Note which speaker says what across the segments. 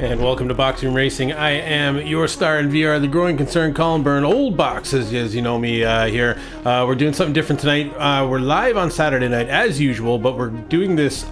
Speaker 1: And welcome to Boxing Racing. I am your star in VR, the growing concern, Colin Byrne, old boxes, as you know me here. We're doing something different tonight. We're live on Saturday night, as usual, but we're doing this,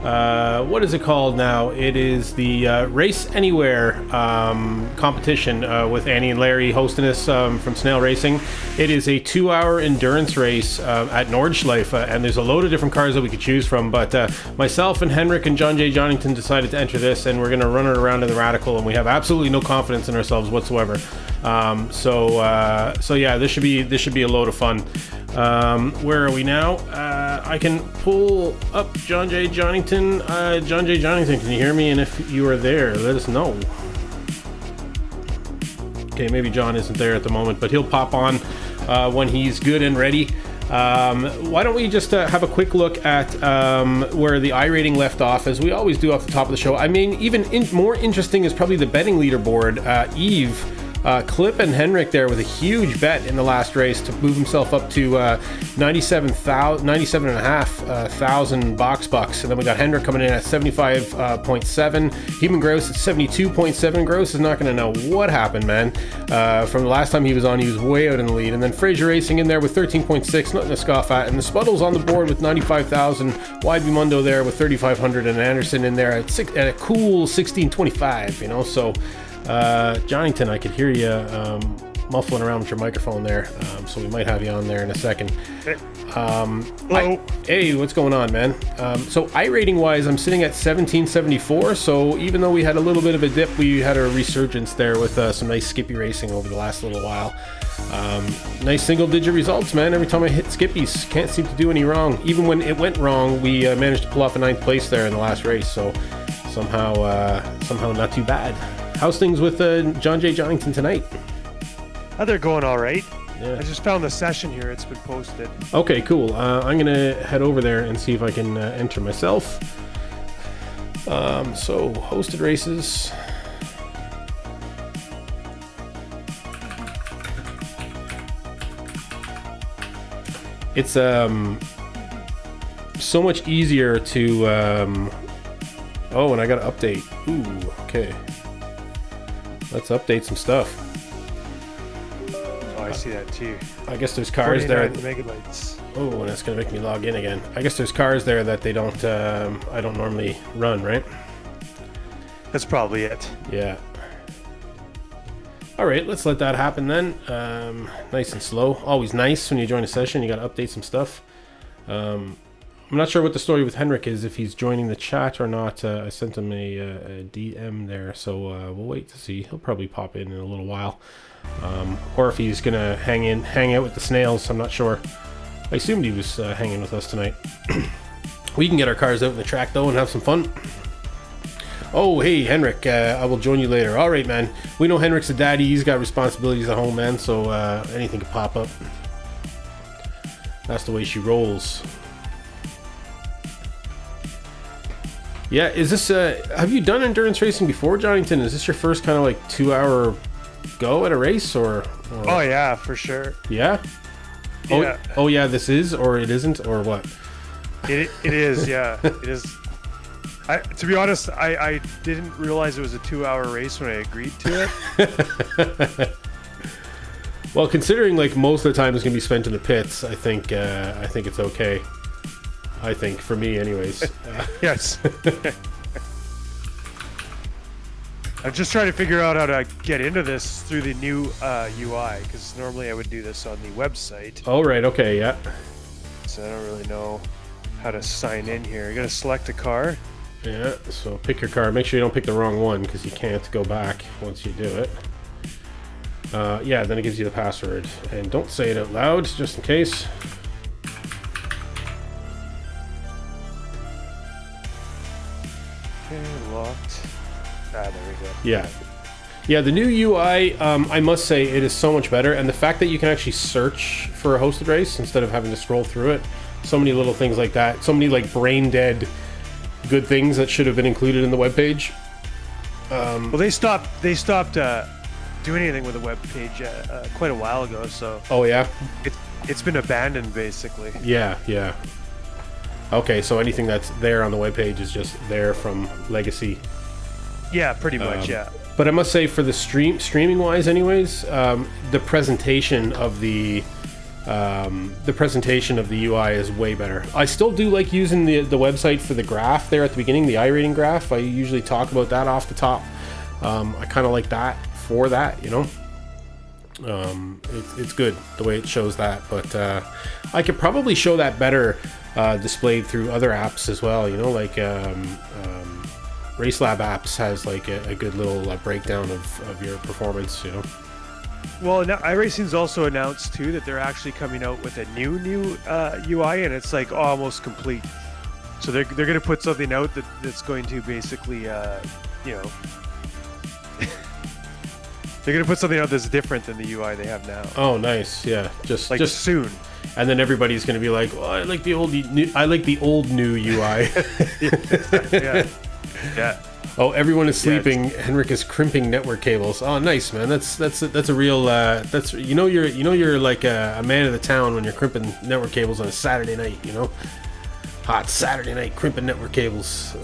Speaker 1: what is it called now? It is the Race Anywhere competition with Annie and Larry hosting us from Snail Racing. It is a 2-hour endurance race at Nordschleife, and there's a load of different cars that we could choose from, but myself and Henrik and John J. Johnington decided to enter this, and we're going to run it around in the Radical, and we have absolutely no confidence in ourselves whatsoever. So yeah, this should be a load of fun. Where are we now? I can pull up John J. Johnington. John J. Johnington, can you hear me? And if you are there, let us know. Okay, maybe John isn't there at the moment, but he'll pop on when he's good and ready. Why don't we just have a quick look at where the iRating left off, as we always do off the top of the show. I mean, even more interesting is probably the betting leaderboard. Eve, Clip and Henrik there with a huge bet in the last race to move himself up to 97,500 bucks. And then we got Henrik coming in at 75.7. Heeman Gross at 72.7. Gross is not going to know what happened, man. From the last time he was on, he was way out in the lead. And then Fraser Racing in there with 13.6, nothing to scoff at. And the Spuddles on the board with 95,000. Wide Mundo there with 3,500. And Anderson in there at a cool 16.25, you know, so... Johnington, I could hear you muffling around with your microphone there, so we might have you on there in a second. Hey, what's going on, man? So iRating wise, I'm sitting at 1774, so even though we had a little bit of a dip, we had a resurgence there with some nice Skippy racing over the last little while. Nice single digit results, man. Every time I hit Skippies, can't seem to do any wrong. Even when it went wrong, we managed to pull off a 9th place there in the last race, so somehow not too bad. How's things with John J. Johnington tonight?
Speaker 2: They're going all right.
Speaker 1: Yeah.
Speaker 2: I just found the session here. It's been posted.
Speaker 1: Okay, cool. I'm going to head over there and see if I can enter myself. So, hosted races. It's so much easier to... oh, and I got to update. Ooh, okay. Let's update some stuff.
Speaker 2: Oh, I see that too.
Speaker 1: I guess there's cars there.
Speaker 2: Megabytes.
Speaker 1: Oh, and that's gonna make me log in again. I guess there's cars there that they don't. I don't normally run, right?
Speaker 2: That's probably it.
Speaker 1: Yeah. All right, let's let that happen then. Nice and slow. Always nice when you join a session. You got to update some stuff. I'm not sure what the story with Henrik is, if he's joining the chat or not. I sent him a DM there, so we'll wait to see. He'll probably pop in a little while. Or if he's going to hang out with the Snails, I'm not sure. I assumed he was hanging with us tonight. We can get our cars out in the track, though, and have some fun. Oh, hey, Henrik, I will join you later. All right, man. We know Henrik's a daddy. He's got responsibilities at home, man, so anything could pop up. That's the way she rolls. Yeah, is this, have you done endurance racing before, Johnington? Is this your first kind of like 2-hour go at a race, or?
Speaker 2: Oh yeah, for sure.
Speaker 1: Yeah?
Speaker 2: Yeah.
Speaker 1: Oh yeah, this is, or it isn't, or what?
Speaker 2: It is, yeah. It is. To be honest, I didn't realize it was a 2-hour race when I agreed to it.
Speaker 1: Well, considering like most of the time is going to be spent in the pits, I think it's okay. I think, for me anyways.
Speaker 2: Yes. I'm just trying to figure out how to get into this through the new UI, because normally I would do this on the website.
Speaker 1: Oh, right, okay, yeah.
Speaker 2: So I don't really know how to sign in here. You gotta select a car.
Speaker 1: Yeah, so pick your car. Make sure you don't pick the wrong one, because you can't go back once you do it. Yeah, then it gives you the password. And don't say it out loud, just in case.
Speaker 2: Okay, locked. There we go.
Speaker 1: Yeah. Yeah, the new UI, I must say, it is so much better. And the fact that you can actually search for a hosted race instead of having to scroll through it. So many little things like that. So many like brain dead good things that should have been included in the webpage.
Speaker 2: Well, they stopped doing anything with the web page quite a while ago. So
Speaker 1: Oh, yeah?
Speaker 2: it's been abandoned basically.
Speaker 1: Yeah, yeah. Okay, so anything that's there on the webpage is just there from Legacy.
Speaker 2: Yeah, pretty much. Yeah.
Speaker 1: But I must say, for the streaming wise, anyways, the presentation of the UI is way better. I still do like using the website for the graph there at the beginning, the iRating graph. I usually talk about that off the top. I kind of like that for that, you know. It's good the way it shows that, but I could probably show that better displayed through other apps as well, you know, like RaceLab apps has like a good little breakdown of your performance, you know.
Speaker 2: Well, now iRacing's also announced too that they're actually coming out with a new UI, and it's like almost complete. So they're going to put something out that's going to basically, you know, they're going to put something out that's different than the UI they have now.
Speaker 1: Oh, nice. Yeah, just
Speaker 2: soon.
Speaker 1: And then everybody's going to be like, "Well, I like the old new UI."
Speaker 2: Yeah. Yeah.
Speaker 1: Oh, everyone is sleeping. Henrik is crimping network cables. Oh, nice, man. That's a real that's you're like a man of the town when you're crimping network cables on a Saturday night, you know. Hot Saturday night crimping network cables.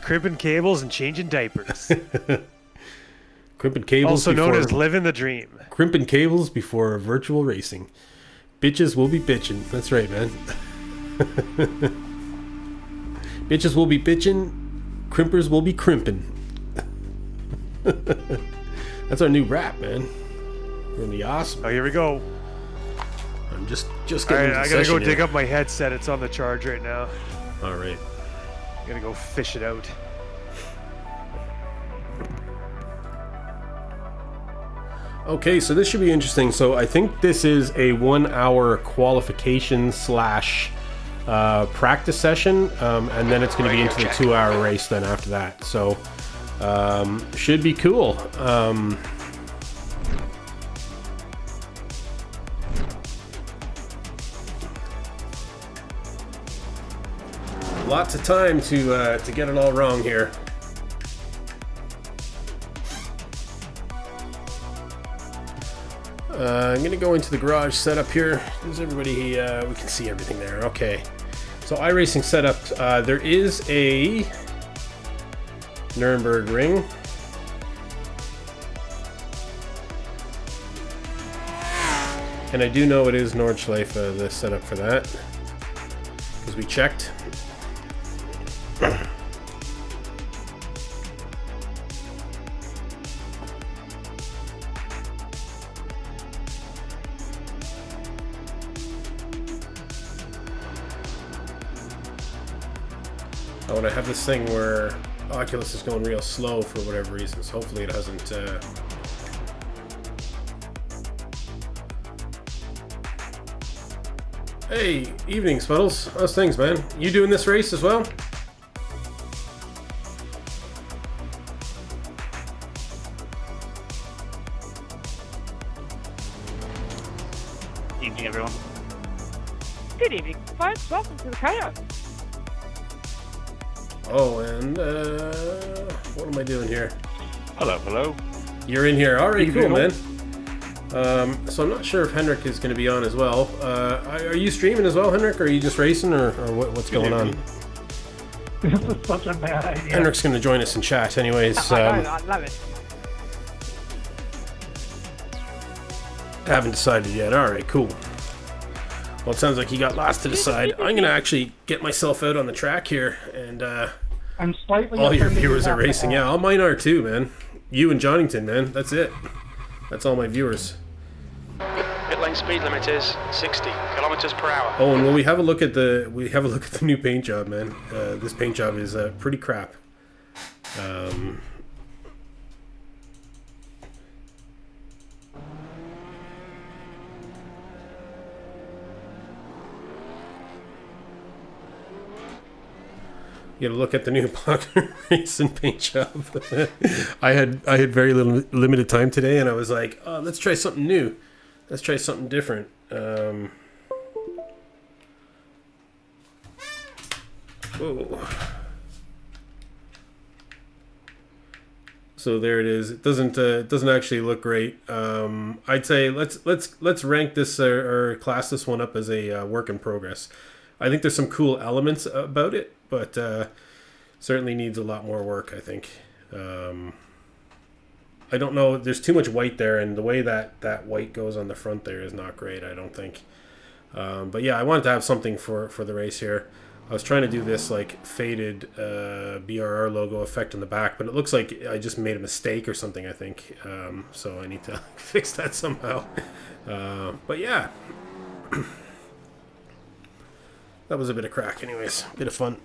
Speaker 2: Crimping cables and changing diapers.
Speaker 1: Crimping cables,
Speaker 2: also known as living the dream.
Speaker 1: Crimping cables before virtual racing. Bitches will be bitching. That's right, man. Bitches will be bitching, crimpers will be crimping. That's our new rap, man. We're gonna be awesome.
Speaker 2: Oh, here we go.
Speaker 1: I'm just getting.
Speaker 2: All right, I gotta go dig
Speaker 1: here.
Speaker 2: up my headset. It's on the charge right now.
Speaker 1: All right.
Speaker 2: I gotta go fish it out.
Speaker 1: Okay, so this should be interesting. So I think this is a 1 hour qualification / practice session, and then it's going to be into the 2 hour race then after that. So should be cool. Lots of time to get it all wrong here. I'm gonna go into the garage setup here. There's everybody. We can see everything there. Okay. So iRacing setup. There is a Nuremberg ring. And I do know it is Nordschleife, the setup for that, because we checked. Oh, and I have this thing where Oculus is going real slow for whatever reason, so hopefully it hasn't... Hey, evening, Spuddles. How's things, man? You doing this race as well?
Speaker 3: Evening, everyone.
Speaker 4: Good evening, folks. Welcome to the Coyote.
Speaker 1: Oh, and what am I doing here?
Speaker 3: Hello, hello.
Speaker 1: You're in here. All right, cool,
Speaker 2: Evening.
Speaker 1: man. So I'm not sure if Henrik is going to be on as well. Are you streaming as well, Henrik, or are you just racing, or what's going on?
Speaker 5: This is such a bad idea.
Speaker 1: Henrik's going to join us in chat anyways.
Speaker 4: I love it.
Speaker 1: Haven't decided yet. All right, cool. Well, it sounds like you got lots to decide. I'm going to actually get myself out on the track here, and
Speaker 5: I'm slightly
Speaker 1: all your
Speaker 5: offended
Speaker 1: viewers are
Speaker 5: about
Speaker 1: racing.
Speaker 5: that.
Speaker 1: Yeah, all mine are too, man. You and Johnington, man. That's it. That's all my viewers.
Speaker 6: Pit lane speed limit is 60 kilometers per hour.
Speaker 1: Oh, and when we have a look at the new paint job, man. This paint job is pretty crap. You gotta look at the new Boxer Racing paint job. I had very limited time today, and I was like, oh, let's try something new. Let's try something different. Whoa. So there it is. It doesn't actually look great. I'd say let's rank this or class this one up as a work in progress. I think there's some cool elements about it, but certainly needs a lot more work, I think. I don't know. There's too much white there, and the way that white goes on the front there is not great, I don't think. But yeah, I wanted to have something for the race here. I was trying to do this like faded BRR logo effect on the back, but it looks like I just made a mistake or something, I think. So I need to fix that somehow. But yeah. That was a bit of crack anyways. Bit of fun.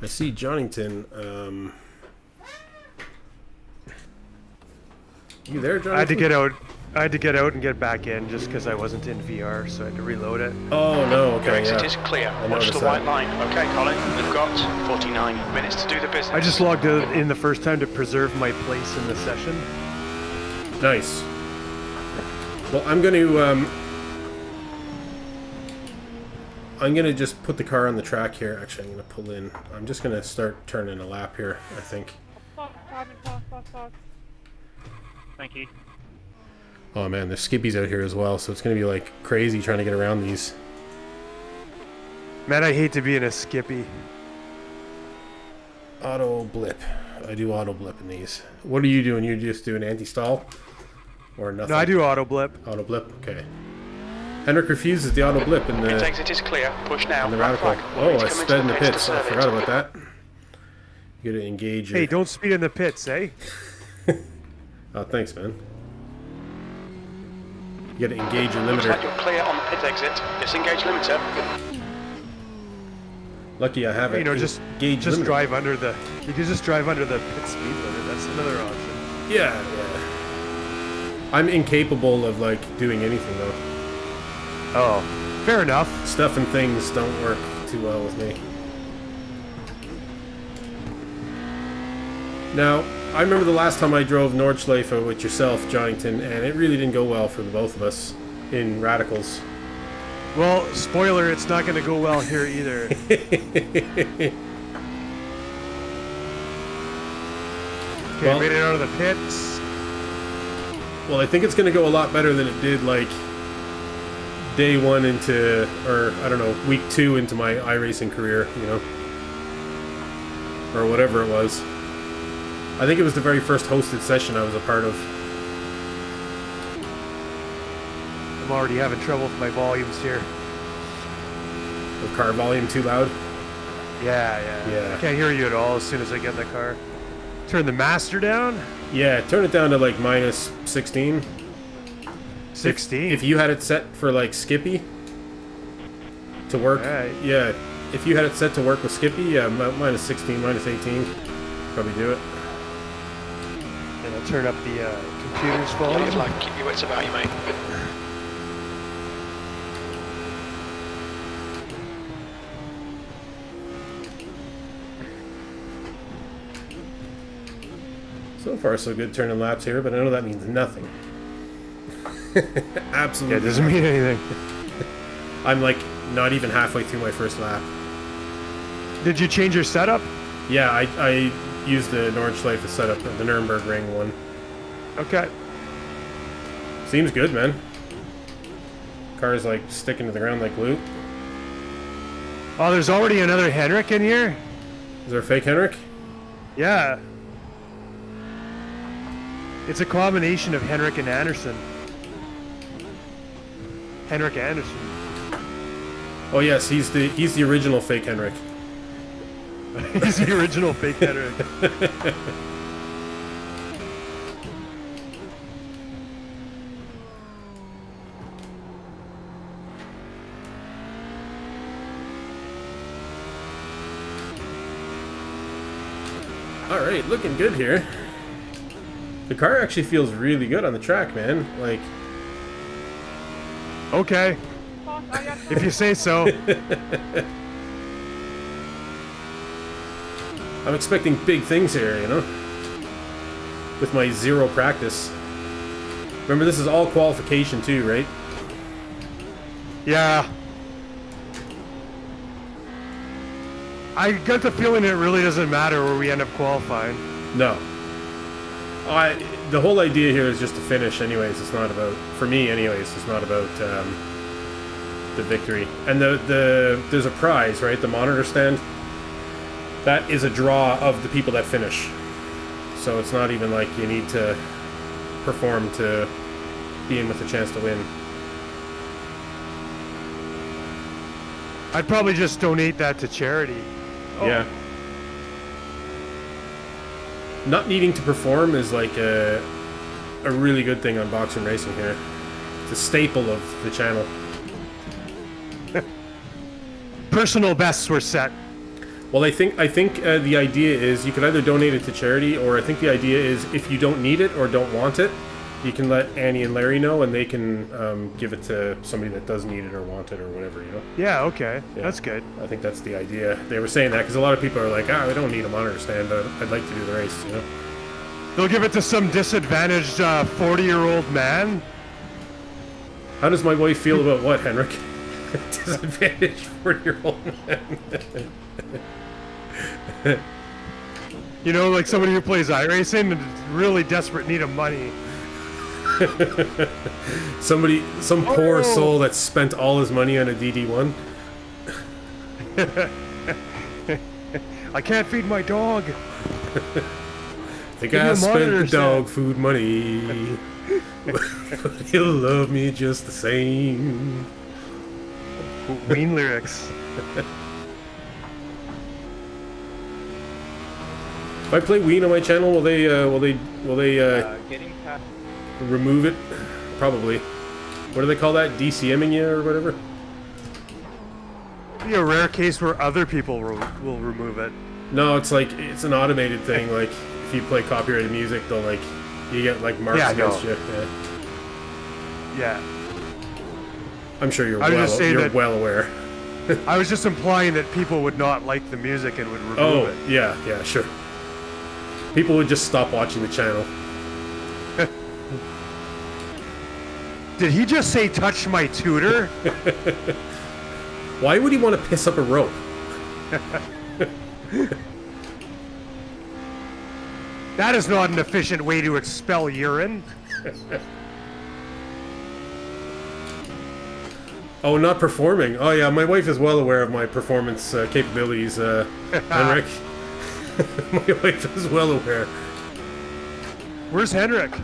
Speaker 1: I see Johnington. You there, Johnington?
Speaker 2: I had to get out and get back in just because I wasn't in VR, so I had to reload it.
Speaker 1: Oh no, okay.
Speaker 6: Your exit
Speaker 1: Yeah.
Speaker 6: is clear.
Speaker 1: I
Speaker 6: Watch the
Speaker 1: noticed
Speaker 6: white
Speaker 1: that.
Speaker 6: line. Okay, Colin, we've got 49 minutes to do the business.
Speaker 2: I just logged in the first time to preserve my place in the session.
Speaker 1: Nice. Well, I'm gonna just put the car on the track here. Actually, I'm gonna pull in. I'm just gonna start turning a lap here, I think.
Speaker 4: Pause.
Speaker 6: Thank you.
Speaker 1: Oh man, there's skippies out here as well, so it's gonna be like crazy trying to get around these.
Speaker 2: Man, I hate to be in a Skippy.
Speaker 1: Auto blip. I do auto blip in these. What are you doing? You just doing anti-stall? Or nothing?
Speaker 2: No, I do auto blip.
Speaker 1: Auto blip? Okay. Henrik refuses the auto blip in
Speaker 6: Pit
Speaker 1: the,
Speaker 6: exit is clear. Push now.
Speaker 1: in the
Speaker 6: Right
Speaker 1: radical.
Speaker 6: flag.
Speaker 1: Oh,
Speaker 6: Please
Speaker 1: I
Speaker 6: come into
Speaker 1: sped in the
Speaker 6: pits to
Speaker 1: pits. I
Speaker 6: serve
Speaker 1: forgot
Speaker 6: it.
Speaker 1: about that. You gotta engage your...
Speaker 2: Hey, don't speed in the pits, eh?
Speaker 1: Oh, thanks, man. You gotta engage your
Speaker 6: Looks like
Speaker 1: limiter.
Speaker 6: you're clear on the pit exit. Disengage limiter.
Speaker 1: Lucky I have it.
Speaker 2: You know, just
Speaker 1: limiter.
Speaker 2: drive under the. You can just drive under the pit speed limit. That's another option.
Speaker 1: Yeah. I'm incapable of, like, doing anything, though.
Speaker 2: Oh, fair enough.
Speaker 1: Stuff and things don't work too well with me. Now, I remember the last time I drove Nordschleife with yourself, Johnington, and it really didn't go well for the both of us in radicals.
Speaker 2: Well, spoiler, it's not going to go well here either. Okay,
Speaker 1: Well-
Speaker 2: made it out of the pits.
Speaker 1: Well, I think it's going to go a lot better than it did, like, day one into, or, I don't know, week 2 into my iRacing career, you know? Or whatever it was. I think it was the very first hosted session I was a part of.
Speaker 2: I'm already having trouble with my volumes here.
Speaker 1: The car volume too loud.
Speaker 2: Yeah.
Speaker 1: Yeah.
Speaker 2: I can't hear you at all as soon as I get in the car. Turn the master down.
Speaker 1: Yeah, turn it down to, like, minus 16.
Speaker 2: 16.
Speaker 1: If you had it set for, like, Skippy to work,
Speaker 2: Alright.
Speaker 1: yeah. If you had it set to work with Skippy, yeah, minus 16, minus 18, probably do it.
Speaker 2: And I'll turn up the computer's
Speaker 6: Keep
Speaker 2: volume.
Speaker 6: your flag. Keep your wits about you, mate.
Speaker 1: So far, so good turning laps here, but I know that means nothing. Absolutely.
Speaker 2: Yeah, it doesn't mean anything.
Speaker 1: I'm like not even halfway through my first lap.
Speaker 2: Did you change your setup?
Speaker 1: Yeah, I used the Nordschleife setup, the Nürburgring one.
Speaker 2: Okay.
Speaker 1: Seems good, man. Car's like sticking to the ground like glue.
Speaker 2: Oh, there's already another Henrik in here?
Speaker 1: Is there a fake Henrik?
Speaker 2: Yeah. It's a combination of Henrik and Anderson. Henrik Anderson.
Speaker 1: Oh yes, he's the original fake Henrik.
Speaker 2: He's the original fake Henrik.
Speaker 1: All right, looking good here. The car actually feels really good on the track, man. Like,
Speaker 2: Okay,
Speaker 4: Boss, I got
Speaker 2: if you say so.
Speaker 1: I'm expecting big things here, you know? With my 0 practice. Remember, this is all qualification too, right?
Speaker 2: Yeah. I got the feeling it really doesn't matter where we end up qualifying.
Speaker 1: No. The whole idea here is just to finish anyways. It's not about, for me anyways, it's not about the victory. And there's a prize, right? The monitor stand. That is a draw of the people that finish. So it's not even like you need to perform to be in with a chance to win.
Speaker 2: I'd probably just donate that to charity. Oh.
Speaker 1: Yeah. Not needing to perform is like a really good thing on boxing racing here. It's a staple of the channel.
Speaker 2: Personal bests were set.
Speaker 1: Well, I think the idea is you can either donate it to charity, or I think the idea is if you don't need it or don't want it, you can let Annie and Larry know, and they can give it to somebody that does need it or want it or whatever, you know?
Speaker 2: Yeah, okay.
Speaker 1: Yeah.
Speaker 2: That's good.
Speaker 1: I think that's the idea. They were saying that because a lot of people are like, we don't need a monitor stand, but I'd like to do the race, you know?
Speaker 2: They'll give it to some disadvantaged 40-year-old man.
Speaker 1: How does my wife feel about what, Henrik? Disadvantaged 40-year-old man.
Speaker 2: You know, like somebody who plays iRacing and is really desperate need of money.
Speaker 1: Some poor soul that spent all his money on a DD1.
Speaker 2: I can't feed my dog.
Speaker 1: Think I spent the dog food money, but he'll love me just the same.
Speaker 2: Ween lyrics.
Speaker 1: If I play Ween on my channel, will they
Speaker 3: Getting past.
Speaker 1: remove it? Probably. What do they call that? DCMing you or whatever?
Speaker 2: Be a rare case where other people will remove it.
Speaker 1: No, it's like it's an automated thing. Like if you play copyrighted music, they'll like you get like marks against you. Yeah.
Speaker 2: Yeah.
Speaker 1: I'm sure you're
Speaker 2: I was just saying
Speaker 1: you're
Speaker 2: that-
Speaker 1: well aware.
Speaker 2: I was just implying that people would not like the music and would remove
Speaker 1: Oh,
Speaker 2: it.
Speaker 1: yeah, sure. People would just stop watching the channel.
Speaker 2: Did he just say touch my tutor?
Speaker 1: Why would he want to piss up a rope?
Speaker 2: That is not an efficient way to expel urine.
Speaker 1: Oh, not performing. Oh, yeah, my wife is well aware of my performance capabilities, Henrik. My wife is well aware.
Speaker 2: Where's Henrik?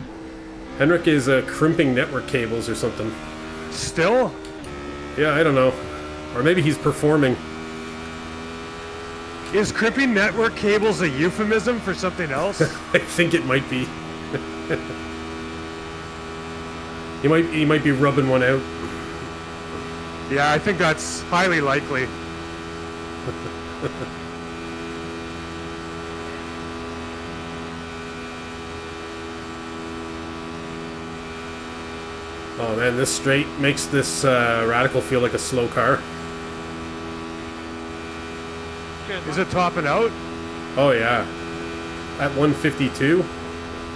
Speaker 1: Henrik is crimping network cables or something.
Speaker 2: Still?
Speaker 1: Yeah, I don't know. Or maybe he's performing.
Speaker 2: Is crimping network cables a euphemism for something else?
Speaker 1: I think it might be. He might be rubbing one out.
Speaker 2: Yeah, I think that's highly likely.
Speaker 1: Oh man, this straight makes this Radical feel like a slow car.
Speaker 2: Is it topping out?
Speaker 1: Oh yeah. At 152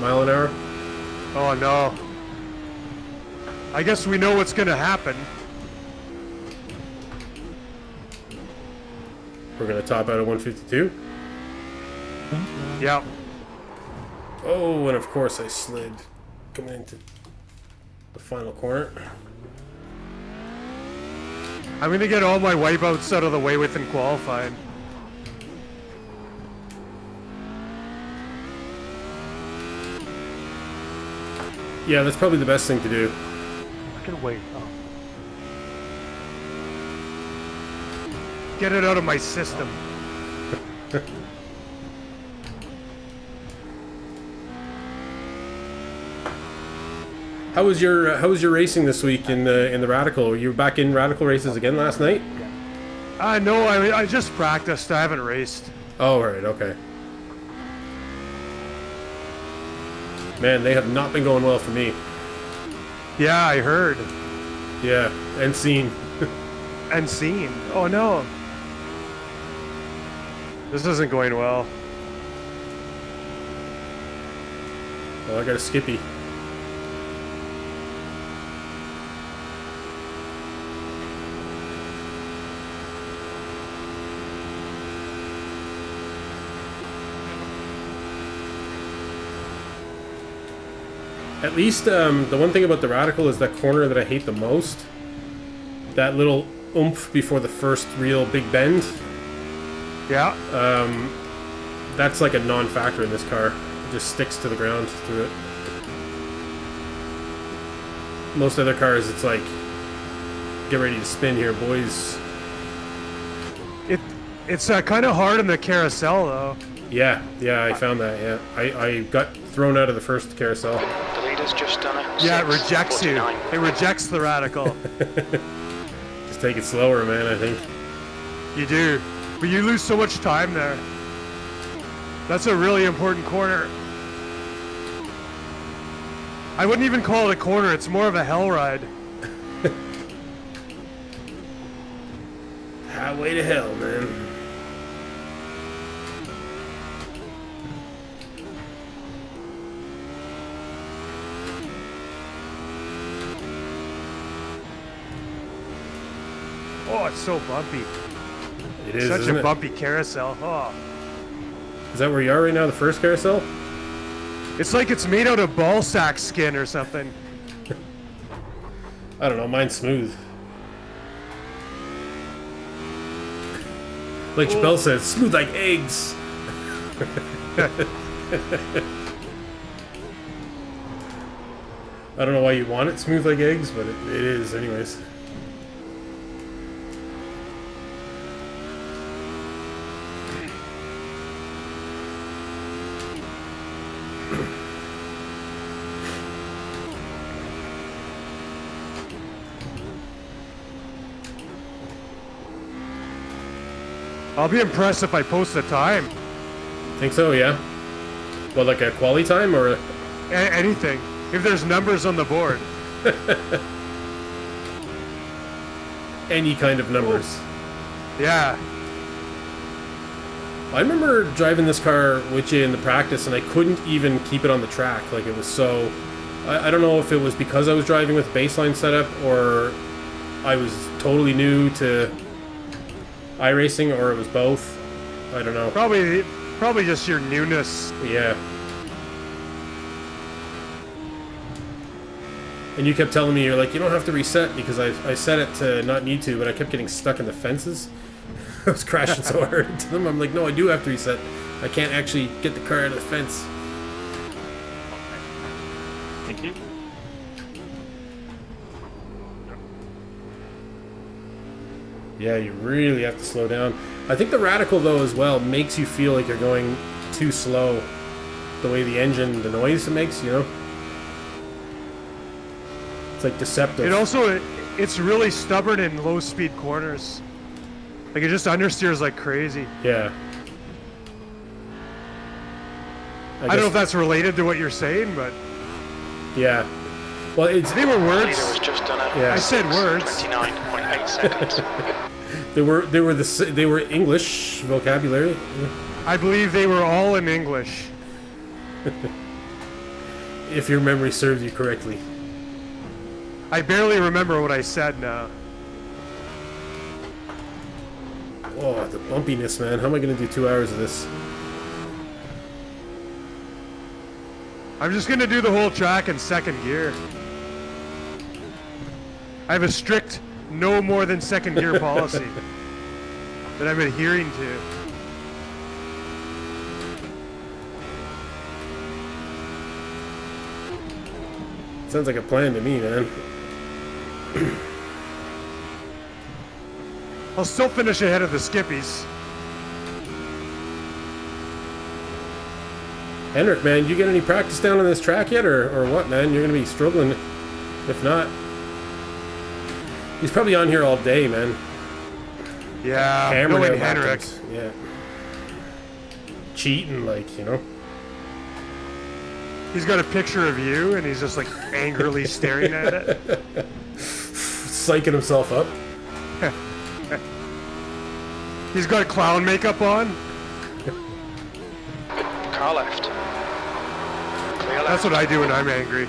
Speaker 1: mile an hour.
Speaker 2: Oh no. I guess we know what's gonna happen.
Speaker 1: We're gonna top out at 152.
Speaker 2: Yeah.
Speaker 1: Oh, and of course I slid coming into the final corner.
Speaker 2: I'm gonna get all my wipeouts out of the way within qualifying.
Speaker 1: Yeah, that's probably the best thing to do.
Speaker 5: I can wait. Oh.
Speaker 2: Get it out of my system.
Speaker 1: How was your racing this week in the Radical? Were you back in Radical races again last night?
Speaker 2: No, I just practiced. I haven't raced.
Speaker 1: Oh, right, okay. Man, they have not been going well for me.
Speaker 2: Yeah, I heard.
Speaker 1: Yeah, and seen.
Speaker 2: And seen. Oh no. This isn't going well.
Speaker 1: Oh, I got a Skippy. At least the one thing about the Radical is that corner that I hate the most. That little oomph before the first real big bend.
Speaker 2: Yeah.
Speaker 1: That's like a non-factor in this car. It just sticks to the ground through it. Most other cars, it's like, get ready to spin here, boys.
Speaker 2: It's kind of hard in the carousel though.
Speaker 1: Yeah, I found that. Yeah, I got thrown out of the first carousel.
Speaker 6: The leader's just done it.
Speaker 2: Yeah, it rejects you.
Speaker 6: 6:49.
Speaker 2: It rejects the Radical.
Speaker 1: Just take it slower, man. I think.
Speaker 2: You do, but you lose so much time there. That's a really important corner. I wouldn't even call it a corner. It's more of a hell ride.
Speaker 1: Highway to hell, man.
Speaker 2: Oh, it's so bumpy.
Speaker 1: It is
Speaker 2: Such
Speaker 1: isn't
Speaker 2: a
Speaker 1: it?
Speaker 2: bumpy carousel. Oh.
Speaker 1: Is that where you are right now? The first carousel?
Speaker 2: It's like it's made out of ball sack skin or something.
Speaker 1: I don't know. Mine's smooth. Like Chappelle says, smooth like eggs. I don't know why you want it smooth like eggs, but it is anyways.
Speaker 2: I'll be impressed if I post the time.
Speaker 1: Think so, yeah. Well, like a quali time or
Speaker 2: Anything. If there's numbers on the board.
Speaker 1: any kind of numbers.
Speaker 2: Yeah.
Speaker 1: I remember driving this car with you in the practice, and I couldn't even keep it on the track. Like, it was so... I don't know if it was because I was driving with baseline setup, or I was totally new to iRacing, or it was both. I don't know.
Speaker 2: Probably just your newness.
Speaker 1: Yeah. And you kept telling me, you're like, you don't have to reset, because I set it to not need to, but I kept getting stuck in the fences. I was crashing so hard into them. I'm like, no, I do have to reset. I can't actually get the car out of the fence.
Speaker 3: Thank you.
Speaker 1: Yeah, you really have to slow down. I think the Radical, though, as well, makes you feel like you're going too slow. The way the engine, the noise it makes, you know? It's like deceptive.
Speaker 2: It's really stubborn in low speed corners. Like it just understeers like crazy.
Speaker 1: Yeah.
Speaker 2: I don't know if that's related to what you're saying, but
Speaker 1: Yeah. Well, it's...
Speaker 2: they were
Speaker 6: The leader
Speaker 2: words.
Speaker 6: has just done it.
Speaker 1: Yeah.
Speaker 2: I said words.
Speaker 6: 29.8 seconds.
Speaker 1: They were English vocabulary.
Speaker 2: I believe they were all in English.
Speaker 1: If your memory serves you correctly.
Speaker 2: I barely remember what I said now.
Speaker 1: Oh, the bumpiness, man. How am I going to do 2 hours of this?
Speaker 2: I'm just gonna do the whole track in second gear. I have a strict no more than second gear policy that I'm adhering to.
Speaker 1: Sounds like a plan to me, man.
Speaker 2: I'll still finish ahead of the Skippies.
Speaker 1: Henrik, man, you get any practice down on this track yet, or what, man? You're going to be struggling if not. He's probably on here all day, man.
Speaker 2: Yeah,
Speaker 1: Hammered
Speaker 2: knowing
Speaker 1: out
Speaker 2: Henrik.
Speaker 1: backwards. Yeah. Cheating, like, you know.
Speaker 2: He's got a picture of you and he's just like angrily staring at it.
Speaker 1: psyching himself up.
Speaker 2: He's got clown makeup on.
Speaker 6: Car left. Clear left.
Speaker 2: That's what I do when I'm angry.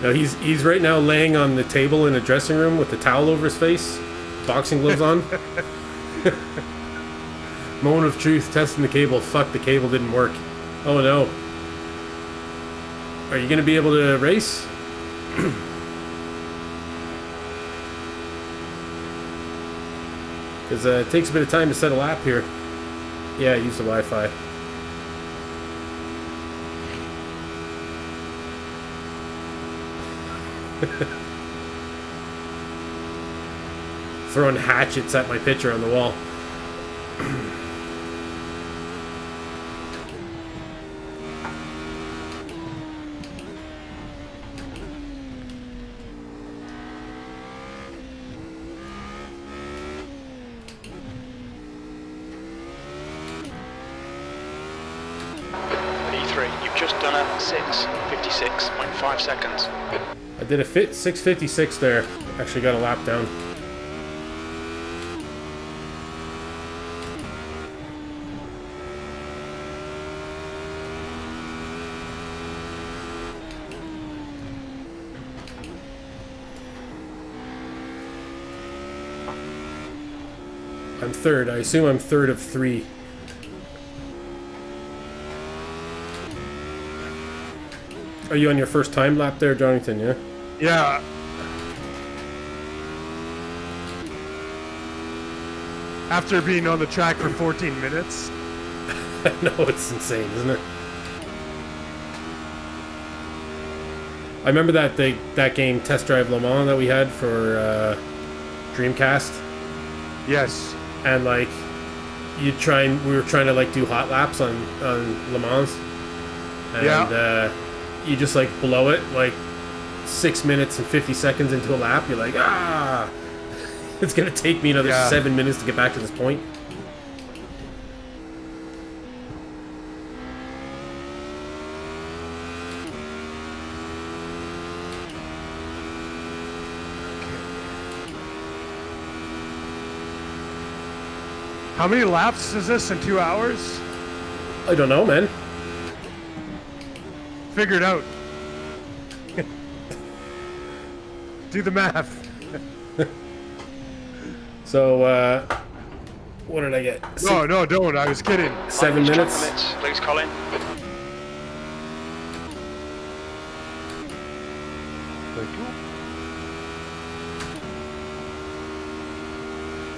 Speaker 1: Now he's right now laying on the table in a dressing room with the towel over his face, boxing gloves on. Moment of truth, testing the cable. Fuck, the cable didn't work. Oh no. Are you gonna be able to race? Because it takes a bit of time to set a lap here. Yeah, use the Wi-Fi. Throwing hatchets at my picture on the wall.
Speaker 6: E3, you've just done a 6:56.5 seconds.
Speaker 1: I did a 6:56 there. Actually got a lap down. I'm third. I assume I'm third of 3. Are you on your first time lap there, Jonathan, yeah?
Speaker 2: Yeah. After being on the track for 14 minutes.
Speaker 1: No, it's insane, isn't it? I remember that game, Test Drive Le Mans, that we had for Dreamcast.
Speaker 2: Yes.
Speaker 1: And like, we were trying to like do hot laps on Le Mans. And you just like blow it like 6 minutes and 50 seconds into a lap. You're like, ah, it's gonna take me another 7 minutes to get back to this point.
Speaker 2: How many laps is this in 2 hours?
Speaker 1: I don't know, man.
Speaker 2: Figure it out. Do the math.
Speaker 1: So, what did I get?
Speaker 2: No, don't. I was kidding.
Speaker 1: 7 minutes.
Speaker 6: Please, Colin.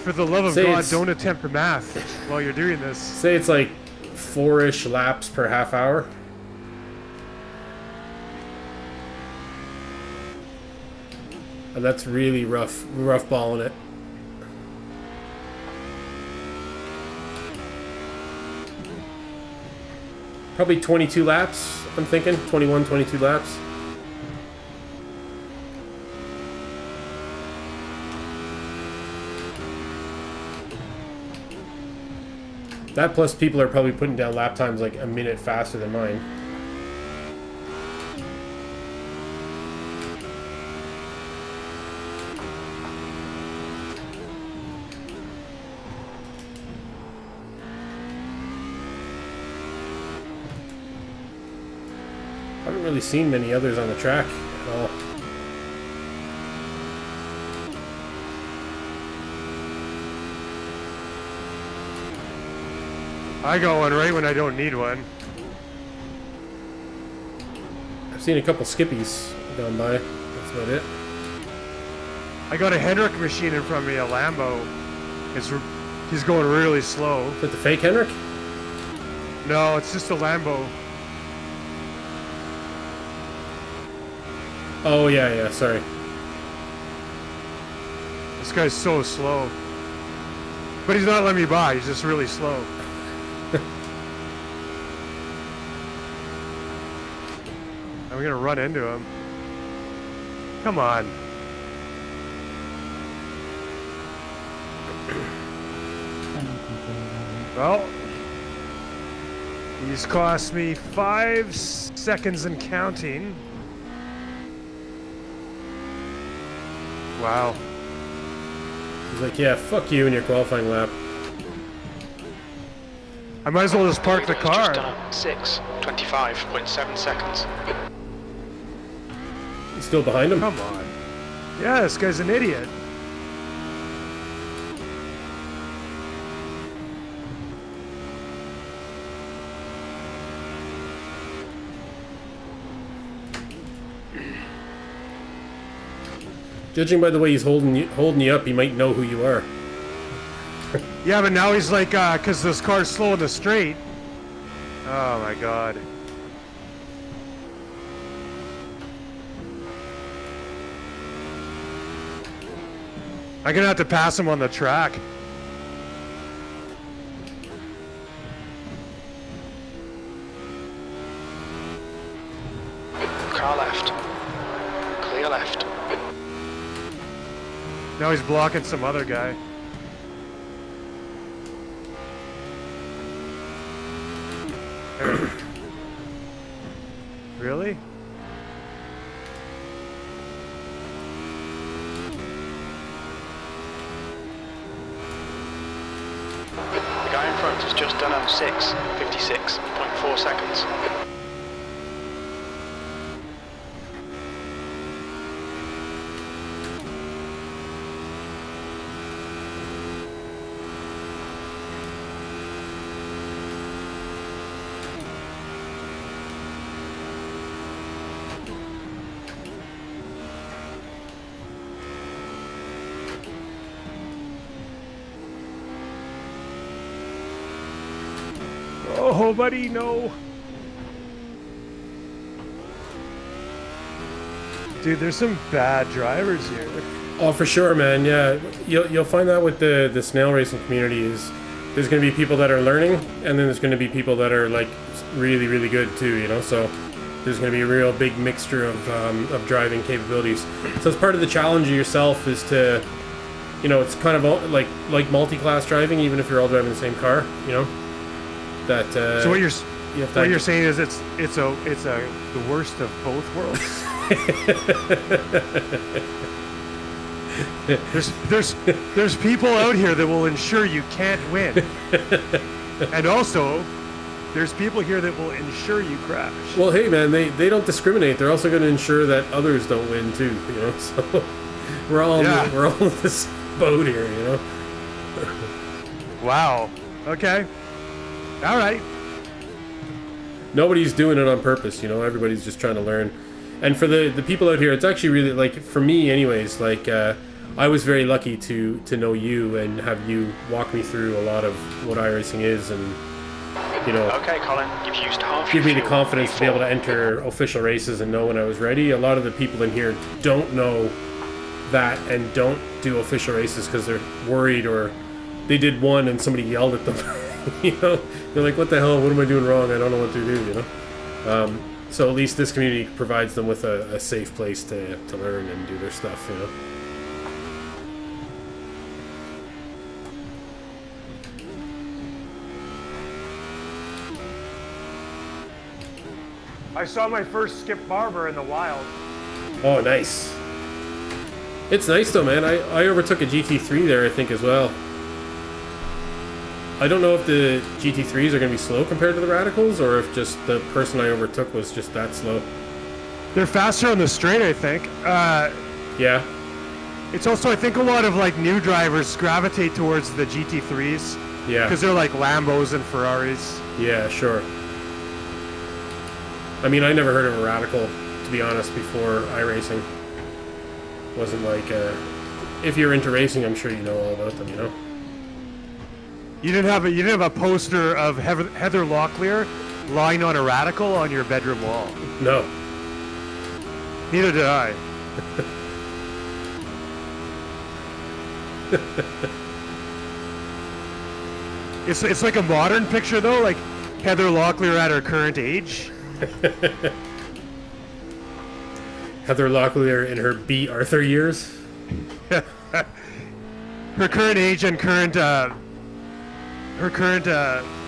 Speaker 2: For the love of
Speaker 1: Say
Speaker 2: God,
Speaker 1: it's-
Speaker 2: don't attempt the math while you're doing this.
Speaker 1: Say it's like 4-ish laps per half hour. And that's really rough balling it. Probably 22 laps, I'm thinking. 21, 22 laps. That plus people are probably putting down lap times like a minute faster than mine. I haven't really seen many others on the track at all.
Speaker 2: I got one right when I don't need one.
Speaker 1: I've seen a couple skippies gone by. That's about it.
Speaker 2: I got a Hendrick machine in front of me, a Lambo. He's going really slow.
Speaker 1: Is that the fake Henrik?
Speaker 2: No, it's just a Lambo.
Speaker 1: Oh, yeah, sorry.
Speaker 2: This guy's so slow. But he's not letting me by, he's just really slow. I'm gonna run into him. Come on. Well, he's cost me 5 seconds and counting. Wow.
Speaker 1: He's like, yeah, fuck you in your qualifying lap.
Speaker 2: I might as well just park the
Speaker 6: Just done
Speaker 2: car.
Speaker 6: at 6:25.7 seconds.
Speaker 1: He's still behind him.
Speaker 2: Come on. Yeah, this guy's an idiot.
Speaker 1: Judging by the way he's holding you up, he might know who you are.
Speaker 2: Yeah, but now he's like, because this car's slow in the straight. Oh my god. I'm gonna have to pass him on the track.
Speaker 6: Car left. Clear left.
Speaker 2: Now he's blocking some other guy. Really?
Speaker 6: The guy in front has just done 6:56.4 seconds.
Speaker 2: Oh, buddy, no. Dude, there's some bad drivers here.
Speaker 1: Oh, for sure, man. Yeah, you'll find that with the snail racing community is there's going to be people that are learning, and then there's going to be people that are like really, really good too. You know, so there's going to be a real big mixture of driving capabilities. So it's part of the challenge of yourself is to, you know, it's kind of like multi-class driving, even if you're all driving the same car. You know, that.
Speaker 2: So what
Speaker 1: what
Speaker 2: you're saying is it's the worst of both worlds. There's people out here that will ensure you can't win, and also there's people here that will ensure you crash.
Speaker 1: Well, hey man, they don't discriminate. They're also going to ensure that others don't win too. You know, so we're all in this boat here. You know.
Speaker 2: Wow. Okay. All right.
Speaker 1: Nobody's doing it on purpose. You know, everybody's just trying to learn. And for the people out here, it's actually really, like, for me anyways, like, I was very lucky to know you and have you walk me through a lot of what iRacing is and, you know,
Speaker 6: Okay, Colin, you've used half
Speaker 1: give
Speaker 6: your
Speaker 1: me the
Speaker 6: fuel.
Speaker 1: confidence to be able to enter official races and know when I was ready. A lot of the people in here don't know that and don't do official races because they're worried or they did one and somebody yelled at them. You know, they're like, what the hell, what am I doing wrong? I don't know what to do, you know. So at least this community provides them with a safe place to learn and do their stuff, you know.
Speaker 2: I saw my first Skip Barber in the wild.
Speaker 1: Oh, nice. It's nice though, man. I overtook a GT3 there, I think, as well. I don't know if the GT3s are going to be slow compared to the Radicals, or if just the person I overtook was just that slow.
Speaker 2: They're faster on the straight, I think.
Speaker 1: Yeah.
Speaker 2: It's also, I think, a lot of like new drivers gravitate towards the GT3s.
Speaker 1: Yeah.
Speaker 2: Because they're like Lambos and Ferraris.
Speaker 1: Yeah, sure. I mean, I never heard of a Radical, to be honest, before iRacing. Wasn't like, if you're into racing, I'm sure you know all about them, you know?
Speaker 2: You didn't have a poster of Heather Locklear lying on a Radical on your bedroom wall.
Speaker 1: No.
Speaker 2: Neither did I. It's like a modern picture though, like Heather Locklear at her current age.
Speaker 1: Heather Locklear in her B. Arthur years.
Speaker 2: Her current age and current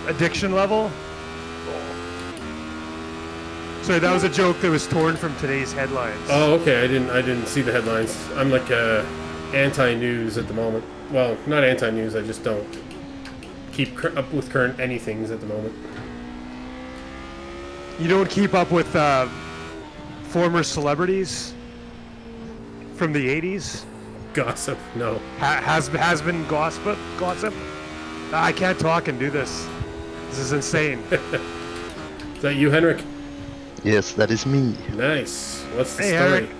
Speaker 2: addiction level. So that was a joke that was torn from today's headlines.
Speaker 1: Oh, okay. I didn't see the headlines. I'm like anti-news at the moment. Well, not anti-news. I just don't keep up with current anythings at the moment.
Speaker 2: You don't keep up with former celebrities from the 80s?
Speaker 1: Gossip? No.
Speaker 2: Has been gossip? I can't talk and do this. This is insane.
Speaker 1: Is that you, Henrik?
Speaker 5: Yes, that is me.
Speaker 1: Nice. What's the
Speaker 2: Hey,
Speaker 1: story?
Speaker 2: Henrik.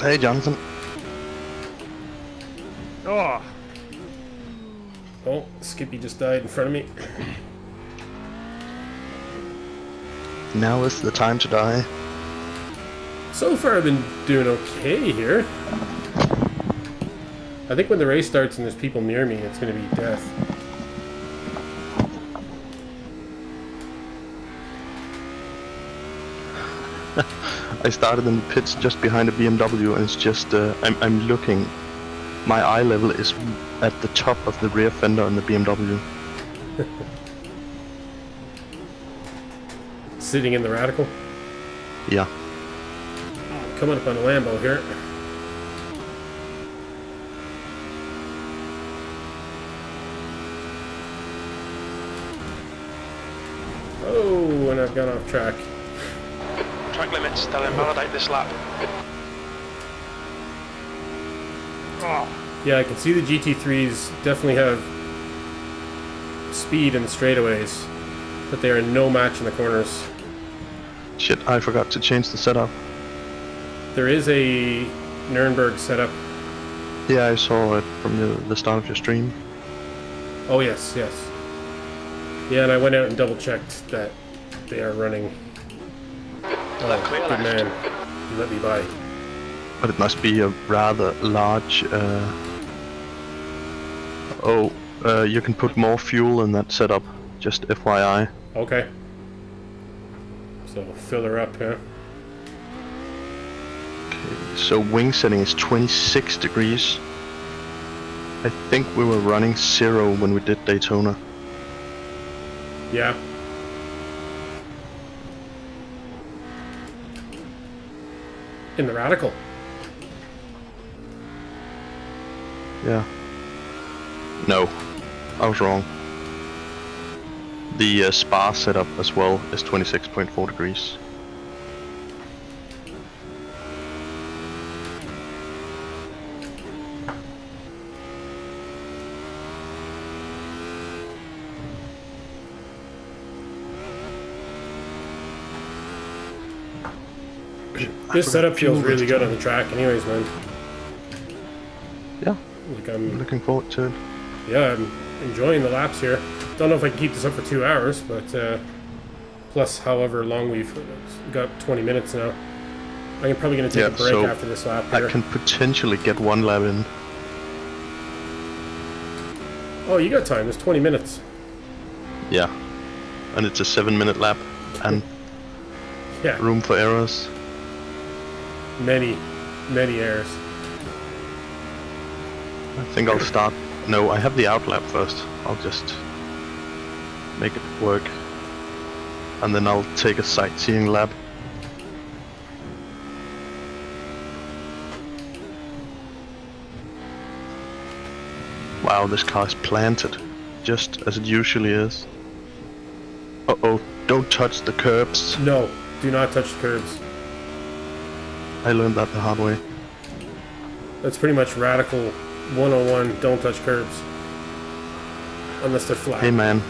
Speaker 5: Hey, Jonathan.
Speaker 2: Oh,
Speaker 1: Oh, Skippy just died in front of me.
Speaker 5: Now is the time to die.
Speaker 1: So far, I've been doing okay here. I think when the race starts and there's people near me, it's going to be death.
Speaker 5: I started in the pits just behind a BMW, and it's just I'm looking. My eye level is at the top of the rear fender on the BMW.
Speaker 1: Sitting in the Radical.
Speaker 5: Yeah.
Speaker 1: Coming up on a Lambo here. Oh, and I've gone off track.
Speaker 6: Track limits, they'll invalidate this lap.
Speaker 1: Yeah, I can see the GT3s definitely have speed in the straightaways, but they are no match in the corners.
Speaker 5: Shit, I forgot to change the setup.
Speaker 1: There is a Nuremberg setup.
Speaker 5: Yeah, I saw it from the start of your stream.
Speaker 1: Oh yes, yes. Yeah, and I went out and double checked that they are running. Oh,
Speaker 6: Clear
Speaker 1: good
Speaker 6: left.
Speaker 1: man. You let me by.
Speaker 5: But it must be a rather large... you can put more fuel in that setup, just FYI.
Speaker 1: Okay. So fill her up, yeah.
Speaker 5: So wing setting is 26 degrees. I think we were running 0 when we did Daytona.
Speaker 1: Yeah. In the Radical.
Speaker 5: Yeah. No, I was wrong. The Spa setup as well is 26.4 degrees.
Speaker 1: This setup feels really good on the track anyways, man.
Speaker 5: Yeah,
Speaker 1: Like
Speaker 5: I'm looking forward to it.
Speaker 1: yeah, I'm enjoying the laps here. Don't know if I can keep this up for 2 hours, but plus however long we've got 20 minutes now. I'm probably going to take a break
Speaker 5: so
Speaker 1: after this lap
Speaker 5: I
Speaker 1: here.
Speaker 5: can potentially get 1 lap in.
Speaker 1: Oh, you got time. There's 20 minutes.
Speaker 5: Yeah, and it's a 7-minute lap and
Speaker 1: Yeah,
Speaker 5: room for errors.
Speaker 1: many errors.
Speaker 5: I think I'll start... No, I have the out lap first. I'll just make it work. And then I'll take a sightseeing lap. Wow, this car is planted, just as it usually is. Uh-oh, don't touch the curbs.
Speaker 1: No, do not touch the curbs.
Speaker 5: I learned that the hard way.
Speaker 1: That's pretty much Radical 101. Don't touch curbs. Unless they're flat.
Speaker 5: Hey man,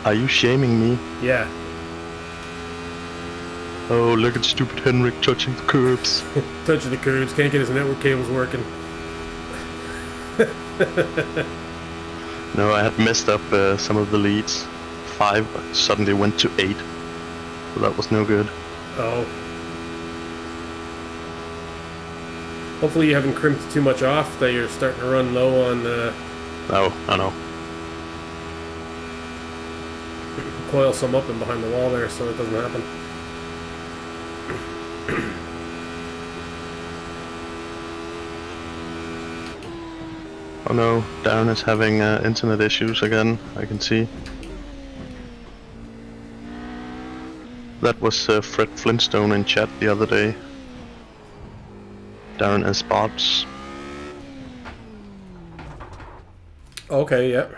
Speaker 5: are you shaming me?
Speaker 1: Yeah.
Speaker 5: Oh, look at stupid Henrik touching the curbs.
Speaker 1: Touching the curbs. Can't get his network cables working.
Speaker 5: No, I had messed up some of the leads. 5 suddenly went to 8. So that was no good.
Speaker 1: Oh. Hopefully you haven't crimped too much off, that you're starting to run low on
Speaker 5: No, I know.
Speaker 1: coil some up and behind the wall there so it doesn't happen.
Speaker 5: Oh no, Darren is having internet issues again, I can see. That was Fred Flintstone in chat the other day. Darren S. Bobs.
Speaker 1: Okay, yeah.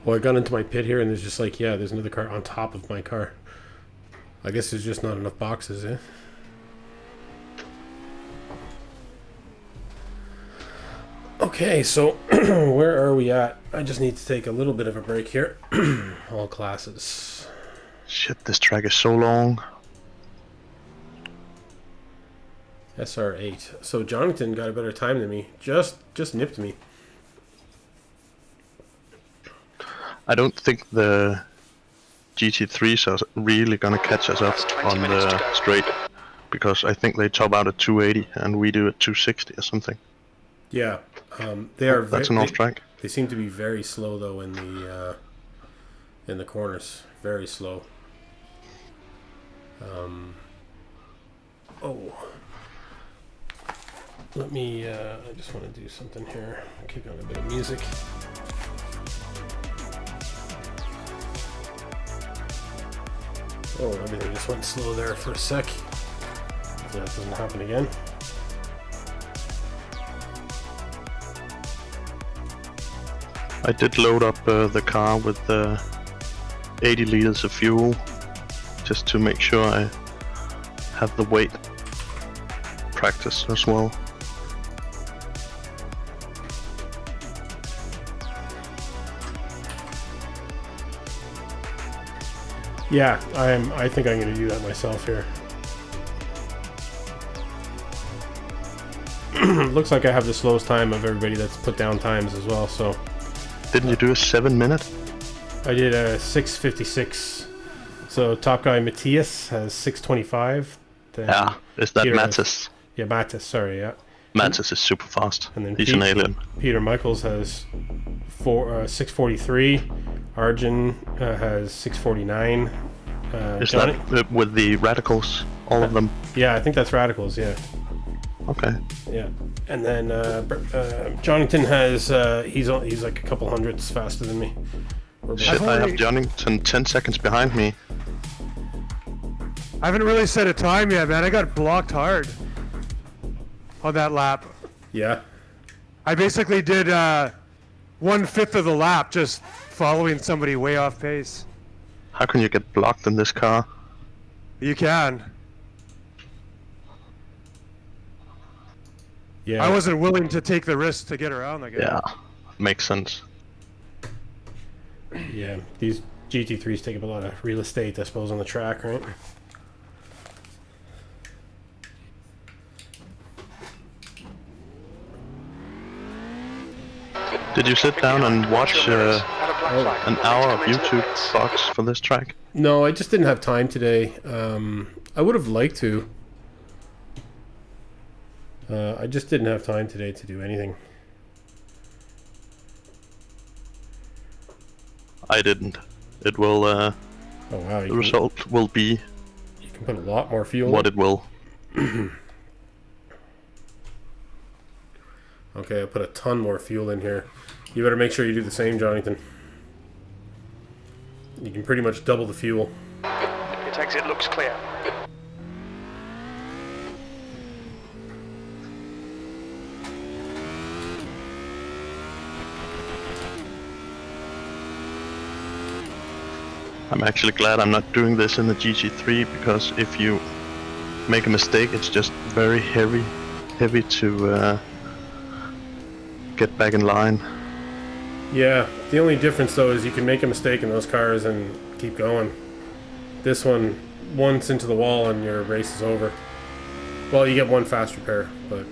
Speaker 1: Well, I got into my pit here and there's just like, yeah, there's another car on top of my car. I guess there's just not enough boxes, eh? Okay, so where are we at? I just need to take a little bit of a break here. All classes.
Speaker 5: Shit, this track is so long.
Speaker 1: SR8. So Jonathan got a better time than me. Just nipped me.
Speaker 5: I don't think the GT3s are really gonna catch us up on the straight, because I think they top out at 280 and we do at 260 or something.
Speaker 1: Yeah, they are.
Speaker 5: That's an off track.
Speaker 1: They seem to be very slow though in the corners. Very slow. Let me. I just want to do something here. Kick on a bit of music. Oh, everything just went slow there for a sec. Hopefully that doesn't happen again.
Speaker 5: I did load up the car with 80 liters of fuel, just to make sure I have the weight practice as well.
Speaker 1: Yeah, I think I'm going to do that myself here. Looks like I have the slowest time of everybody that's put down times as well, so...
Speaker 5: Didn't you do a 7 minute?
Speaker 1: I did a 6:56. So top guy Matthias has 6:25.
Speaker 5: Yeah, is that Mattis?
Speaker 1: Yeah, Mattis, sorry, yeah.
Speaker 5: Mattis is super fast.
Speaker 1: And then
Speaker 5: he's an alien.
Speaker 1: Peter Michaels has 6:43. Arjun has 6:49.
Speaker 5: Is that with the radicals, all of them?
Speaker 1: Yeah, I think that's radicals, yeah.
Speaker 5: Okay.
Speaker 1: Yeah, and then Jonathan has he's like a couple hundredths faster than me.
Speaker 5: Shit, I have Jonathan 10 seconds behind me.
Speaker 2: I haven't really set a time yet, man. I got blocked hard on that lap.
Speaker 1: Yeah.
Speaker 2: I basically did 1/5 of the lap just following somebody way off pace.
Speaker 5: How can you get blocked in this car?
Speaker 2: You can.
Speaker 1: Yeah.
Speaker 2: I wasn't willing to take the risk to get around the guy.
Speaker 5: Yeah, makes sense.
Speaker 1: Yeah, these GT3s take up a lot of real estate, I suppose, on the track, right?
Speaker 5: Did you sit down and watch an hour of YouTube box for this track?
Speaker 1: No, I just didn't have time today. I would have liked to. I just didn't have time today to do anything.
Speaker 5: I didn't. It will.
Speaker 1: Oh wow!
Speaker 5: The result will be.
Speaker 1: You can put a lot more fuel.
Speaker 5: What it will.
Speaker 1: Okay, I put a ton more fuel in here. You better make sure you do the same, Jonathan. You can pretty much double the fuel.
Speaker 6: Pit exit looks clear.
Speaker 5: I'm actually glad I'm not doing this in the GT3, because if you make a mistake, it's just very heavy to get back in line.
Speaker 1: Yeah, the only difference though is you can make a mistake in those cars and keep going. This one, once into the wall and your race is over. Well, you get one fast repair, but...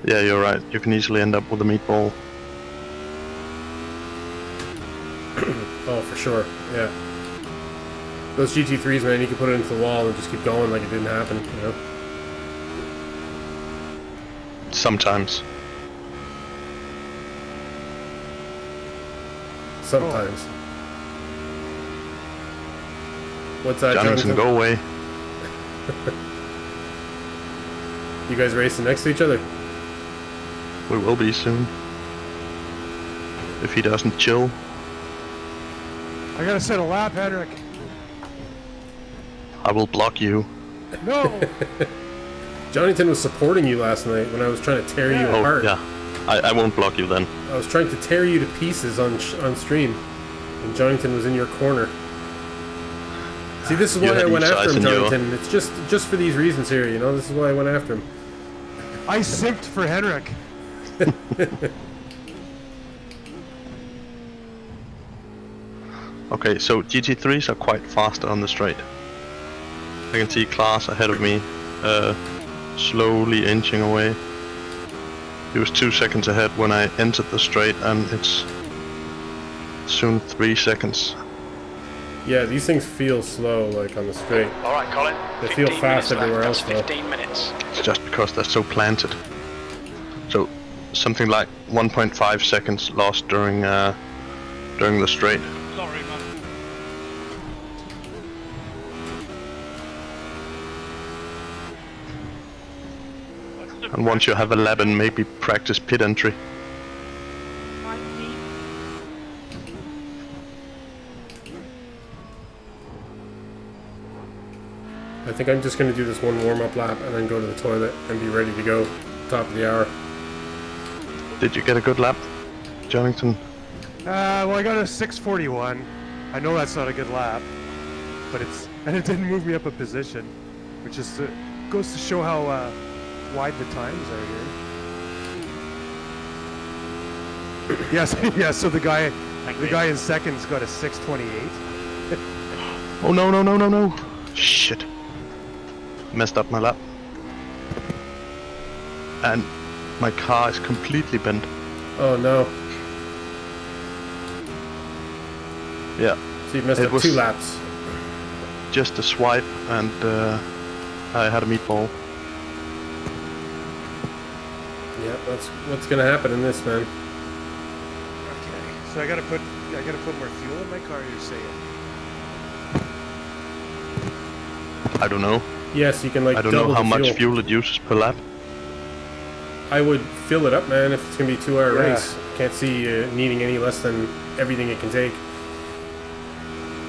Speaker 5: Yeah, you're right. You can easily end up with a meatball.
Speaker 1: Oh, for sure, yeah. Those GT3s, man, you can put it into the wall and just keep going like it didn't happen, you know?
Speaker 5: Sometimes.
Speaker 1: Sometimes. What's that,
Speaker 5: Jonathan, go away.
Speaker 1: You guys racing next to each other?
Speaker 5: We will be soon. If he doesn't chill.
Speaker 2: I gotta set a lap, Henrik.
Speaker 5: I will block you.
Speaker 2: No.
Speaker 1: Jonathan was supporting you last night when I was trying to tear you
Speaker 5: Oh,
Speaker 1: apart.
Speaker 5: yeah. I won't block you then.
Speaker 1: I was trying to tear you to pieces on stream, and Jonathan was in your corner. See, this is
Speaker 5: You
Speaker 1: why I
Speaker 5: had
Speaker 1: went
Speaker 5: each
Speaker 1: after
Speaker 5: size
Speaker 1: him,
Speaker 5: in your-
Speaker 1: Jonathan. It's just for these reasons here, you know. This is why I went after him.
Speaker 2: I simped for Henrik.
Speaker 5: Okay, so GT3s are quite faster on the straight. I can see Klaas ahead of me, slowly inching away. He was 2 seconds ahead when I entered the straight, and it's soon 3 seconds.
Speaker 1: Yeah, these things feel slow, like on the straight.
Speaker 6: All right, Colin.
Speaker 1: They feel
Speaker 6: 15
Speaker 1: fast
Speaker 6: minutes left.
Speaker 1: everywhere
Speaker 6: That's
Speaker 1: else, though.
Speaker 6: 15 minutes.
Speaker 5: It's just because they're so planted. So something like 1.5 seconds lost during the straight.
Speaker 6: Sorry, man.
Speaker 5: And once you have 11, maybe practice pit entry.
Speaker 1: I think I'm just going to do this one warm-up lap and then go to the toilet and be ready to go top of the hour.
Speaker 5: Did you get a good lap, Jonathan?
Speaker 2: Well, I got a 6:41. I know that's not a good lap, but it didn't move me up a position, which is goes to show how wide the times are here. Yes, yeah. So the guy in second's got a 6:28.
Speaker 5: Oh no! Shit. Messed up my lap. And my car is completely bent.
Speaker 1: Oh no.
Speaker 5: Yeah.
Speaker 1: So you messed
Speaker 5: It
Speaker 1: up
Speaker 5: was-
Speaker 1: 2 laps.
Speaker 5: Just a swipe and I had a meatball.
Speaker 1: Yeah, that's what's going to happen in this, man.
Speaker 2: Okay. So I gotta put more fuel in my car. You're saying?
Speaker 5: I don't know.
Speaker 1: Yes, you can like
Speaker 5: I don't
Speaker 1: double
Speaker 5: know how
Speaker 1: the
Speaker 5: much fuel it uses per lap.
Speaker 1: I would fill it up, man, if it's going to be a 2-hour
Speaker 2: Yeah.
Speaker 1: race. Can't see needing any less than everything it can take.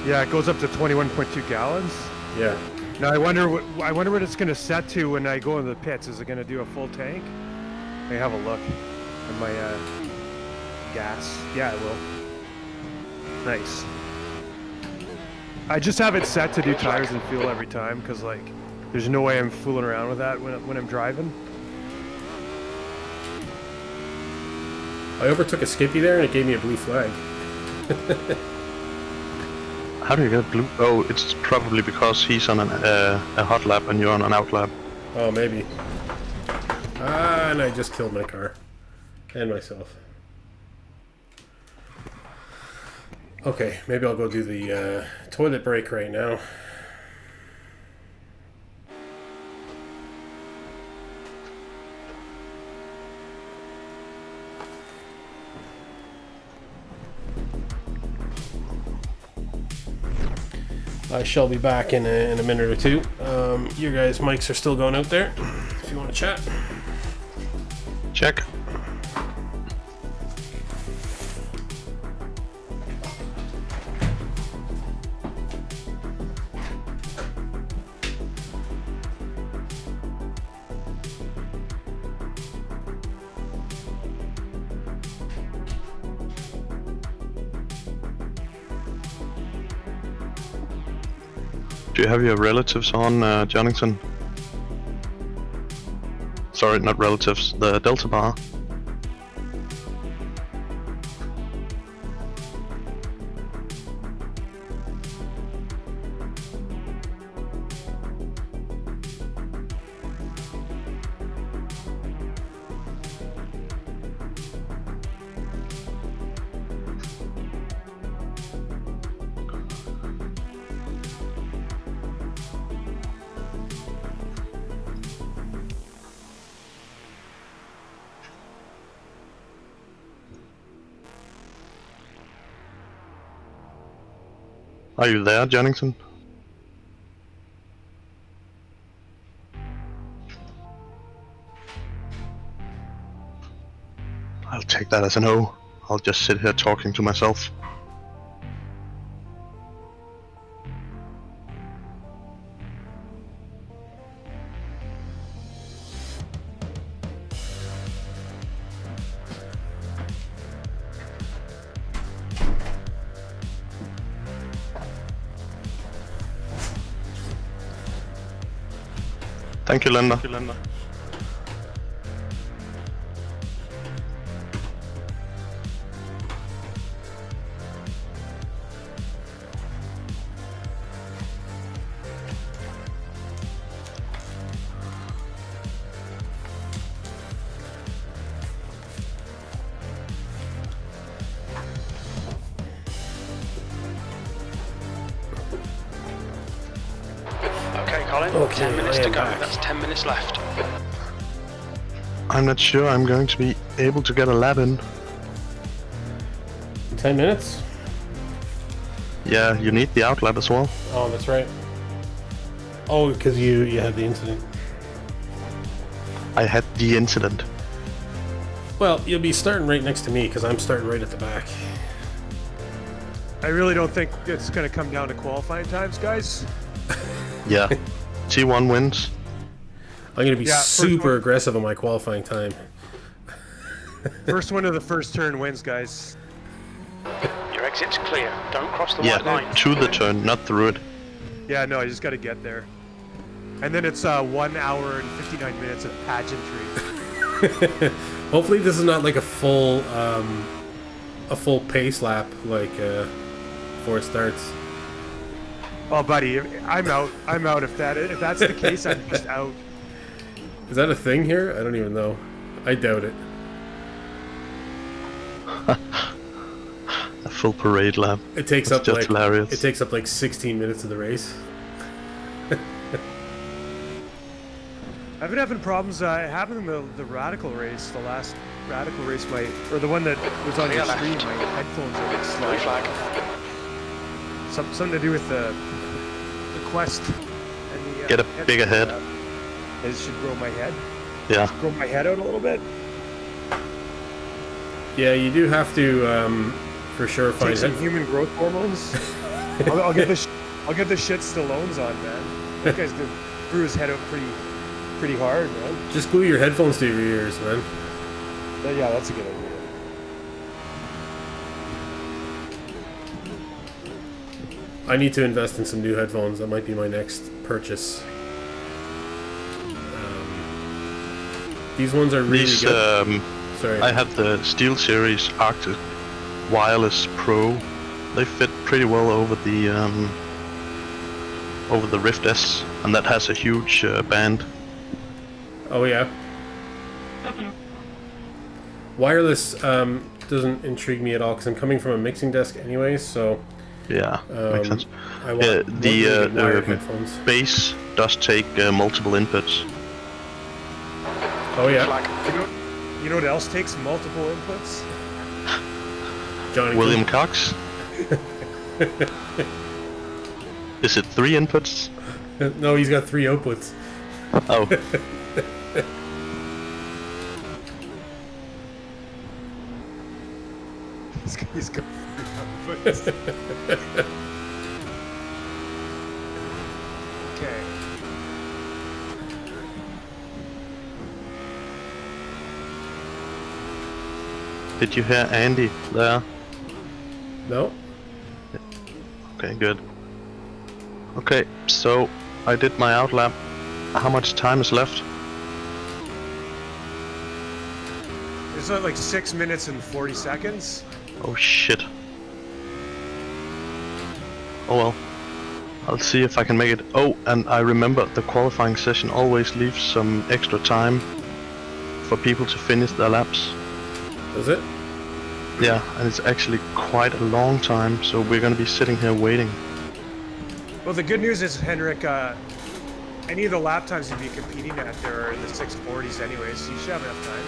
Speaker 2: Yeah, it goes up to 21.2 gallons.
Speaker 1: Yeah.
Speaker 2: Now I wonder what it's gonna set to when I go in the pits. Is it gonna do a full tank? Let me have a look at my gas. Yeah, it will. Nice. I just have it set to do tires and fuel every time because like there's no way I'm fooling around with that when I'm driving.
Speaker 1: I overtook a Skippy there and it gave me a blue flag.
Speaker 5: How do you get blue? Oh, it's probably because he's on a hot lap and you're on an out lap.
Speaker 1: Oh, maybe. Ah, and I just killed my car. And myself. Okay, maybe I'll go do the toilet break right now. I shall be back in a minute or two. Your guys' mics are still going out there if you want to chat.
Speaker 5: Check. Do you have your relatives on, Jonathan? Sorry, not relatives, the Delta bar. Are you there, Jennington? I'll take that as a no. I'll just sit here talking to myself. Thank you, Linda.
Speaker 6: Okay, Colin.
Speaker 1: Okay,
Speaker 6: 10 minutes
Speaker 1: I
Speaker 6: to
Speaker 1: am
Speaker 6: go.
Speaker 1: back.
Speaker 6: That's 10 minutes left.
Speaker 5: I'm not sure I'm going to be able to get a lap in.
Speaker 1: 10 minutes?
Speaker 5: Yeah, you need the outlap as well.
Speaker 1: Oh, that's right. Oh, because you had the incident.
Speaker 5: I had the incident.
Speaker 1: Well, you'll be starting right next to me because I'm starting right at the back.
Speaker 2: I really don't think it's going to come down to qualifying times, guys.
Speaker 5: Yeah. T1 wins.
Speaker 1: I'm going to be
Speaker 2: Yeah, first
Speaker 1: super
Speaker 2: one.
Speaker 1: aggressive on my qualifying time.
Speaker 2: First one to the first turn wins, guys.
Speaker 6: Your exit's clear. Don't cross the
Speaker 5: Yeah,
Speaker 6: white line.
Speaker 5: to the turn, not through it.
Speaker 2: Yeah, no, I just got to get there. And then it's 1 hour and 59 minutes of pageantry.
Speaker 1: Hopefully this is not like a full pace lap like before it starts.
Speaker 2: Oh, buddy, I'm out. I'm out. If that's the case, I'm just out.
Speaker 1: Is that a thing here? I don't even know. I doubt it.
Speaker 5: A full parade lap.
Speaker 1: It takes
Speaker 5: That's
Speaker 1: up
Speaker 5: just
Speaker 1: like
Speaker 5: hilarious.
Speaker 1: it takes up like 16 minutes of the race.
Speaker 2: I've been having problems. It happened in the Radical race, the last Radical race, or the one that was on your
Speaker 6: Yeah,
Speaker 2: stream.
Speaker 6: left.
Speaker 2: My headphones are
Speaker 6: Blue
Speaker 2: sliding.
Speaker 6: flag.
Speaker 2: Something to do with the quest. And the,
Speaker 5: Get a bigger head.
Speaker 2: It should grow my head.
Speaker 5: Yeah.
Speaker 2: Grow my head out a little bit.
Speaker 1: Yeah, you do have to for sure find
Speaker 2: Take some
Speaker 1: it.
Speaker 2: human growth hormones. I'll get the I'll get the shit Stallones on, man. That guy's grew his head out pretty hard, man.
Speaker 1: Just glue your headphones to your ears, man.
Speaker 2: Yeah, that's a good idea.
Speaker 1: I need to invest in some new headphones. That might be my next purchase. These ones are really
Speaker 5: These,
Speaker 1: good. Sorry.
Speaker 5: I have the SteelSeries Arctic Wireless Pro. They fit pretty well over the Rift S, and that has a huge band.
Speaker 1: Oh yeah. Wireless doesn't intrigue me at all because I'm coming from a mixing desk anyways, so
Speaker 5: Yeah, makes sense.
Speaker 1: I want
Speaker 5: Yeah,
Speaker 1: really good wired
Speaker 5: the
Speaker 1: headphones.
Speaker 5: bass does take multiple inputs.
Speaker 1: Oh yeah,
Speaker 6: Flag.
Speaker 2: You know what else takes multiple inputs?
Speaker 1: Johnny.
Speaker 5: William Cox. Is it 3 inputs?
Speaker 1: No, he's got 3 outputs.
Speaker 5: Oh,
Speaker 2: He's got Okay.
Speaker 5: did you hear Andy there?
Speaker 1: No.
Speaker 5: Okay, good. Okay, so I did my outlap. How much time is left?
Speaker 2: It's not like 6 minutes and 40 seconds.
Speaker 5: Oh shit. Oh well. I'll see if I can make it. Oh, and I remember the qualifying session always leaves some extra time for people to finish their laps.
Speaker 1: Does it?
Speaker 5: Yeah, and it's actually quite a long time, so we're gonna be sitting here waiting.
Speaker 2: Well, the good news is, Henrik, any of the lap times you'd be competing at there are in the 640s anyway, so you should have enough time.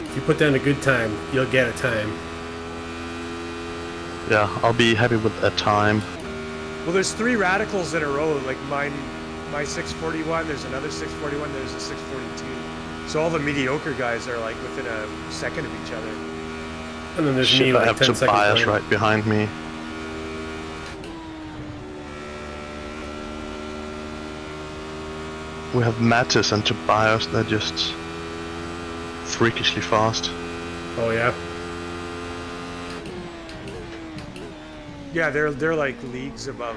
Speaker 1: If you put down a good time, you'll get a time.
Speaker 5: Yeah, I'll be happy with a time.
Speaker 2: Well, there's 3 radicals in a row, like my 641, there's another 641, there's a 642. So all the mediocre guys are like within a second of each other.
Speaker 1: And then there's me
Speaker 5: Shit, I
Speaker 1: like
Speaker 5: have
Speaker 1: 10 seconds
Speaker 5: Tobias
Speaker 1: behind.
Speaker 5: right behind me. We have Mattis and Tobias, they're just freakishly fast.
Speaker 1: Oh yeah.
Speaker 2: Yeah, they're like leagues above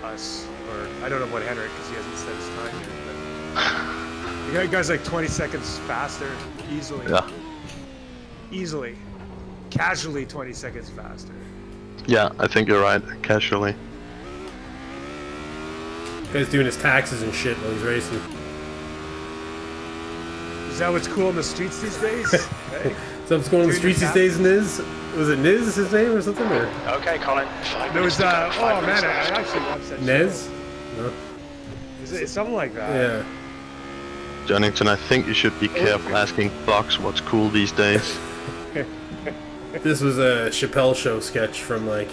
Speaker 2: us, or I don't know what Henrik because he hasn't set his time yet. But the guy's like 20 seconds faster, easily.
Speaker 5: Yeah.
Speaker 2: Easily, casually 20 seconds faster.
Speaker 5: Yeah, I think you're right. Casually.
Speaker 1: Guy's doing his taxes and shit while he's racing.
Speaker 2: Is that what's cool in the streets these days? Hey?
Speaker 1: So what's going on in the
Speaker 2: Doing
Speaker 1: streets
Speaker 2: your
Speaker 1: these days, Niz? Was it Niz, his name, or something? Or
Speaker 6: Okay, Colin. 5
Speaker 2: There
Speaker 6: minutes
Speaker 2: was
Speaker 6: to go,
Speaker 2: oh
Speaker 6: 5 minutes
Speaker 2: man, I
Speaker 6: left.
Speaker 2: actually watched that
Speaker 1: Nez? No.
Speaker 2: show. It's something like that.
Speaker 1: Yeah.
Speaker 5: Jonington, I think you should be careful asking Box what's cool these days.
Speaker 1: This was a Chappelle Show sketch from like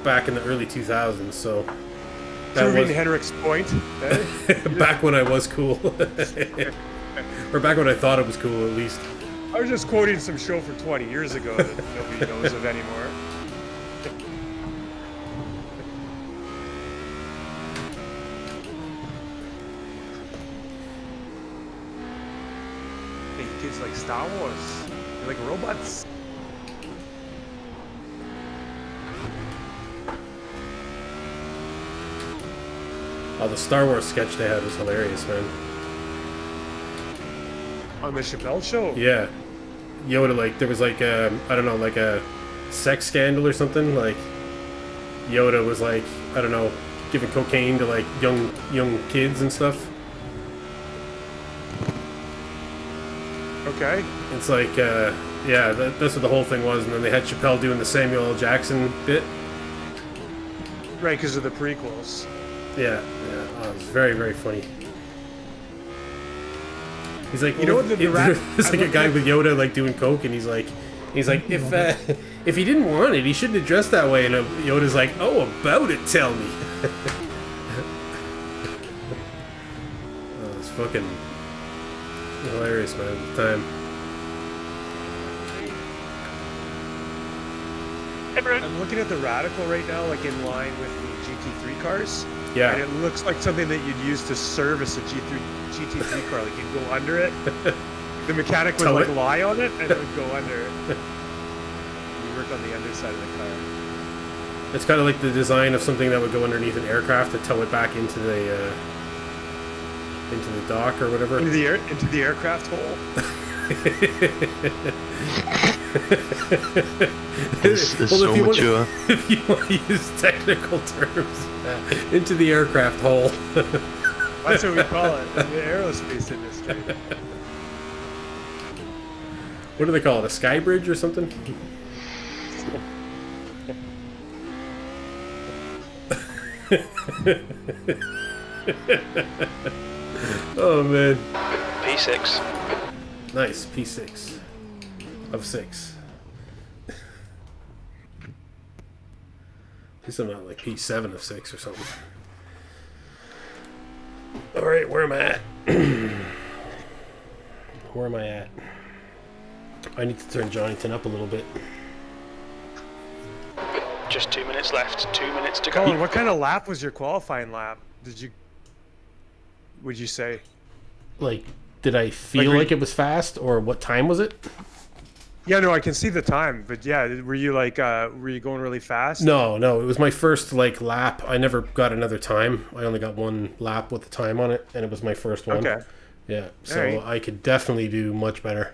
Speaker 1: back in the early 2000s, so that
Speaker 2: Proving
Speaker 1: was
Speaker 2: Henrik's point. Eh?
Speaker 1: back when I was cool. Or back when I thought it was cool, at least.
Speaker 2: I was just quoting some show from 20 years ago that nobody knows of anymore. Hey, kids like Star Wars. They like robots.
Speaker 1: Oh, the Star Wars sketch they had was hilarious, man.
Speaker 2: On the Chappelle Show?
Speaker 1: Yeah. Yoda, like, there was like I don't know, like a sex scandal or something. Like, Yoda was like, I don't know, giving cocaine to like young kids and stuff.
Speaker 2: Okay.
Speaker 1: It's like, yeah, that's what the whole thing was. And then they had Chappelle doing the Samuel L. Jackson bit.
Speaker 2: Right, because of the prequels.
Speaker 1: Yeah, yeah. Oh, it was very, very funny. He's like,
Speaker 2: You know what
Speaker 1: it's like a guy with Yoda like doing coke, and he's like, if he didn't want it, he shouldn't have dressed that way. And Yoda's like, oh, about it, tell me. Oh, it's fucking hilarious, man. At the time.
Speaker 2: I'm looking at the Radical right now, like in line with the GT3 cars.
Speaker 1: Yeah.
Speaker 2: And it looks like something that you'd use to service a GT3 car. Like you'd go under it. The mechanic would
Speaker 1: Tow
Speaker 2: like
Speaker 1: it.
Speaker 2: lie on it and it would go under it. You work on the underside of the car.
Speaker 1: It's kind of like the design of something that would go underneath an aircraft to tow it back into the dock or whatever.
Speaker 2: Into the aircraft hole.
Speaker 5: This is
Speaker 1: Well,
Speaker 5: so mature.
Speaker 1: If you want to use technical terms, into the aircraft hole.
Speaker 2: That's what we call it in the aerospace industry.
Speaker 1: What do they call it? A sky bridge or something? Oh man.
Speaker 6: P6.
Speaker 1: Nice, P6 of 6. At least I'm not like P7 of 6 or something. Alright, where am I at? Where am I at? I need to turn Jonington up a little bit.
Speaker 6: Just 2 minutes left. 2 minutes to go.
Speaker 2: Colin, what kind of lap was your qualifying lap? Would you say?
Speaker 1: Like, did I feel
Speaker 2: Like,
Speaker 1: like it was fast, or what time was it?
Speaker 2: Yeah, no, I can see the time, but yeah, were you going really fast?
Speaker 1: No, it was my first like lap. I never got another time. I only got one lap with the time on it, and it was my first one.
Speaker 2: Okay.
Speaker 1: Yeah, so
Speaker 2: Alright.
Speaker 1: I could definitely do much better.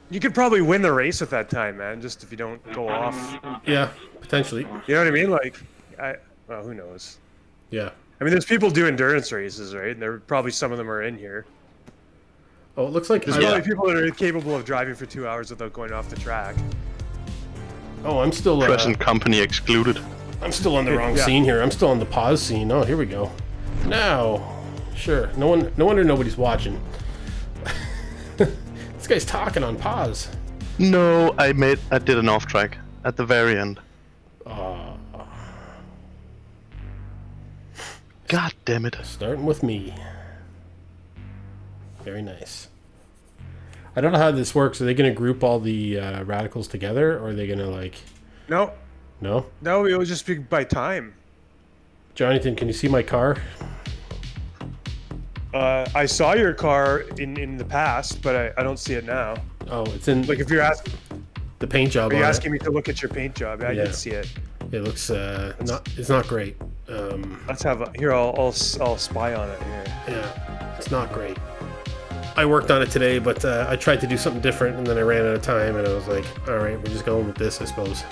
Speaker 2: You could probably win the race with that time, man, just if you don't go off.
Speaker 1: Yeah, potentially.
Speaker 2: You know what I mean? Like, well, who knows?
Speaker 1: Yeah.
Speaker 2: I mean, there's people do endurance races, right? And there probably some of them are in here.
Speaker 1: Oh, it looks like
Speaker 2: There's probably people that are capable of driving for 2 hours without going off the track.
Speaker 1: Oh, I'm still
Speaker 5: Present company excluded.
Speaker 1: I'm still on the wrong
Speaker 2: Yeah.
Speaker 1: scene here. I'm still on the pause scene. Oh, here we go. Now, sure. No wonder nobody's watching. This guy's talking on pause.
Speaker 5: No, I did an off track at the very end. God damn it.
Speaker 1: Starting with me. Very nice. I don't know how this works. Are they going to group all the radicals together, or are they going to like?
Speaker 2: No,
Speaker 1: No.
Speaker 2: it will just be by time.
Speaker 1: Jonathan, can you see my car?
Speaker 2: I saw your car in the past, but I don't see it now.
Speaker 1: Oh, it's in
Speaker 2: Like if you're asking,
Speaker 1: the paint job.
Speaker 2: are you
Speaker 1: on it.
Speaker 2: asking me to look at your paint job? I
Speaker 1: Yeah.
Speaker 2: did see it.
Speaker 1: It looks it's not great.
Speaker 2: Let's have a here. I'll spy on it here.
Speaker 1: Yeah, it's not great. I worked on it today, but I tried to do something different, and then I ran out of time, and I was like, all right, we're just going with this, I suppose.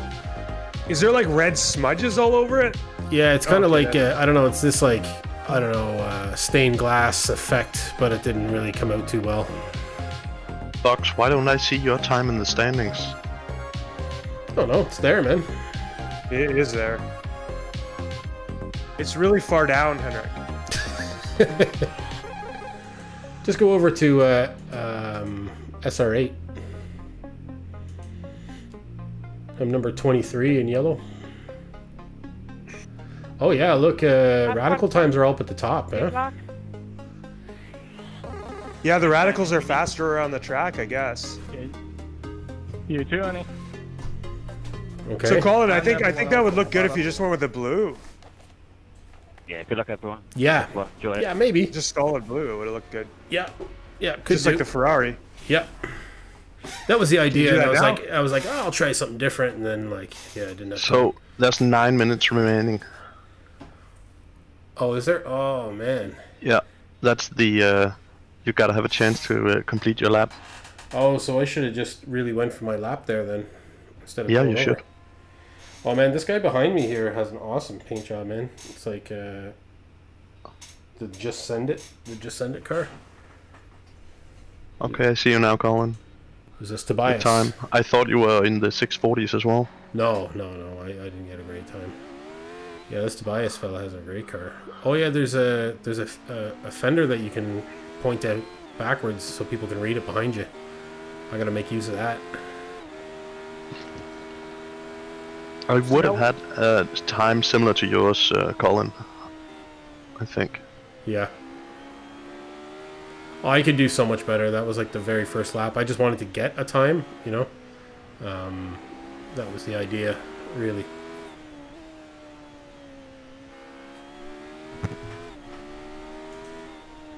Speaker 2: Is there like red smudges all over it?
Speaker 1: Yeah, it's kind of like I don't know. It's this like I don't know stained glass effect, but it didn't really come out too well.
Speaker 5: Box, why don't I see your time in the standings?
Speaker 1: I don't know. It's there, man.
Speaker 2: It is there. It's really far down, Henrik.
Speaker 1: Just go over to SR8. I'm number 23 in yellow. Oh yeah, look, radical times are all up at the top, man.
Speaker 2: Yeah, the radicals are faster around the track, I guess.
Speaker 3: You too, honey.
Speaker 1: Okay.
Speaker 2: So Colin, I think that would look good if you just went with the blue.
Speaker 7: Yeah, good luck everyone.
Speaker 1: Yeah.
Speaker 7: Well, enjoy it.
Speaker 1: Yeah, maybe.
Speaker 2: Just solid blue, it would have looked good.
Speaker 1: Yeah. Yeah, could
Speaker 2: Just like the Ferrari.
Speaker 1: Yep. That was the idea.
Speaker 2: do
Speaker 1: And
Speaker 2: that
Speaker 1: I was like, oh, I'll try something different, and then like, yeah, I didn't have
Speaker 5: So
Speaker 1: time.
Speaker 5: there's 9 minutes remaining.
Speaker 1: Oh, is there? Oh man.
Speaker 5: Yeah, that's the. You gotta have a chance to complete your lap.
Speaker 1: Oh, so I should have just really went for my lap there then, instead of
Speaker 5: Yeah,
Speaker 1: going
Speaker 5: you
Speaker 1: over.
Speaker 5: should.
Speaker 1: Oh man, this guy behind me here has an awesome paint job, man. It's like the Just Send It car.
Speaker 5: Okay, I see you now, Colin.
Speaker 1: Who's this,
Speaker 5: Good
Speaker 1: Tobias?
Speaker 5: time. I thought you were in the 640s as well.
Speaker 1: No, I didn't get a great time. Yeah, this Tobias fella has a great car. Oh yeah, there's a fender that you can point out backwards so people can read it behind you. I gotta make use of that.
Speaker 5: I would have had time similar to yours, Colin. I think.
Speaker 1: Yeah. Oh, I could do so much better. That was like the very first lap. I just wanted to get a time, you know. That was the idea, really.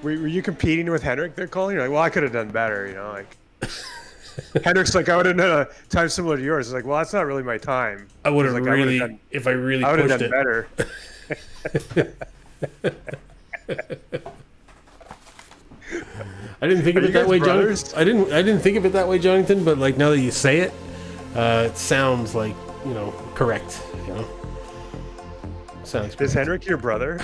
Speaker 2: Were you competing with Henrik there, Colin? You're like, well, I could have done better, you know, like. Henrik's like, I would have done a time similar to yours. It's like, well, that's not really my time.
Speaker 1: I would have
Speaker 2: Like,
Speaker 1: really,
Speaker 2: done,
Speaker 1: if I really
Speaker 2: I would have
Speaker 1: pushed
Speaker 2: done
Speaker 1: it.
Speaker 2: better.
Speaker 1: I didn't think of
Speaker 2: Are
Speaker 1: it
Speaker 2: you
Speaker 1: that
Speaker 2: guys
Speaker 1: way,
Speaker 2: brothers?
Speaker 1: Jonathan. I didn't think of it that way, Jonathan. But like now that you say it, it sounds like, you know, correct. You know, sounds.
Speaker 2: Is
Speaker 1: Correct.
Speaker 2: Henrik your brother?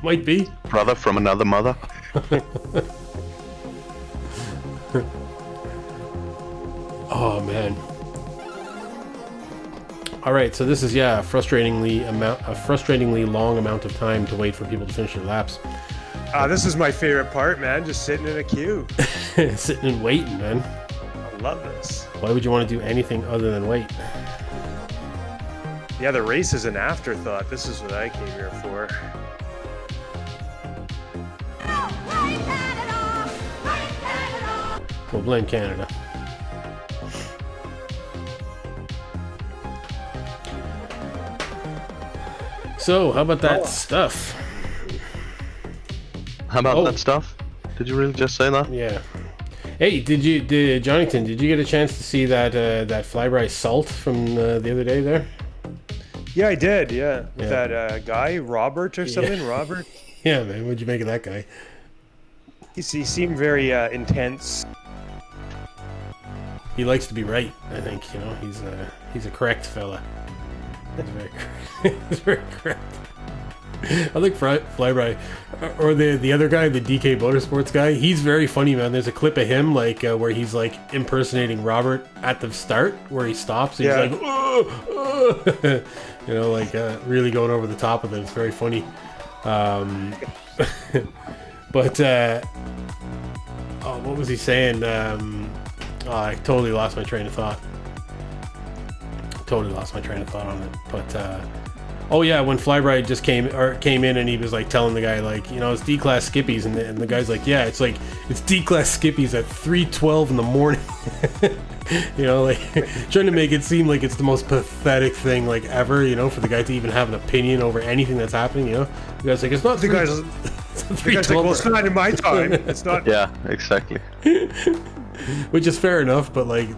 Speaker 1: Might be.
Speaker 5: Brother from another mother.
Speaker 1: Oh man. All right, so this is a frustratingly long amount of time to wait for people to finish their laps.
Speaker 2: This is my favorite part, man. Just sitting in a queue.
Speaker 1: Sitting and waiting, man.
Speaker 2: I love this.
Speaker 1: Why would you want to do anything other than wait?
Speaker 2: Yeah, the race is an afterthought. This is what I came here for.
Speaker 1: We'll blame Canada. So, how about that stuff?
Speaker 5: How about
Speaker 1: Oh.
Speaker 5: that stuff? Did you really just say that?
Speaker 1: Yeah. Hey, Jonathan, did you get a chance to see that that flyby salt from the other day there?
Speaker 2: Yeah, I did. Yeah, with
Speaker 1: Yeah.
Speaker 2: that guy Robert or something. Robert.
Speaker 1: Yeah, man. What'd you make of that guy?
Speaker 2: He seemed very intense.
Speaker 1: He likes to be right. I think he's a correct fella. He's very correct. I think Flyby, or the other guy, the DK Motorsports guy, he's very funny, man. There's a clip of him like where he's like impersonating Robert at the start, where he stops. And
Speaker 2: Yeah.
Speaker 1: He's like, "Oh, you know, like really going over the top of it. It's very funny. But what was he saying? I totally lost my train of thought. Totally lost my train of thought on it. But oh yeah, when Flyby just came in and he was like telling the guy like, you know, it's D-class skippies, and the guy's like, yeah, it's D-class skippies at 3:12 in the morning. You know, like trying to make it seem like it's the most pathetic thing like ever, you know, for the guy to even have an opinion over anything that's happening, you know. The guy's like, it's not
Speaker 2: The guy's like, well, it's not in my time. It's not.
Speaker 5: Yeah, exactly.
Speaker 1: Which is fair enough, but like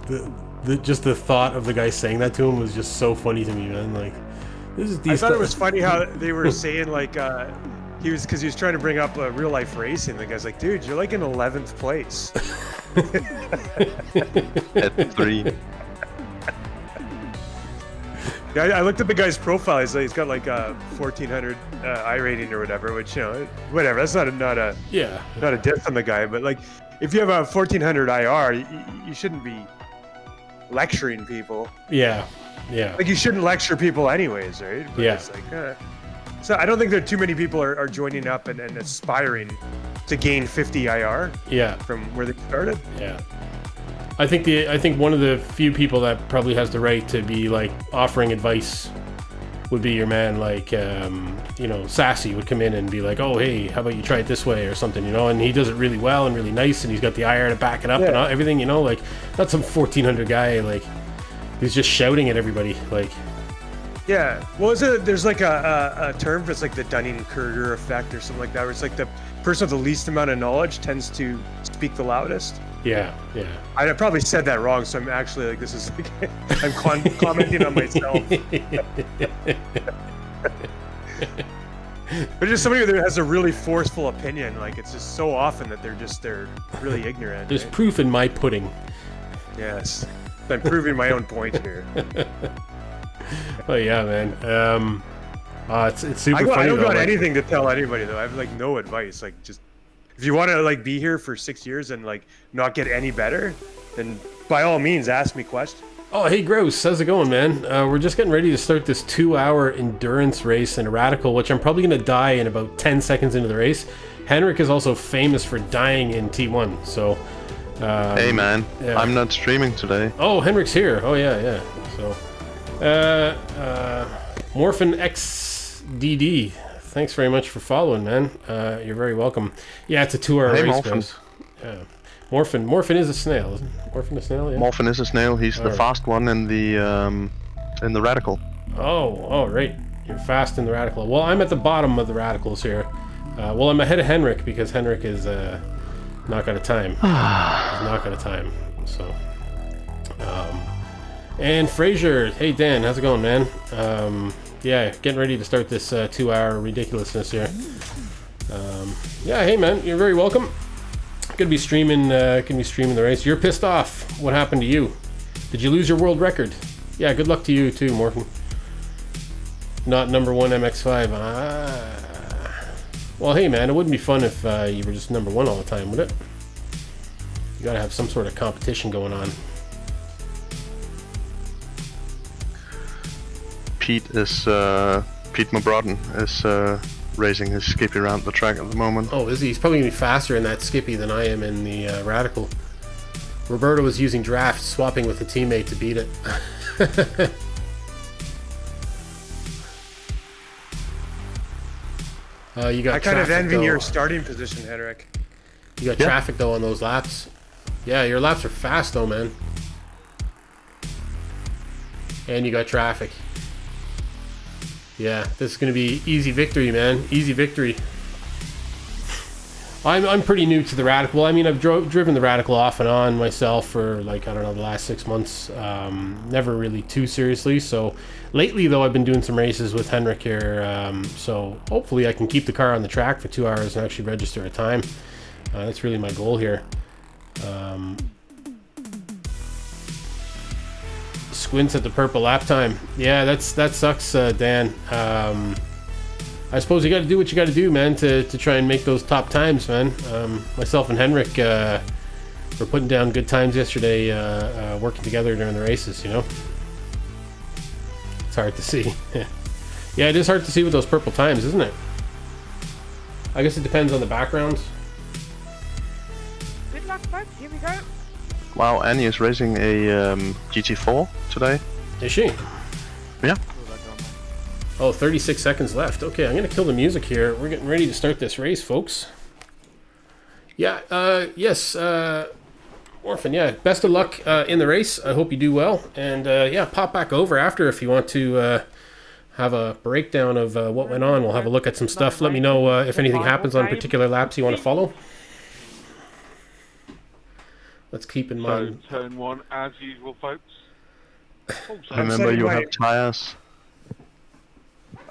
Speaker 1: just the thought of the guy saying that to him was just so funny to me, man. Like, this is
Speaker 2: I thought it was funny how they were saying like he was trying to bring up real life racing. The guy's like, dude, you're like in 11th place.
Speaker 5: At 3.
Speaker 2: Yeah, I looked at the guy's profile. He's got like a 1400 I rating or whatever, which, you know, whatever. That's not a diss on the guy, but like, if you have a 1400 IR, you shouldn't be lecturing people.
Speaker 1: Yeah.
Speaker 2: Like, you shouldn't lecture people anyways, right? But
Speaker 1: Yeah.
Speaker 2: It's like, so I don't think that too many people are joining up and aspiring to gain 50 IR.
Speaker 1: Yeah.
Speaker 2: From where they started.
Speaker 1: Yeah. I think one of the few people that probably has the right to be like offering advice would be your man, like you know, Sassy would come in and be like, oh hey, how about you try it this way or something, you know, and he does it really well and really nice, and he's got the IR to back it up and everything, you know, like not some 1400 guy like who's just shouting at everybody, like.
Speaker 2: Yeah, well, there's like a term for it's like the Dunning-Kruger effect or something like that, where it's like the person with the least amount of knowledge tends to speak the loudest.
Speaker 1: Yeah.
Speaker 2: I probably said that wrong, so I'm actually like, this is like, I'm commenting on myself. But just somebody that has a really forceful opinion, like it's just so often that they're really ignorant.
Speaker 1: There's
Speaker 2: right?
Speaker 1: proof in my pudding.
Speaker 2: Yes, I'm proving my own point here.
Speaker 1: Oh yeah, man. It's super funny.
Speaker 2: I don't
Speaker 1: though,
Speaker 2: got
Speaker 1: like,
Speaker 2: anything to tell anybody though. I have like no advice. Like, just if you want to like be here for 6 years and like not get any better, then by all means ask me questions.
Speaker 1: Oh, hey, Gross. How's it going, man? We're just getting ready to start this 2-hour endurance race in a Radical, which I'm probably going to die in about 10 seconds into the race. Henrik is also famous for dying in T1, so...
Speaker 5: Hey, man.
Speaker 1: yeah.
Speaker 5: I'm not streaming today.
Speaker 1: Oh, Henrik's here. Oh, yeah. So... Morphin XDD. Thanks very much for following, man. You're very welcome. Yeah, it's a 2-hour race,
Speaker 5: Morphin.
Speaker 1: guys. Yeah. Morphin is a snail, isn't it? Morphin a snail, yeah?
Speaker 5: Morphin is a snail. He's the
Speaker 1: Alright.
Speaker 5: fast one in the Radical.
Speaker 1: Oh, right. You're fast in the Radical. Well, I'm at the bottom of the Radicals here. Well, I'm ahead of Henrik because Henrik is not got a time. He's not got a time. So, and Fraser, hey Dan, how's it going, man? Yeah, getting ready to start this 2-hour ridiculousness here. Yeah, hey man, you're very welcome. Gonna be streaming the race. You're pissed off. What happened to you? Did you lose your world record? Yeah, good luck to you too, Morgan. Not number 1 MX5. Well, hey man, it wouldn't be fun if you were just number 1 all the time, would it? You gotta have some sort of competition going on.
Speaker 5: Pete Mabrodden is racing his Skippy around the track at the moment.
Speaker 1: Oh, is he? He's probably gonna be faster in that Skippy than I am in the Radical. Roberto was using draft, swapping with a teammate to beat it. You got.
Speaker 2: I kind of
Speaker 1: traffic,
Speaker 2: envy
Speaker 1: though.
Speaker 2: your starting position, Henrik.
Speaker 1: You got traffic though on those laps. Yeah, your laps are fast though, man. And you got traffic. Yeah, this is gonna be easy victory, man. Easy victory. I'm pretty new to the Radical. I mean, I've driven the Radical off and on myself for like, I don't know, the last 6 months. Never really too seriously. So lately though, I've been doing some races with Henrik here. So hopefully I can keep the car on the track for 2 hours and actually register a time. That's really my goal here. Squints at the purple lap time. Yeah, that sucks, Dan. I suppose you got to do what you got to do, man, to try and make those top times, man. Myself and Henrik were putting down good times yesterday, working together during the races, you know. It's hard to see. Yeah, it is hard to see with those purple times, isn't it? I guess it depends on the backgrounds.
Speaker 4: Good luck, folks. Here we go.
Speaker 5: Wow, Annie is racing a GT4 today.
Speaker 1: Is she?
Speaker 5: Yeah.
Speaker 1: Oh, 36 seconds left. Okay, I'm going to kill the music here. We're getting ready to start this race, folks. Yeah, yes, Orphan, yeah, best of luck in the race. I hope you do well. And, yeah, pop back over after if you want to have a breakdown of what went on. We'll have a look at some stuff. Let me know if anything happens on particular laps you want to follow. Let's keep in
Speaker 8: So
Speaker 1: mind.
Speaker 8: turn 1 as usual, folks. Also,
Speaker 5: Remember,
Speaker 2: setting
Speaker 5: you
Speaker 2: my-
Speaker 5: have tires.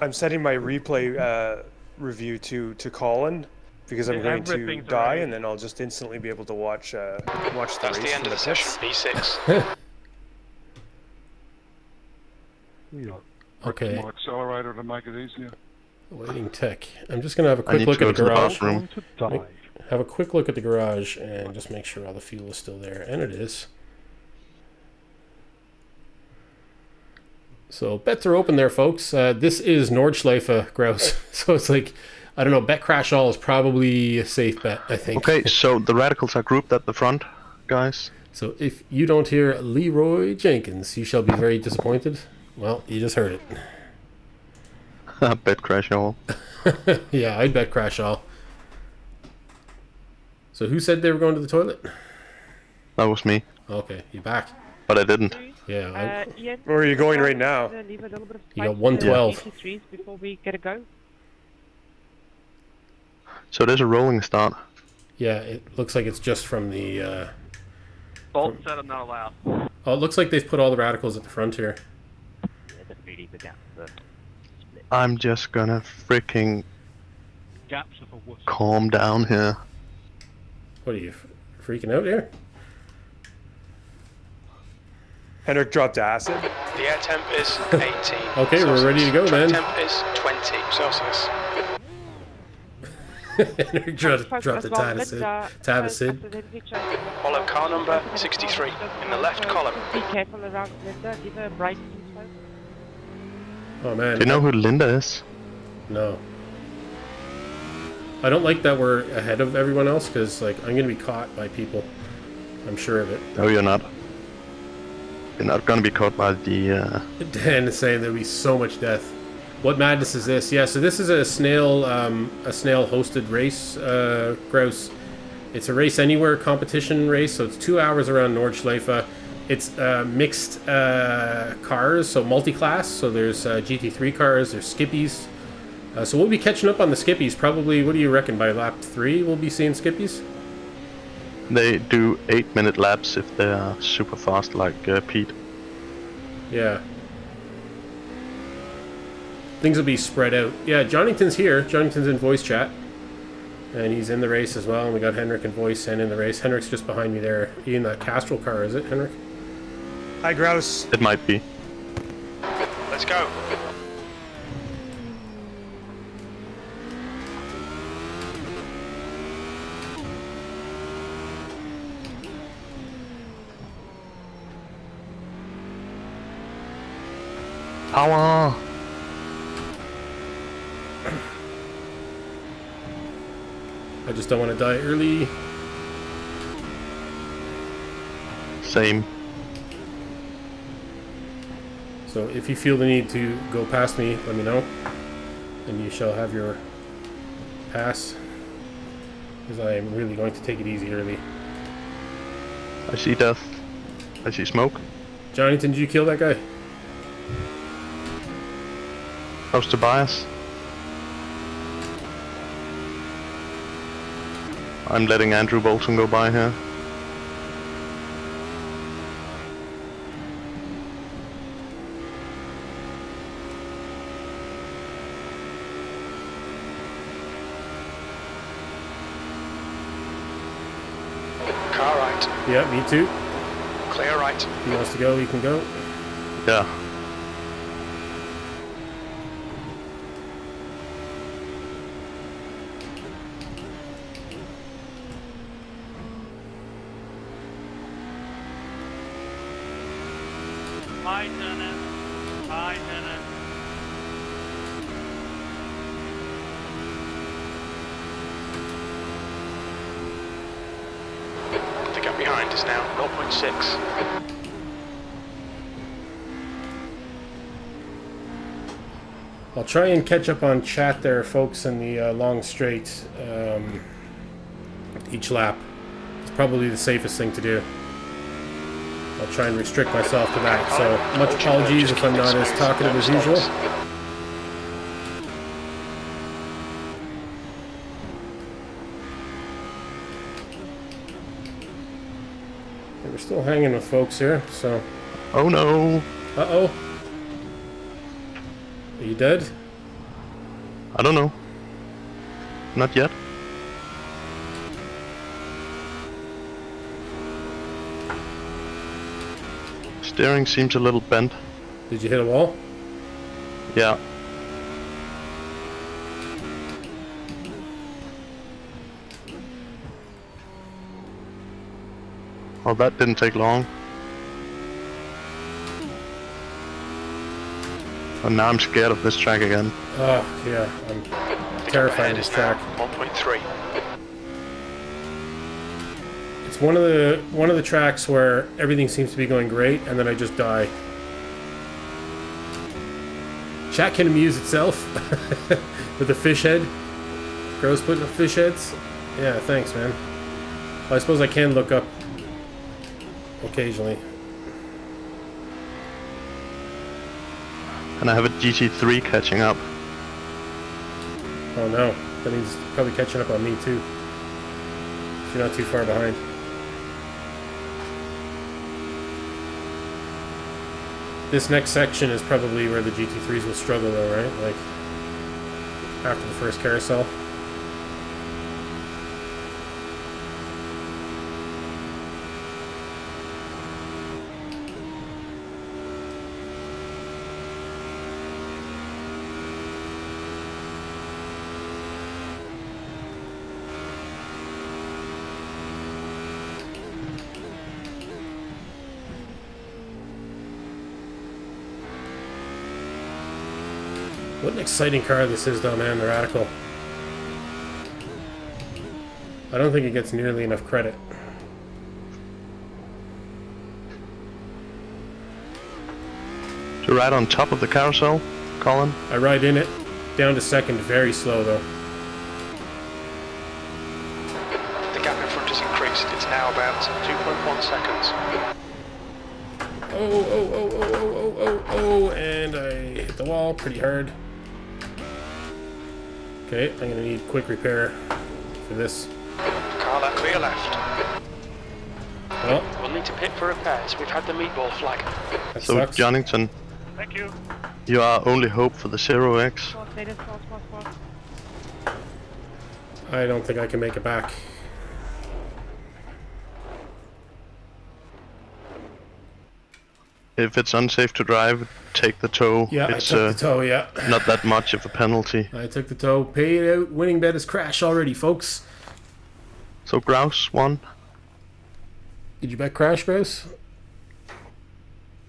Speaker 2: I'm setting my replay review to Colin because I'm
Speaker 3: Yeah,
Speaker 2: going to
Speaker 3: everything's
Speaker 2: die,
Speaker 3: alright.
Speaker 2: and then I'll just instantly be able to watch the
Speaker 6: That's
Speaker 2: race
Speaker 6: the end
Speaker 2: from
Speaker 6: of
Speaker 2: the
Speaker 6: the session.
Speaker 2: pits.
Speaker 6: B6.
Speaker 1: Okay.
Speaker 8: more accelerator to make it easier.
Speaker 1: Waiting tech. I'm just gonna have a
Speaker 5: I
Speaker 1: quick
Speaker 5: need
Speaker 1: look
Speaker 5: to
Speaker 1: at
Speaker 5: go
Speaker 1: the
Speaker 5: to the
Speaker 1: garage.
Speaker 5: bathroom.
Speaker 8: To die.
Speaker 1: Have a quick look at the garage and just make sure all the fuel is still there, and it is. So bets are open there, folks. This is Nordschleife grouse, so it's like, I don't know. Bet crash all is probably a safe bet, I think.
Speaker 5: Okay, so the radicals are grouped at the front, guys.
Speaker 1: So if you don't hear Leroy Jenkins, you shall be very disappointed. Well, you just heard it.
Speaker 5: Bet crash all.
Speaker 1: Yeah, I'd bet crash all. So who said they were going to the toilet?
Speaker 5: That was me,
Speaker 1: Okay, you back.
Speaker 5: but I didn't.
Speaker 1: Yeah,
Speaker 4: Ian,
Speaker 2: Where are you going right now?
Speaker 4: leave a little bit of
Speaker 1: You got
Speaker 4: space
Speaker 1: 112.
Speaker 4: for the 83s before we get a go.
Speaker 5: So there's a rolling start.
Speaker 1: yeah, it looks like it's just from the...
Speaker 7: Bolt said I'm not allowed.
Speaker 1: Oh, it looks like they've put all the radicals at the front here.
Speaker 7: Yeah, the really put down the split.
Speaker 5: I'm just gonna freaking
Speaker 8: Gaps of a wuss.
Speaker 5: calm down here.
Speaker 1: What are you, freaking out here?
Speaker 2: Henrik dropped acid.
Speaker 6: The air temp is 18.
Speaker 1: Okay,
Speaker 6: Celsius.
Speaker 1: we're ready to go,
Speaker 6: Track
Speaker 1: then.
Speaker 6: temp is 20 Celsius.
Speaker 1: Drop the Tavacid.
Speaker 6: Follow car number 63 in the left column.
Speaker 4: Be careful around Linda, give her a bright info.
Speaker 1: Oh man.
Speaker 5: Do you know who Linda is?
Speaker 1: No. I don't like that we're ahead of everyone else, because like I'm gonna be caught by people. I'm sure of it.
Speaker 5: No, you're not. You're not gonna be caught by the.
Speaker 1: Dan is saying there'll be so much death. What madness is this? Yeah, so this is a snail hosted race, grouse. It's a race anywhere competition race, so it's 2 hours around Nordschleife. It's mixed cars, so multi-class. So there's GT3 cars, there's skippies. So we'll be catching up on the skippies. Probably, what do you reckon? By lap 3, we'll be seeing skippies.
Speaker 5: They do 8-minute laps if they're super fast, like Pete.
Speaker 1: Yeah. Things will be spread out. Yeah, Jonathan's here. Jonathan's in voice chat. And he's in the race as well. And we got Henrik in voice and in the race. Henrik's just behind me there. He in that Castrol car, is it, Henrik?
Speaker 2: Hi, Grouse.
Speaker 5: It might be.
Speaker 6: Let's go.
Speaker 5: Power!
Speaker 1: I just don't want to die early.
Speaker 5: Same.
Speaker 1: So if you feel the need to go past me, let me know. And you shall have your pass. Because I am really going to take it easy early.
Speaker 5: I see death. I see smoke.
Speaker 1: Jonathan, did you kill that guy?
Speaker 5: How's Tobias? I'm letting Andrew Bolton go by here.
Speaker 6: Car right.
Speaker 1: Yeah, me too.
Speaker 6: Clear right.
Speaker 1: If he wants to go, he can go.
Speaker 5: Yeah.
Speaker 7: Hi, Dennis. Hi, Dennis.
Speaker 6: The gap behind is now 0.6.
Speaker 1: I'll try and catch up on chat there, folks, in the long straight each lap. It's probably the safest thing to do. I'll try and restrict myself to that. So much apologies if I'm not as talkative as usual. we're still hanging with folks here, so...
Speaker 5: Oh no!
Speaker 1: Uh-oh. Are you dead?
Speaker 5: I don't know. Not yet. Steering seems a little bent.
Speaker 1: Did you hit a wall?
Speaker 5: Yeah. Well, that didn't take long. And now I'm scared of this track again.
Speaker 1: Oh, yeah. I'm terrified of this track.
Speaker 6: 1.3.
Speaker 1: It's one of the tracks where everything seems to be going great, and then I just die. Chat can amuse itself with the fish head. Gross putting up fish heads. Yeah, thanks, man. Well, I suppose I can look up occasionally.
Speaker 5: And I have a GT3 catching up.
Speaker 1: Oh no, that means it's probably catching up on me too. You're not too far behind. This next section is probably where the GT3s will struggle though, right? Like, after the first carousel. What an exciting car this is though, man, the Radical. I don't think it gets nearly enough credit.
Speaker 5: To ride on top of the carousel, Colin?
Speaker 1: I ride in it, down to second, very slow though.
Speaker 6: The gap in front has increased. It's now about 2.1 seconds.
Speaker 1: Oh, and I hit the wall pretty hard. Okay, I'm gonna need quick repair for this.
Speaker 6: Carla, clear left.
Speaker 1: Well,
Speaker 6: We'll need to pit for repairs. We've had the meatball flag.
Speaker 1: that
Speaker 5: So,
Speaker 1: sucks.
Speaker 5: Jonington,
Speaker 3: Thank you.
Speaker 5: you are only hope for the 0X.
Speaker 1: I don't think I can make it back.
Speaker 5: If it's unsafe to drive, take the tow.
Speaker 1: Yeah,
Speaker 5: It's
Speaker 1: I took the tow, yeah.
Speaker 5: not that much of a penalty.
Speaker 1: I took the tow. Paid out. Winning bet is Crash already, folks.
Speaker 5: So Grouse won.
Speaker 1: Did you bet Crash, Grouse?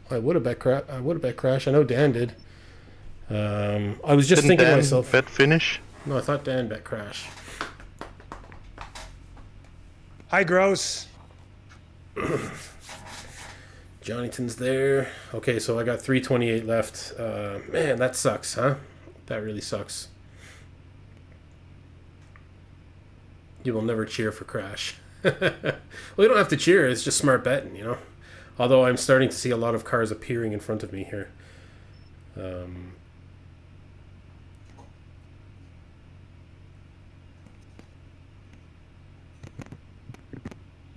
Speaker 1: I would have bet Crash. I know Dan did. I was just
Speaker 5: Didn't
Speaker 1: thinking to
Speaker 5: Dan
Speaker 1: myself.
Speaker 5: bet finish?
Speaker 1: No, I thought Dan bet Crash.
Speaker 2: Hi, Gross.
Speaker 1: Jonington's there. Okay, so I got 328 left. Man, that sucks, huh? That really sucks. You will never cheer for Crash. Well, you don't have to cheer. It's just smart betting, you know? Although I'm starting to see a lot of cars appearing in front of me here.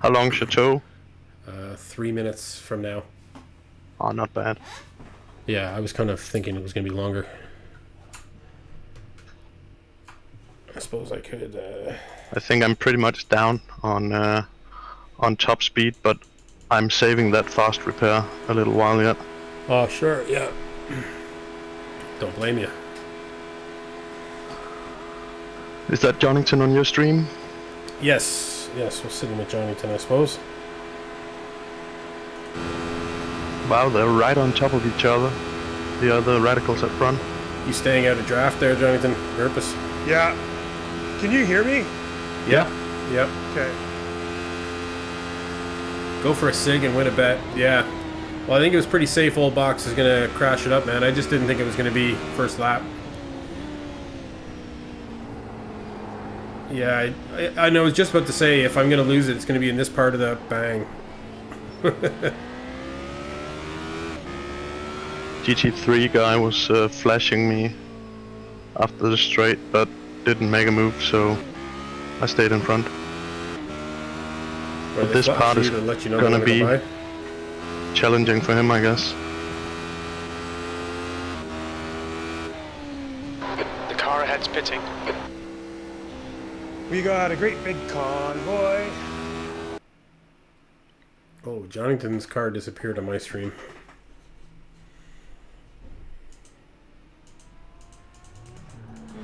Speaker 5: How long's your tow?
Speaker 1: 3 minutes from now.
Speaker 5: Oh, not bad.
Speaker 1: Yeah, I was kind of thinking it was going to be longer. I suppose I could...
Speaker 5: I think I'm pretty much down on top speed, but I'm saving that fast repair a little while yet.
Speaker 1: Oh, sure, yeah. Don't blame you.
Speaker 5: Is that Jonington on your stream?
Speaker 1: Yes, we're sitting with Jonington, I suppose.
Speaker 5: Wow, they're right on top of each other. The other Radicals up front.
Speaker 1: You staying out of draft there, Jonington? Purpose?
Speaker 2: Yeah. Can you hear me?
Speaker 1: Yeah. Yep.
Speaker 2: Okay.
Speaker 1: Go for a sig and win a bet. Yeah. Well, I think it was pretty safe. Old Box is going to crash it up, man. I just didn't think it was going to be first lap. Yeah, I know. I was just about to say, if I'm going to lose it, it's going to be in this part of the bang.
Speaker 5: GT3 guy was flashing me after the straight, but didn't make a move, so I stayed in front.
Speaker 1: Or they
Speaker 5: this
Speaker 1: flash
Speaker 5: part
Speaker 1: you
Speaker 5: is
Speaker 1: to let you know
Speaker 5: gonna
Speaker 1: they're
Speaker 5: be
Speaker 1: go by.
Speaker 5: challenging for him, I guess.
Speaker 6: The car ahead's pitting.
Speaker 2: We got a great big convoy.
Speaker 1: Oh, Jonathan's car disappeared on my stream.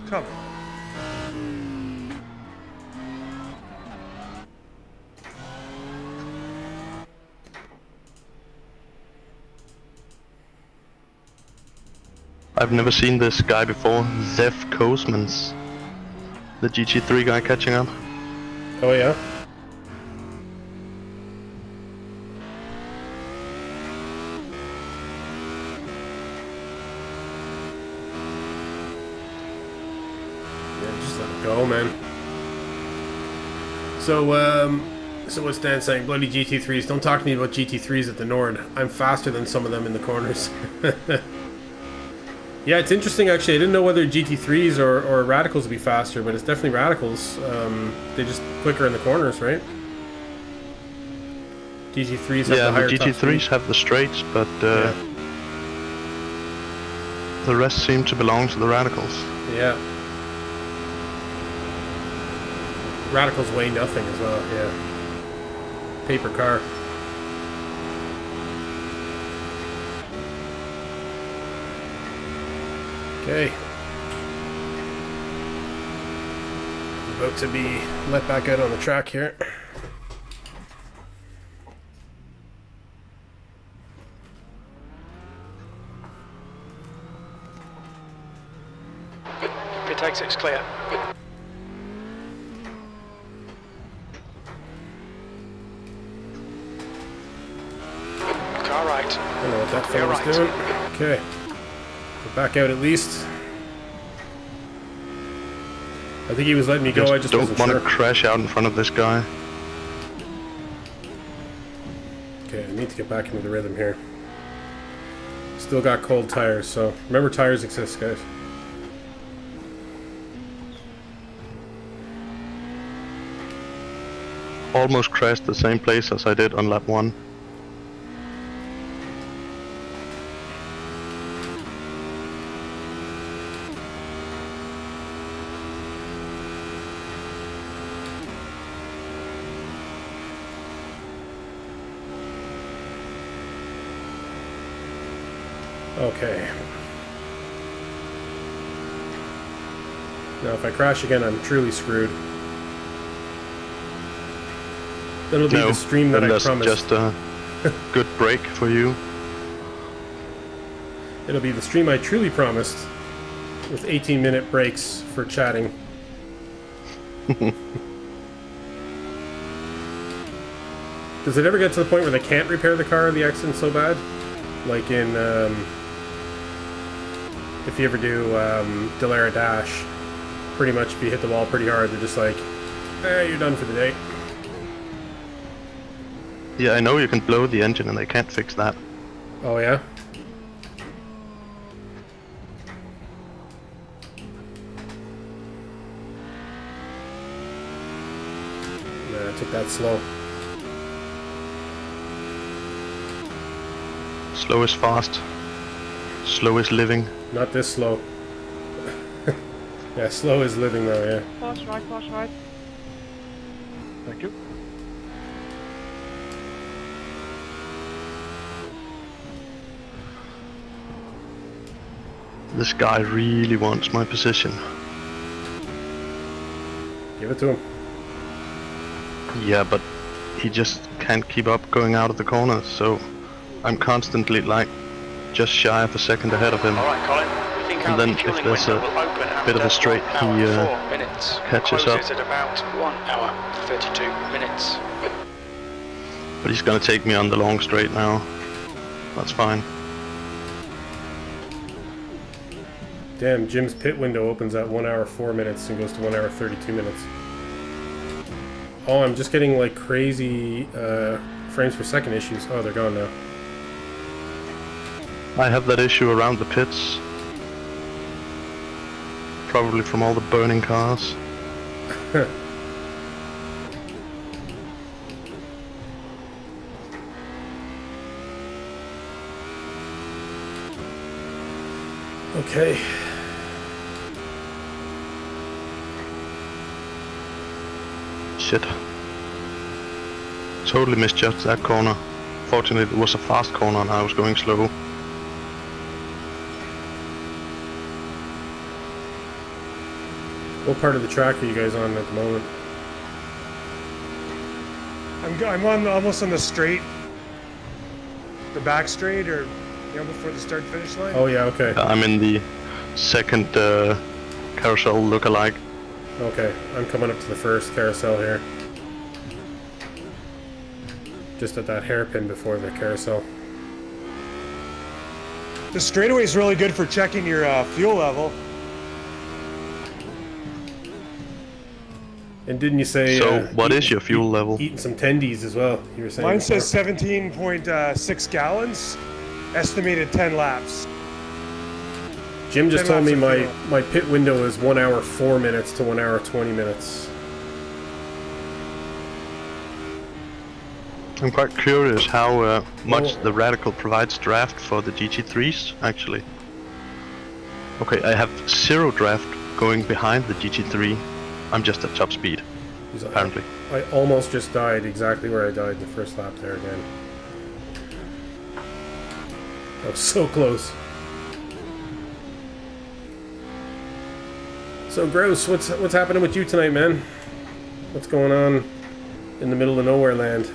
Speaker 2: Come.
Speaker 5: I've never seen this guy before, Zeph Kozmans. The GT3 guy catching up.
Speaker 1: Oh yeah? Yeah, just let it go, man. So what's Dan saying? Bloody GT3s. Don't talk to me about GT3s at the Nord. I'm faster than some of them in the corners. Yeah, it's interesting actually. I didn't know whether GT3s or Radicals would be faster, but it's definitely Radicals. They're just quicker in the corners, right? GT3s have
Speaker 5: Yeah,
Speaker 1: the higher
Speaker 5: the
Speaker 1: top
Speaker 5: GT3s
Speaker 1: speed.
Speaker 5: have the straights, but
Speaker 1: Yeah.
Speaker 5: the rest seem to belong to the Radicals.
Speaker 1: Yeah. Radicals weigh nothing as well, yeah. Paper car. Okay. About to be let back out on the track here.
Speaker 6: Pit exit's clear. Car right.
Speaker 1: I don't know what that
Speaker 6: You're
Speaker 1: fella's
Speaker 6: right.
Speaker 1: doing. Okay. We're back out at least. I think he was letting me go, I just
Speaker 5: don't
Speaker 1: wasn't
Speaker 5: want to
Speaker 1: sure.
Speaker 5: crash out in front of this guy.
Speaker 1: Okay, I need to get back into the rhythm here. Still got cold tires, so remember tires exist, guys.
Speaker 5: Almost crashed the same place as I did on lap 1.
Speaker 1: Okay. Now if I crash again, I'm truly screwed. That'll be
Speaker 5: No,
Speaker 1: the stream that
Speaker 5: then
Speaker 1: I
Speaker 5: that's
Speaker 1: promised.
Speaker 5: just a good break for you.
Speaker 1: It'll be the stream I truly promised, with 18-minute breaks for chatting. Does it ever get to the point where they can't repair the car, the accident's so bad? Like in, if you ever do Delara Dash, pretty much if you hit the wall pretty hard, they're just like, you're done for the day.
Speaker 5: Yeah, I know you can blow the engine and they can't fix that.
Speaker 1: Oh yeah? Nah, I took that slow.
Speaker 5: Slow is fast. Slow is living.
Speaker 1: Not this slow. Yeah, slow is living though, yeah.
Speaker 4: Fast right, fast right.
Speaker 8: Thank you.
Speaker 5: This guy really wants my position.
Speaker 1: Give it to him.
Speaker 5: Yeah, but he just can't keep up going out of the corners, so I'm constantly like just shy of a second ahead of him.
Speaker 6: All right, Colin. We think
Speaker 5: And
Speaker 6: our
Speaker 5: then if
Speaker 6: refueling
Speaker 5: there's
Speaker 6: window
Speaker 5: a
Speaker 6: will open after
Speaker 5: bit of a straight,
Speaker 6: 1 hour,
Speaker 5: he
Speaker 6: 4 minutes.
Speaker 5: catches
Speaker 6: Closes
Speaker 5: up.
Speaker 6: at about 1 hour, 32 minutes.
Speaker 5: But he's gonna take me on the long straight now. That's fine.
Speaker 1: Damn, Jim's pit window opens at 1 hour 4 minutes and goes to 1 hour 32 minutes. Oh, I'm just getting like crazy frames per second issues. Oh, they're gone now.
Speaker 5: I have that issue around the pits. Probably from all the burning cars.
Speaker 1: Okay.
Speaker 5: Shit. Totally misjudged that corner. Fortunately, it was a fast corner and I was going slow.
Speaker 1: What part of the track are you guys on at the moment?
Speaker 2: I'm on almost on the straight, the back straight, or before the start finish line.
Speaker 1: Oh yeah, okay.
Speaker 5: I'm in the second carousel look-alike.
Speaker 1: Okay, I'm coming up to the first carousel here. Just at that hairpin before the carousel.
Speaker 2: The straightaway is really good for checking your fuel level.
Speaker 1: And didn't you say...
Speaker 5: So, what is your fuel level?
Speaker 1: Eating some tendies as well, you were saying.
Speaker 2: Mine says 17.6 gallons, estimated 10 laps.
Speaker 1: Jim just
Speaker 2: 10
Speaker 1: told me
Speaker 2: laps of
Speaker 1: my pit window is 1 hour 4 minutes to 1 hour 20 minutes.
Speaker 5: I'm quite curious how much the Radical provides draft for the GT3s, actually. Okay, I have 0 draft going behind the GT3. I'm just at top speed, apparently.
Speaker 1: I almost just died exactly where I died the first lap there again. That was so close. So Gross, what's happening with you tonight, man? What's going on in the middle of nowhere land?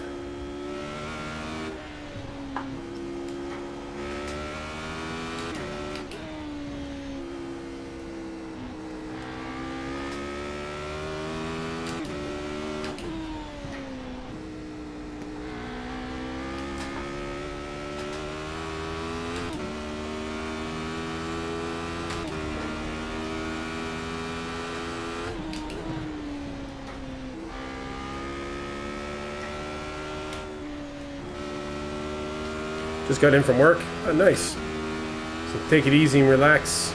Speaker 1: Just got in from work. Oh, nice. So take it easy and relax.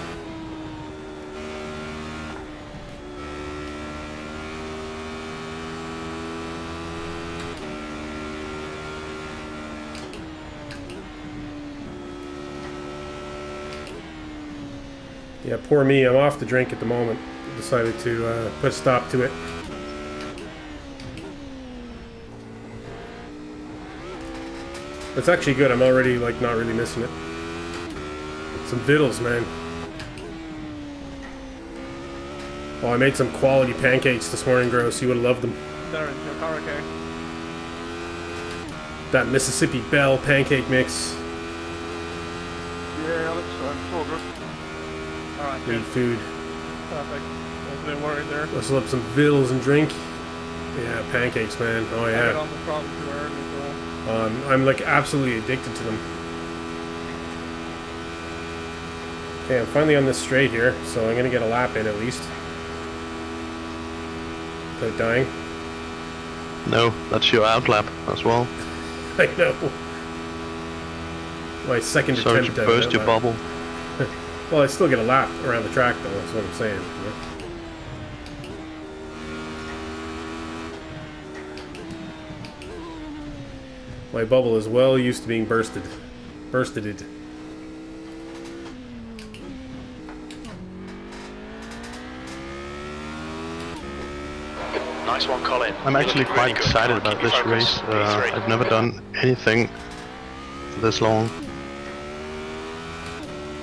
Speaker 1: Yeah, poor me. I'm off the drink at the moment. Decided to put a stop to it. It's actually good. I'm already, like, not really missing it. Some vittles, man. Oh, I made some quality pancakes this morning, Gross. You would have loved them.
Speaker 3: They're in your car, okay?
Speaker 1: That Mississippi Belle pancake mix.
Speaker 8: Yeah, that's all good.
Speaker 3: Alright,
Speaker 1: Need
Speaker 3: good.
Speaker 1: food.
Speaker 3: Perfect. Wasn't even worried there.
Speaker 1: Whistle up some vittles and drink. Yeah, pancakes, man. Oh,
Speaker 3: I got
Speaker 1: yeah.
Speaker 3: on the problem too early, so...
Speaker 1: I'm, like, absolutely addicted to them. Okay, I'm finally on this straight here, so I'm gonna get a lap in at least. Without dying.
Speaker 5: No, that's your outlap as well.
Speaker 1: I know. My second
Speaker 5: Sorry
Speaker 1: attempt
Speaker 5: to
Speaker 1: at
Speaker 5: burst
Speaker 1: an
Speaker 5: your
Speaker 1: outlap.
Speaker 5: bubble.
Speaker 1: Well, I still get a lap around the track, though. That's what I'm saying. You know? My bubble is well used to being bursted. Bursted.
Speaker 6: Nice one, Colin.
Speaker 5: I'm
Speaker 6: You're
Speaker 5: actually
Speaker 6: looking
Speaker 5: quite
Speaker 6: really good.
Speaker 5: excited
Speaker 6: Come on,
Speaker 5: about
Speaker 6: keep
Speaker 5: this
Speaker 6: your focus.
Speaker 5: race.
Speaker 6: P3.
Speaker 5: I've never done anything for this long.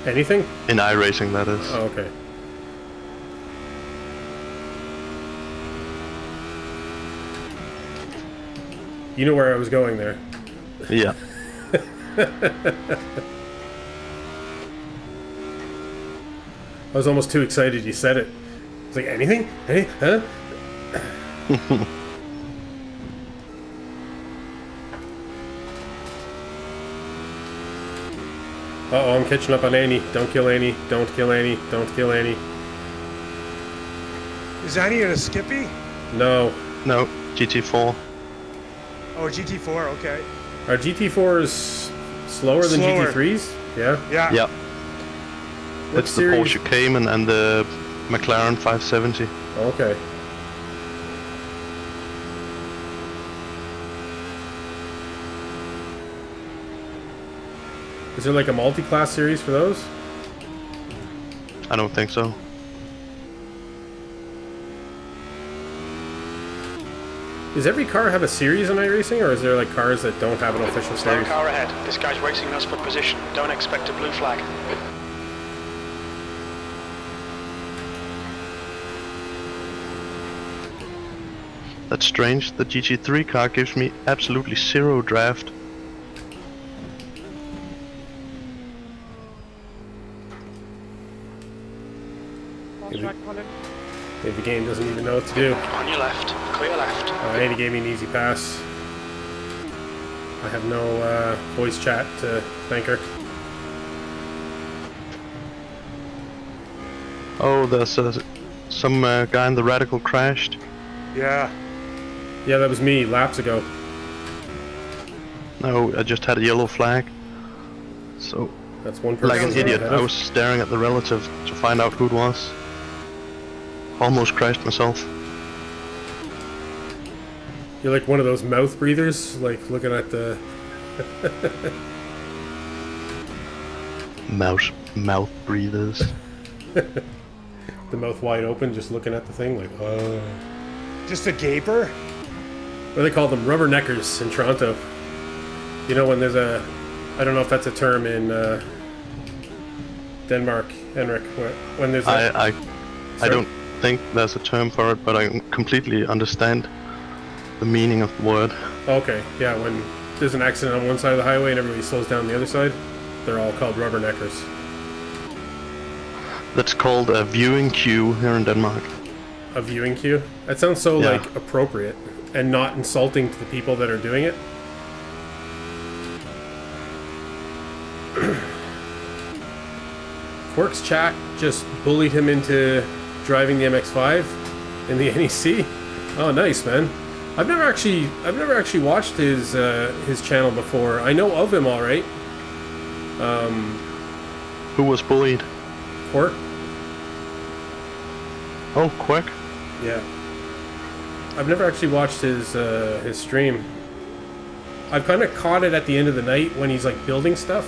Speaker 1: Anything?
Speaker 5: In iRacing, that is.
Speaker 1: Oh, okay. You know where I was going there.
Speaker 5: Yeah.
Speaker 1: I was almost too excited you said it. It's like, anything? Hey, huh? Uh-oh, I'm catching up on Annie. Don't kill Annie. Don't kill Annie. Don't kill Annie.
Speaker 2: Is Annie in a Skippy?
Speaker 1: No.
Speaker 5: No, GT4.
Speaker 2: Oh, GT4, okay.
Speaker 1: Are GT4s slower than
Speaker 2: Slower.
Speaker 1: GT3s? Yeah?
Speaker 2: Yeah.
Speaker 5: Yeah.
Speaker 1: What
Speaker 5: It's the
Speaker 1: series?
Speaker 5: Porsche Cayman and the McLaren 570.
Speaker 1: Okay. Is there like a multi-class series for those?
Speaker 5: I don't think so.
Speaker 1: Does every car have a series in iRacing, or is there like cars that don't have an official
Speaker 6: Is there a
Speaker 1: series?
Speaker 6: car ahead? This guy's racing us for position. Don't expect a blue flag.
Speaker 5: That's strange. The GT3 car gives me absolutely zero draft.
Speaker 4: Lost track, Colin.
Speaker 1: Maybe the game doesn't even know what to do.
Speaker 6: On your left. Clear left.
Speaker 1: Andy gave me an easy pass. I have no voice chat to thank her.
Speaker 5: Oh, there's some guy in the Radical crashed.
Speaker 2: Yeah.
Speaker 1: Yeah, that was me laps ago.
Speaker 5: No, I just had a yellow flag. So,
Speaker 1: That's one person.
Speaker 5: like an idiot,
Speaker 1: ahead
Speaker 5: I
Speaker 1: of.
Speaker 5: was staring at the relative to find out who it was. Almost crashed myself.
Speaker 1: You're like one of those mouth breathers, like looking at the.
Speaker 5: Mouth breathers.
Speaker 1: The mouth wide open, just looking at the thing, like,
Speaker 2: Just a gaper?
Speaker 1: What do they call them? Rubberneckers in Toronto. You know, when there's a. I don't know if that's a term in Denmark, Henrik. When there's a.
Speaker 5: I
Speaker 1: Sorry?
Speaker 5: don't think there's a term for it, but I completely understand the meaning of the word.
Speaker 1: Okay, yeah, when there's an accident on one side of the highway and everybody slows down the other side, they're all called rubberneckers.
Speaker 5: That's called a viewing queue here in Denmark.
Speaker 1: A viewing queue? That sounds so,
Speaker 5: Yeah.
Speaker 1: like, appropriate and not insulting to the people that are doing it. Quirk's chat just bullied him into driving the MX-5 in the NEC. Oh, nice, man. I've never actually watched his channel before. I know of him, all right.
Speaker 5: Who was bullied?
Speaker 1: Quirk.
Speaker 5: Oh, Quirk.
Speaker 1: Yeah. I've never actually watched his stream. I've kind of caught it at the end of the night when he's like building stuff.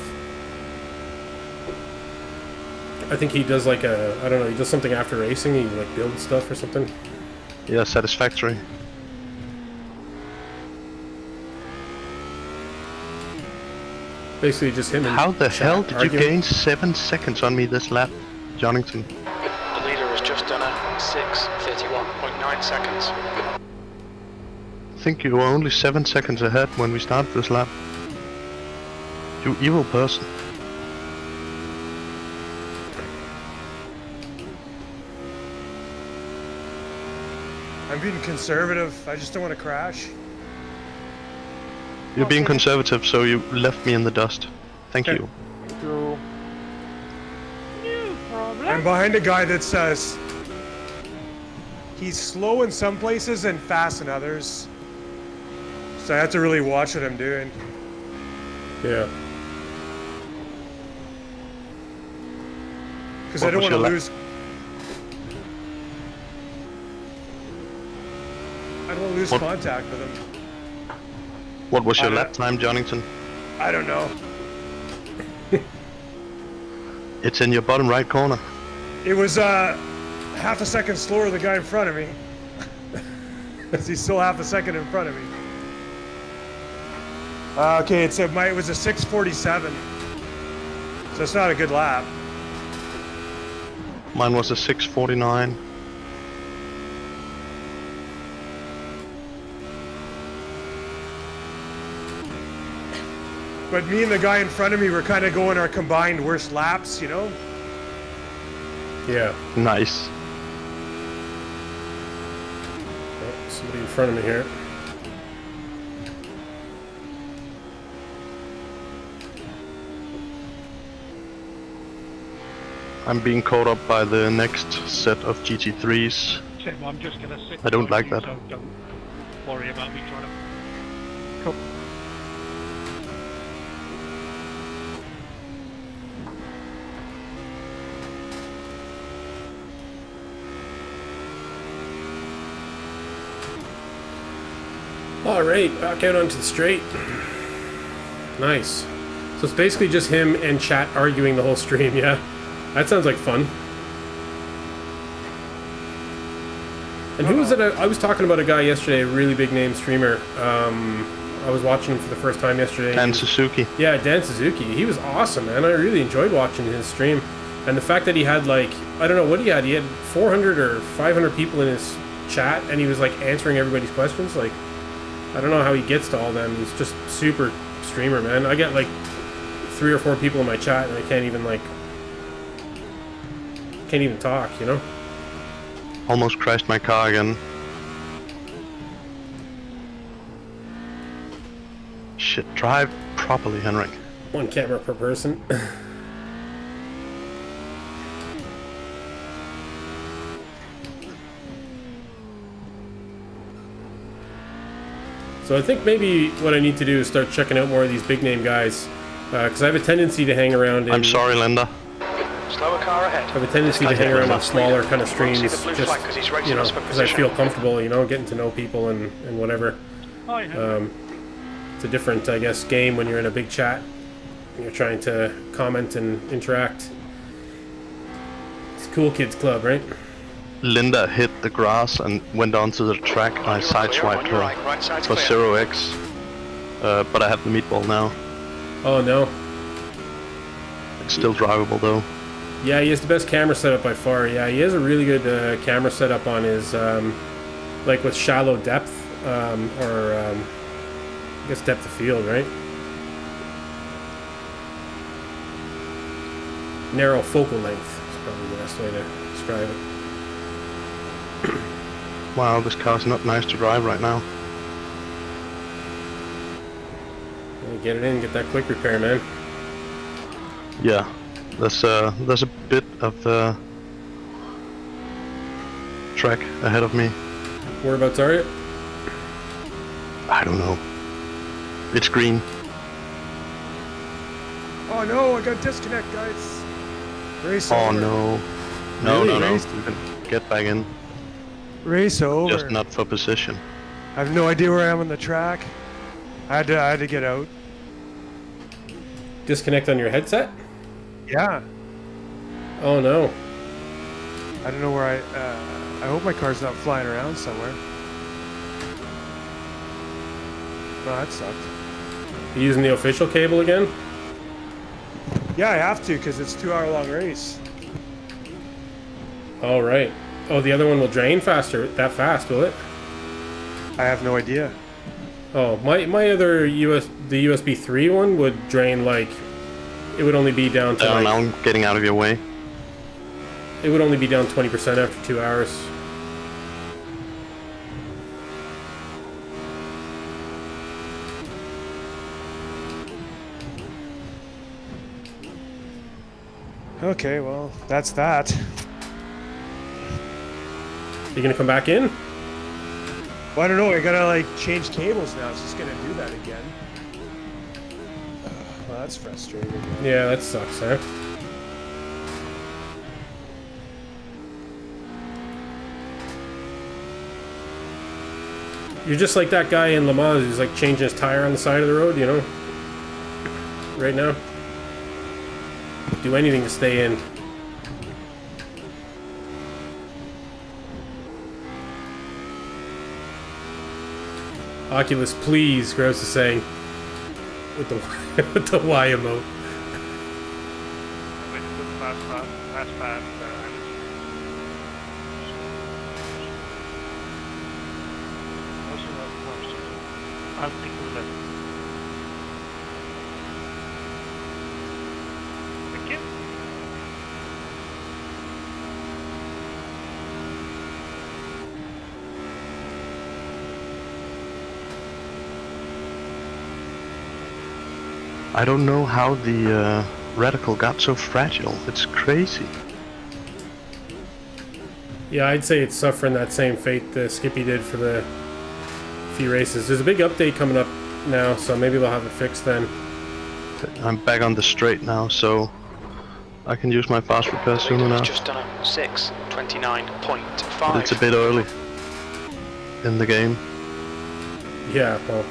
Speaker 1: I think he does like I don't know, he does something after racing, he like builds stuff or something.
Speaker 5: Yeah, satisfactory.
Speaker 1: Basically just him and
Speaker 5: How the
Speaker 1: chat
Speaker 5: hell did you
Speaker 1: arguing.
Speaker 5: gain 7 seconds on me this lap, Jonington?
Speaker 6: The leader has just done a 6:31.9 seconds.
Speaker 5: I think you were only 7 seconds ahead when we started this lap. You evil person.
Speaker 2: I'm being conservative. I just don't want to crash.
Speaker 5: You're being conservative, so you left me in the dust. Thank
Speaker 1: Okay.
Speaker 5: you.
Speaker 3: Go.
Speaker 4: No problem.
Speaker 2: I'm behind a guy that says he's slow in some places and fast in others. So I have to really watch what I'm doing.
Speaker 1: Yeah.
Speaker 2: Because I
Speaker 5: What
Speaker 2: don't
Speaker 5: was
Speaker 2: want to
Speaker 5: your
Speaker 2: lose. I don't want to lose
Speaker 5: What-
Speaker 2: contact with him.
Speaker 5: What was your
Speaker 2: I-
Speaker 5: lap time, Jonington?
Speaker 2: I don't know.
Speaker 5: It's in your bottom right corner.
Speaker 2: It was half a second slower than the guy in front of me. He's still half a second in front of me. Okay, it was a 6:47. So it's not a good lap.
Speaker 5: Mine was a 6:49.
Speaker 2: But me and the guy in front of me were kind of going our combined worst laps, you know?
Speaker 1: Yeah.
Speaker 5: Nice.
Speaker 1: Oh, somebody in front of me here.
Speaker 8: I'm being caught up by the next set of GT3s.
Speaker 3: Tim, I'm just gonna sit.
Speaker 8: I don't like
Speaker 3: behind
Speaker 8: that.
Speaker 3: you, So don't worry about me trying to.
Speaker 1: Alright, back out onto the straight. Nice. So it's basically just him and chat arguing the whole stream, yeah? That sounds like fun. And who was it? I was talking about a guy yesterday, a really big name streamer. I was watching him for the first time yesterday.
Speaker 5: And Suzuki.
Speaker 1: Yeah, Dan Suzuki. He was awesome, man. I really enjoyed watching his stream. And the fact that he had, like, I don't know what he had. He had 400 or 500 people in his chat, and he was, like, answering everybody's questions. Like, I don't know how he gets to all them. He's just super streamer, man. I get, like, 3 or 4 people in my chat, and I can't even, like, talk, you know?
Speaker 5: Almost crashed my car again. Shit, drive properly, Henrik.
Speaker 1: 1 camera per person. So I think maybe what I need to do is start checking out more of these big name guys, because I have a tendency to hang around in...
Speaker 5: I'm sorry, Linda.
Speaker 6: Slower car ahead.
Speaker 1: I have a tendency to hang around in smaller kind of streams, just, you know, because I feel comfortable, you know, getting to know people and whatever.
Speaker 3: Hi, Henry.
Speaker 1: It's a different, I guess, game when you're in a big chat and you're trying to comment and interact. It's Cool Kids Club, right?
Speaker 5: Linda hit the grass and went onto the track, and I sideswiped her for 0x. But I have the meatball now.
Speaker 1: Oh, no.
Speaker 5: It's still drivable, though.
Speaker 1: Yeah, he has the best camera setup by far. Yeah, he has a really good camera setup on his, like with shallow depth, I guess depth of field, right? Narrow focal length is probably the best way to describe it.
Speaker 5: Wow, this car's not nice to drive right now.
Speaker 1: Get it in, get that quick repair, man.
Speaker 5: Yeah, there's a bit of the track ahead of me.
Speaker 1: Whereabouts are you?
Speaker 5: I don't know. It's green.
Speaker 2: Oh no, I got disconnect, guys. Race
Speaker 5: Oh
Speaker 2: over.
Speaker 5: no. No,
Speaker 1: Really?
Speaker 5: no, no. You can get back in.
Speaker 2: Race over.
Speaker 5: Just not for position.
Speaker 2: I have no idea where I am on the track. I had to get out.
Speaker 1: Disconnect on your headset?
Speaker 2: Yeah.
Speaker 1: Oh no.
Speaker 2: I don't know where I hope my car's not flying around somewhere. No, that sucked.
Speaker 1: You using the official cable again?
Speaker 2: Yeah, I have to because it's a 2-hour-long race.
Speaker 1: Oh, right. Oh, the other one will drain faster, that fast, will it?
Speaker 2: I have no idea.
Speaker 1: Oh, my other the USB 3 one would drain like, it would only be down to like,
Speaker 5: Now I'm getting out of your way.
Speaker 1: it would only be down 20% after 2 hours.
Speaker 2: Okay, well, that's that.
Speaker 1: You gonna come back in?
Speaker 2: Well, I don't know. I gotta like change cables now. It's just gonna do that again. Well, that's frustrating.
Speaker 1: Yeah, that sucks, huh? You're just like that guy in Le Mans who's like changing his tire on the side of the road, you know? Right now. Do anything to stay in. Oculus, please, Gross is saying. With the with the Y emote.
Speaker 3: Wait, fast, I'll take the left. Thank you.
Speaker 5: I don't know how the reticle got so fragile. It's crazy.
Speaker 1: Yeah, I'd say it's suffering that same fate that Skippy did for the few races. There's a big update coming up now, so maybe they'll have it fixed then.
Speaker 5: I'm back on the straight now, so I can use my fast repair soon
Speaker 6: Leader has
Speaker 5: enough.
Speaker 6: just done a 6:29.5.
Speaker 5: But it's a bit early in the game.
Speaker 1: Yeah, well,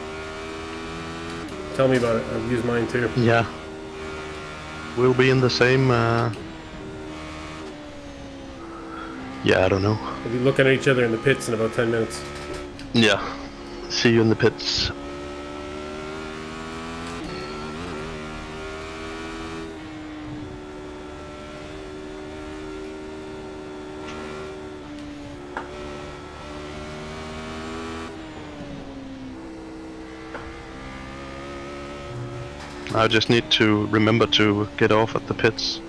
Speaker 1: tell me about it. I've used mine too.
Speaker 5: Yeah. Yeah, I don't know.
Speaker 1: We'll be looking at each other in the pits in about 10 minutes.
Speaker 5: Yeah. See you in the pits. I just need to remember to get off at the pits.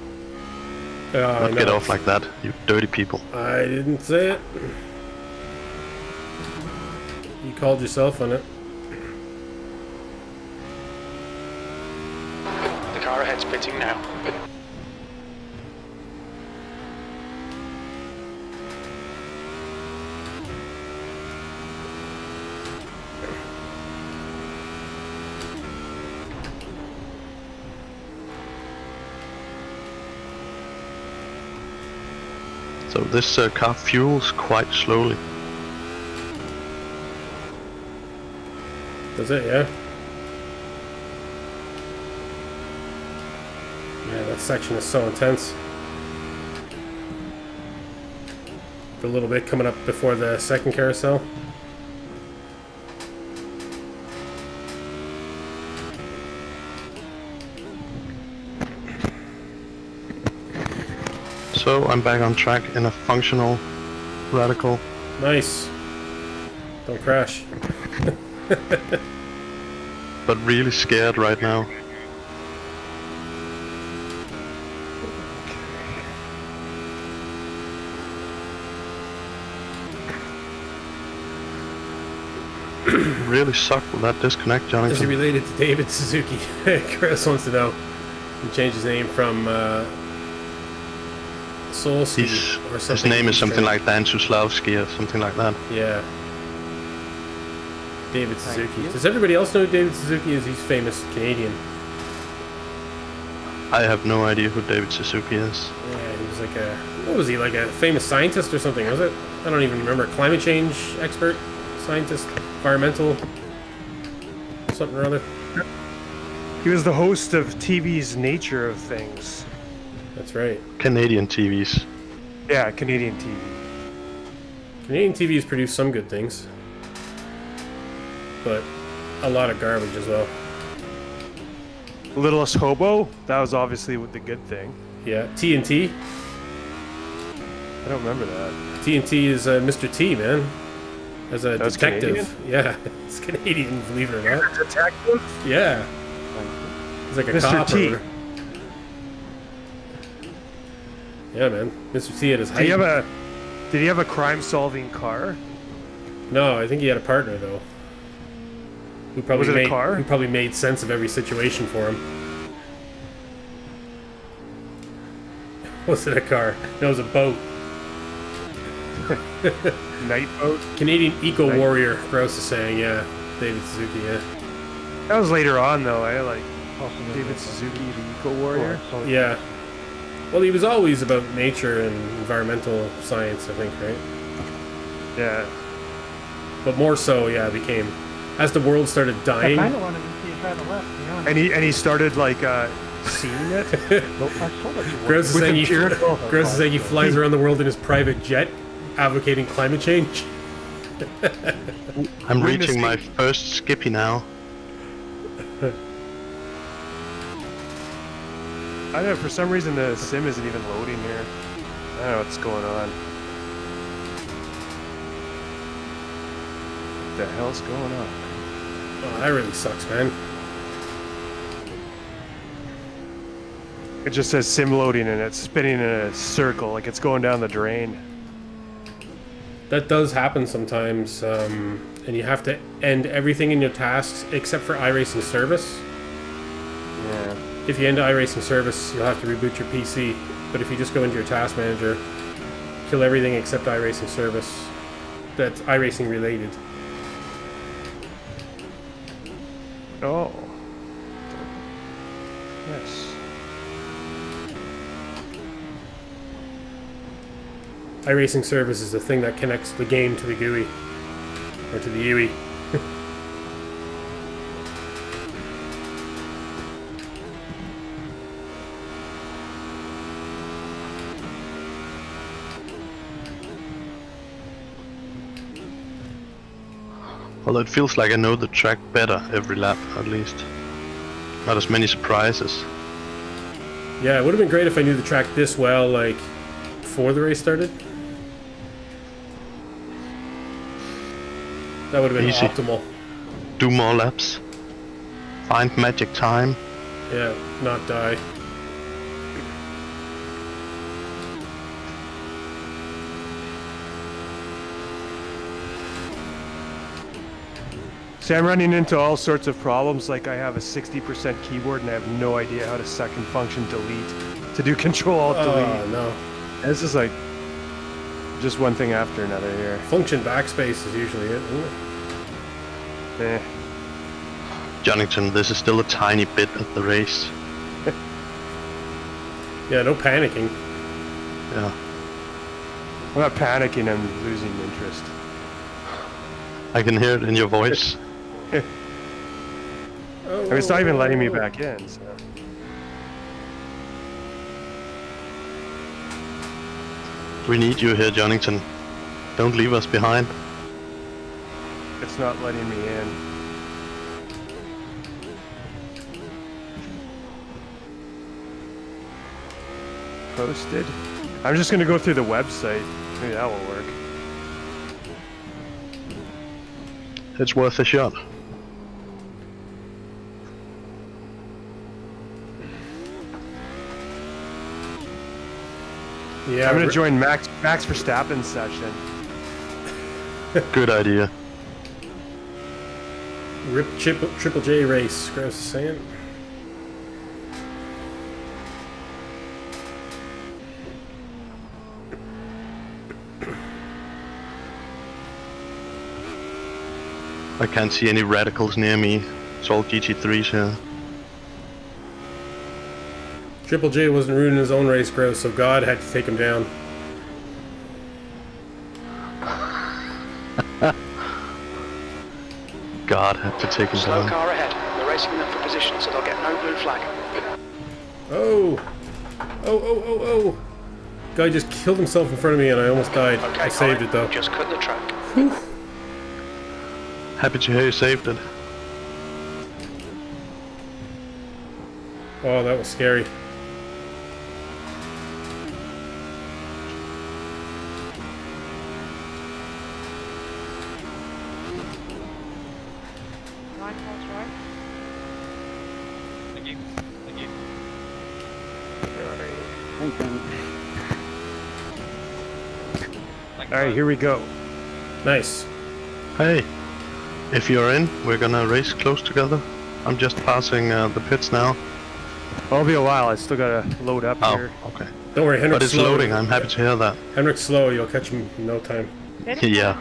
Speaker 5: Not get off like that, you dirty people.
Speaker 1: I didn't say it. You called yourself on it.
Speaker 6: The car ahead's pitting now.
Speaker 5: So this car fuels quite slowly.
Speaker 1: Does it? Yeah. Yeah, that section is so intense. The little bit coming up before the second carousel.
Speaker 5: So I'm back on track in a functional radical.
Speaker 1: Nice. Don't crash.
Speaker 5: But really scared right now. Really sucked with that disconnect,
Speaker 1: Is he
Speaker 5: Jonathan.
Speaker 1: related to David Suzuki? Chris wants to know. He changed his name from Solsky or something.
Speaker 5: His name is something like Dan Suslavsky or something like that.
Speaker 1: Yeah. David Suzuki. Does everybody else know who David Suzuki is? He's famous Canadian.
Speaker 5: I have no idea who David Suzuki is.
Speaker 1: Yeah, he was like a... What was he? Like a famous scientist or something, was it? I don't even remember. Climate change expert? Scientist? Environmental? Something or other?
Speaker 2: He was the host of TV's Nature of Things.
Speaker 1: That's right.
Speaker 5: Canadian TVs.
Speaker 2: Yeah, Canadian TV.
Speaker 1: Canadian TV has produced some good things. But a lot of garbage as well.
Speaker 2: Littlest Hobo, that was obviously the good thing.
Speaker 1: Yeah. TNT.
Speaker 2: I don't remember that.
Speaker 1: TNT is Mr. T, man. As a
Speaker 2: That's
Speaker 1: detective.
Speaker 2: Canadian?
Speaker 1: Yeah. It's Canadian, believe it or not.
Speaker 2: Detective?
Speaker 1: Yeah. He's like a
Speaker 2: Mr.
Speaker 1: cop.
Speaker 2: T.
Speaker 1: Or whatever. Yeah, man. Mr. T at his height.
Speaker 2: Did he have a crime-solving car?
Speaker 1: No, I think he had a partner though. Who probably
Speaker 2: Was it a
Speaker 1: made,
Speaker 2: car?
Speaker 1: Who probably made sense of every situation for him. Was it a car? No, it was a boat.
Speaker 2: Night boat?
Speaker 1: Canadian eco warrior, Gross is saying, yeah. David Suzuki, yeah.
Speaker 2: That was later on, though. I like David Suzuki, the eco warrior.
Speaker 1: Yeah. Well, he was always about nature and environmental science, I think, right?
Speaker 2: Yeah.
Speaker 1: But more so, yeah, became as the world started
Speaker 3: I
Speaker 1: dying.
Speaker 3: kind of wanted to see it right to left, to be honest.
Speaker 2: And he started like seeing it.
Speaker 3: Well, I saw that you
Speaker 1: Gross is
Speaker 2: With
Speaker 1: saying
Speaker 2: a
Speaker 1: he
Speaker 2: beard?
Speaker 1: Gross is saying he flies around the world in his private jet, advocating climate change.
Speaker 5: I'm
Speaker 2: Witness
Speaker 5: reaching my
Speaker 2: me.
Speaker 5: first Skippy now.
Speaker 2: I don't know, for some reason the sim isn't even loading here. I don't know what's going on. What the hell's going on?
Speaker 1: Oh, that really sucks, man.
Speaker 2: It just says sim loading and it's spinning in a circle, like it's going down the drain.
Speaker 1: That does happen sometimes, and you have to end everything in your tasks except for iRacing service.
Speaker 2: Yeah.
Speaker 1: If you end iRacing service, you'll have to reboot your PC. But if you just go into your task manager, kill everything except iRacing service that's iRacing related.
Speaker 2: Oh. Yes.
Speaker 1: iRacing service is the thing that connects the game to the GUI or to the UE.
Speaker 5: Although it feels like I know the track better every lap, at least. Not as many surprises.
Speaker 1: Yeah, it would have been great if I knew the track this well, like, before the race started. That would have been
Speaker 5: Easy.
Speaker 1: optimal.
Speaker 5: Do more laps. Find magic time.
Speaker 1: Yeah, not die.
Speaker 2: See, I'm running into all sorts of problems, like I have a 60% keyboard and I have no idea how to second function delete to do Control-Alt-Delete.
Speaker 1: Oh, no.
Speaker 2: This is like just one thing after another here.
Speaker 1: Function backspace is usually it, isn't it?
Speaker 2: Eh.
Speaker 5: Jonington, this is still a tiny bit of the race.
Speaker 1: Yeah, no panicking.
Speaker 5: Yeah.
Speaker 2: I'm not panicking, I'm losing interest.
Speaker 5: I can hear it in your voice.
Speaker 2: I mean, it's not even letting me back in, so.
Speaker 5: We need you here, Jonington. Don't leave us behind.
Speaker 2: It's not letting me in. Posted. I'm just gonna go through the website. Maybe that will work.
Speaker 5: It's worth a shot.
Speaker 1: Yeah,
Speaker 2: I'm gonna join Max Verstappen's session.
Speaker 5: Good idea.
Speaker 1: Rip Triple J race, Gross is saying.
Speaker 5: I can't see any radicals near me. It's all GT3s here.
Speaker 1: Triple J wasn't ruining his own race, Gross, so God had to take him down.
Speaker 5: God had to take him
Speaker 6: Slow
Speaker 5: down.
Speaker 6: car ahead. They're racing them for position, so they'll get no blue flag.
Speaker 1: Oh! Oh! Guy just killed himself in front of me and I almost died.
Speaker 6: Okay,
Speaker 1: I saved
Speaker 6: Colin,
Speaker 1: it though.
Speaker 6: Just cut the track.
Speaker 5: Happy to hear you saved it.
Speaker 1: Oh, that was scary.
Speaker 4: Nine miles right.
Speaker 8: Thank you. Thank you.
Speaker 2: Alright, here we go.
Speaker 1: Nice.
Speaker 5: Hey, if you're in, we're gonna race close together. I'm just passing the pits now.
Speaker 2: It'll be a while, I still gotta load up
Speaker 5: Oh,
Speaker 2: here.
Speaker 5: okay.
Speaker 1: Don't worry, Henrik's
Speaker 5: But it's
Speaker 1: slow.
Speaker 5: loading, I'm happy to hear that.
Speaker 1: Henrik's slow, you'll catch him in no time.
Speaker 5: Yeah.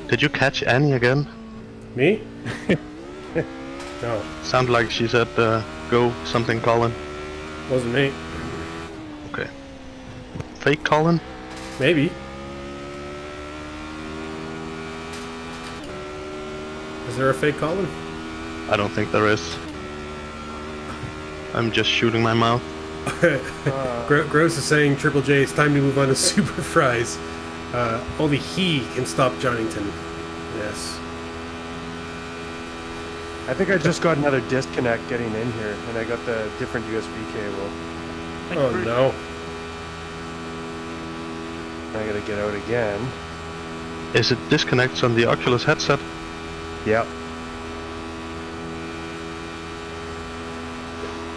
Speaker 5: Did you catch Annie again?
Speaker 1: Me? No,
Speaker 5: Sounded like she said, go something Colin.
Speaker 1: wasn't me.
Speaker 5: Okay. Fake Colin?
Speaker 1: Maybe. Is there a fake Colin?
Speaker 5: I don't think there is. I'm just shooting my mouth.
Speaker 1: Gross is saying, Triple J, it's time to move on to Super Fries. Only he can stop Jonington. Yes.
Speaker 2: I think I just got another disconnect getting in here, and I got the different USB cable.
Speaker 1: Oh no.
Speaker 2: I gotta get out again.
Speaker 5: Is it disconnects on the Oculus headset?
Speaker 2: Yep.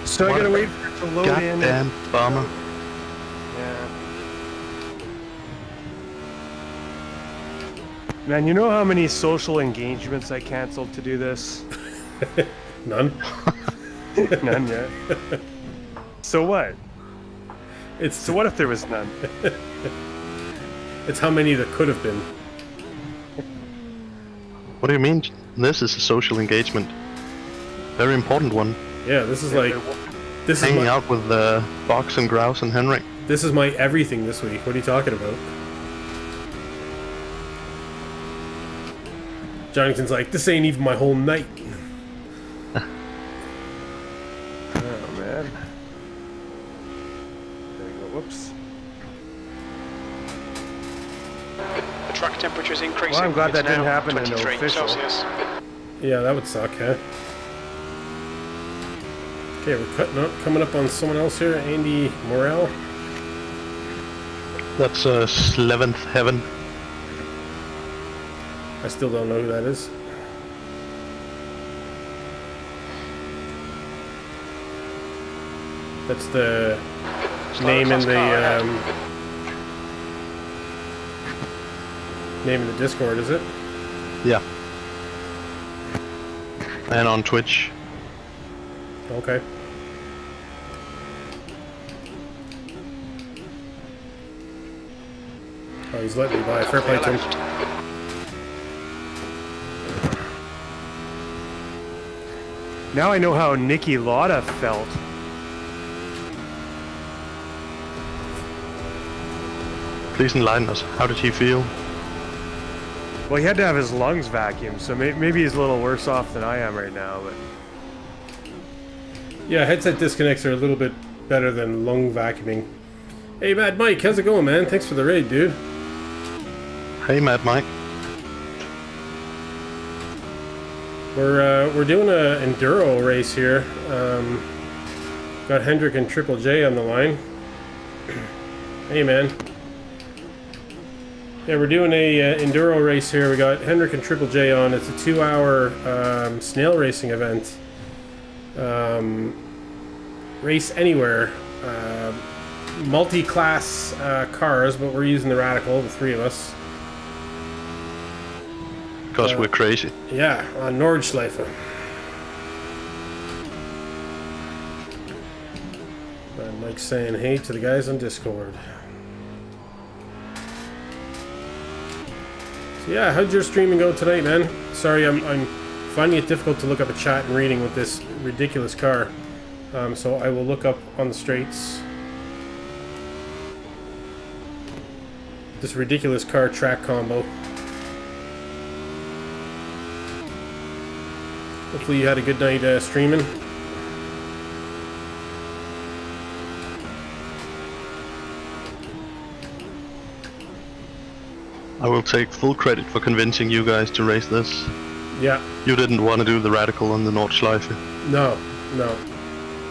Speaker 2: So I
Speaker 5: What
Speaker 2: gotta
Speaker 5: a
Speaker 2: wait for it to load in.
Speaker 5: Goddamn bummer.
Speaker 2: Yeah. Man, you know how many social engagements I canceled to do this?
Speaker 1: None.
Speaker 2: None yet. So what?
Speaker 1: It's
Speaker 2: So what if there was none?
Speaker 1: It's how many there could have been.
Speaker 5: What do you mean? This is a social engagement. Very important one.
Speaker 1: Yeah, this is like this is
Speaker 5: Hanging
Speaker 1: my,
Speaker 5: out with Box and Grouse and Henrik.
Speaker 1: this is my everything this week. What are you talking about? Jonathan's like, this ain't even my whole night.
Speaker 2: Oh man. There we go. Whoops.
Speaker 6: The Track temperature is increasing.
Speaker 2: Well, I'm glad
Speaker 6: It's
Speaker 2: that didn't
Speaker 6: now
Speaker 2: happen in
Speaker 6: 23
Speaker 2: official.
Speaker 6: Celsius.
Speaker 1: Yeah, that would suck, huh? Okay, we're coming up on someone else here, Andy Morel.
Speaker 5: That's 11th Heaven.
Speaker 1: I still don't know who that is. That's the name in the name in the Discord, is it?
Speaker 5: Yeah. And on Twitch.
Speaker 1: Okay. Oh, he's letting me by. Fair play to him.
Speaker 2: Now I know how Nicky Lauda felt.
Speaker 5: Please enlighten us. How did he feel?
Speaker 2: Well, he had to have his lungs vacuumed, so maybe he's a little worse off than I am right now. But
Speaker 1: Yeah, headset disconnects are a little bit better than lung vacuuming. Hey, Mad Mike, how's it going, man? Thanks for the raid, dude.
Speaker 5: Hey, Mad Mike.
Speaker 1: We're doing a enduro race here. Got Hendrick and Triple J on the line. Hey, man. Yeah, we're doing a enduro race here. We got Hendrick and Triple J on. It's a 2-hour snail racing event. Race anywhere. Multi-class cars, but we're using the Radical, the three of us.
Speaker 5: Because we're crazy.
Speaker 1: Yeah, on Nordschleife. And Mike's saying hey to the guys on Discord. So yeah, how'd your streaming go tonight, man? Sorry, I'm finding it difficult to look up a chat and reading with this ridiculous car. So I will look up on the straights. This ridiculous car track combo. Hopefully you had a good night streaming.
Speaker 5: I will take full credit for convincing you guys to race this.
Speaker 1: Yeah.
Speaker 5: You didn't want to do the Radical on the Nordschleife.
Speaker 1: No.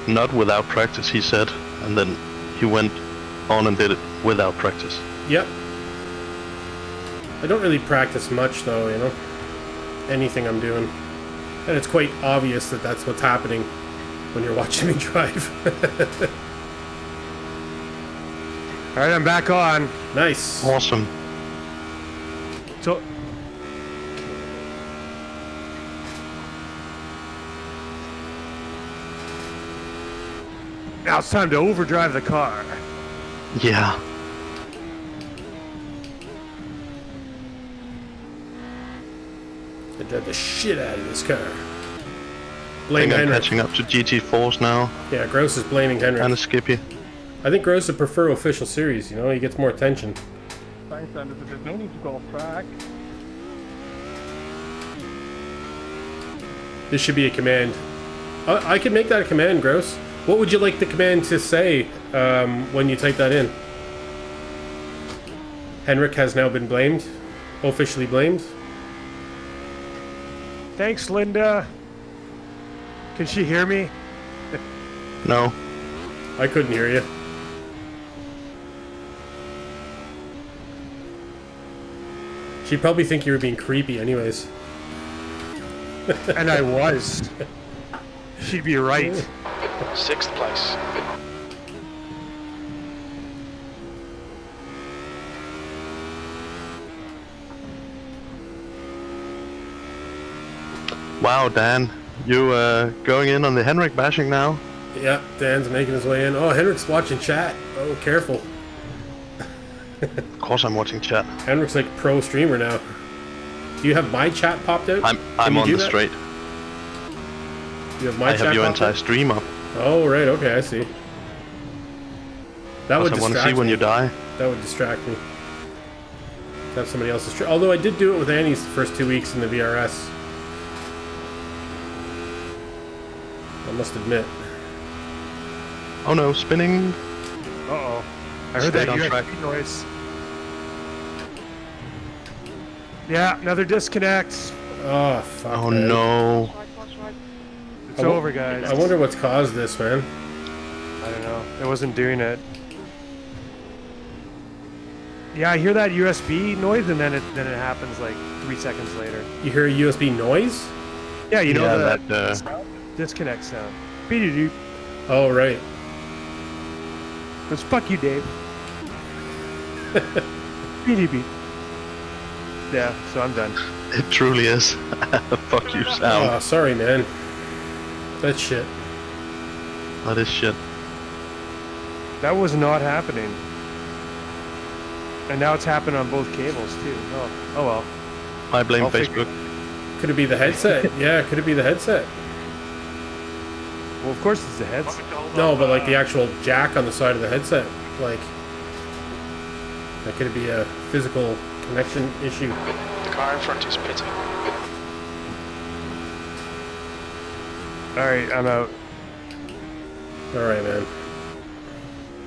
Speaker 5: Not without practice, he said. And then he went on and did it without practice.
Speaker 1: Yep. I don't really practice much though, you know. Anything I'm doing. And it's quite obvious that that's what's happening when you're watching me drive.
Speaker 2: alright, I'm back on.
Speaker 1: Nice.
Speaker 5: Awesome.
Speaker 2: So now it's time to overdrive the car.
Speaker 5: Yeah.
Speaker 1: I drive the shit out of this car.
Speaker 5: I
Speaker 1: Blame
Speaker 5: think I'm
Speaker 1: Henrik.
Speaker 5: catching up to GT4s now.
Speaker 1: Yeah, Gross is blaming Henrik.
Speaker 5: And a Skippy.
Speaker 1: I think Gross would prefer official series, you know, he gets more attention.
Speaker 3: Thanks, Anders. There's no need to go off track.
Speaker 1: This should be a command. I can make that a command, Gross. What would you like the command to say when you type that in? Henrik has now been blamed. Officially blamed.
Speaker 2: Thanks, Linda. Can she hear me?
Speaker 5: No.
Speaker 1: I couldn't hear you. She'd probably think you were being creepy anyways.
Speaker 2: And I was. She'd be right.
Speaker 6: 6th place.
Speaker 1: Wow,
Speaker 5: Dan, you going in on the Henrik bashing now?
Speaker 1: Yeah, Dan's making his way in. Oh, Henrik's watching chat. Oh, careful.
Speaker 5: Of course I'm watching chat.
Speaker 1: Henrik's like pro streamer now. Do you have my chat popped out?
Speaker 5: I'm on the straight.
Speaker 1: You have my
Speaker 5: I
Speaker 1: chat
Speaker 5: have your
Speaker 1: popped
Speaker 5: entire
Speaker 1: out?
Speaker 5: stream up.
Speaker 1: Oh, right, okay, I see. That would
Speaker 5: I want to
Speaker 1: distract
Speaker 5: see when
Speaker 1: me.
Speaker 5: you die.
Speaker 1: That would distract me. To have somebody else's stream. Although I did do it with Annie's the first 2 weeks in the VRS. I must admit.
Speaker 5: Oh no, spinning.
Speaker 2: Uh-oh. I heard
Speaker 5: Stayed
Speaker 2: that
Speaker 5: on track.
Speaker 2: USB noise. Yeah, another disconnect.
Speaker 1: Oh, fuck,
Speaker 5: Oh
Speaker 1: man.
Speaker 5: no.
Speaker 2: It's over, guys.
Speaker 1: I wonder what's caused this, man.
Speaker 2: I don't know. It wasn't doing it. Yeah, I hear that USB noise, and then it happens like 3 seconds later.
Speaker 1: You hear a USB noise?
Speaker 2: Yeah, you know
Speaker 5: Yeah,
Speaker 2: that disconnect sound. Beep.
Speaker 1: Oh, right.
Speaker 2: Let's fuck you, Dave. Beep. Yeah, so I'm done.
Speaker 5: It truly is. Fuck you, Sam.
Speaker 1: Oh, sorry, man. That's shit.
Speaker 5: That is shit.
Speaker 2: That was not happening. And now it's happening on both cables too. Oh well.
Speaker 5: I blame
Speaker 2: I'll figure-
Speaker 5: Facebook.
Speaker 1: Could it be the headset? Yeah, could it be the headset?
Speaker 2: Well, of course it's the heads.
Speaker 1: No, but like the actual jack on the side of the headset. Like, that could be a physical connection issue.
Speaker 6: The car in front is pitting.
Speaker 2: All right, I'm out.
Speaker 1: Alright, man.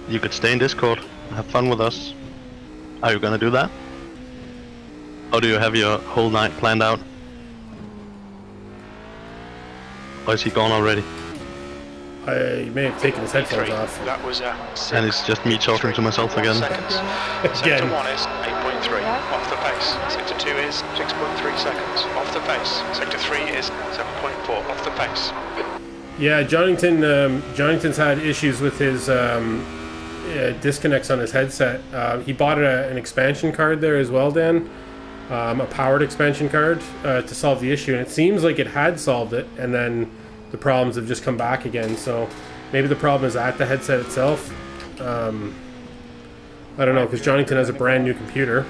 Speaker 5: You could stay in Discord. Have fun with us. Are you gonna do that? Or do you have your whole night planned out? Or is he gone already?
Speaker 1: I may have taken his headphones off.
Speaker 6: That was 6.
Speaker 5: And it's just me talking to myself again.
Speaker 6: Seconds. Sector 1 is 8.3 off the pace. Sector 2 is 6.3 seconds off the pace. Sector 3 is 7.4 off the pace.
Speaker 1: Yeah, Jonington's had issues with his disconnects on his headset. He bought an expansion card there as well, Dan. A powered expansion card to solve the issue, and it seems like it had solved it, and then the problems have just come back again. So maybe the problem is at the headset itself. I don't know, because Jonington has a brand new computer.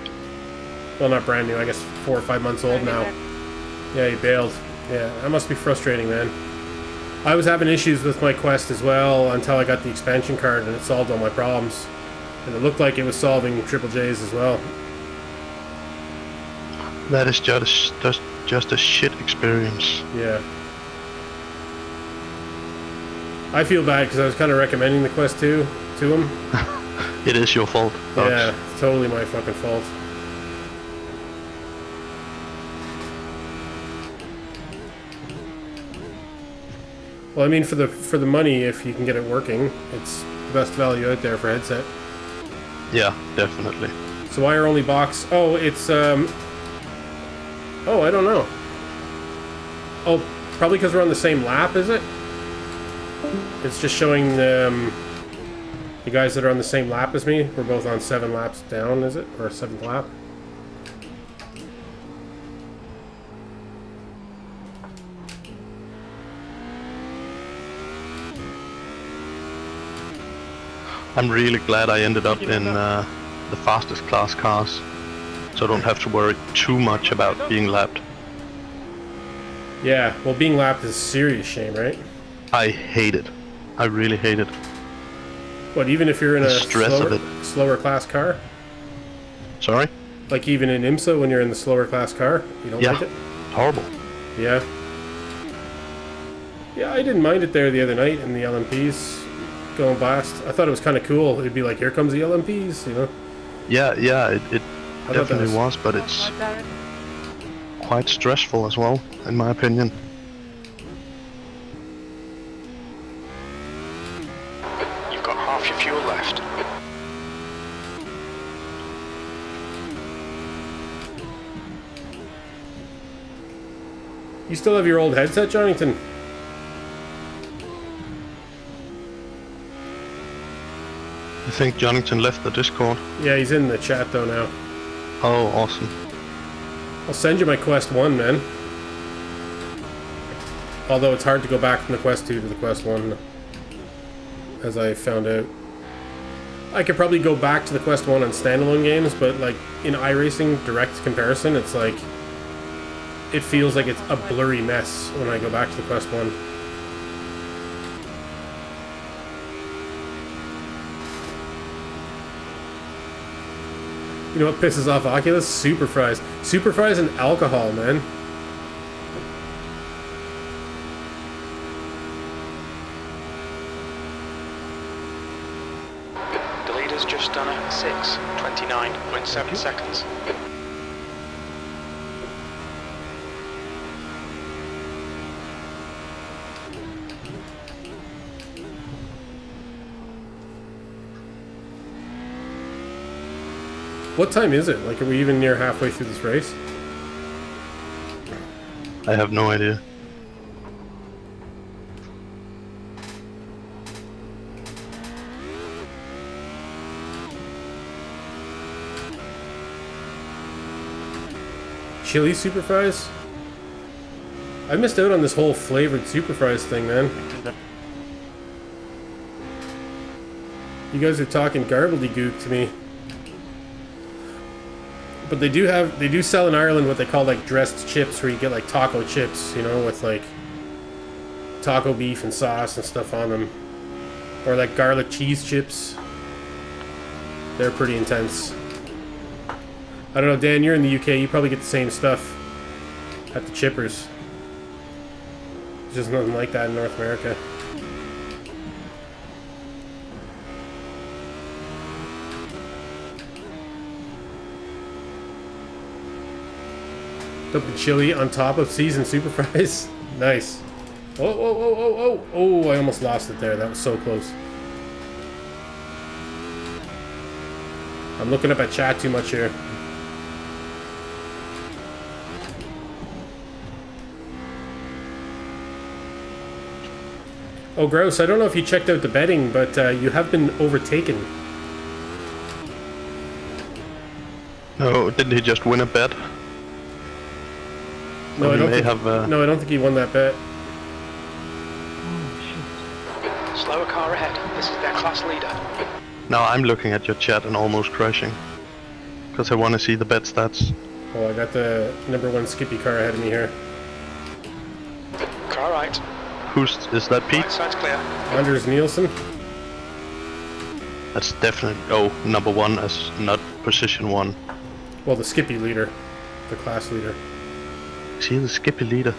Speaker 1: Well, not brand new, I guess 4 or 5 months old now. Yeah, he bailed. Yeah, that must be frustrating, man. I was having issues with my Quest as well until I got the expansion card and it solved all my problems. And it looked like it was solving Triple J's as well.
Speaker 5: That is just a shit experience.
Speaker 1: Yeah. I feel bad because I was kind of recommending the Quest 2 to him.
Speaker 5: It is your fault. Dogs.
Speaker 1: Yeah, it's totally my fucking fault. Well, I mean, for the money, if you can get it working, it's the best value out there for a headset.
Speaker 5: Yeah, definitely.
Speaker 1: So why are only box? Oh, it's oh, I don't know. Oh, probably because we're on the same lap, is it? It's just showing the guys that are on the same lap as me. We're both on 7 laps down, is it? Or 7th lap?
Speaker 5: I'm really glad I ended up in the fastest class cars, so I don't have to worry too much about being lapped.
Speaker 1: Yeah, well, being lapped is a serious shame, right?
Speaker 5: I hate it. I really hate it.
Speaker 1: What, even if you're in
Speaker 5: The
Speaker 1: a
Speaker 5: stress of
Speaker 1: slower class car?
Speaker 5: Sorry?
Speaker 1: Like even in IMSA when you're in the slower class car? You don't
Speaker 5: Yeah.
Speaker 1: like it?
Speaker 5: Horrible.
Speaker 1: Yeah. Yeah, I didn't mind it there the other night in the LMPs going past. I thought it was kind of cool. It'd be like, here comes the LMPs, you know?
Speaker 5: Yeah, it
Speaker 1: I thought that
Speaker 5: definitely was, but it's quite stressful as well, in my opinion.
Speaker 6: You've got half your fuel left.
Speaker 1: You still have your old headset, Jonington?
Speaker 5: I think Jonington left the Discord.
Speaker 1: Yeah, he's in the chat though now.
Speaker 5: Oh, awesome.
Speaker 1: I'll send you my Quest 1, man. Although it's hard to go back from the Quest 2 to the Quest 1, as I found out. I could probably go back to the Quest 1 on standalone games, but like in iRacing direct comparison, it's like it feels like it's a blurry mess when I go back to the Quest 1. You know what pisses off Oculus? Super fries. Super fries and alcohol, man.
Speaker 6: The leader's just done a 6:29.7 seconds.
Speaker 1: What time is it? Like, are we even near halfway through this race?
Speaker 5: I have no idea.
Speaker 1: Chili super fries? I missed out on this whole flavored super fries thing, man. You guys are talking gobbledygook to me. But they do sell in Ireland what they call like dressed chips, where you get like taco chips, you know, with like taco beef and sauce and stuff on them. Or like garlic cheese chips. They're pretty intense. I don't know, Dan, you're in the UK, you probably get the same stuff at the chippers. There's just nothing like that in North America. Dump the chili on top of seasoned super fries. Nice. Oh, oh, oh, oh, oh, oh, I almost lost it there. That was so close. I'm looking up at chat too much here. Oh, gross. I don't know if you checked out the betting, but you have been overtaken.
Speaker 5: No, didn't he just win a bet?
Speaker 1: No,
Speaker 5: Or
Speaker 1: I
Speaker 5: he
Speaker 1: don't
Speaker 5: may
Speaker 1: think.
Speaker 5: have,
Speaker 1: No, I don't think he won that bet.
Speaker 6: Slower car ahead. This is their class leader.
Speaker 5: Now I'm looking at your chat and almost crashing. Because I want to see the bet stats.
Speaker 1: Oh, I got the #1 Skippy car ahead of me here.
Speaker 6: Car right.
Speaker 5: Is that Pete?
Speaker 6: Right side's clear.
Speaker 1: Anders Nielsen.
Speaker 5: That's definitely... Oh, #1 as not position 1.
Speaker 1: Well, the Skippy leader. The class leader.
Speaker 5: Is he the Skippy leader?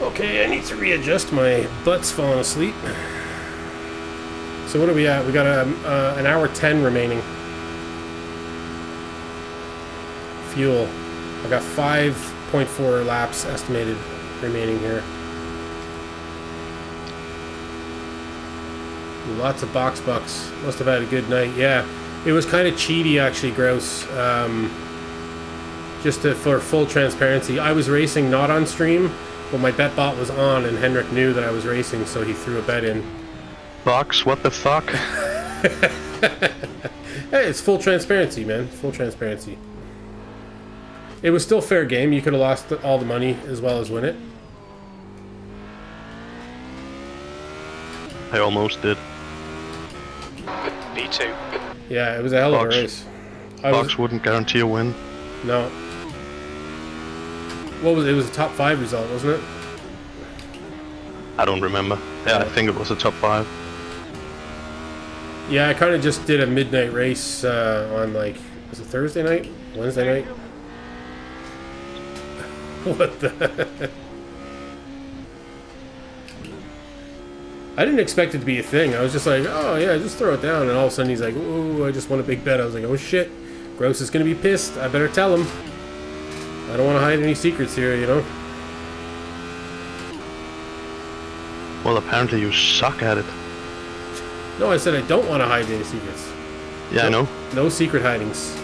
Speaker 1: Okay, I need to readjust. My butt's falling asleep. So what are we at? We got an hour 10 remaining. Fuel. I got 5.4 laps estimated remaining here. Lots of box bucks. Must have had a good night. Yeah, it was kind of cheaty actually, Grouse. For full transparency, I was racing not on stream, but my bet bot was on, and Henrik knew that I was racing, so he threw a bet in.
Speaker 5: Box? What the fuck?
Speaker 1: Hey, it's full transparency, man. Full transparency. It was still fair game. You could have lost all the money as well as win it.
Speaker 5: I almost did.
Speaker 6: V2.
Speaker 1: Yeah, it was a hell of a
Speaker 5: Box.
Speaker 1: race.
Speaker 5: Box wouldn't guarantee a win.
Speaker 1: No. What was it? It was a top 5 result, wasn't it?
Speaker 5: I don't remember. Yeah, I think it was a top 5.
Speaker 1: Yeah, I kind of just did a midnight race on like, was it Thursday night? Wednesday night? What the? I didn't expect it to be a thing. I was just like, oh yeah, just throw it down. And all of a sudden he's like, ooh, I just won a big bet. I was like, oh shit, Gross is going to be pissed. I better tell him. I don't want to hide any secrets here, you know?
Speaker 5: Well, apparently you suck at it.
Speaker 1: No, I said I don't want to hide any secrets.
Speaker 5: Yeah, I know.
Speaker 1: No secret hidings.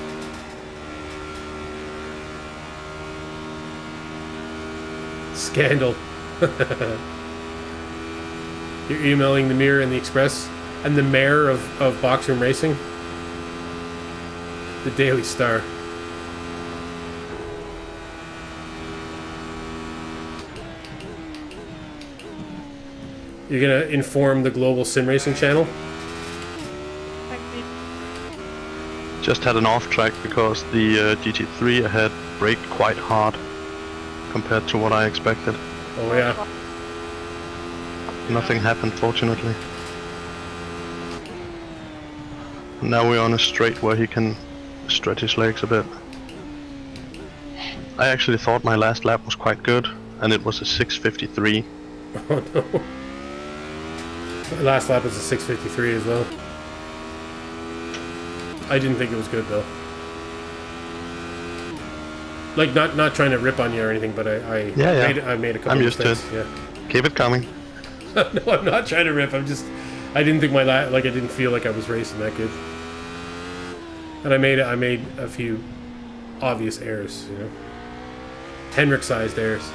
Speaker 1: Scandal. You're emailing the Mirror and the Express and the mayor of Boxroom Racing. The Daily Star. You're gonna inform the global sim racing channel?
Speaker 5: Just had an off track because the GT3 ahead braked quite hard compared to what I expected.
Speaker 1: Oh yeah.
Speaker 5: Nothing happened, fortunately. Now we're on a straight where he can stretch his legs a bit. I actually thought my last lap was quite good, and it was a 6:53.
Speaker 1: Oh no. My last lap was a 6:53 as well. I didn't think it was good though. Like not trying to rip on you or anything, but I
Speaker 5: Yeah.
Speaker 1: made a couple
Speaker 5: I'm
Speaker 1: of
Speaker 5: used to
Speaker 1: mistakes.
Speaker 5: it.
Speaker 1: Yeah.
Speaker 5: Keep it coming.
Speaker 1: No, I'm not trying to rip. I didn't think I didn't feel like I was racing that good. And I made a few obvious errors, you know. Henrik-sized errors.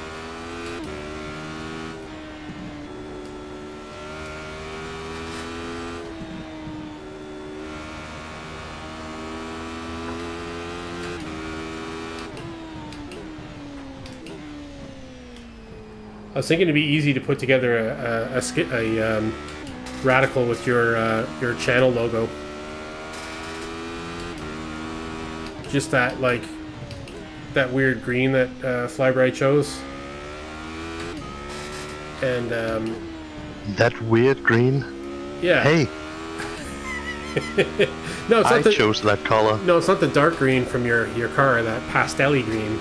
Speaker 1: I was thinking it'd be easy to put together a radical with your channel logo. Just that that weird green that Flybright chose, and
Speaker 5: that weird green.
Speaker 1: Yeah.
Speaker 5: Hey.
Speaker 1: No, it's not
Speaker 5: I chose that color.
Speaker 1: No, it's not the dark green from your car. That pastel-y green,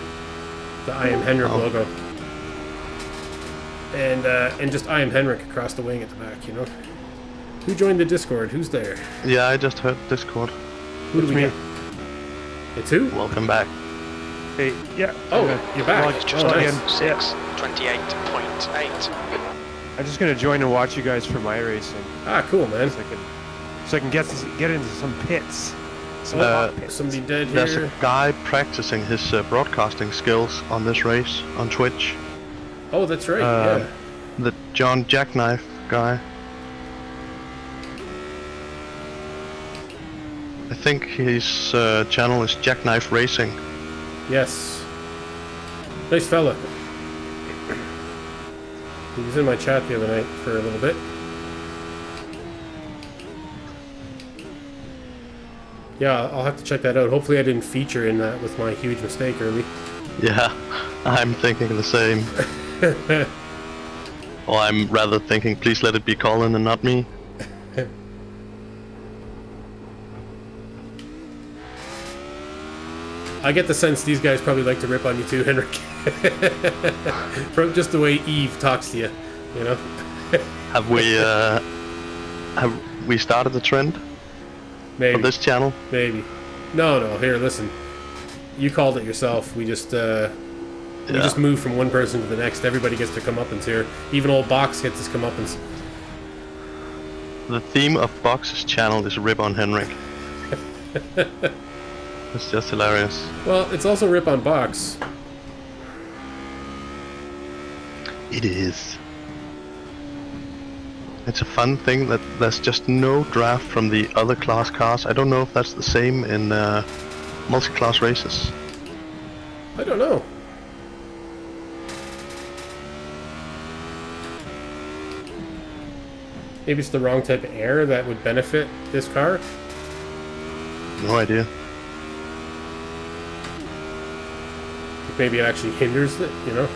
Speaker 1: the I Am Henrik logo. And just I Am Henrik across the wing at the back, you know. Who joined the Discord? Who's there?
Speaker 5: Yeah, I just heard Discord.
Speaker 1: Who do we get? It's who?
Speaker 5: Welcome back.
Speaker 2: Hey, yeah.
Speaker 1: Oh, you're back.
Speaker 6: Just
Speaker 1: nice.
Speaker 6: 28.8.
Speaker 2: I'm just gonna join and watch you guys for my racing.
Speaker 1: Ah, cool, man.
Speaker 2: So I can get into some pits. Some hot pits.
Speaker 1: Somebody dead here.
Speaker 5: There's a guy practicing his broadcasting skills on this race on Twitch.
Speaker 1: Oh, that's right. Yeah.
Speaker 5: The John Jackknife guy. I think his channel is Jackknife Racing.
Speaker 1: Yes. Nice fella. He was in my chat the other night for a little bit. Yeah, I'll have to check that out. Hopefully I didn't feature in that with my huge mistake early.
Speaker 5: Yeah, I'm thinking the same. Or I'm rather thinking, please let it be Colin and not me.
Speaker 1: I get the sense these guys probably like to rip on you too, Henrik. From just the way Eve talks to you, you know?
Speaker 5: Have we started the trend?
Speaker 1: Maybe.
Speaker 5: On this channel?
Speaker 1: Maybe. No, here, listen. You called it yourself. We just move from one person to the next. Everybody gets their comeuppance here. Even old Box gets his comeuppance.
Speaker 5: The theme of Box's channel is Rip on Henrik. It's just hilarious.
Speaker 1: Well, it's also Rip on Box.
Speaker 5: It is. It's a fun thing that there's just no draft from the other class cars. I don't know if that's the same in multi-class races.
Speaker 1: I don't know. Maybe it's the wrong type of air that would benefit this car?
Speaker 5: No idea.
Speaker 1: Maybe it actually hinders it, you know?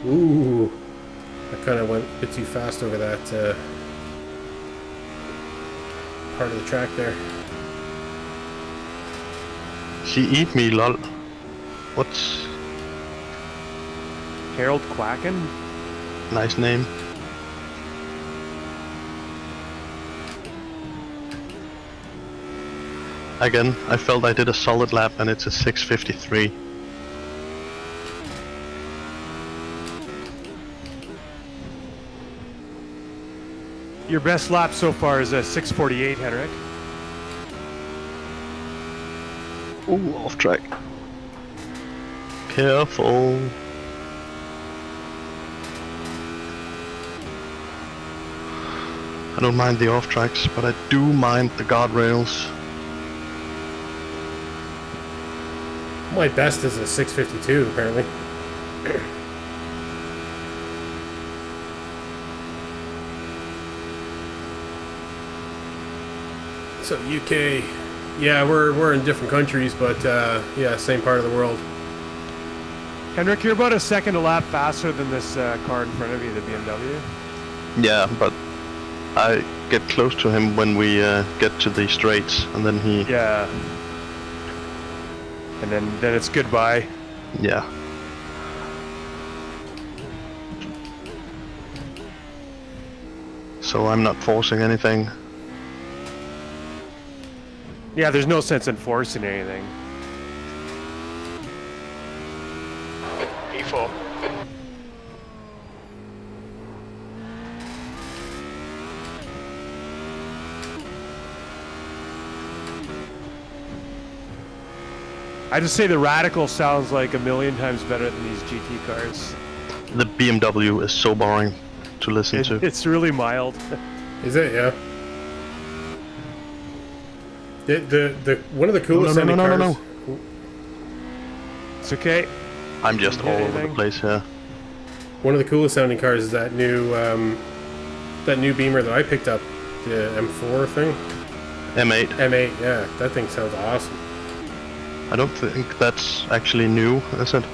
Speaker 1: Ooh. I kind of went a bit too fast over that part of the track there.
Speaker 5: She eat me, lol. What's...
Speaker 2: Harold Quacken?
Speaker 5: Nice name. Again, I felt I did a solid lap and it's a 6:53.
Speaker 2: Your best lap so far is a 6:48, Henrik.
Speaker 5: Ooh, off track. Careful. I don't mind the off tracks, but I do mind the guardrails.
Speaker 1: My best is a 6:52, apparently. So UK, yeah, we're in different countries, but yeah, same part of the world.
Speaker 2: Henrik, you're about a second a lap faster than this car in front of you, the BMW.
Speaker 5: Yeah, but I get close to him when we get to the straights, and then he...
Speaker 2: Yeah. And then it's goodbye.
Speaker 5: Yeah. So I'm not forcing anything.
Speaker 2: Yeah, there's no sense in forcing anything.
Speaker 6: P4.
Speaker 2: I just say the Radical sounds like a million times better than these GT cars.
Speaker 5: The BMW is so boring to listen to.
Speaker 2: It's really mild.
Speaker 1: Is it? Yeah. The one of the coolest sounding cars.
Speaker 5: No.
Speaker 2: It's okay.
Speaker 5: I'm just all over the place here.
Speaker 1: One of the coolest sounding cars is that new Beamer that I picked up, the M4 thing.
Speaker 5: M8.
Speaker 1: M8, yeah, that thing sounds awesome.
Speaker 5: I don't think that's actually new, is it?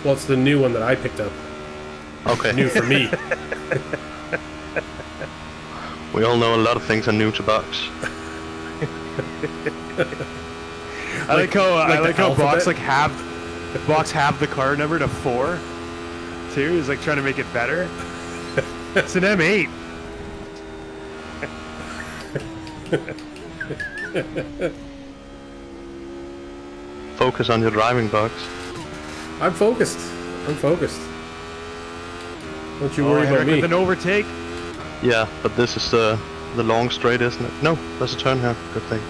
Speaker 1: Well, it's the new one that I picked up.
Speaker 5: Okay.
Speaker 1: New for me.
Speaker 5: We all know a lot of things are new to Box.
Speaker 2: I like how Box
Speaker 1: alphabet?
Speaker 2: Box have the car number to 4 too. He's like trying to make it better. It's an M8.
Speaker 5: Focus on your driving, Box.
Speaker 1: I'm focused. Don't you worry about me.
Speaker 2: With an overtake.
Speaker 5: Yeah, but this is the long straight, isn't it? No, there's a turn here. Good thing.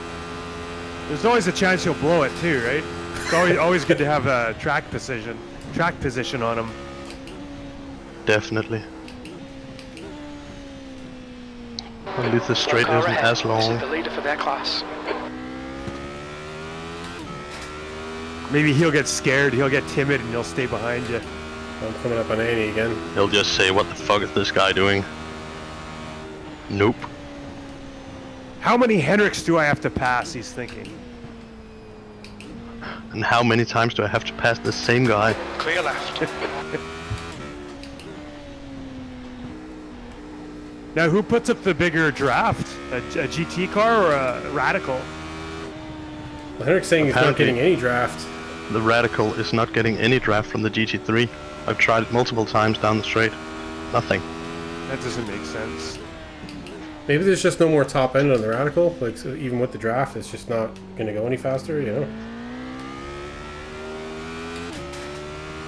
Speaker 2: There's always a chance he'll blow it too, right? It's always good to have a track position on him.
Speaker 5: Definitely. At least the straight
Speaker 6: Car
Speaker 5: isn't
Speaker 6: ahead.
Speaker 5: as
Speaker 6: This
Speaker 5: long.
Speaker 6: is the leader for their class.
Speaker 2: Maybe he'll get scared, he'll get timid, and he'll stay behind you.
Speaker 1: I'm coming up on Annie again.
Speaker 5: He'll just say, "What the fuck is this guy doing?" Nope.
Speaker 2: How many Henriks do I have to pass? He's thinking.
Speaker 5: And how many times do I have to pass the same guy?
Speaker 6: Clear left.
Speaker 2: Now, who puts up the bigger draft? A GT car or a Radical?
Speaker 1: Well, Henrik's saying he's not
Speaker 5: Apparently.
Speaker 1: getting any draft.
Speaker 5: The Radical is not getting any draft from the GT3. I've tried it multiple times down the straight. Nothing.
Speaker 2: That doesn't make sense.
Speaker 1: Maybe there's just no more top end on the Radical. Like, so even with the draft, it's just not going to go any faster, you know?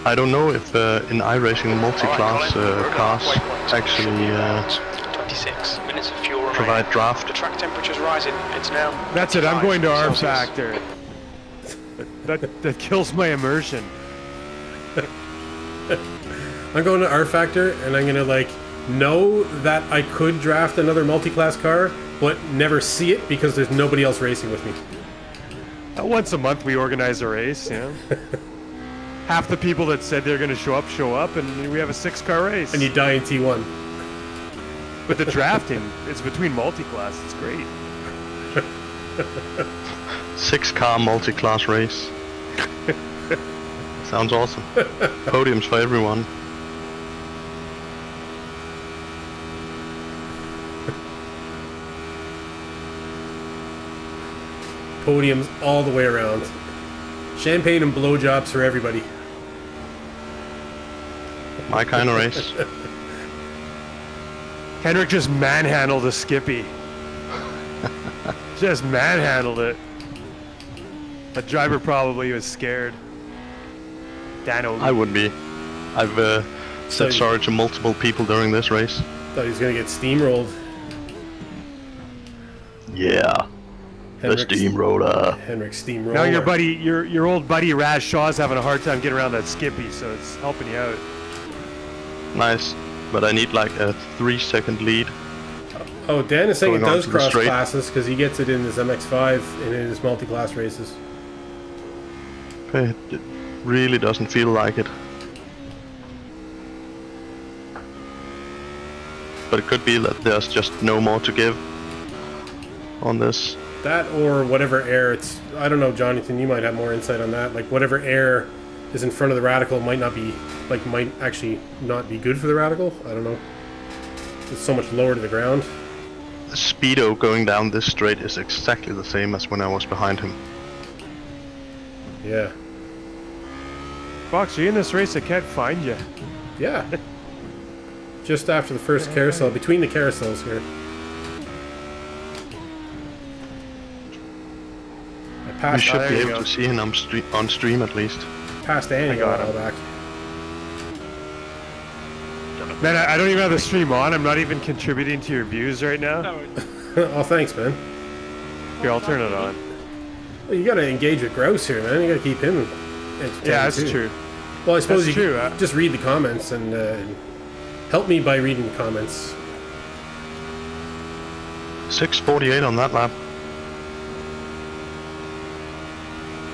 Speaker 5: I don't know if in iRacing the multi-class cars actually
Speaker 6: 26 minutes of fuel remaining.
Speaker 5: provide draft.
Speaker 6: The track temperature's rising. It's now.
Speaker 2: That's it. I'm
Speaker 6: 25
Speaker 2: going to R
Speaker 6: Celsius.
Speaker 2: Factor. That kills my immersion.
Speaker 1: I'm going to R Factor, and I'm going to, like, know that I could draft another multi-class car, but never see it because there's nobody else racing with me.
Speaker 2: Once a month we organize a race, you know. Half the people that said they're going to show up, and we have a 6-car race.
Speaker 1: And you die in T1.
Speaker 2: But the drafting, it's between multi-class. It's great.
Speaker 5: 6-car multi-class race. Sounds awesome. Podiums for everyone.
Speaker 1: Podiums all the way around. Champagne and blowjobs for everybody.
Speaker 5: My kind of race.
Speaker 2: Henrik just manhandled a Skippy. Just manhandled it. The driver probably was scared. Dano.
Speaker 5: I would be. I've
Speaker 1: So-
Speaker 5: said sorry to multiple people during this race.
Speaker 1: Thought he was going to get steamrolled.
Speaker 5: Yeah. The
Speaker 1: Henrik's-
Speaker 5: steamroller.
Speaker 1: Henrik steamroller.
Speaker 2: Now your old buddy Raz Shaw's having a hard time getting around that Skippy, so it's helping you out.
Speaker 5: Nice. But I need like a 3-second lead.
Speaker 1: Oh, Dan is saying it
Speaker 5: Going on
Speaker 1: does
Speaker 5: to the
Speaker 1: cross
Speaker 5: straight.
Speaker 1: classes because he gets it in his MX-5 and in his multi-class races.
Speaker 5: Okay, it really doesn't feel like it. But it could be that there's just no more to give on this.
Speaker 1: That or whatever air it's... I don't know, Jonathan, you might have more insight on that. Like, whatever air is in front of the Radical might not be... Like, might actually not be good for the Radical. I don't know. It's so much lower to the ground.
Speaker 5: The speedo going down this straight is exactly the same as when I was behind him.
Speaker 1: Yeah.
Speaker 2: Fox, are you in this race? I can't find you.
Speaker 1: Yeah. Just after the first carousel, between the carousels here. I
Speaker 5: You
Speaker 1: passed,
Speaker 5: should
Speaker 2: there
Speaker 5: be
Speaker 2: you
Speaker 5: able
Speaker 2: go.
Speaker 5: to see him on stream at least.
Speaker 1: passed Annie
Speaker 2: I
Speaker 1: a
Speaker 2: got
Speaker 1: while
Speaker 2: him.
Speaker 1: back.
Speaker 2: Man, I don't even have the stream on. I'm not even contributing to your views right now.
Speaker 1: Oh, thanks, man.
Speaker 2: Here, I'll turn it on.
Speaker 1: Well, you gotta engage with Grouse here, man. You gotta keep him entertained,
Speaker 2: Yeah, that's
Speaker 1: too.
Speaker 2: true.
Speaker 1: Well, I suppose
Speaker 2: That's
Speaker 1: you
Speaker 2: true,
Speaker 1: could just read the comments and help me by reading the comments.
Speaker 5: 6:48 on that lap.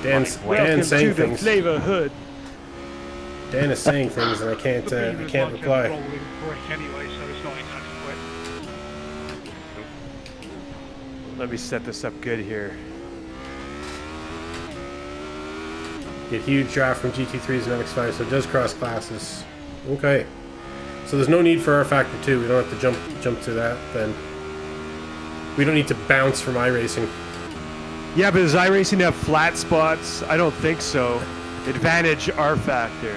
Speaker 1: Dan's
Speaker 2: Welcome
Speaker 1: saying
Speaker 2: to the
Speaker 1: things.
Speaker 2: Flavor Hood.
Speaker 1: Dan is saying things and I can't reply.
Speaker 8: Anyway, so it's not exactly wet.
Speaker 2: Let me set this up good here.
Speaker 1: Get huge draft from GT3s and MX-5, so it does cross classes. Okay. So there's no need for our Factor 2. We don't have to jump to that then. We don't need to bounce from iRacing.
Speaker 2: Yeah, but does iRacing have flat spots? I don't think so. Advantage R Factor.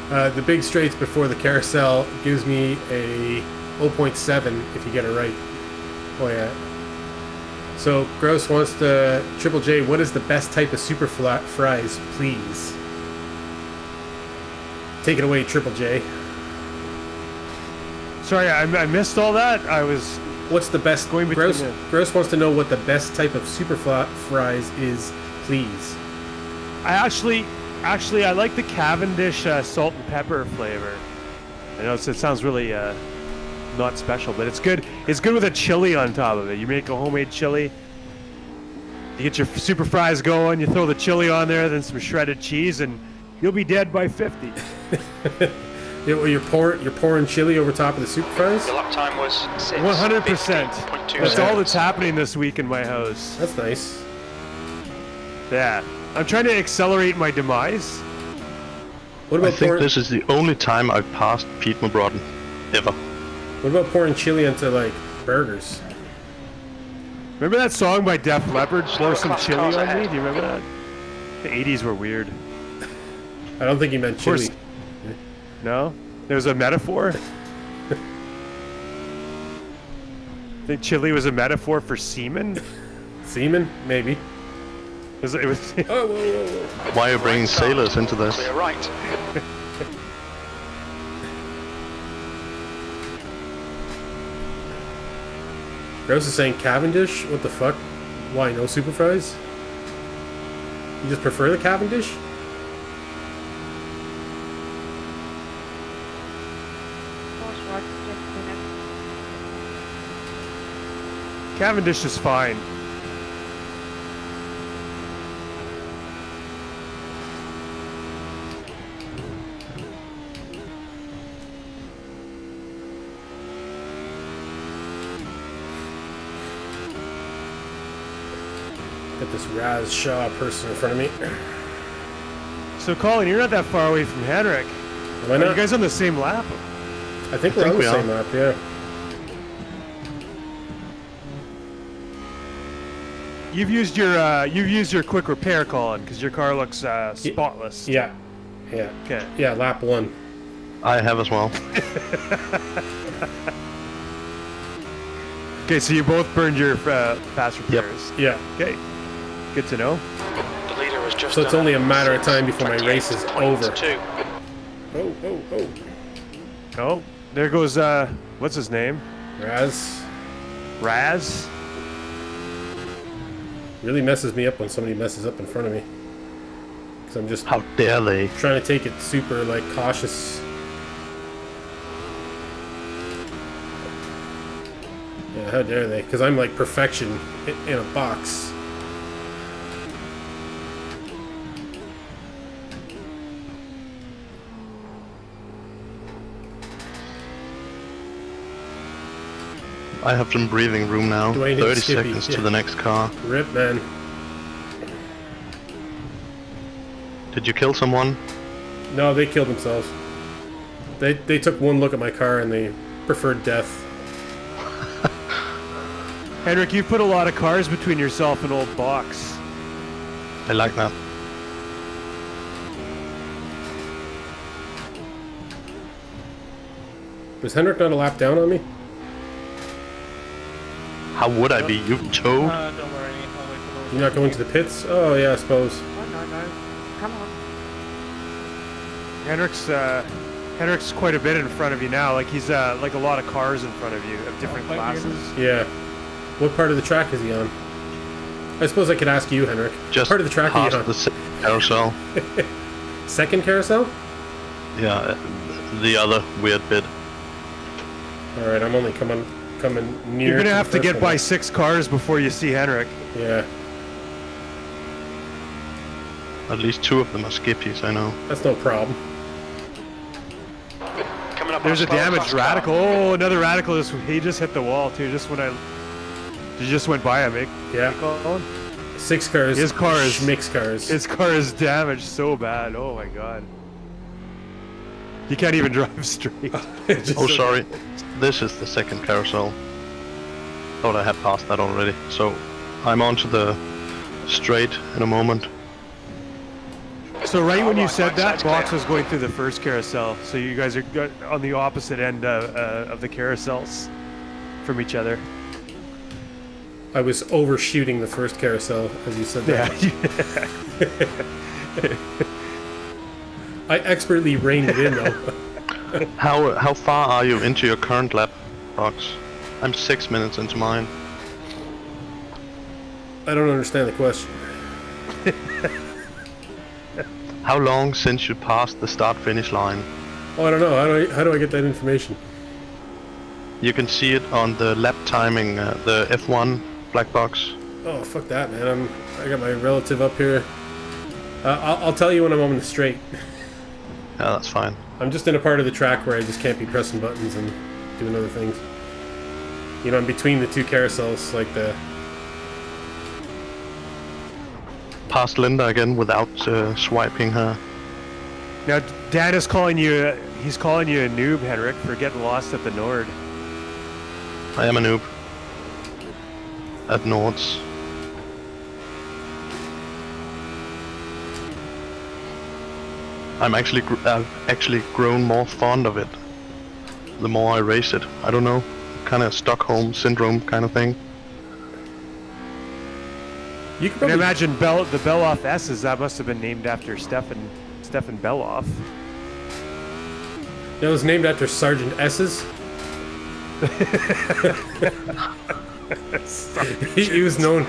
Speaker 1: The big straights before the carousel gives me a 0.7 if you get it right. Oh yeah. So Gross wants to Triple J. What is the best type of super flat fries, please? Take it away, Triple J.
Speaker 2: Sorry, I missed all that. I was
Speaker 1: What's the best?
Speaker 2: Going between
Speaker 1: Gross,
Speaker 2: the-
Speaker 1: Gross wants to know what the best type of super flat fries is, please.
Speaker 2: I actually I like the Cavendish salt and pepper flavor. I know it sounds really not special, but it's good. It's good with a chili on top of it. You make a homemade chili. You get your super fries going. You throw the chili on there, then some shredded cheese, and you'll be dead by 50.
Speaker 1: You're pouring chili over top of the super fries.
Speaker 6: The lap time was
Speaker 2: 100%.
Speaker 6: 6:15.2
Speaker 2: That's all
Speaker 6: seconds.
Speaker 2: that's happening this week in my house.
Speaker 1: That's nice.
Speaker 2: Yeah, I'm trying to accelerate my demise.
Speaker 1: What
Speaker 5: I
Speaker 1: about
Speaker 5: think
Speaker 1: pouring?
Speaker 5: this is the only time I've passed Pete Mabrodden. Ever.
Speaker 1: What about pouring chili into like burgers?
Speaker 2: Remember that song by Def Leppard, Pour Some
Speaker 6: Class
Speaker 2: Chili
Speaker 6: cars
Speaker 2: on Me?
Speaker 6: ahead.
Speaker 2: Do you remember that? The 80s were weird.
Speaker 1: I don't think he meant
Speaker 2: course.
Speaker 1: chili.
Speaker 2: No? There was a metaphor? I think chili was a metaphor for semen?
Speaker 1: Semen, maybe.
Speaker 2: It was
Speaker 1: Oh, whoa, whoa, whoa.
Speaker 5: Why are you bringing sailors into this?
Speaker 6: Clear right.
Speaker 1: Gross is saying Cavendish? What the fuck? Why, no super fries? You just prefer the Cavendish?
Speaker 4: Horse ride suggested in
Speaker 2: Cavendish is fine.
Speaker 1: Got this Raz Shaw person in front of me.
Speaker 2: So, Colin, you're not that far away from Henrik.
Speaker 1: Am I
Speaker 2: Are
Speaker 1: not?
Speaker 2: you guys on the same lap?
Speaker 1: I think we're on the
Speaker 5: we are.
Speaker 1: same map, yeah.
Speaker 2: You've used your quick repair, Colin, because your car looks spotless.
Speaker 1: Yeah. Yeah.
Speaker 2: Okay.
Speaker 1: Yeah, lap 1.
Speaker 5: I have as well.
Speaker 2: Okay, so you both burned your fast repairs.
Speaker 1: Yeah.
Speaker 2: Okay. Good to know.
Speaker 6: The leader has just
Speaker 1: So it's
Speaker 6: done
Speaker 1: only a matter of time before my
Speaker 6: 28.2.
Speaker 1: race is over. Oh, oh, oh.
Speaker 2: Oh, there goes what's his name?
Speaker 1: Raz.
Speaker 2: Raz.
Speaker 1: Really messes me up when somebody messes up in front of me. Because I'm just
Speaker 5: How dare they?
Speaker 1: trying to take it super, like, cautious. Yeah, how dare they? Because I'm like perfection in a box.
Speaker 5: I have some breathing room now.
Speaker 1: Do I need
Speaker 5: 30
Speaker 1: Skippy?
Speaker 5: seconds
Speaker 1: Yeah.
Speaker 5: to the next car.
Speaker 1: Rip, man.
Speaker 5: Did you kill someone?
Speaker 1: No, they killed themselves. They took one look at my car and they preferred death.
Speaker 2: Henrik, you've put a lot of cars between yourself and old box.
Speaker 5: I like that.
Speaker 1: Was Henrik not a lap down on me?
Speaker 5: How would I be? You toad?
Speaker 3: Don't worry, I'll wait for those.
Speaker 1: You're not going to the pits? Oh, yeah, I suppose.
Speaker 4: Oh, no. Come on.
Speaker 2: Henrik's quite a bit in front of you now. Like he's like a lot of cars in front of you of different
Speaker 3: Oh, thank you.
Speaker 2: classes.
Speaker 1: Yeah. What part of the track is he on? I suppose I could ask you, Henrik.
Speaker 5: Just
Speaker 1: Part of the track are you
Speaker 5: past
Speaker 1: on?
Speaker 5: the carousel.
Speaker 1: Second carousel?
Speaker 5: Yeah, the other weird bit.
Speaker 1: All right, I'm only coming near.
Speaker 2: You're gonna have to
Speaker 1: the
Speaker 2: get
Speaker 1: first
Speaker 2: by
Speaker 1: one.
Speaker 2: 6 cars before you see Henrik.
Speaker 1: Yeah,
Speaker 5: At least 2 of them are skippies, I know.
Speaker 1: that's no problem.
Speaker 6: Coming up
Speaker 2: There's
Speaker 6: on
Speaker 2: a
Speaker 6: slow,
Speaker 2: damaged
Speaker 6: fast car.
Speaker 2: radical. Oh, another radical. He just hit the wall too. Just when you just went by him.
Speaker 1: Yeah, 6 cars.
Speaker 2: His car is-
Speaker 1: Schmick's cars.
Speaker 2: His car is damaged so bad. Oh my god. He can't even drive straight.
Speaker 1: Just
Speaker 5: Oh,
Speaker 1: so-
Speaker 5: sorry. This is the second carousel. Thought I had passed that already. So, I'm onto the straight in a moment.
Speaker 2: So right when you said
Speaker 6: right
Speaker 2: that,
Speaker 6: side's
Speaker 2: Box
Speaker 6: clear.
Speaker 2: was going through the first carousel. So you guys are on the opposite end of the carousels from each other.
Speaker 1: I was overshooting the first carousel as you said that. I expertly reined it in though.
Speaker 5: How far are you into your current lap, Box? I'm 6 minutes into mine.
Speaker 1: I don't understand the question.
Speaker 5: How long since you passed the start-finish line?
Speaker 1: Oh, I don't know. How do I get that information?
Speaker 5: You can see it on the lap timing, the F1 black box.
Speaker 1: Oh, fuck that, man. I got my relative up here. I'll tell you when I'm on the straight.
Speaker 5: Yeah, that's fine.
Speaker 1: I'm just in a part of the track where I just can't be pressing buttons and doing other things. You know, I'm between the 2 carousels, like the...
Speaker 5: Past Linda again without swiping her.
Speaker 2: Now Dan is calling you. He's calling you a noob, Henrik, for getting lost at the Nord.
Speaker 5: I am a noob. At Nords. I've actually grown more fond of it. The more I race it. I don't know. Kind of Stockholm syndrome kind of thing.
Speaker 1: You could
Speaker 2: And
Speaker 1: probably...
Speaker 2: imagine the Beloff S's. That must have been named after Stefan Beloff.
Speaker 1: It was named after Sergeant S's. he was known...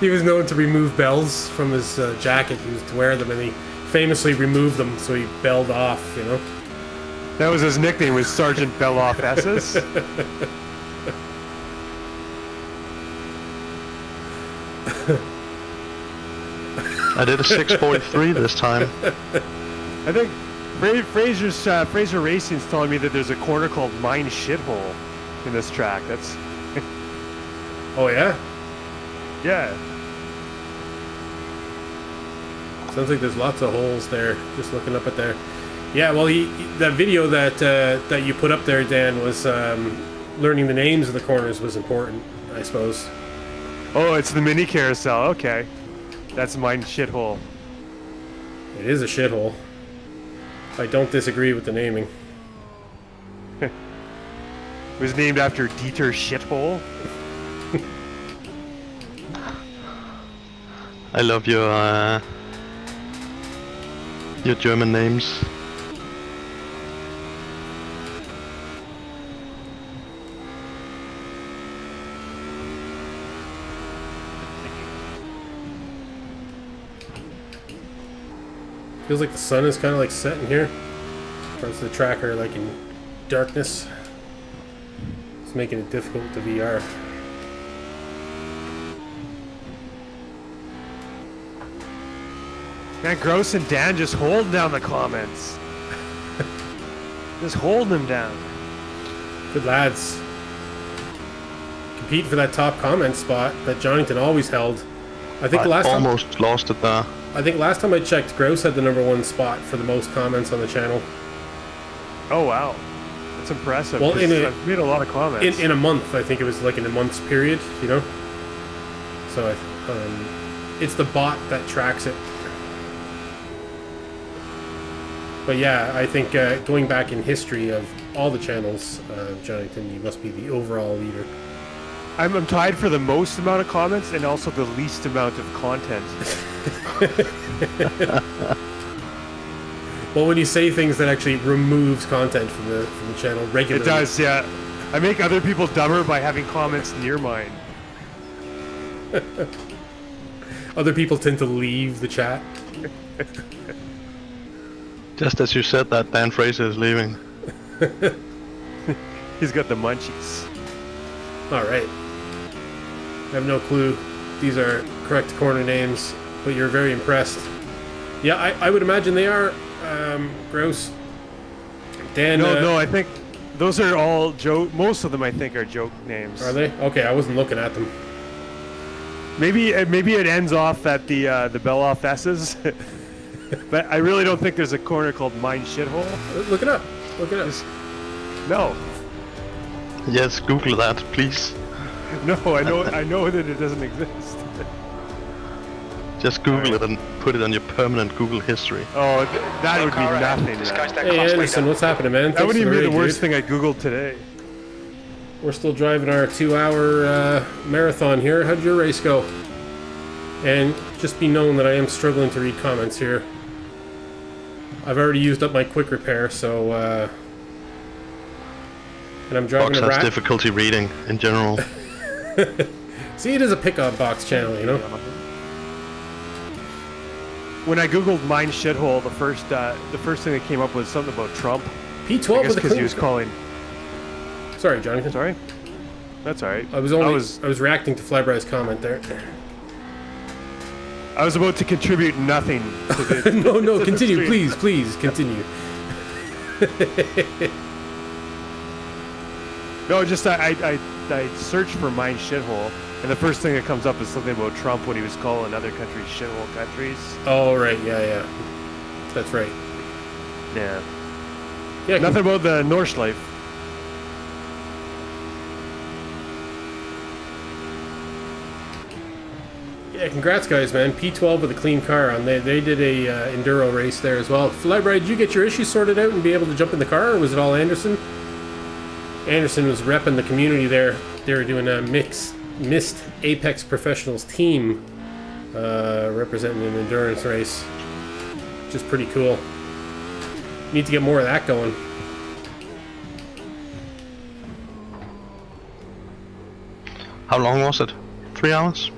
Speaker 1: He was known to remove bells from his jacket. He used to wear them, and he famously removed them, so he belled off, you know?
Speaker 2: That was his nickname, was Sergeant Beloff S's.
Speaker 5: I did a 6.3 this time.
Speaker 2: I think Fraser Racing's telling me that there's a corner called Mine Shithole in this track. That's
Speaker 1: Oh, yeah?
Speaker 2: yeah.
Speaker 1: Sounds like there's lots of holes there, just looking up at there. Yeah, well, that video that you put up there, Dan, was learning the names of the corners was important, I suppose.
Speaker 2: Oh, it's the mini carousel. Okay, that's Mine Shithole.
Speaker 1: It is a shithole. I don't disagree with the naming.
Speaker 2: It was named after Dieter Shithole.
Speaker 5: I love your German names.
Speaker 1: Feels like the sun is kind of like setting here. Parts of the track are like in darkness. It's making it difficult to VR.
Speaker 2: Man, Gross and Dan just holding down the comments. Just holding them down.
Speaker 1: Good lads. Compete for that top comment spot that Johnington always held. I think
Speaker 5: I
Speaker 1: last time
Speaker 5: almost lost it there.
Speaker 1: I think last time I checked, Grouse had the #1 spot for the most comments on the channel.
Speaker 2: Oh wow, that's impressive.
Speaker 1: Well,
Speaker 2: 'cause I've made a lot of comments.
Speaker 1: In a month, I think it was like in a month's period, you know. So it's the bot that tracks it. But yeah, I think going back in history of all the channels, Johnington, you must be the overall leader.
Speaker 2: I'm tied for the most amount of comments and also the least amount of content.
Speaker 1: Well, when you say things that actually removes content from the channel regularly,
Speaker 2: It does, yeah. I make other people dumber by having comments near mine.
Speaker 1: Other people tend to leave the chat.
Speaker 5: Just as you said that, Dan Fraser is leaving.
Speaker 2: He's got the munchies.
Speaker 1: All right. I have no clue. These are correct corner names, but you're very impressed. Yeah, I would imagine they are. Gross. Dan.
Speaker 2: No, I think those are all joke. Most of them, I think, are joke names.
Speaker 1: Are they? Okay, I wasn't looking at them.
Speaker 2: Maybe it ends off at the Beloff S's. But I really don't think there's a corner called Mine Shithole.
Speaker 1: Look it up. Look it up.
Speaker 2: No.
Speaker 5: Yes, Google that, please.
Speaker 2: No, I know that it doesn't exist.
Speaker 5: Just Google it and put it on your permanent Google history.
Speaker 2: Oh, that would be
Speaker 6: Car ahead.
Speaker 2: nothing.
Speaker 6: This guy's
Speaker 2: That,
Speaker 6: their
Speaker 1: Hey,
Speaker 6: class
Speaker 1: Anderson,
Speaker 6: leader.
Speaker 1: what's happening, man?
Speaker 2: that wouldn't even be the worst
Speaker 1: thing.
Speaker 2: thing I Googled today.
Speaker 1: We're still driving our 2-hour marathon here. How'd your race go? And just be known that I am struggling to read comments here. I've already used up my quick repair, so and I'm driving
Speaker 5: Box
Speaker 1: a
Speaker 5: has
Speaker 1: rat.
Speaker 5: difficulty reading in general.
Speaker 1: See, it is a pickup box channel, you know.
Speaker 2: When I Googled Mine Shithole, the first thing that came up was something about Trump. I
Speaker 1: P12
Speaker 2: guess
Speaker 1: with a
Speaker 2: because he
Speaker 1: clean.
Speaker 2: was calling.
Speaker 1: Sorry, Jonathan.
Speaker 2: Sorry. That's all right.
Speaker 1: I was reacting to Flybride's comment there.
Speaker 2: I was about to contribute nothing to the.
Speaker 1: No,
Speaker 2: to the
Speaker 1: continue,
Speaker 2: stream.
Speaker 1: please, continue.
Speaker 2: No, just I searched for Mine Shithole, and the first thing that comes up is something about Trump when he was calling other countries shithole countries.
Speaker 1: Oh, right, yeah. That's right.
Speaker 2: Yeah.
Speaker 1: Yeah,
Speaker 2: Nothing about the Nordschleife.
Speaker 1: Yeah, congrats, guys, man. P12 with a clean car on. They did a enduro race there as well. Flybride, did you get your issues sorted out and be able to jump in the car, or was it all Anderson? Anderson was repping the community there. They were doing a missed Apex Professionals team representing an endurance race, which is pretty cool. Need to get more of that going.
Speaker 5: How long was it? 3 hours?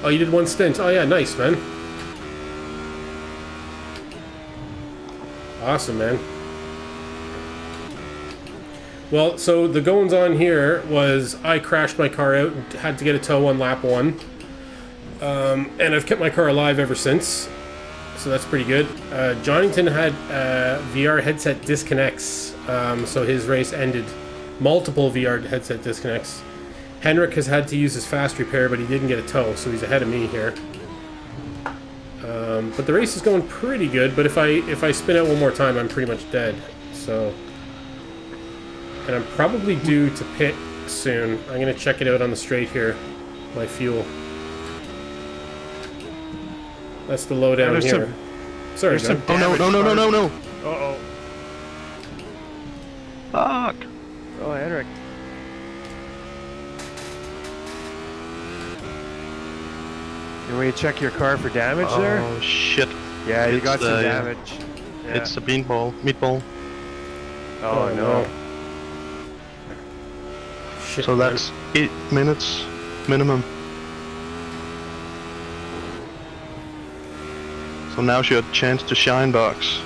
Speaker 1: Oh, you did one stint. Oh, yeah, nice, man. Awesome, man. Well, so the goings on here was I crashed my car out and had to get a tow on lap 1. And I've kept my car alive ever since. So that's pretty good. Jonington had VR headset disconnects, so his race ended. Multiple VR headset disconnects. Henrik has had to use his fast repair, but he didn't get a tow, so he's ahead of me here. But the race is going pretty good, but if I spin out one more time, I'm pretty much dead. So, and I'm probably due to pit soon. I'm going to check it out on the straight here, my fuel. That's the lowdown
Speaker 2: There's
Speaker 1: here. Sorry,
Speaker 2: there's
Speaker 1: John.
Speaker 2: some
Speaker 5: Oh no.
Speaker 2: Uh-oh.
Speaker 5: Fuck!
Speaker 2: Oh, Henrik. You want me to check your car for damage there?
Speaker 5: Oh shit.
Speaker 2: Yeah, you
Speaker 5: it's,
Speaker 2: got some
Speaker 5: yeah.
Speaker 2: damage. Yeah.
Speaker 5: It's a meatball.
Speaker 2: Oh, no.
Speaker 1: Shit,
Speaker 5: So
Speaker 1: man.
Speaker 5: that's 8 minutes minimum. So now's your chance to shine, Box.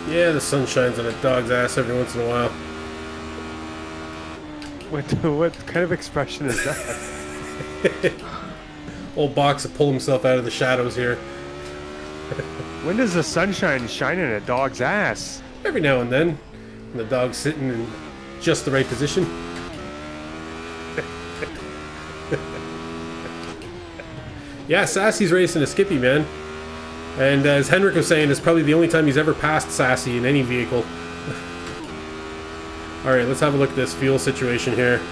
Speaker 1: Yeah, the sun shines on a dog's ass every once in a while.
Speaker 2: What kind of expression is that?
Speaker 1: Old Box will pull himself out of the shadows here.
Speaker 2: When does the sunshine shine in a dog's ass?
Speaker 1: Every now and then, when the dog's sitting in just the right position. Yeah, Sassy's racing a Skippy, man. And as Henrik was saying, it's probably the only time he's ever passed Sassy in any vehicle. Alright, let's have a look at this fuel situation here.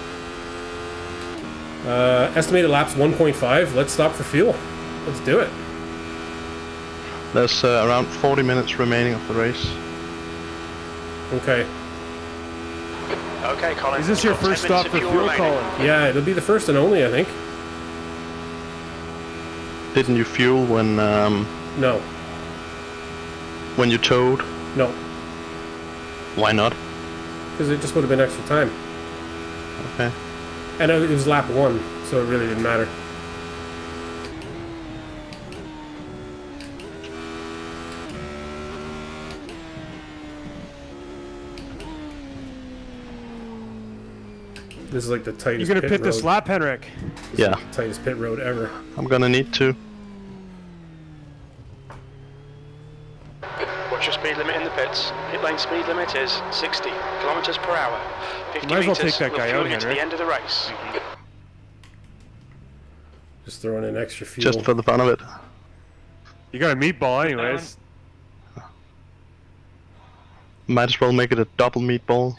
Speaker 1: Estimated laps 1.5. Let's stop for fuel. Let's do it.
Speaker 5: There's around 40 minutes remaining of the race.
Speaker 1: Okay.
Speaker 6: Okay, Colin.
Speaker 2: Is this your
Speaker 6: we've got
Speaker 2: first
Speaker 6: 10
Speaker 2: stop
Speaker 6: minutes
Speaker 2: for
Speaker 6: of
Speaker 2: fuel,
Speaker 6: remaining.
Speaker 2: Colin?
Speaker 1: Yeah, it'll be the first and only, I think.
Speaker 5: Didn't you fuel
Speaker 1: No.
Speaker 5: when you towed?
Speaker 1: No.
Speaker 5: Why not?
Speaker 1: Because it just would have been extra time.
Speaker 5: Okay.
Speaker 1: And it was lap 1, so it really didn't matter. This is like the tightest
Speaker 2: You're gonna pit
Speaker 1: road.
Speaker 2: this lap, Henrik.
Speaker 5: Yeah,
Speaker 1: Tightest pit road ever.
Speaker 5: I'm gonna need to.
Speaker 6: What's your speed limit in the pits? Pit lane speed limit is 60 kilometers per hour. 50
Speaker 2: Might as well
Speaker 6: meters
Speaker 2: take that
Speaker 6: will
Speaker 2: guy
Speaker 6: fuel
Speaker 2: out,
Speaker 6: you to
Speaker 2: Henrik.
Speaker 6: the end of the race.
Speaker 1: Just throwing in extra fuel.
Speaker 5: Just for the fun of it.
Speaker 2: You got a meatball, anyways.
Speaker 5: Might as well make it a double meatball.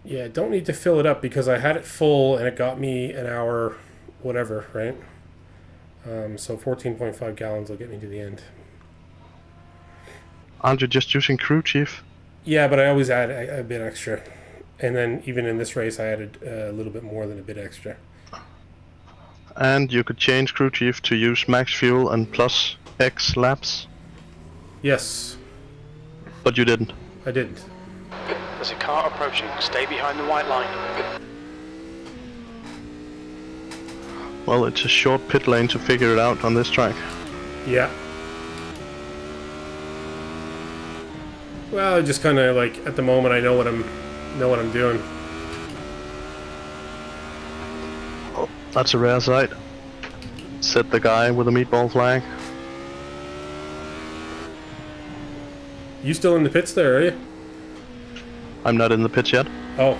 Speaker 1: Yeah, don't need to fill it up because I had it full and it got me an hour, whatever, right? So 14.5 gallons will get me to the end.
Speaker 5: Aren't you just using crew chief?
Speaker 1: Yeah, but I always add a bit extra. And then even in this race, I added a little bit more than a bit extra.
Speaker 5: And you could change crew chief to use max fuel and plus X laps,
Speaker 1: Yes,
Speaker 5: but you didn't.
Speaker 1: I didn't.
Speaker 6: There's a car approaching. Stay behind the white line.
Speaker 5: Well, it's a short pit lane to figure it out on this track.
Speaker 1: Yeah. Well, I just kind of like at the moment I know what I'm doing.
Speaker 5: Oh, that's a rare sight. Said the guy with a meatball flag.
Speaker 1: You still in the pits there, are you?
Speaker 5: I'm not in the pits yet.
Speaker 1: Oh.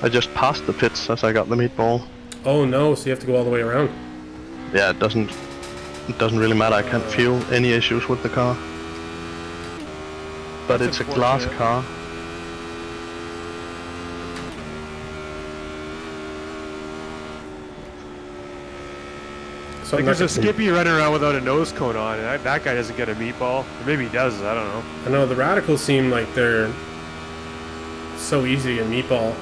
Speaker 5: I just passed the pits as I got the meatball.
Speaker 1: Oh no, so you have to go all the way around.
Speaker 5: Yeah, it doesn't really matter. I can't feel any issues with the car. But
Speaker 2: That's
Speaker 5: it's a glass
Speaker 2: unfortunate.
Speaker 5: car.
Speaker 1: So
Speaker 2: Like there's a Skippy running around without a nose cone on, and that guy doesn't get a meatball. Or maybe he does, I don't know.
Speaker 1: I know the radicals seem like they're so easy to meatball.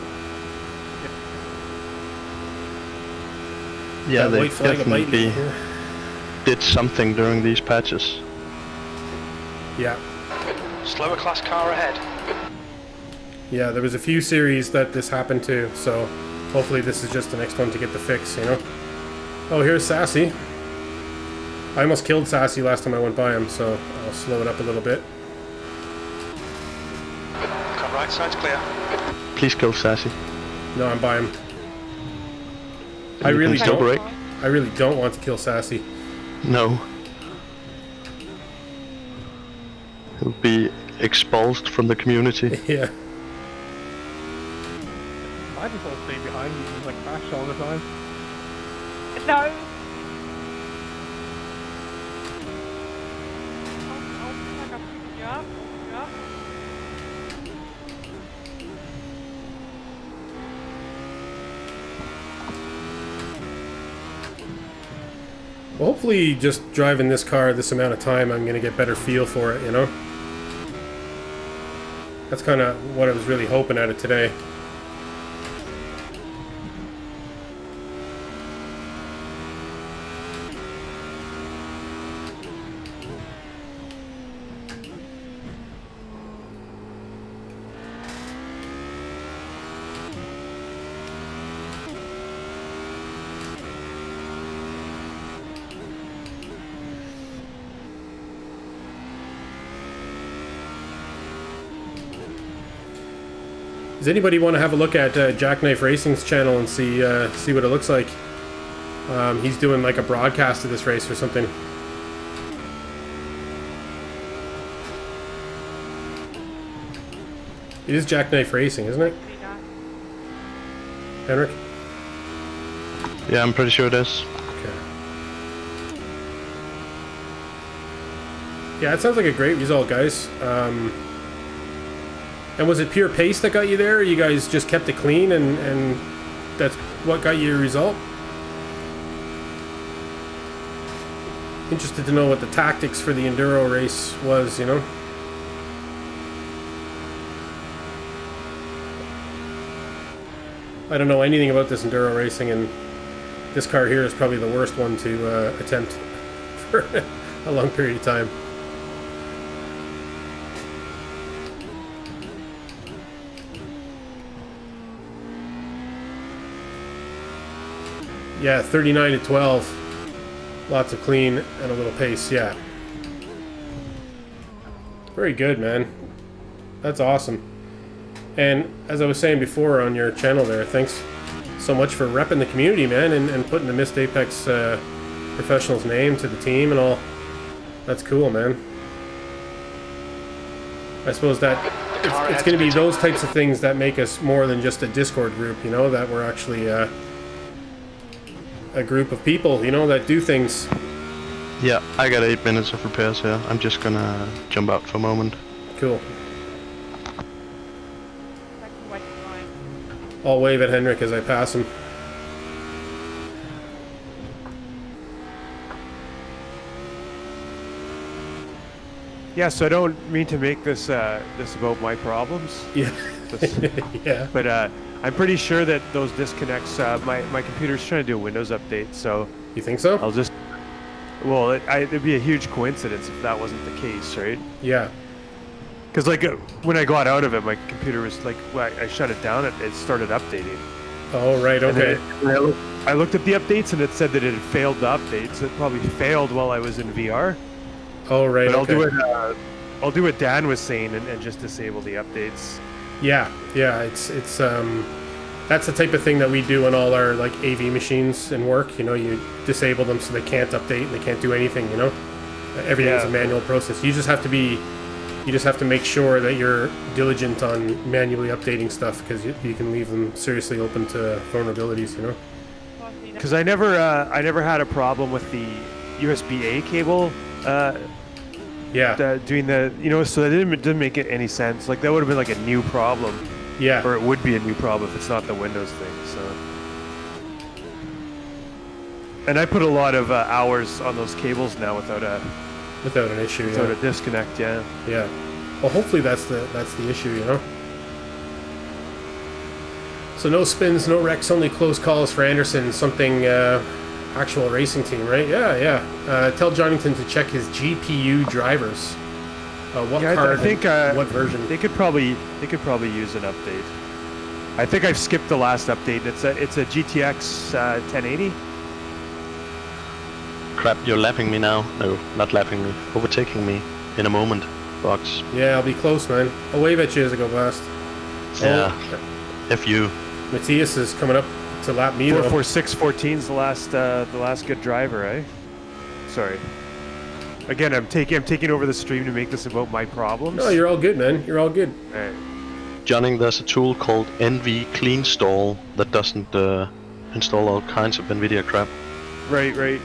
Speaker 5: Yeah,
Speaker 1: That
Speaker 5: they
Speaker 1: white flag of
Speaker 5: definitely
Speaker 1: lightning.
Speaker 5: did something during these patches.
Speaker 1: Yeah.
Speaker 6: Slower class car ahead.
Speaker 1: Yeah, there was a few series that this happened to, so hopefully this is just the next one to get the fix, you know? Oh, here's Sassy. I almost killed Sassy last time I went by him, so I'll slow it up a little bit.
Speaker 6: Come right side's clear.
Speaker 5: Please go, Sassy.
Speaker 1: No, I'm by him. I
Speaker 5: You
Speaker 1: really
Speaker 5: can still
Speaker 1: don't.
Speaker 5: brake.
Speaker 1: I really don't want to kill Sassy.
Speaker 5: No. He'll be expulsed from the community.
Speaker 1: Yeah.
Speaker 3: I just want to stay behind you and like crash all the time.
Speaker 4: No. Oh, like I'm picking you up. Picking you up.
Speaker 1: Well, hopefully just driving this car this amount of time, I'm going to get better feel for it, you know? That's kind of what I was really hoping at it today. Does anybody want to have a look at Jackknife Racing's channel and see what it looks like? He's doing like a broadcast of this race or something. It is Jackknife Racing, isn't it, Henrik?
Speaker 5: Yeah, I'm pretty sure it is.
Speaker 1: Okay. Yeah, it sounds like a great result, guys. And was it pure pace that got you there, or you guys just kept it clean and that's what got you your result? Interested to know what the tactics for the enduro race was, you know? I don't know anything about this enduro racing, and this car here is probably the worst one to attempt for a long period of time. Yeah, 39 to 12. Lots of clean and a little pace, yeah. Very good, man. That's awesome. And as I was saying before on your channel there, thanks so much for repping the community, man, and putting the Missed Apex Professionals name to the team and all. That's cool, man. I suppose that it's going to be those types of things that make us more than just a Discord group, you know, that we're actually a group of people, you know, that do things.
Speaker 5: Yeah, I got 8 minutes of repairs here. I'm just gonna jump out for a moment.
Speaker 1: Cool. I'll wave at Henrik as I pass him.
Speaker 2: Yeah, so I don't mean to make this this about my problems.
Speaker 1: Yeah. Yeah.
Speaker 2: But I'm pretty sure that those disconnects, my computer's trying to do a Windows update, so...
Speaker 1: You think so?
Speaker 2: I'll just... Well, it'd be a huge coincidence if that wasn't the case, right?
Speaker 1: Yeah.
Speaker 2: Because, like, when I got out of it, my computer was, like, when I shut it down, it started updating.
Speaker 1: Oh, right, okay.
Speaker 2: I looked at the updates, and it said that it had failed the update, so it probably failed while I was in VR.
Speaker 1: Oh, right,
Speaker 2: But
Speaker 1: okay.
Speaker 2: I'll do what Dan was saying and just disable the updates.
Speaker 1: Yeah, yeah, it's that's the type of thing that we do on all our like AV machines and work. You know, you disable them so they can't update and they can't do anything. You know, everything's a manual process. You just have to make sure that you're diligent on manually updating stuff because you can leave them seriously open to vulnerabilities. You know.
Speaker 2: Because I never had a problem with the USB-A cable.
Speaker 1: Yeah.
Speaker 2: Doing the, you know, so that didn't make it any sense. Like that would have been like a new problem.
Speaker 1: Yeah.
Speaker 2: Or it would be a new problem if it's not the Windows thing. So. And I put a lot of hours on those cables now without
Speaker 1: an issue.
Speaker 2: Without a disconnect. Yeah.
Speaker 1: Yeah. Well, hopefully that's the issue. You know. So no spins, no wrecks, only close calls for Anderson. Something. Actual racing team, right? Yeah, yeah. Tell Johnington to check his GPU drivers. What card?
Speaker 2: I think
Speaker 1: what version?
Speaker 2: They could probably use an update. I think I've skipped the last update. It's a GTX 1080.
Speaker 5: Crap, you're lapping me now. No, not lapping me. Overtaking me in a moment, Box.
Speaker 1: Yeah, I'll be close, man. I'll wave at you as I go past.
Speaker 5: Yeah. If you.
Speaker 1: Matthias is coming up to lap me though.
Speaker 2: 44614's the last good driver, eh? Sorry. Again, I'm taking over the stream to make this about my problems.
Speaker 1: No, you're all good, man. You're all good.
Speaker 2: All right.
Speaker 5: Johnning, there's a tool called NV Cleanstall that doesn't install all kinds of NVIDIA crap.
Speaker 2: Right.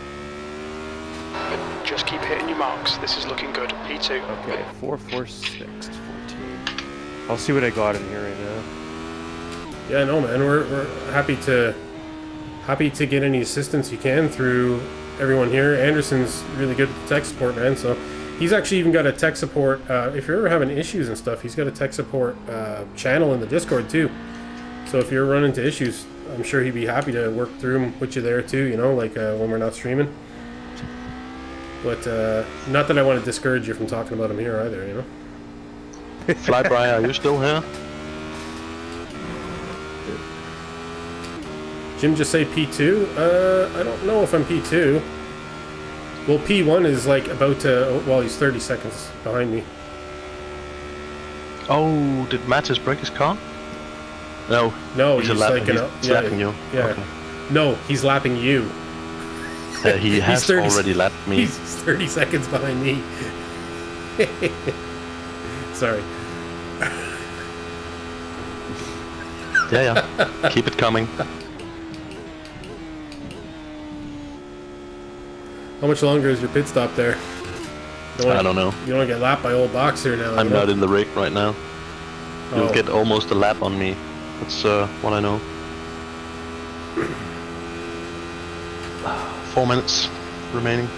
Speaker 6: Just keep hitting your marks. This is looking good. P2.
Speaker 2: Okay, 44614. I'll see what I got in here right now.
Speaker 1: Yeah, no, man. We're happy to get any assistance you can through everyone here. Anderson's really good with tech support, man. So he's actually even got a tech support. If you're ever having issues and stuff, he's got a tech support channel in the Discord too. So if you're running into issues, I'm sure he'd be happy to work through them with you there too. You know, like when we're not streaming. But not that I want to discourage you from talking about him here either. You know.
Speaker 5: Flyby, are you still here?
Speaker 1: Jim just say P2? I don't know if I'm P2. Well, P1 is like about to... Well, he's 30 seconds behind me.
Speaker 5: Oh, did Mattis break his car? No.
Speaker 1: No, he's like...
Speaker 5: He's lapping you.
Speaker 1: Yeah.
Speaker 5: Okay.
Speaker 1: No, he's lapping you.
Speaker 5: He has already lapped me.
Speaker 1: He's 30 seconds behind me. Sorry.
Speaker 5: Yeah. Keep it coming.
Speaker 1: How much longer is your pit stop there?
Speaker 5: I don't know.
Speaker 1: You don't get lapped by old Boxer now.
Speaker 5: I'm not in the rig right now. You'll
Speaker 1: Oh.
Speaker 5: get almost a lap on me. That's what I know. 4 minutes remaining.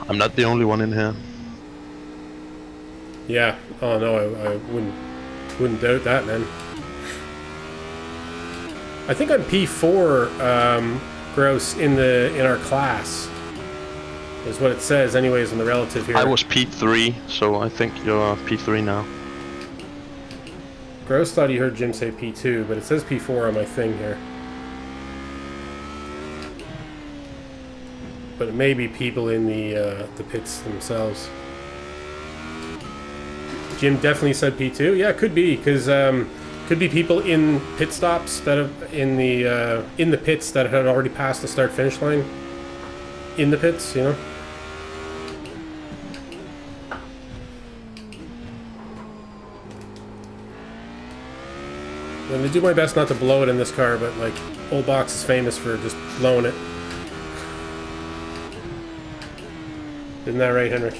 Speaker 5: I'm not the only one in here.
Speaker 1: Yeah. Oh no, I wouldn't doubt that, man. I think I'm P4, Gross, in our class. Is what it says, anyways, in the relative here.
Speaker 5: I was P3, so I think you're P3 now.
Speaker 1: Gross thought he heard Jim say P2, but it says P4 on my thing here. But it may be people in the pits themselves. Jim definitely said P2. Yeah, it could be, because could be people in pit stops that have in the pits that had already passed the start-finish line. In the pits, you know. I'm gonna do my best not to blow it in this car, but like, Old Box is famous for just blowing it. Isn't that right, Henrik?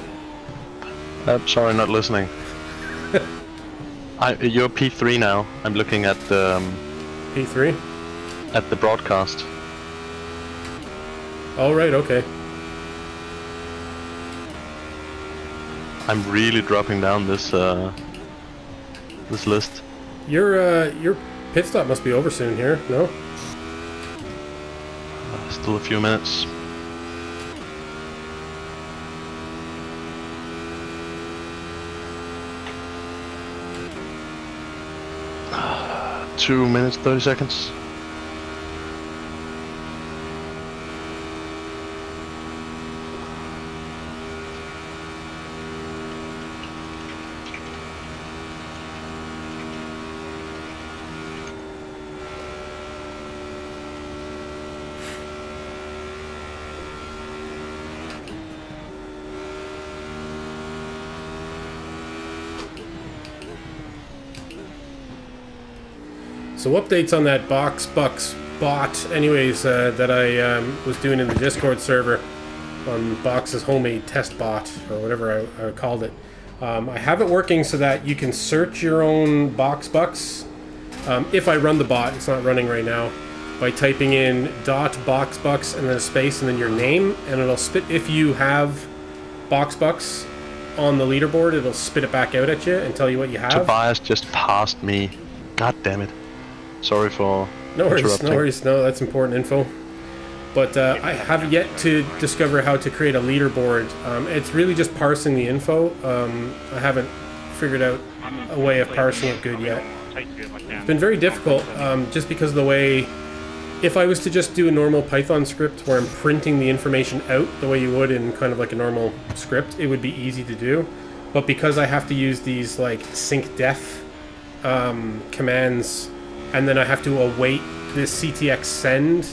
Speaker 5: Sorry, not listening. You're P3 now. I'm looking at the
Speaker 1: P3?
Speaker 5: at the broadcast.
Speaker 1: Oh, right, okay.
Speaker 5: I'm really dropping down this this list.
Speaker 1: Your pit stop must be over soon here, no?
Speaker 5: Still a few minutes. Uh, 2 minutes, 30 seconds.
Speaker 1: So updates on that Box bot, anyways, that I was doing in the Discord server on Box's homemade test bot, or whatever I called it. I have it working so that you can search your own Box Bucks. If I run the bot, it's not running right now, by typing in .boxbucks and then a space and then your name, and it'll spit, if you have Box Bucks on the leaderboard, it'll spit it back out at you and tell you what you have.
Speaker 5: Tobias just passed me. God damn it. Sorry for interrupting.
Speaker 1: No, that's important info. But I have yet to discover how to create a leaderboard. It's really just parsing the info. I haven't figured out a way of parsing it good yet. It's been very difficult, just because of the way... If I was to just do a normal Python script where I'm printing the information out the way you would in kind of like a normal script, it would be easy to do. But because I have to use these like syncdef commands, and then I have to await this CTX send,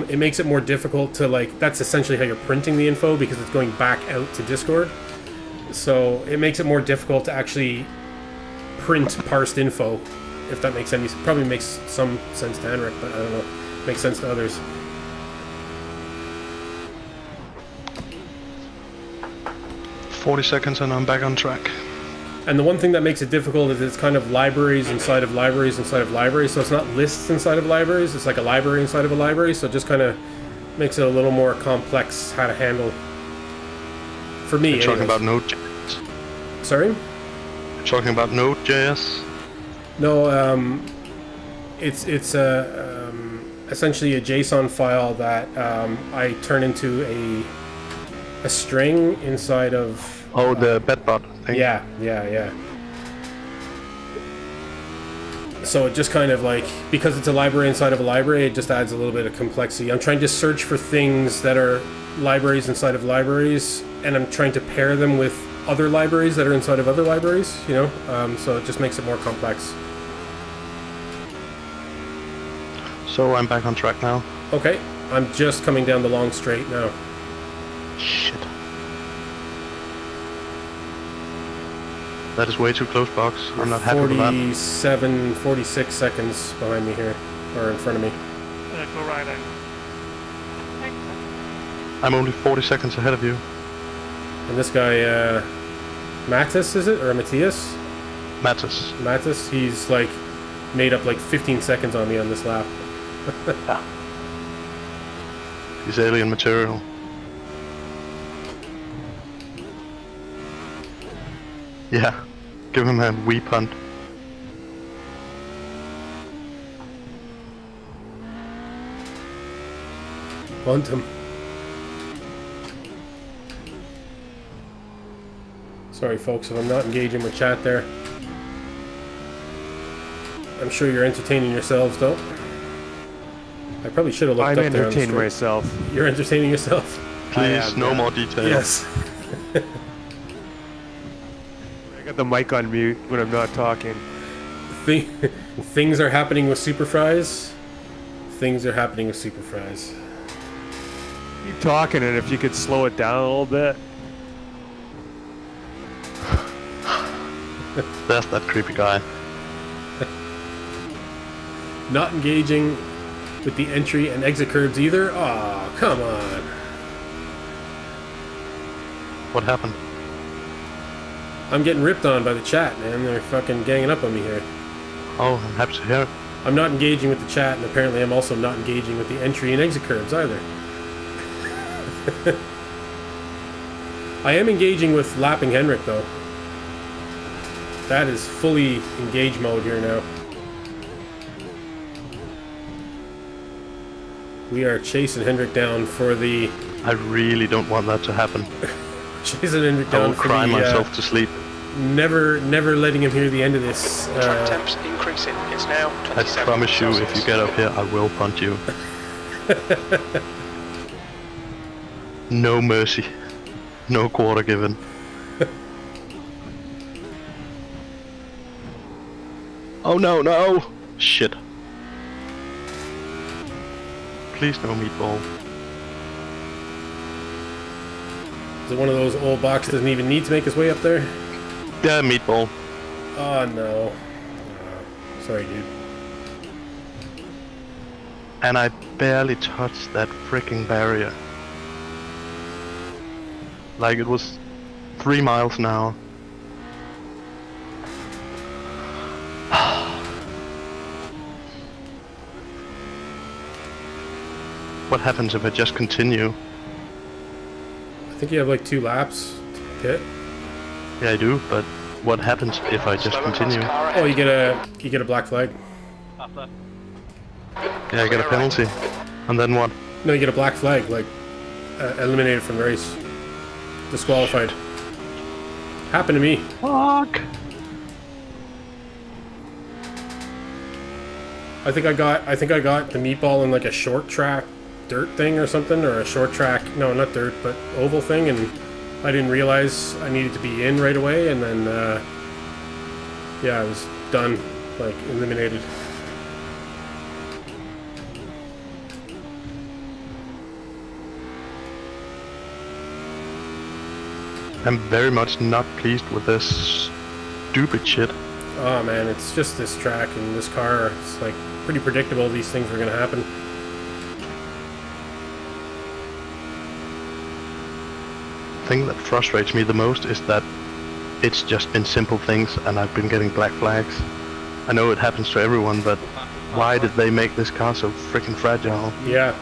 Speaker 1: it makes it more difficult to, like, that's essentially how you're printing the info because it's going back out to Discord. So it makes it more difficult to actually print parsed info, if that makes any, probably makes some sense to Henrik, but I don't know, makes sense to others.
Speaker 5: "40 seconds and I'm back on track."
Speaker 1: And the one thing that makes it difficult is it's kind of libraries inside of libraries inside of libraries. So it's not lists inside of libraries. It's like a library inside of a library. So it just kind of makes it a little more complex how to handle. For me,
Speaker 5: You're talking about Node.js.
Speaker 1: Sorry?
Speaker 5: You're talking about Node.js?
Speaker 1: No, it's essentially a JSON file that I turn into a string inside of...
Speaker 5: Oh, the bedbot thing.
Speaker 1: Yeah. So it just kind of like, because it's a library inside of a library, it just adds a little bit of complexity. I'm trying to search for things that are libraries inside of libraries, and I'm trying to pair them with other libraries that are inside of other libraries, you know? So it just makes it more complex.
Speaker 5: So I'm back on track now.
Speaker 1: Okay, I'm just coming down the long straight now.
Speaker 5: Shit. That is way too close, Box. I'm not happy with that.
Speaker 1: 47, 46 seconds behind me here, or in front of me.
Speaker 8: Go right out.
Speaker 5: I'm only 40 seconds ahead of you.
Speaker 1: And this guy, Mattis, is it? Or Matthias?
Speaker 5: Mattis.
Speaker 1: He's like made up like 15 seconds on me on this lap.
Speaker 5: He's alien material. Yeah, give him a wee punt.
Speaker 1: Bunt him. Sorry folks if I'm not engaging with chat there. I'm sure you're entertaining yourselves, though. I probably should have looked
Speaker 2: I'm
Speaker 1: up there on the
Speaker 2: entertaining
Speaker 1: screen.
Speaker 2: myself.
Speaker 1: You're entertaining yourself.
Speaker 5: Please, no more details.
Speaker 1: Yes.
Speaker 2: I got the mic on mute when I'm not talking.
Speaker 1: Things are happening with Super Fries. Things are happening with Super Fries.
Speaker 2: Keep talking, and if you could slow it down a little bit.
Speaker 5: There's that creepy guy.
Speaker 1: Not engaging with the entry and exit curbs either. Aw, come on.
Speaker 5: What happened?
Speaker 1: I'm getting ripped on by the chat, man. They're fucking ganging up on me here.
Speaker 5: Oh, I'm happy to hear it.
Speaker 1: I'm not engaging with the chat, and apparently I'm also not engaging with the entry and exit curbs either. I am engaging with lapping Henrik, though. That is fully engage mode here now. We are chasing Hendrik down for the...
Speaker 5: I really don't want that to happen.
Speaker 1: Chasing Hendrik
Speaker 5: I
Speaker 1: down
Speaker 5: will
Speaker 1: for
Speaker 5: cry
Speaker 1: the...
Speaker 5: myself to sleep.
Speaker 1: Never letting him hear the end of this.
Speaker 6: Track temps increasing. It's now
Speaker 5: I
Speaker 6: 27
Speaker 5: promise you, if you
Speaker 6: Celsius.
Speaker 5: get up here, I will punt you. No mercy. No quarter given. Oh no, no! Shit. Please no meatball.
Speaker 1: Is it one of those old box doesn't even need to make his way up there?
Speaker 5: Yeah, meatball.
Speaker 1: Oh no. Sorry, dude.
Speaker 5: And I barely touched that freaking barrier. Like it was 3 miles an hour. What happens if I just continue?
Speaker 1: I think you have like 2 laps to hit.
Speaker 5: Yeah, I do, but what happens if I just
Speaker 6: Slower class
Speaker 5: continue?
Speaker 6: car
Speaker 1: Oh,
Speaker 6: ahead.
Speaker 1: you get a black flag.
Speaker 5: Yeah, I get a penalty. And then what?
Speaker 1: No, you get a black flag, like eliminated from the race, disqualified. Happened to me.
Speaker 5: Fuck!
Speaker 1: I think I got the meatball in like a short track dirt thing or something, or a short track, no, not dirt, but oval thing, and I didn't realize I needed to be in right away, and then yeah, I was done, like eliminated.
Speaker 5: I'm very much not pleased with this stupid shit.
Speaker 1: Oh man, it's just this track and this car. It's like pretty predictable these things were gonna happen.
Speaker 5: The thing that frustrates me the most is that it's just been simple things and I've been getting black flags. I know it happens to everyone, but why did they make this car so freaking fragile?
Speaker 1: Yeah.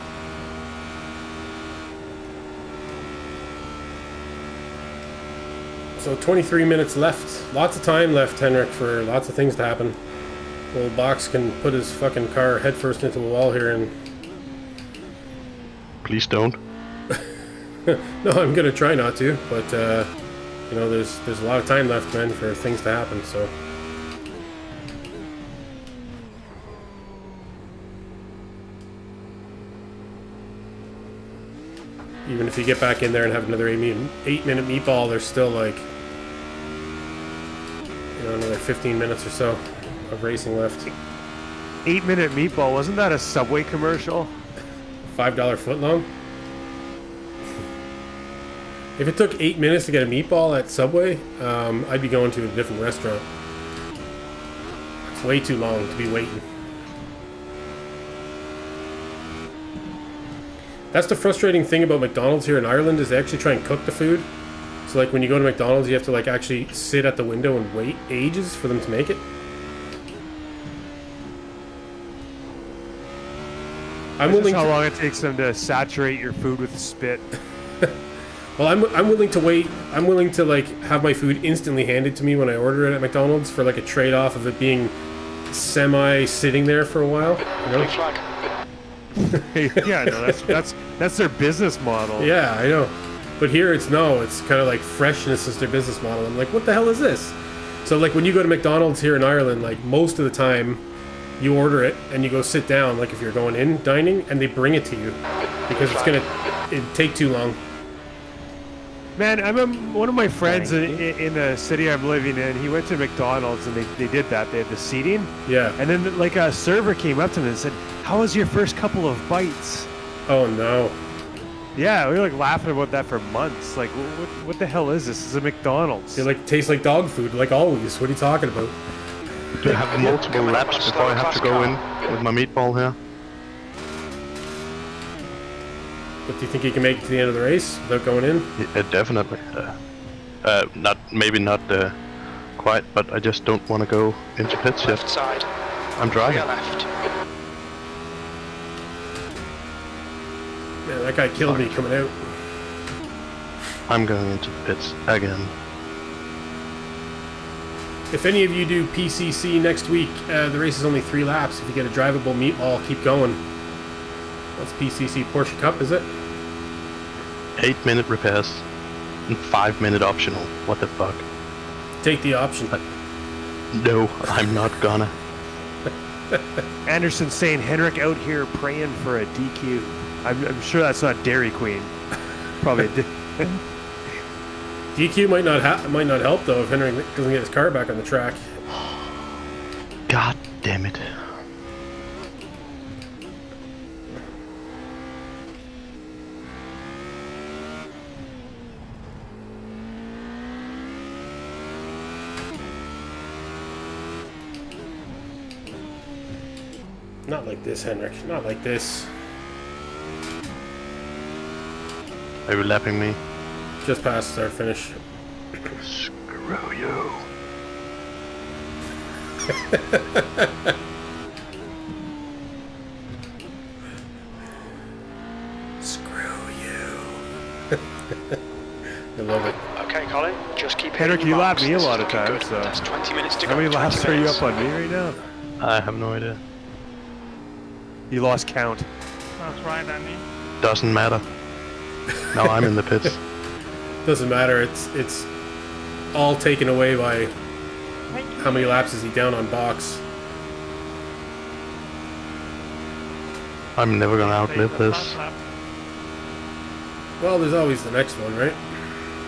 Speaker 1: So 23 minutes left. Lots of time left, Henrik, for lots of things to happen. Old Box can put his fucking car headfirst into a wall here and...
Speaker 5: Please don't.
Speaker 1: No, I'm gonna try not to, but you know, there's a lot of time left, man, for things to happen, so... Even if you get back in there and have another 8-minute meatball, there's still like, you know, another 15 minutes or so of racing left.
Speaker 2: 8-minute meatball, wasn't that a Subway commercial?
Speaker 1: $5 footlong. If it took 8 minutes to get a meatball at Subway, I'd be going to a different restaurant. It's way too long to be waiting. That's the frustrating thing about McDonald's here in Ireland, is they actually try and cook the food. So like when you go to McDonald's, you have to like actually sit at the window and wait ages for them to make it. I'm willing
Speaker 2: How
Speaker 1: to,
Speaker 2: long it takes them to saturate your food with spit.
Speaker 1: well, I'm willing to wait. I'm willing to like have my food instantly handed to me when I order it at McDonald's for like a trade-off of it being semi sitting there for a while. You know?
Speaker 6: Flag.
Speaker 2: Yeah, no, that's their business model.
Speaker 1: Yeah, I know. But here it's kind of like freshness is their business model. I'm like, what the hell is this? So like when you go to McDonald's here in Ireland, like most of the time, You order it and you go sit down, like if you're going in dining, and they bring it to you because it'd take too long.
Speaker 2: Man, I remember one of my friends in the city I'm living in, he went to McDonald's and they did that. They had the seating.
Speaker 1: Yeah.
Speaker 2: And then like a server came up to me and said, "How was your first couple of bites?"
Speaker 1: Oh no.
Speaker 2: Yeah, we were like laughing about that for months. Like, what the hell is this? This is a McDonald's.
Speaker 1: It like tastes like dog food, like always. What are you talking about?
Speaker 5: Do I have multiple laps before I have to go in with my meatball here?
Speaker 1: But do you think you can make it to the end of the race without going in?
Speaker 5: Yeah, definitely. Maybe not quite, but I just don't want to go into pits yet.
Speaker 6: Left side.
Speaker 5: I'm driving.
Speaker 6: Rear left.
Speaker 1: Man, that guy killed me coming out.
Speaker 5: I'm going into the pits again.
Speaker 1: If any of you do PCC next week, the race is only 3 laps. If you get a drivable meatball, keep going. That's PCC Porsche Cup, is it?
Speaker 5: 8-minute repairs and 5-minute optional. What the fuck?
Speaker 1: Take the option.
Speaker 5: No, I'm not gonna.
Speaker 2: Anderson saying Henrik out here praying for a DQ. I'm sure that's not Dairy Queen. Probably.
Speaker 1: DQ might not help though if Henry doesn't get his car back on the track.
Speaker 5: God damn it.
Speaker 1: Not like this, Henrik. Not like this.
Speaker 5: Are you lapping me?
Speaker 1: Just past our finish.
Speaker 5: Screw you.
Speaker 1: Screw you. I love it.
Speaker 6: Okay, Colin, just keep
Speaker 2: Henrik,
Speaker 6: hitting
Speaker 2: you
Speaker 6: your
Speaker 2: lap
Speaker 6: marks.
Speaker 2: me a
Speaker 6: This is
Speaker 2: lot of
Speaker 6: looking
Speaker 2: times,
Speaker 6: good.
Speaker 2: so-
Speaker 6: That's 20 minutes to go.
Speaker 2: How many
Speaker 6: 20
Speaker 2: laps are you
Speaker 6: minutes.
Speaker 2: up on me right now?
Speaker 5: I have no idea.
Speaker 2: You lost count.
Speaker 3: That's right, I mean.
Speaker 5: Doesn't matter. Now I'm in the pits.
Speaker 1: Doesn't matter. It's all taken away by how many laps is he down on box.
Speaker 5: I'm never gonna outlive this.
Speaker 1: Well, there's always the next one, right?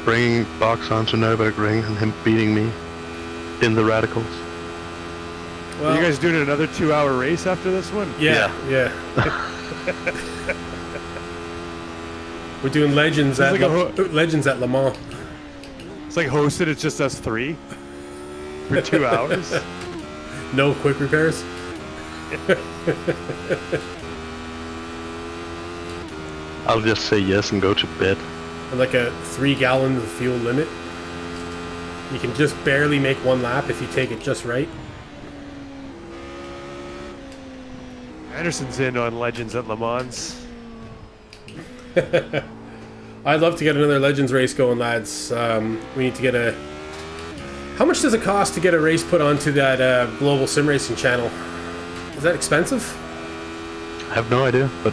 Speaker 5: Bringing Box onto Nürburgring and him beating me in the radicals.
Speaker 2: Are
Speaker 1: Well,
Speaker 2: you guys doing another 2-hour race after this one?
Speaker 1: yeah. We're doing Legends
Speaker 2: Sounds
Speaker 1: at
Speaker 2: like
Speaker 1: Legends at Le Mans.
Speaker 2: It's like hosted, it's just us 3 for 2 hours.
Speaker 1: No quick repairs.
Speaker 5: I'll just say yes and go to bed.
Speaker 1: And like a 3 gallon of fuel limit. You can just barely make 1 lap if you take it just right.
Speaker 2: Anderson's in on Legends at Le Mans.
Speaker 1: I'd love to get another Legends race going, lads. We need to get a... How much does it cost to get a race put onto that Global Sim Racing channel? Is that expensive?
Speaker 5: I have no idea, but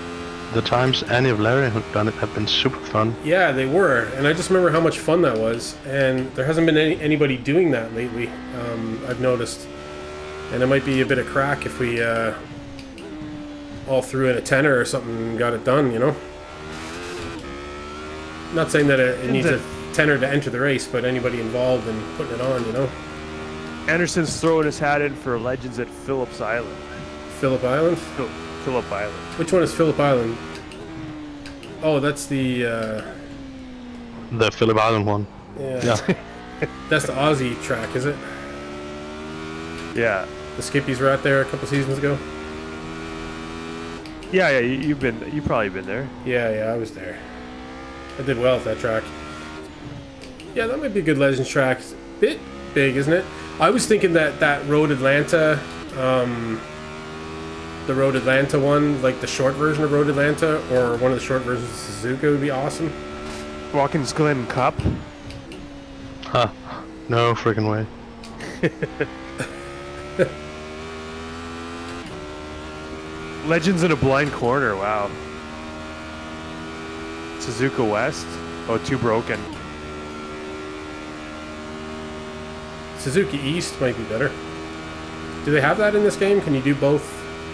Speaker 5: the times Annie of Larry have done it have been super fun.
Speaker 1: Yeah, they were. And I just remember how much fun that was. And there hasn't been anybody doing that lately, I've noticed. And it might be a bit of crack if we all threw in a tenner or something and got it done, you know? Not saying that it needs a tenner to enter the race, but anybody involved in putting it on, you know?
Speaker 2: Anderson's throwing his hat in for Legends at Phillips Island.
Speaker 1: Phillip Island?
Speaker 2: Phillip Island.
Speaker 1: Which one is Phillip Island? Oh, that's the
Speaker 5: Phillip Island one.
Speaker 1: yeah. That's the Aussie track, is it?
Speaker 2: Yeah.
Speaker 1: The Skippies were out there a couple seasons ago.
Speaker 2: Yeah, you've probably been there.
Speaker 1: Yeah, I was there. I did well at that track. Yeah, that might be a good Legends track. Bit big, isn't it? I was thinking that Road Atlanta, the Road Atlanta one, like the short version of Road Atlanta, or one of the short versions of Suzuka would be awesome.
Speaker 2: Watkins Glen Cup.
Speaker 5: Huh. No freaking way.
Speaker 2: Legends in a blind corner, wow. Suzuka West. Oh, too broken.
Speaker 1: Suzuki East might be better. Do they have that in this game? Can you do both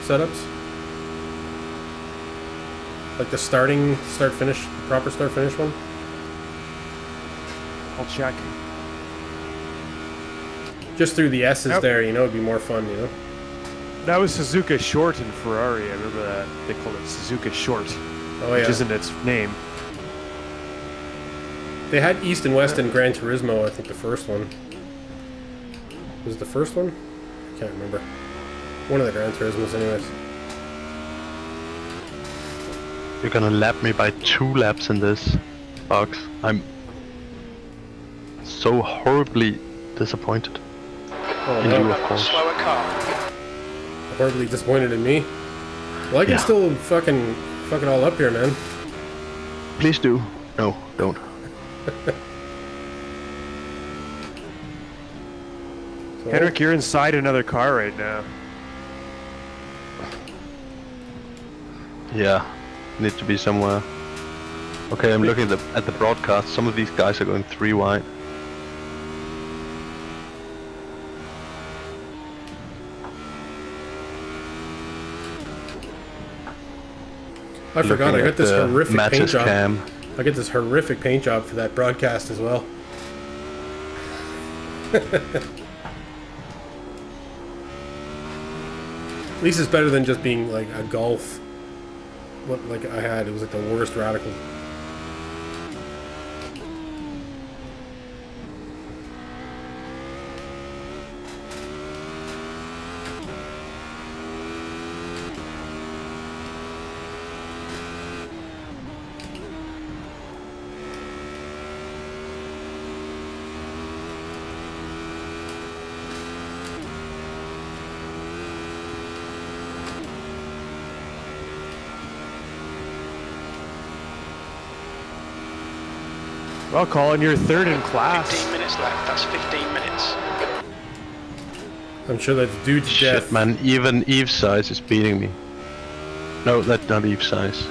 Speaker 1: setups? Like the start finish, proper start finish one?
Speaker 2: I'll check.
Speaker 1: Just through the S's
Speaker 2: Yep.
Speaker 1: there, you know, it'd be more fun, you know?
Speaker 2: That was Suzuka Short in Ferrari. I remember that. They called it Suzuka Short,
Speaker 1: Oh,
Speaker 2: which
Speaker 1: yeah.
Speaker 2: isn't its name.
Speaker 1: They had East and West in Gran Turismo, I think the first one. Was it the first one? I can't remember. One of the Gran Turismos, anyways.
Speaker 5: You're gonna lap me by 2 laps in this box. I'm so horribly disappointed.
Speaker 1: Oh,
Speaker 5: In you,
Speaker 1: no.
Speaker 5: of course.
Speaker 6: Slower car.
Speaker 1: Horribly disappointed in me. Well, I can
Speaker 5: Yeah.
Speaker 1: still fuck it all up here, man.
Speaker 5: Please do. No, don't.
Speaker 1: So,
Speaker 2: Henrik, you're inside another car right now.
Speaker 5: Yeah, need to be somewhere. Okay, I'm looking at the broadcast. Some of these guys are going 3 wide.
Speaker 1: I forgot, I
Speaker 5: Looking
Speaker 1: got
Speaker 5: at
Speaker 1: this
Speaker 5: the
Speaker 1: horrific paint
Speaker 5: matches
Speaker 1: job.
Speaker 5: cam.
Speaker 1: I get this horrific paint job for that broadcast as well. At least it's better than just being like a golf. What like I had, it was like the worst radical.
Speaker 2: Well, Colin, you're third in class.
Speaker 6: 15 minutes left. That's 15 minutes.
Speaker 1: I'm sure that's due to
Speaker 5: Shit,
Speaker 1: death.
Speaker 5: man. Even Eve size is beating me. No, that's not Eve size.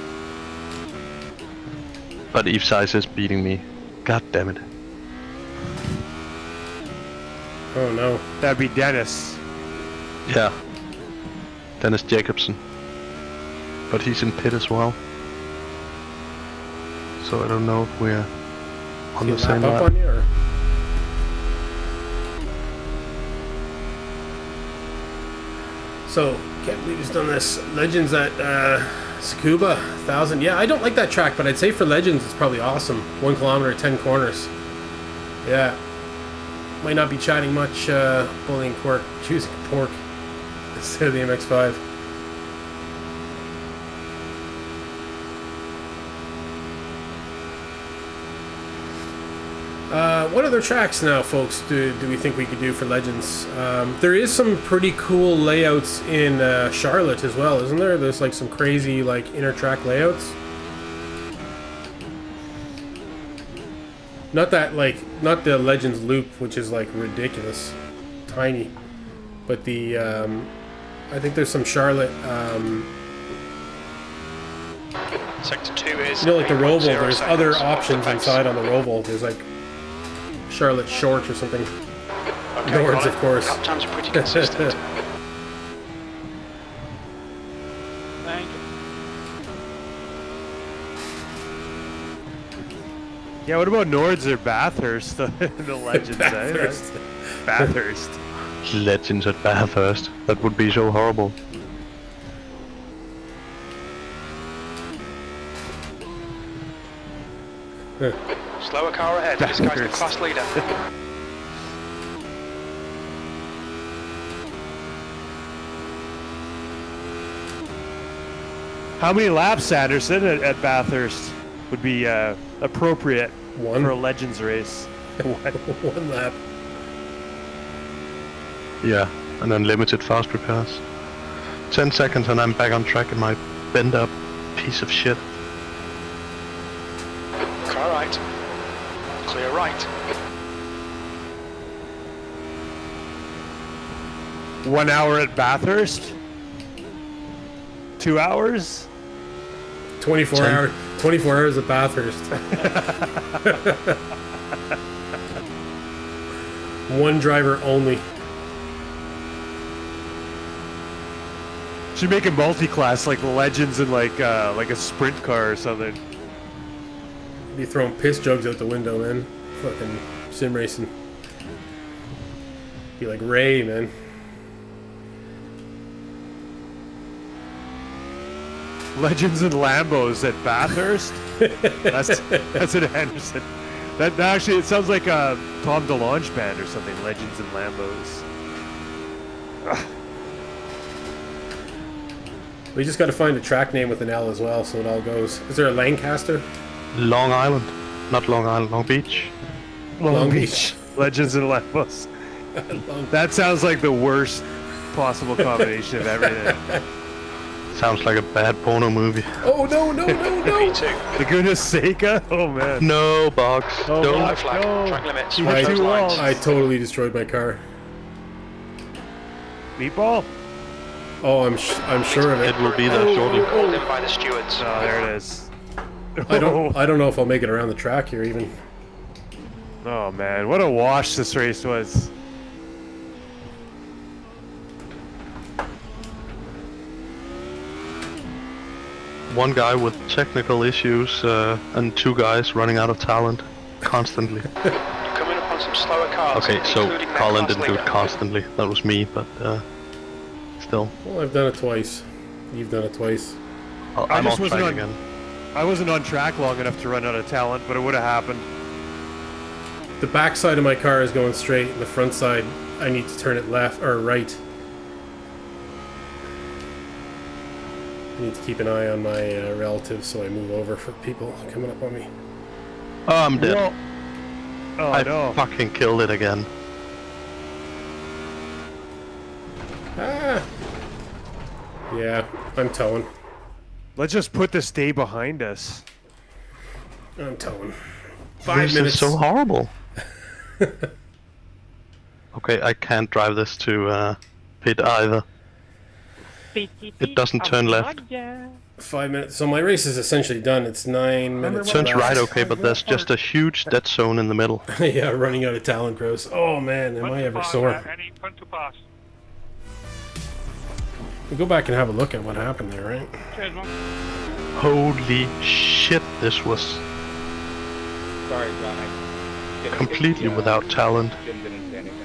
Speaker 5: But Eve size is beating me. God damn it.
Speaker 1: Oh no.
Speaker 2: That'd be Dennis.
Speaker 5: Yeah. Dennis Jacobson. But he's in pit as well. So I don't know if we're on the
Speaker 1: Lap
Speaker 5: same
Speaker 1: up
Speaker 5: lap.
Speaker 1: on you, or? So, can't believe he's done this. Legends at Tsukuba, 1,000. Yeah, I don't like that track, but I'd say for Legends it's probably awesome. 1 kilometer, 10 corners. Yeah. Might not be chatting much, bullying Quark, choosing pork instead of the MX-5. What other tracks now, folks, do we think we could do for Legends? There is some pretty cool layouts in Charlotte as well, isn't there? There's like some crazy like inner track layouts. Not the Legends loop, which is like ridiculous, tiny, but the I think there's some Charlotte.
Speaker 6: Sector 2 is.
Speaker 1: You know, like the
Speaker 6: 8.0
Speaker 1: Roval, there's
Speaker 6: seconds
Speaker 1: other
Speaker 6: off the
Speaker 1: options
Speaker 6: pace.
Speaker 1: inside on the Roval. There's like Charlotte Short or something.
Speaker 6: Okay,
Speaker 1: Nords,
Speaker 6: Colin,
Speaker 1: of course.
Speaker 6: Lap times are pretty consistent.
Speaker 8: Thank you.
Speaker 2: Yeah, what about Nords or Bathurst? The Legends,
Speaker 1: Bathurst.
Speaker 2: eh? Bathurst.
Speaker 5: Legends at Bathurst. That would be so horrible.
Speaker 6: Slower car ahead. This guy's the class leader.
Speaker 2: How many laps, Anderson, at Bathurst would be appropriate
Speaker 1: One.
Speaker 2: for a Legends race?
Speaker 1: One lap.
Speaker 5: Yeah, and unlimited fast repairs. 10 seconds and I'm back on track in my bent up piece of shit.
Speaker 6: Car right. Clear right.
Speaker 2: 1 hour at Bathurst? 2 hours?
Speaker 1: 24 hours at Bathurst. One driver only.
Speaker 2: Should make a multi-class like Legends and like a sprint car or something.
Speaker 1: Be throwing piss jugs out the window, man. Fucking sim racing. Be like Ray, man.
Speaker 2: Legends and Lambos at Bathurst. that's in Henderson. That actually, it sounds like a Tom DeLonge band or something. Legends and Lambos.
Speaker 1: We just got to find a track name with an L as well, so it all goes. Is there a Lancaster?
Speaker 5: Long Island. Not Long Island, Long Beach.
Speaker 1: Long Beach.
Speaker 2: Legends and Lambos. That sounds like the worst possible combination of everything.
Speaker 5: Sounds like a bad porno movie.
Speaker 1: Oh no no no no!
Speaker 2: The goodness sake, oh man.
Speaker 5: No, Box.
Speaker 2: Oh,
Speaker 5: Don't.
Speaker 2: Box,
Speaker 6: Flag,
Speaker 2: no.
Speaker 6: track limits,
Speaker 2: You
Speaker 6: watch
Speaker 2: were
Speaker 6: those
Speaker 2: too
Speaker 6: lines.
Speaker 2: long.
Speaker 1: I totally destroyed my car.
Speaker 2: Meatball?
Speaker 1: Oh, I'm sure of it.
Speaker 5: It will be there shortly.
Speaker 6: Called in by the stewards.
Speaker 2: Oh, there it is.
Speaker 1: I don't know if I'll make it around the track here even.
Speaker 2: Oh man, what a wash this race was.
Speaker 5: One guy with technical issues and two guys running out of talent constantly.
Speaker 6: You're coming up on some slower cars.
Speaker 5: Okay, so
Speaker 6: including their
Speaker 5: Colin
Speaker 6: class
Speaker 5: didn't do it
Speaker 6: leader.
Speaker 5: constantly. That was me, but still.
Speaker 1: Well, I've done it twice. You've done it twice.
Speaker 5: I'm
Speaker 2: just
Speaker 5: off
Speaker 2: wasn't
Speaker 5: track
Speaker 2: on-
Speaker 5: again.
Speaker 2: I wasn't on track long enough to run out of talent, but it would have happened.
Speaker 1: The back side of my car is going straight, and the front side, I need to turn it left or right. I need to keep an eye on my relatives so I move over for people coming up on me.
Speaker 5: Oh, I'm dead.
Speaker 2: Well, oh
Speaker 5: I
Speaker 2: no.
Speaker 5: fucking killed it again.
Speaker 1: Ah! Yeah, I'm towing.
Speaker 2: Let's just put this day behind us.
Speaker 1: I'm towing. 5
Speaker 5: This
Speaker 1: minutes.
Speaker 5: is so horrible. Okay, I can't drive this to pit either. It doesn't turn left.
Speaker 1: 5 minutes. So my race is essentially done. It's 9 minutes.
Speaker 5: Turns
Speaker 1: left.
Speaker 5: right, okay, but there's just a huge dead zone in the middle.
Speaker 1: Yeah, running out of talent, gross. Oh man, am I ever sore?
Speaker 8: Any front to pass.
Speaker 1: We'll go back and have a look at what happened there, right?
Speaker 8: Cheers, man.
Speaker 5: Holy shit, this was
Speaker 7: Sorry, John.
Speaker 5: completely without talent.
Speaker 7: Jim didn't say anything.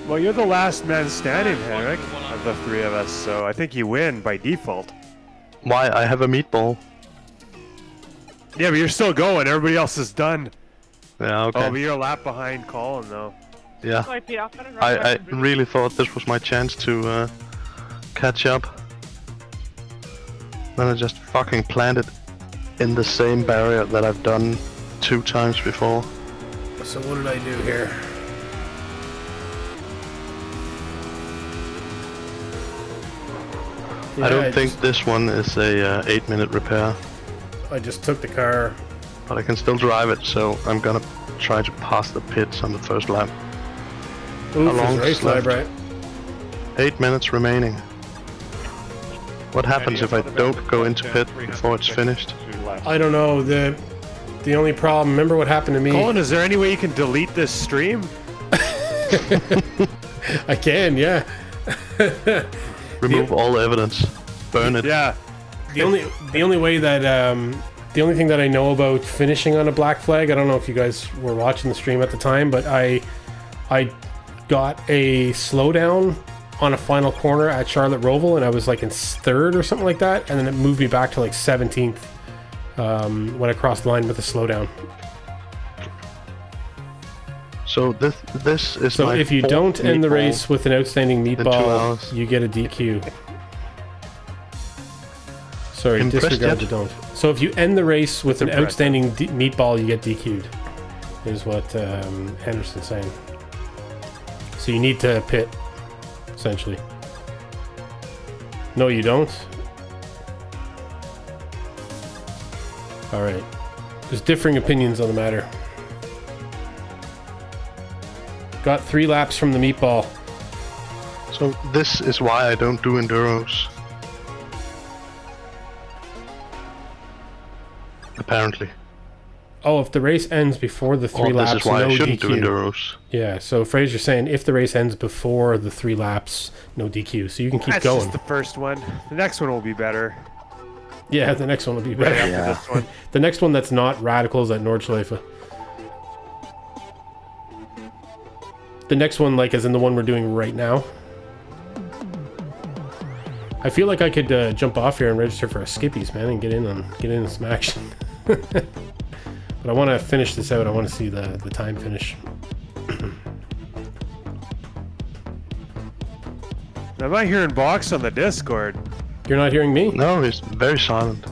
Speaker 2: Well, you're the last man standing, Henrik, of the three of us, so I think you win by default.
Speaker 5: Why, I have a meatball.
Speaker 2: Yeah, but you're still going. Everybody else is done.
Speaker 5: Yeah,
Speaker 2: Oh, but
Speaker 5: okay.
Speaker 2: you're a lap behind Colin, though.
Speaker 5: Yeah.
Speaker 4: Sorry, Pete, I'll put it right
Speaker 5: I
Speaker 4: back in
Speaker 5: really thought this was my chance to catch up. Then I just fucking planted in the same barrier that I've done 2 times before.
Speaker 1: So what did I do here?
Speaker 5: I don't think this one is a 8-minute repair,
Speaker 1: I just took the car.
Speaker 5: but I can still drive it, so I'm gonna try to pass the pits on the first lap.
Speaker 1: Oof,
Speaker 5: How long
Speaker 1: race
Speaker 5: is
Speaker 1: lab,
Speaker 5: left?
Speaker 1: right?
Speaker 5: 8 minutes remaining. What happens if I don't go into pit before it's finished?
Speaker 1: I don't know. The only problem. Remember what happened to me?
Speaker 2: Colin, is there any way you can delete this stream?
Speaker 1: I can, yeah.
Speaker 5: Remove all evidence. Burn it.
Speaker 2: Yeah.
Speaker 1: The only way that the only thing that I know about finishing on a black flag, I don't know if you guys were watching the stream at the time, but I got a slowdown on a final corner at Charlotte Roval, and I was like in 3rd or something like that, and then it moved me back to like 17th when I crossed the line with a slowdown.
Speaker 5: So this is
Speaker 1: So
Speaker 5: my
Speaker 1: if you
Speaker 5: 4th
Speaker 1: don't end the
Speaker 5: meatball.
Speaker 1: race with an outstanding
Speaker 5: 2
Speaker 1: meatball,
Speaker 5: hours.
Speaker 1: you get a DQ. Sorry,
Speaker 5: Impressed
Speaker 1: disregard the
Speaker 5: yet?
Speaker 1: don't. So if you end the race with an
Speaker 2: Impressed.
Speaker 1: outstanding meatball, you get DQ'd. Is what Henderson's saying. So you need to pit, essentially. No, you don't. All right. There's differing opinions on the matter. Got 3 laps from the meatball.
Speaker 5: So this is why I don't do enduros. Apparently.
Speaker 1: Oh, if the race ends before the 3 laps,
Speaker 5: this is why
Speaker 1: no
Speaker 5: I shouldn't
Speaker 1: DQ.
Speaker 5: do enduros.
Speaker 1: Yeah, so Fraser's saying if the race ends before the 3 laps, no DQ. So you can keep
Speaker 2: That's
Speaker 1: going.
Speaker 2: just the first one. The next one will be better.
Speaker 1: Yeah, the next one will be
Speaker 2: Right
Speaker 1: better.
Speaker 2: after this one.
Speaker 1: The next one that's not radical is at Nordschleife. The next one, like, as in the one we're doing right now. I feel like I could jump off here and register for a Skippies, man, and get in some action. But I want to finish this out. I want to see the time finish.
Speaker 2: Am I hearing Box on the Discord?
Speaker 1: You're not hearing me?
Speaker 5: No, he's very silent.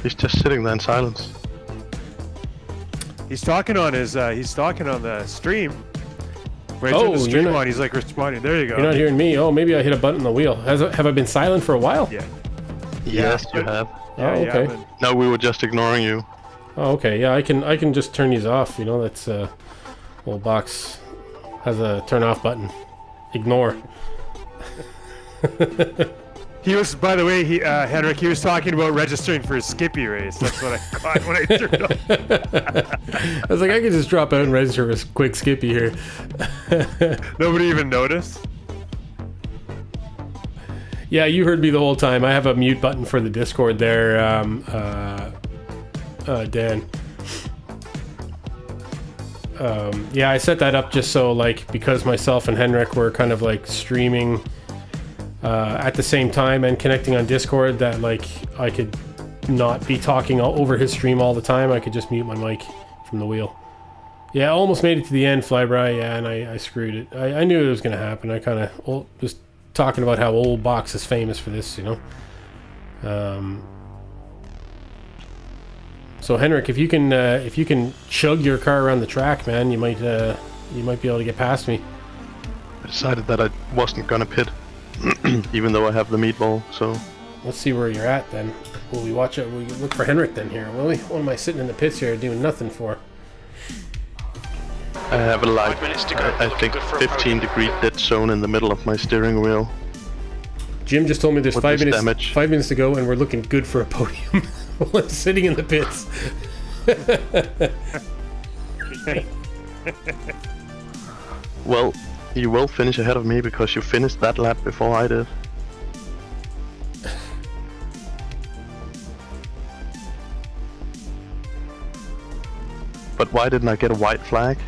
Speaker 5: He's just sitting there in silence.
Speaker 2: He's talking on his. He's talking on the stream. When I
Speaker 1: Oh,
Speaker 2: turn the
Speaker 1: you're
Speaker 2: stream
Speaker 1: not-
Speaker 2: on, he's like responding. There you go.
Speaker 1: You're not hearing me? Oh, maybe I hit a button on the wheel. Have I been silent for a while?
Speaker 2: Yeah.
Speaker 5: Yes, you have.
Speaker 1: Oh, okay.
Speaker 2: but-
Speaker 5: No, we were just ignoring you.
Speaker 1: Oh, okay. Yeah, I can just turn these off. You know, that's old box has a turn off button. Ignore.
Speaker 2: He was, by the way, Henrik. He was talking about registering for a Skippy race. That's what I caught when I turned on.
Speaker 1: I was like, I could just drop out and register for a quick Skippy here.
Speaker 2: Nobody even noticed.
Speaker 1: Yeah, you heard me the whole time. I have a mute button for the Discord there, Dan. Yeah, I set that up just so, like, because myself and Henrik were kind of like streaming at the same time and connecting on Discord, that like I could not be talking over his stream all the time. I could just mute my mic from the wheel. Yeah, almost made it to the end, Flybry. Yeah, and I screwed it. I knew it was going to happen. I kind of was talking about how old Box is famous for this, you know. So Henrik, if you can chug your car around the track, man, you might be able to get past me.
Speaker 5: I decided that I wasn't gonna pit, even though I have the meatball. So
Speaker 1: Let's see where you're at then. Will we watch it? Will we look for Henrik then here? Will we? What am I sitting in the pits here doing nothing for?
Speaker 5: I have a like
Speaker 6: 5 minutes to go.
Speaker 5: I
Speaker 6: Looking
Speaker 5: think
Speaker 6: good for a
Speaker 5: 15-degree dead zone in the middle of my steering wheel.
Speaker 1: Jim just told me there's
Speaker 5: With
Speaker 1: 5
Speaker 5: this
Speaker 1: minutes.
Speaker 5: damage.
Speaker 1: 5 minutes to go, and we're looking good for a podium. While I'm sitting in the pits.
Speaker 5: Well, you will finish ahead of me because you finished that lap before I did. But why didn't I get a white flag?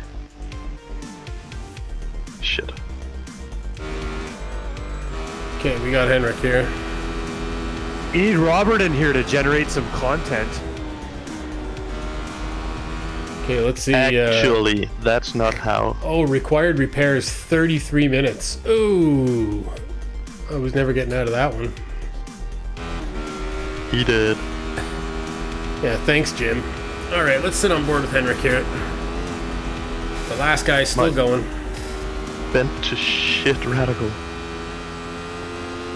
Speaker 5: Shit.
Speaker 1: Okay, we got Henrik here.
Speaker 2: You need Robert in here to generate some content.
Speaker 1: Okay, let's see.
Speaker 5: Actually, that's not how.
Speaker 1: Oh, required repairs 33 minutes. Ooh. I was never getting out of that one.
Speaker 5: He did.
Speaker 1: Yeah, thanks, Jim. Alright, let's sit on board with Henrik here. The last guy's still going.
Speaker 5: Bent to shit radical.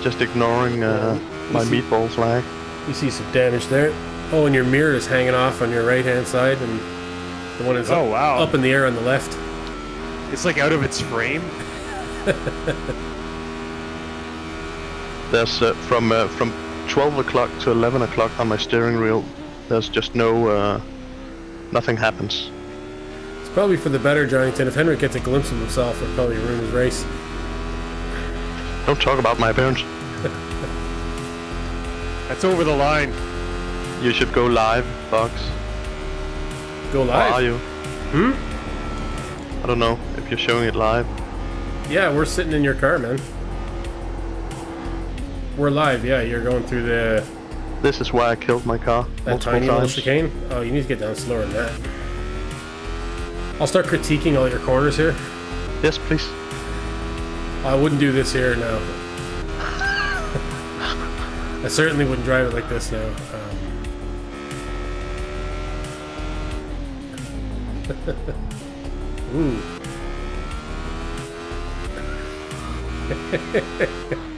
Speaker 5: Just ignoring my meatball flag.
Speaker 1: You see some damage there. Oh, and your mirror is hanging off on your right-hand side, and the one is
Speaker 2: Oh, wow.
Speaker 1: up in the air on the left.
Speaker 2: It's like out of its frame.
Speaker 5: There's from 12 o'clock to 11 o'clock on my steering wheel. There's just no nothing happens.
Speaker 1: It's probably for the better, Johnnyton. If Henrik gets a glimpse of himself, it'll probably ruin his race.
Speaker 5: Don't talk about my appearance.
Speaker 2: That's over the line.
Speaker 5: You should go live, Fox.
Speaker 1: Go
Speaker 5: Or
Speaker 1: live.
Speaker 5: are you? I don't know if you're showing it live.
Speaker 1: Yeah, we're sitting in your car, man. We're live, yeah. You're going through
Speaker 5: This is why I killed my car
Speaker 1: that
Speaker 5: multiple
Speaker 1: tiny little
Speaker 5: times.
Speaker 1: chicane. Oh, you need to get down slower than that. I'll start critiquing all your corners here.
Speaker 5: Yes, please.
Speaker 1: I wouldn't do this here now. I certainly wouldn't drive it like this now. Ooh.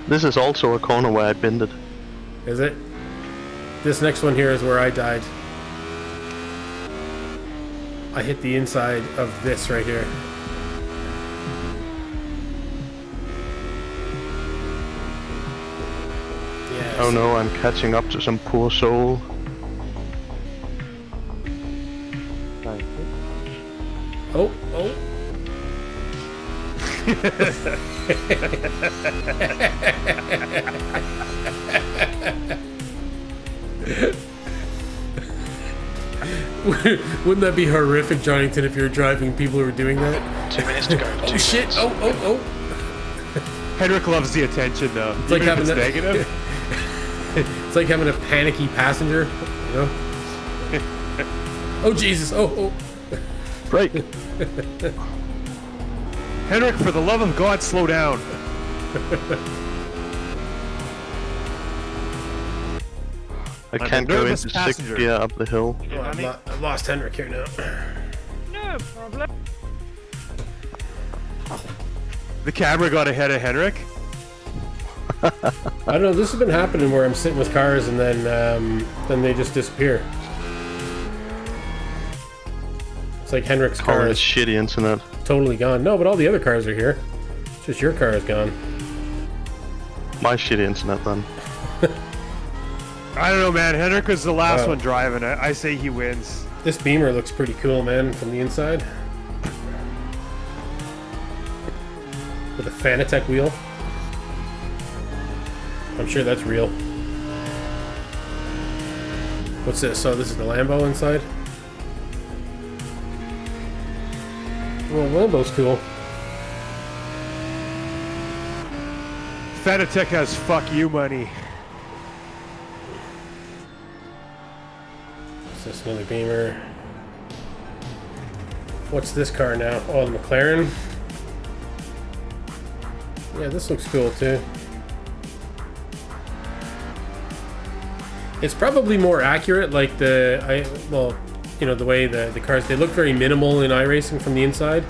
Speaker 5: This is also a corner where I bended.
Speaker 1: Is it? This next one here is where I died. I hit the inside of this right here. Yes.
Speaker 5: Oh no, I'm catching up to some poor soul.
Speaker 1: oh. Wouldn't that be horrific, Johnnyton, if you were driving people who were doing that?
Speaker 6: 2 minutes to go.
Speaker 1: Oh shit! Oh!
Speaker 2: Henrik loves the attention, though.
Speaker 1: It's like having
Speaker 2: it's
Speaker 1: a
Speaker 2: negative.
Speaker 1: It's like having a panicky passenger, you know? Oh Jesus! Oh!
Speaker 5: Break.
Speaker 2: Henrik, for the love of God, slow down.
Speaker 5: I can't go into sixth gear up the hill.
Speaker 1: Oh, I've lost Henrik here now.
Speaker 4: No problem.
Speaker 2: The camera got ahead of Henrik.
Speaker 1: I don't know. This has been happening where I'm sitting with cars and then they just disappear. It's like Henrik's car
Speaker 5: Calling it
Speaker 1: is
Speaker 5: shitty internet.
Speaker 1: totally gone. No, but all the other cars are here. It's just your car is gone.
Speaker 5: My shitty internet then.
Speaker 2: I don't know, man. Henrik was the last
Speaker 1: Wow.
Speaker 2: one driving. I say he wins.
Speaker 1: This Beamer looks pretty cool, man, from the inside. With a Fanatec wheel. I'm sure that's real. What's this? Oh, this is the Lambo inside? Well, Lambo's cool.
Speaker 2: Fanatec has fuck you money.
Speaker 1: What's this? Another Beamer. What's this car now? Oh, the McLaren. Yeah, this looks cool too. It's probably more accurate, like the way the cars, they look very minimal in iRacing from the inside.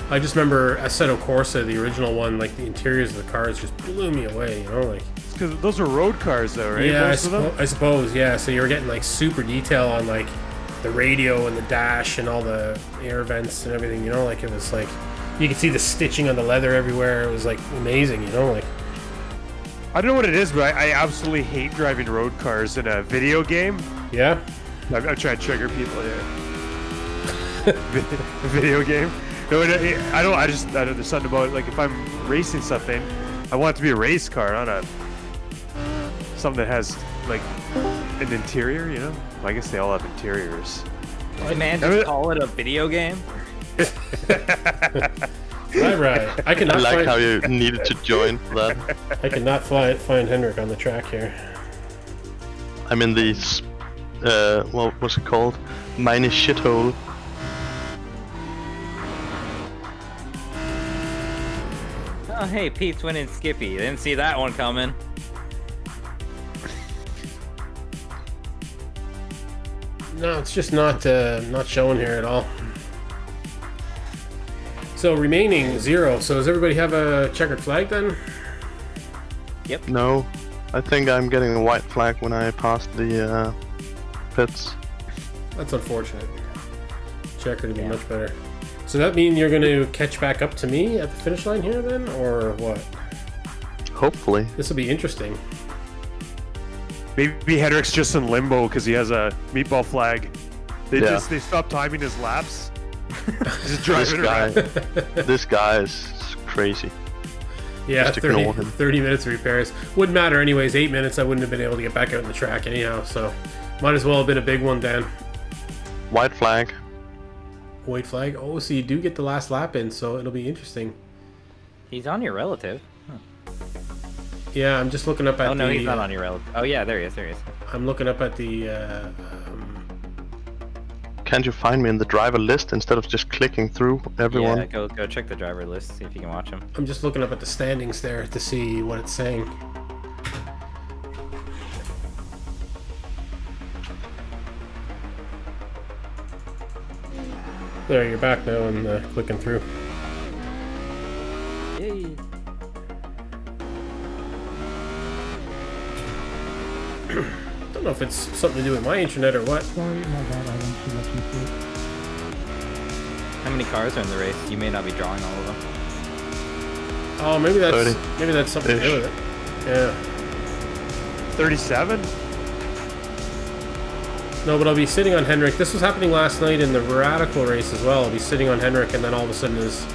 Speaker 1: I just remember Assetto Corsa, the original one, like the interiors of the cars just blew me away, you know, like.
Speaker 2: Because those are road cars, though, right?
Speaker 1: Yeah,
Speaker 2: Most of them?
Speaker 1: I suppose, yeah. So you were getting like super detail on like the radio and the dash and all the air vents and everything, you know, like it was like you could see the stitching on the leather everywhere. It was like amazing, you know, like.
Speaker 2: I don't know what it is, but I absolutely hate driving road cars in a video game.
Speaker 1: Yeah.
Speaker 2: I'm trying to trigger people here. A video game. No, I don't. There's something about, like, if I'm racing something, I want it to be a race car, not something that has like an interior. You know, I guess they all have interiors.
Speaker 7: Man, just call it a video game.
Speaker 1: Right. I cannot
Speaker 5: I like
Speaker 1: find.
Speaker 5: how you needed to join for that.
Speaker 1: I cannot find Henrik on the track here.
Speaker 5: I'm in these, what's it called? Minus shithole.
Speaker 7: Oh, hey, Pete's winning Skippy. Didn't see that one coming.
Speaker 1: No, it's just not showing here at all. So remaining 0. So does everybody have a checkered flag then?
Speaker 5: No, I think I'm getting a white flag when I pass the pits.
Speaker 1: That's unfortunate. Checkered would be much better. So that mean you're going to catch back up to me at the finish line here then, or what?
Speaker 5: Hopefully.
Speaker 1: This will be interesting.
Speaker 2: Maybe Henrik's just in limbo because he has a meatball flag. They stopped timing his laps. Just driving around.
Speaker 5: This guy is crazy.
Speaker 1: Yeah,
Speaker 5: Just ignore him.
Speaker 1: 30 minutes of repairs. Wouldn't matter anyways. 8 minutes I wouldn't have been able to get back out on the track anyhow, so might as well have been a big one, Dan.
Speaker 5: White flag.
Speaker 1: White flag. Oh, so you do get the last lap in, so it'll be interesting.
Speaker 7: He's on your relative.
Speaker 1: Yeah, I'm just looking up at
Speaker 7: Oh, no, he's not on your relative. Oh, yeah, there he is.
Speaker 1: I'm looking up at the...
Speaker 5: Can't you find me in the driver list instead of just clicking through everyone?
Speaker 7: Yeah, go check the driver list, see if you can watch him.
Speaker 1: I'm just looking up at the standings there to see what it's saying. There, you're back now and clicking through.
Speaker 7: Yay.
Speaker 1: Don't know if it's something to do with my internet or what.
Speaker 3: Sorry, my bad, I don't see what you see.
Speaker 7: How many cars are in the race? You may not be drawing all of them.
Speaker 1: Oh, maybe that's
Speaker 5: 30.
Speaker 1: maybe that's something to do with it. Yeah.
Speaker 2: 37?
Speaker 1: No, but I'll be sitting on Henrik. This was happening last night in the Radical race as well. I'll be sitting on Henrik, and then all of a sudden his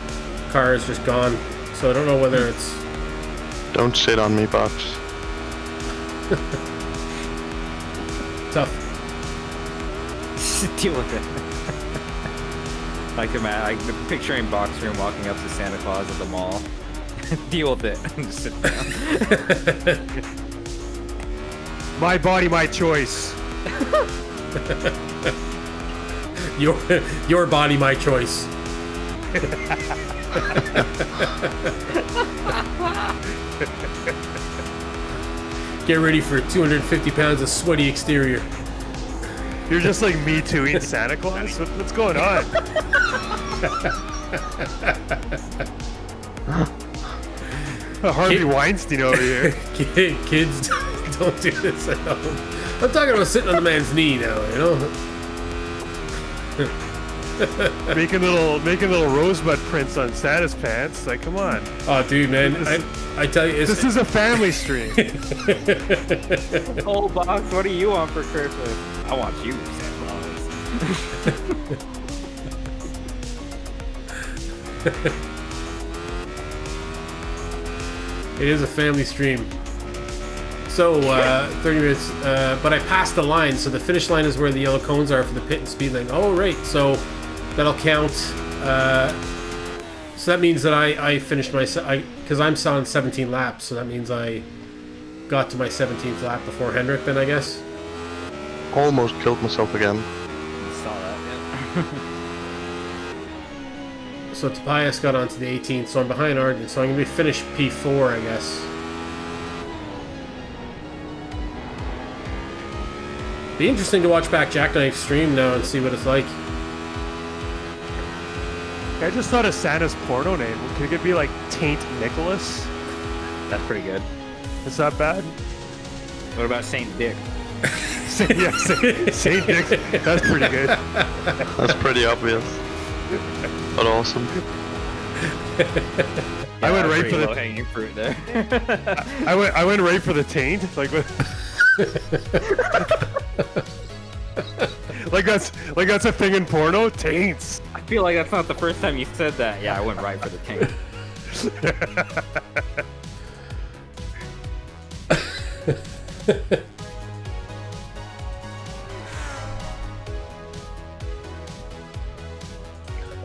Speaker 1: car is just gone. So I don't know whether it's...
Speaker 5: Don't sit on me, Box.
Speaker 1: tough.
Speaker 7: Deal with it. I'm picturing Box Room walking up to Santa Claus at the mall. Deal with it. Just sit down.
Speaker 2: My body, my choice.
Speaker 1: Your body, my choice. Get ready for 250 pounds of sweaty exterior.
Speaker 2: You're just like me tooing Santa Claus? What's going on? Harvey Weinstein over here.
Speaker 1: Kids, don't do this at home. I'm talking about sitting on the man's knee now, you know?
Speaker 2: making little rosebud prints on Santa's pants. Like, come on.
Speaker 1: Oh, dude, man, I tell you,
Speaker 2: this is a family stream.
Speaker 7: Oh, Box, what do you want for Christmas? I want you, Santa Claus.
Speaker 1: It is a family stream. So, 30 minutes, but I passed the line, so the finish line is where the yellow cones are for the pit and speed lane. Oh, right, so that'll count. So that means that I finished my, because I'm on 17 laps, so that means I got to my 17th lap before Hendrik then, I guess.
Speaker 5: Almost killed myself again.
Speaker 7: You saw that, yeah.
Speaker 1: So Tobias got onto the 18th, so I'm behind Arden, so I'm going to be finished P4, I guess. Be interesting to watch back Jackknife stream now and see what it's like.
Speaker 2: I just thought of Santa's porno name. Could it be like Taint Nicholas?
Speaker 7: That's pretty good.
Speaker 2: Is that bad?
Speaker 7: What about Saint Dick?
Speaker 2: Saint Dick. That's pretty good.
Speaker 5: That's pretty obvious. But awesome.
Speaker 2: I went right for the
Speaker 7: low-hanging fruit there.
Speaker 2: I went right for the taint. Like that's a thing in porno. Taints.
Speaker 7: I feel like that's not the first time you said that. Yeah, I went right for the tank.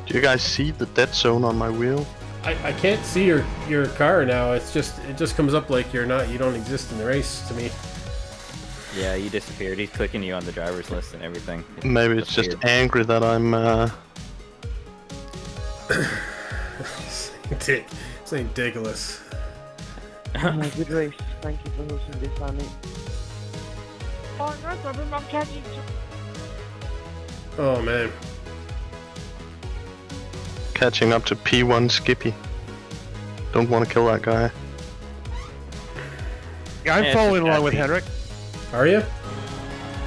Speaker 5: Do you guys see the dead zone on my wheel?
Speaker 1: I can't see your car now. It just comes up like you don't exist in the race to me.
Speaker 7: Yeah, you disappeared. He's clicking you on the driver's list and everything.
Speaker 5: Maybe it's just angry that I'm
Speaker 1: Saint Nicholas.
Speaker 4: Good race. Thank you for hosting this on me. Oh, no problem. I'm catching you.
Speaker 1: Oh man.
Speaker 5: catching up to P1 Skippy. Don't want to kill that guy.
Speaker 2: Yeah, I'm following along with Henrik.
Speaker 1: Are you?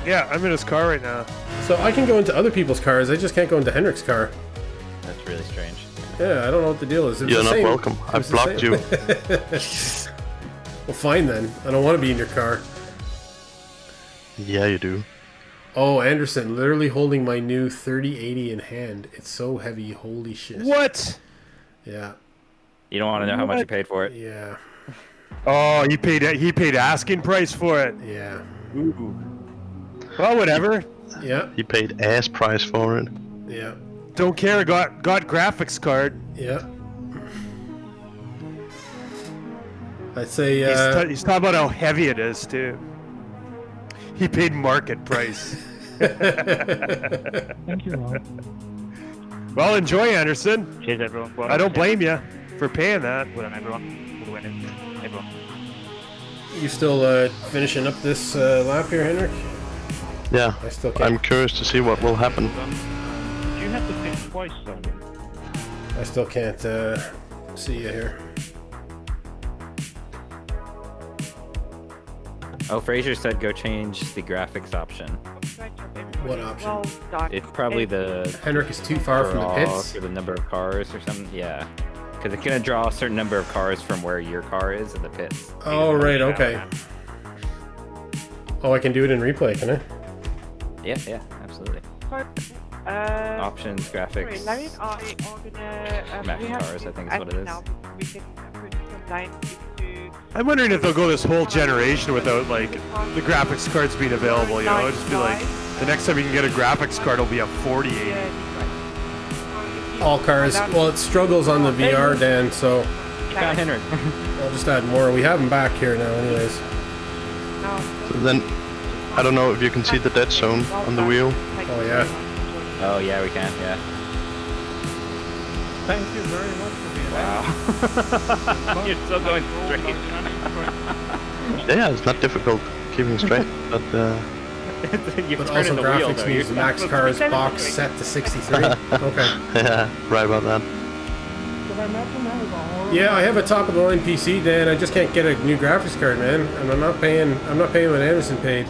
Speaker 2: Yeah, I'm in his car right now.
Speaker 1: So I can go into other people's cars, I just can't go into Henrik's car.
Speaker 7: That's really strange.
Speaker 1: Yeah, I don't know what the deal is.
Speaker 5: You're not welcome. I've blocked you.
Speaker 1: Well, fine then. I don't want to be in your car.
Speaker 5: Yeah, you do.
Speaker 1: Oh, Anderson, literally holding my new 3080 in hand. It's so heavy. Holy shit.
Speaker 2: What?
Speaker 1: Yeah.
Speaker 7: You don't want to know how much you paid for it?
Speaker 1: Yeah.
Speaker 2: Oh, he paid asking price for it.
Speaker 1: Yeah.
Speaker 2: Ooh. Well, whatever.
Speaker 1: Yeah.
Speaker 5: He paid ass price for it.
Speaker 1: Yeah.
Speaker 2: Don't care. Got graphics card.
Speaker 1: Yeah. I'd say
Speaker 2: He's talking about how heavy it is too. He paid market price.
Speaker 3: Thank you, Rob.
Speaker 2: Well, enjoy, Anderson.
Speaker 8: Cheers, everyone. Well,
Speaker 2: I don't blame you for paying that.
Speaker 8: well done, everyone. All the winners. Everyone.
Speaker 1: you still finishing up this lap here, Henrik?
Speaker 5: Yeah,
Speaker 1: I still can't.
Speaker 5: I'm curious to see what will happen.
Speaker 8: Do you have to finish twice, Simon?
Speaker 1: I still can't see you here.
Speaker 7: Oh, Fraser said go change the graphics option.
Speaker 1: What option?
Speaker 4: Well done.
Speaker 7: It's probably the
Speaker 1: Henrik is too far from the pits.
Speaker 7: for the number of cars or something. Yeah, because it's gonna draw a certain number of cars from where your car is in the pits.
Speaker 1: Oh, right, okay. Oh, I can do it in replay, can I?
Speaker 7: Yeah, absolutely. Options, graphics,
Speaker 4: Sorry, Larry and I are gonna.
Speaker 7: Mac
Speaker 4: we have
Speaker 7: cars,
Speaker 4: to
Speaker 7: I think is what it is.
Speaker 4: now because we can put some lines into.
Speaker 2: I'm wondering if they'll go this whole generation without like the graphics cards being available. You know, just be like the next time you can get a graphics card, it'll be a 4080.
Speaker 1: All cars. Well, it struggles on the VR, Dan, so
Speaker 7: You got Henry.
Speaker 1: I'll just add more. We have them back here now, anyways.
Speaker 5: So then, I don't know if you can see the dead zone on the wheel.
Speaker 1: Oh, yeah.
Speaker 7: Oh yeah, we can. Yeah.
Speaker 3: Thank you very much for being
Speaker 7: Wow. You're still going straight.
Speaker 5: Yeah, it's not difficult keeping straight, but
Speaker 7: You've
Speaker 1: But
Speaker 7: turned
Speaker 1: also
Speaker 7: in the wheel,
Speaker 1: graphics
Speaker 7: though.
Speaker 1: needs
Speaker 7: You're
Speaker 1: max
Speaker 7: not
Speaker 1: cars
Speaker 7: supposed to be
Speaker 1: box
Speaker 7: doing
Speaker 1: set to 63. Okay.
Speaker 5: yeah, right about that.
Speaker 3: Because I imagine that was a horrible.
Speaker 1: Yeah, I have a top of the line PC, Dan. I just can't get a new graphics card, man. And I'm not paying what Anderson paid.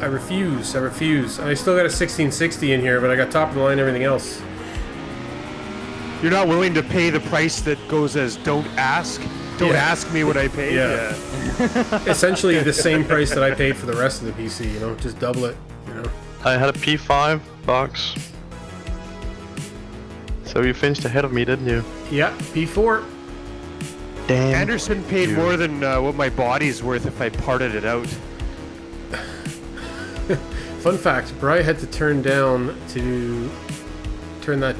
Speaker 1: I refuse. I still got a 1660 in here, but I got top of the line everything else.
Speaker 2: You're not willing to pay the price that goes as don't ask. Don't
Speaker 1: Yeah.
Speaker 2: ask me what I paid.
Speaker 1: Yeah. Essentially the same price that I paid for the rest of the PC, you know, just double it, you know.
Speaker 5: I had a P5 box. So you finished ahead of me, didn't you?
Speaker 1: Yeah, P4.
Speaker 5: Damn.
Speaker 2: Anderson paid more than what my body's worth if I parted it out.
Speaker 1: Fun fact, Bri had to turn that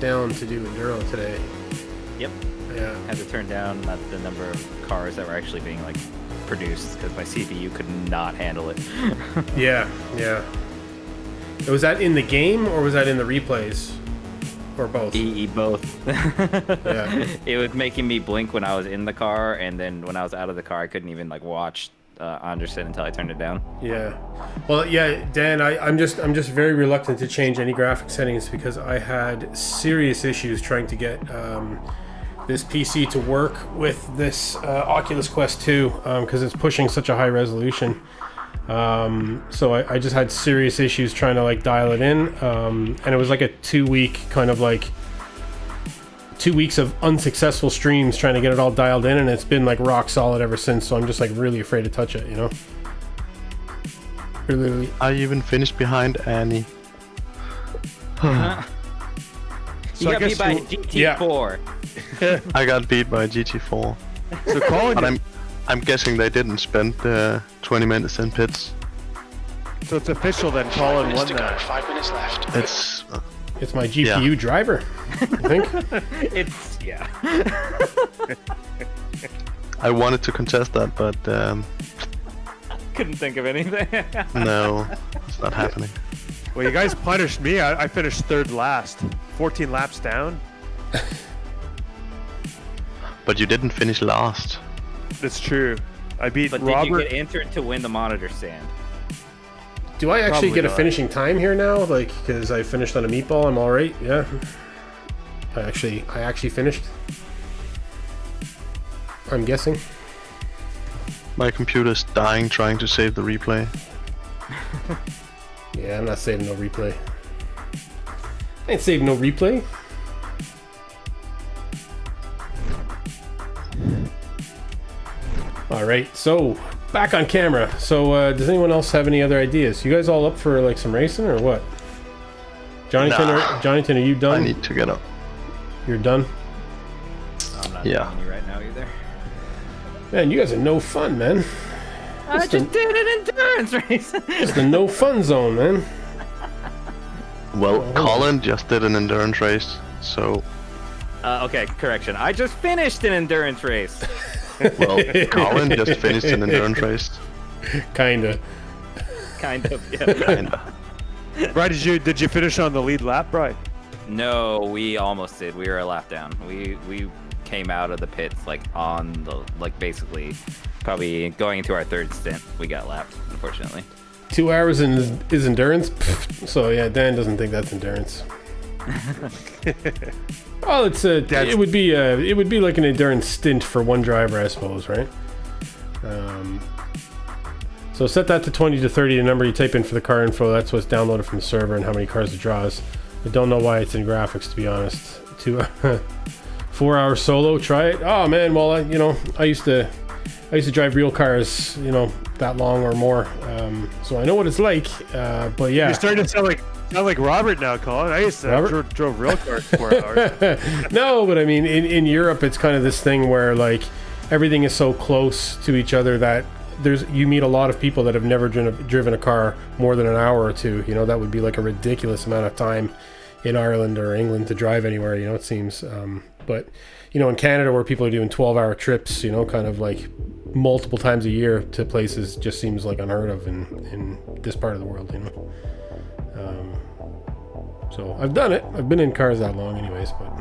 Speaker 1: down to do enduro today.
Speaker 7: Yep.
Speaker 1: Yeah.
Speaker 7: Had to turn down the number of cars that were actually being like produced because my CPU could not handle it.
Speaker 1: Yeah. Was that in the game or was that in the replays? Or both?
Speaker 7: Both.
Speaker 1: Yeah.
Speaker 7: It was making me blink when I was in the car, and then when I was out of the car, I couldn't even like watch Anderson until I turned it down.
Speaker 1: Yeah. Well, yeah, Dan, I'm just very reluctant to change any graphic settings because I had serious issues trying to get this PC to work with this Oculus Quest 2 because it's pushing such a high resolution. So I just had serious issues trying to like dial it in, and it was like a 2 week kind of like 2 weeks of unsuccessful streams trying to get it all dialed in, and it's been like rock solid ever since. So I'm just like really afraid to touch it, you know. Really.
Speaker 5: I even finished behind Annie.
Speaker 7: You
Speaker 2: So I
Speaker 7: got beat
Speaker 2: guess
Speaker 7: by
Speaker 2: you-
Speaker 7: GT4.
Speaker 5: I got beat by GT4.
Speaker 2: So Colin,
Speaker 5: But I'm guessing they didn't spend 20 minutes in pits.
Speaker 2: so it's official then.
Speaker 6: 5
Speaker 2: Colin
Speaker 6: minutes
Speaker 2: won
Speaker 6: to go.
Speaker 2: that.
Speaker 6: 5 minutes left.
Speaker 1: It's my GPU driver, I think.
Speaker 7: It's yeah.
Speaker 5: I wanted to contest that, but
Speaker 7: Couldn't think of anything.
Speaker 5: no, it's not happening.
Speaker 2: Well, you guys punished me. I finished third last, 14 laps down.
Speaker 5: But you didn't finish last.
Speaker 2: That's true. I beat
Speaker 7: But did you
Speaker 2: Robert.
Speaker 7: get entered to win the monitor stand?
Speaker 1: Do I actually
Speaker 2: Probably
Speaker 1: get a
Speaker 2: not.
Speaker 1: finishing time here now? Like, because I finished on a meatball, I'm all right. Yeah. I actually finished. I'm guessing.
Speaker 5: My computer's dying trying to save the replay.
Speaker 1: Yeah, I'm not saving no replay. I ain't saving no replay. All right, so back on camera. So, does anyone else have any other ideas? You guys all up for like some racing or what? Jonathan,
Speaker 5: Nah.
Speaker 1: Jonathan, are you
Speaker 5: I
Speaker 1: done?
Speaker 5: need to get up.
Speaker 1: You're done.
Speaker 7: I'm not
Speaker 5: Yeah.
Speaker 7: telling you right now either.
Speaker 1: Man, you guys are no fun, man.
Speaker 7: I
Speaker 1: Just
Speaker 7: just did an endurance race.
Speaker 1: It's the no fun zone, man.
Speaker 5: Well, Colin just did an endurance race, so
Speaker 7: Okay, correction. I just finished an endurance race.
Speaker 5: well, Colin just finished an endurance race.
Speaker 1: Kinda.
Speaker 7: Kind of. Yeah.
Speaker 5: Kinda.
Speaker 2: Brian, did you finish on the lead lap, Brian?
Speaker 7: No, we almost did. We were a lap down. We came out of the pits like on the basically probably going into our third stint. We got lapped, unfortunately.
Speaker 1: 2 hours is endurance. Pfft. So yeah, Dan doesn't think that's endurance. Well, it would be like an endurance stint for one driver, I suppose, right? So set that to 20 to 30, the number you type in for the car info. That's what's downloaded from the server and how many cars it draws. I don't know why it's in graphics, to be honest. 4 hour solo, try it. Oh man, well I used to I used to drive real cars, you know, that long or more. So I know what it's like. But yeah.
Speaker 2: You're starting to sound like Robert now, Colin. I used to drove real cars for 4 hours.
Speaker 1: No, but I mean, in Europe, it's kind of this thing where like everything is so close to each other that you meet a lot of people that have never driven a car more than an hour or two. You know, that would be like a ridiculous amount of time in Ireland or England to drive anywhere, you know, it seems. But, you know, in Canada where people are doing 12-hour trips, you know, kind of like multiple times a year to places just seems like unheard of in this part of the world, you know. So I've done it. I've been in cars that long anyways, but...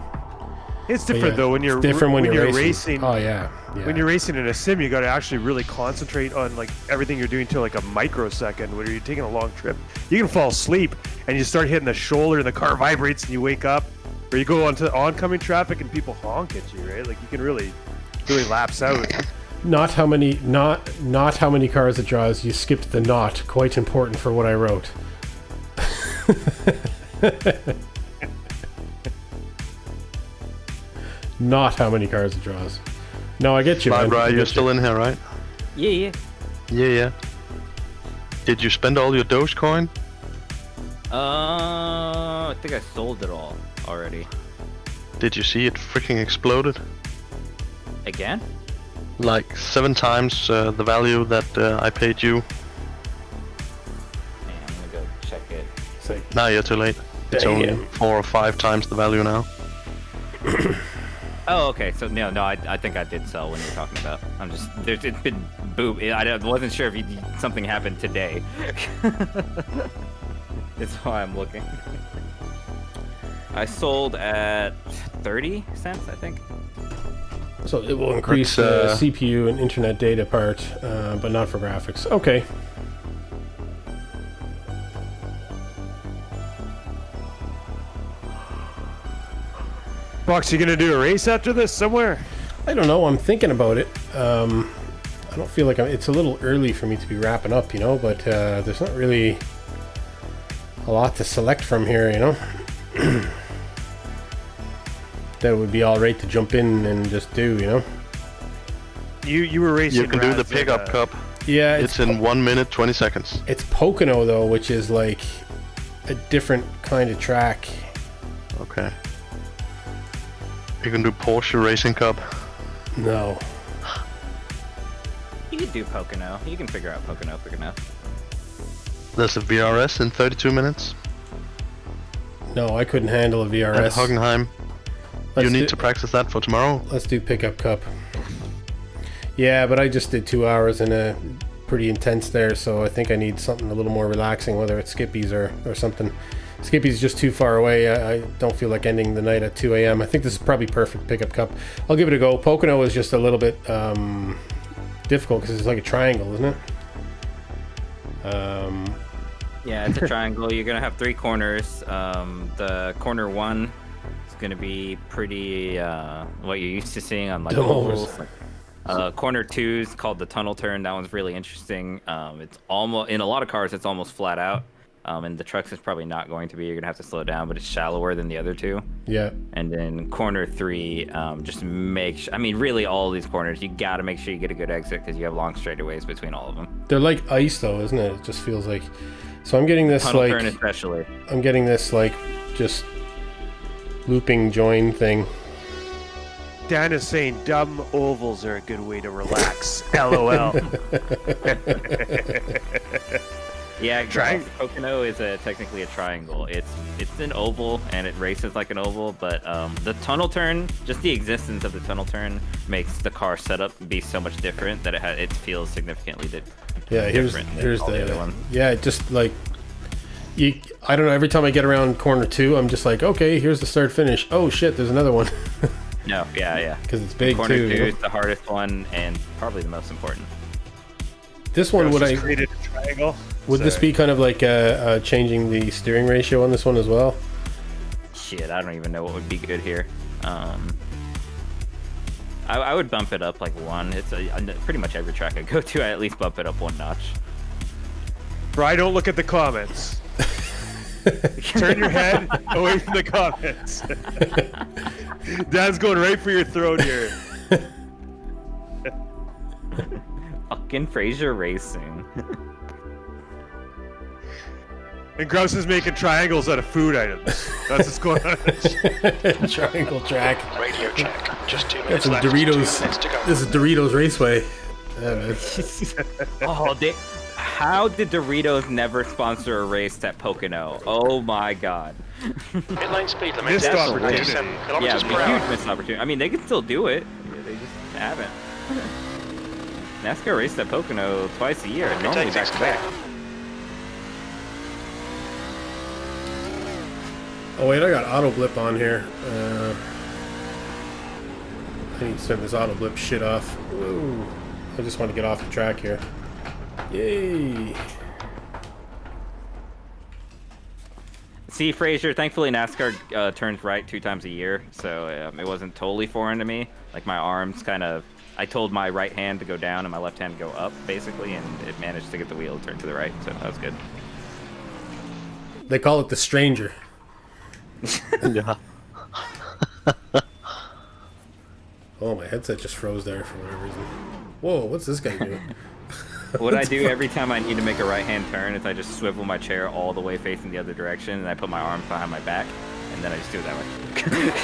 Speaker 2: It's different though when you're racing.
Speaker 1: Oh yeah.
Speaker 2: When you're racing in a sim, you got to actually really concentrate on like everything you're doing to like a microsecond. When you're taking a long trip, you can fall asleep and you start hitting the shoulder and the car vibrates and you wake up, or you go onto oncoming traffic and people honk at you, right? Like you can really lapse out.
Speaker 1: Not how many cars it draws. You skipped the not. Quite important for what I wrote. Not how many cars it draws. No, I get you.
Speaker 5: Barbara, you're still in here, right?
Speaker 7: Yeah.
Speaker 5: Yeah. Did you spend all your Dogecoin?
Speaker 7: I think I sold it all already.
Speaker 5: Did you see it freaking exploded?
Speaker 7: Again?
Speaker 5: Like 7 times the value that I paid you.
Speaker 7: Man, I'm gonna go check it.
Speaker 5: Nah, you're too late. It's only 4 or 5 times the value now.
Speaker 7: Oh, okay. So no, I think I did sell when you were talking about. It's been boom. I wasn't sure if something happened today. That's why I'm looking. I sold at 30 cents, I think.
Speaker 1: So it will increase the CPU and internet data part, but not for graphics. Okay.
Speaker 2: Box, you gonna do a race after this somewhere?
Speaker 1: I don't know. I'm thinking about it. I don't feel like it's a little early for me to be wrapping up, you know, but there's not really a lot to select from here, you know. That it would be all right to jump in and just do, you know.
Speaker 2: You were racing.
Speaker 5: You can do the pickup cup.
Speaker 1: Yeah,
Speaker 5: it's in 1 minute 20 seconds.
Speaker 1: It's Pocono though, which is like a different kind of track.
Speaker 5: Okay. You can do Porsche Racing Cup.
Speaker 1: No.
Speaker 7: You could do Pocono. You can figure out Pocono quick enough.
Speaker 5: There's a VRS in 32 minutes.
Speaker 1: No, I couldn't handle a VRS.
Speaker 5: At Hockenheim. You need to practice that for tomorrow.
Speaker 1: Let's do Pickup Cup. Yeah, but I just did 2 hours and pretty intense there, so I think I need something a little more relaxing, whether it's Skippy's or something. Skippy's just too far away. I don't feel like ending the night at 2 a.m. I think this is probably perfect Pickup Cup. I'll give it a go. Pocono is just a little bit difficult because it's like a triangle, isn't it?
Speaker 7: Yeah, it's a triangle. You're going to have 3 corners. The corner 1 is going to be pretty what you're used to seeing on like ovals. Corner 2 is called the tunnel turn. That one's really interesting. It's almost, in a lot of cars, it's almost flat out. And the trucks is probably not going to be. You're going to have to slow down, but it's shallower than the other 2.
Speaker 1: Yeah.
Speaker 7: And then corner 3, just make sure, I mean, really all of these corners, you got to make sure you get a good exit because you have long straightaways between all of them.
Speaker 1: They're like ice though, isn't it? It just feels like... So I'm getting this
Speaker 7: tunnel
Speaker 1: like...
Speaker 7: turn especially.
Speaker 1: I'm getting this like just looping join thing.
Speaker 2: Dan is saying dumb ovals are a good way to relax. LOL.
Speaker 7: Yeah, Pocono is technically a triangle. It's an oval and it races like an oval, but the tunnel turn, just the existence of the tunnel turn, makes the car setup be so much different that it feels significantly different.
Speaker 1: Yeah, here's the
Speaker 7: other one.
Speaker 1: Yeah, just like I don't know. Every time I get around corner 2, I'm just like, okay, here's the start finish. Oh shit, there's another one.
Speaker 7: No, yeah.
Speaker 1: Because it's big
Speaker 7: corner
Speaker 1: too.
Speaker 7: Corner 2 is the hardest one and probably the most important.
Speaker 1: This one
Speaker 2: created a triangle.
Speaker 1: Would this be kind of like changing the steering ratio on this one as well?
Speaker 7: Shit, I don't even know what would be good here. I would bump it up like 1. It's pretty much every track I go to, I at least bump it up 1 notch.
Speaker 2: Bri, don't look at the comments. Turn your head away from the comments. Dan's going right for your throat here.
Speaker 7: Fucking Fraser Racing.
Speaker 2: And Grouse is making triangles out of food items. That's what's going on.
Speaker 1: Triangle track.
Speaker 6: Radio check. Just 2
Speaker 1: Got
Speaker 6: minutes
Speaker 1: some
Speaker 6: left.
Speaker 1: Doritos.
Speaker 6: 2 minutes to go.
Speaker 1: This is Doritos Raceway. Yeah, man.
Speaker 7: Oh, how did Doritos never sponsor a race at Pocono? Oh my god.
Speaker 6: Pit lane speed limit.
Speaker 2: Missed
Speaker 6: That's
Speaker 2: opportunity.
Speaker 6: 97
Speaker 7: Yeah,
Speaker 6: kilometers
Speaker 7: it's
Speaker 6: per
Speaker 7: a huge
Speaker 6: hour.
Speaker 7: missed opportunity. I mean, they can still do it. Yeah, they just haven't. NASCAR raced at Pocono twice a year, normally
Speaker 6: Take
Speaker 7: back
Speaker 6: this
Speaker 7: to back.
Speaker 6: clear.
Speaker 1: Oh wait, I got auto blip on here. I need to turn this auto blip shit off. Ooh. I just want to get off the track here. Yay!
Speaker 7: See, Fraser, thankfully NASCAR turns right 2 times a year, so it wasn't totally foreign to me. Like my arms kind of, I told my right hand to go down and my left hand to go up, basically, and it managed to get the wheel to turn to the right, so that was good.
Speaker 1: They call it the Stranger.
Speaker 5: Yeah.
Speaker 1: Oh, my headset just froze there for whatever reason. Whoa, what's this guy doing?
Speaker 7: What I do every time I need to make a right-hand turn is I just swivel my chair all the way facing the other direction, and I put my arms behind my back, and then I just do it that way.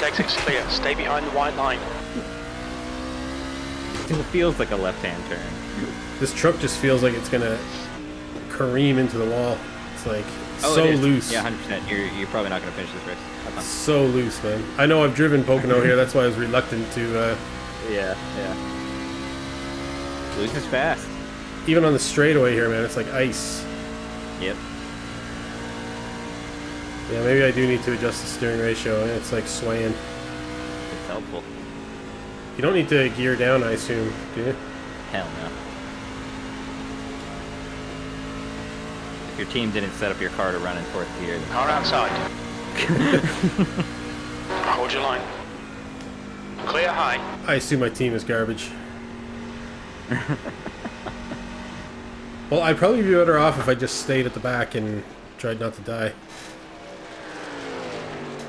Speaker 6: Exit's clear. Stay behind the white line.
Speaker 7: It feels like a left-hand turn.
Speaker 1: This truck just feels like it's gonna careen into the wall. It's like
Speaker 7: Oh,
Speaker 1: so
Speaker 7: it is.
Speaker 1: loose.
Speaker 7: Yeah, 100%. You're probably not going to finish this race. Have fun.
Speaker 1: So loose, man. I know I've driven Pocono here. That's why I was reluctant to.
Speaker 7: Yeah. Loose is fast.
Speaker 1: Even on the straightaway here, man, it's like ice.
Speaker 7: Yep.
Speaker 1: Yeah, maybe I do need to adjust the steering ratio. It's like swaying.
Speaker 7: It's helpful.
Speaker 1: You don't need to gear down, I assume, do you?
Speaker 7: Hell no. If your team didn't set up your car to run in 4th gear, then
Speaker 6: Car outside. Hold your line. Clear high.
Speaker 1: I assume my team is garbage. Well, I'd probably be better off if I just stayed at the back and tried not to die.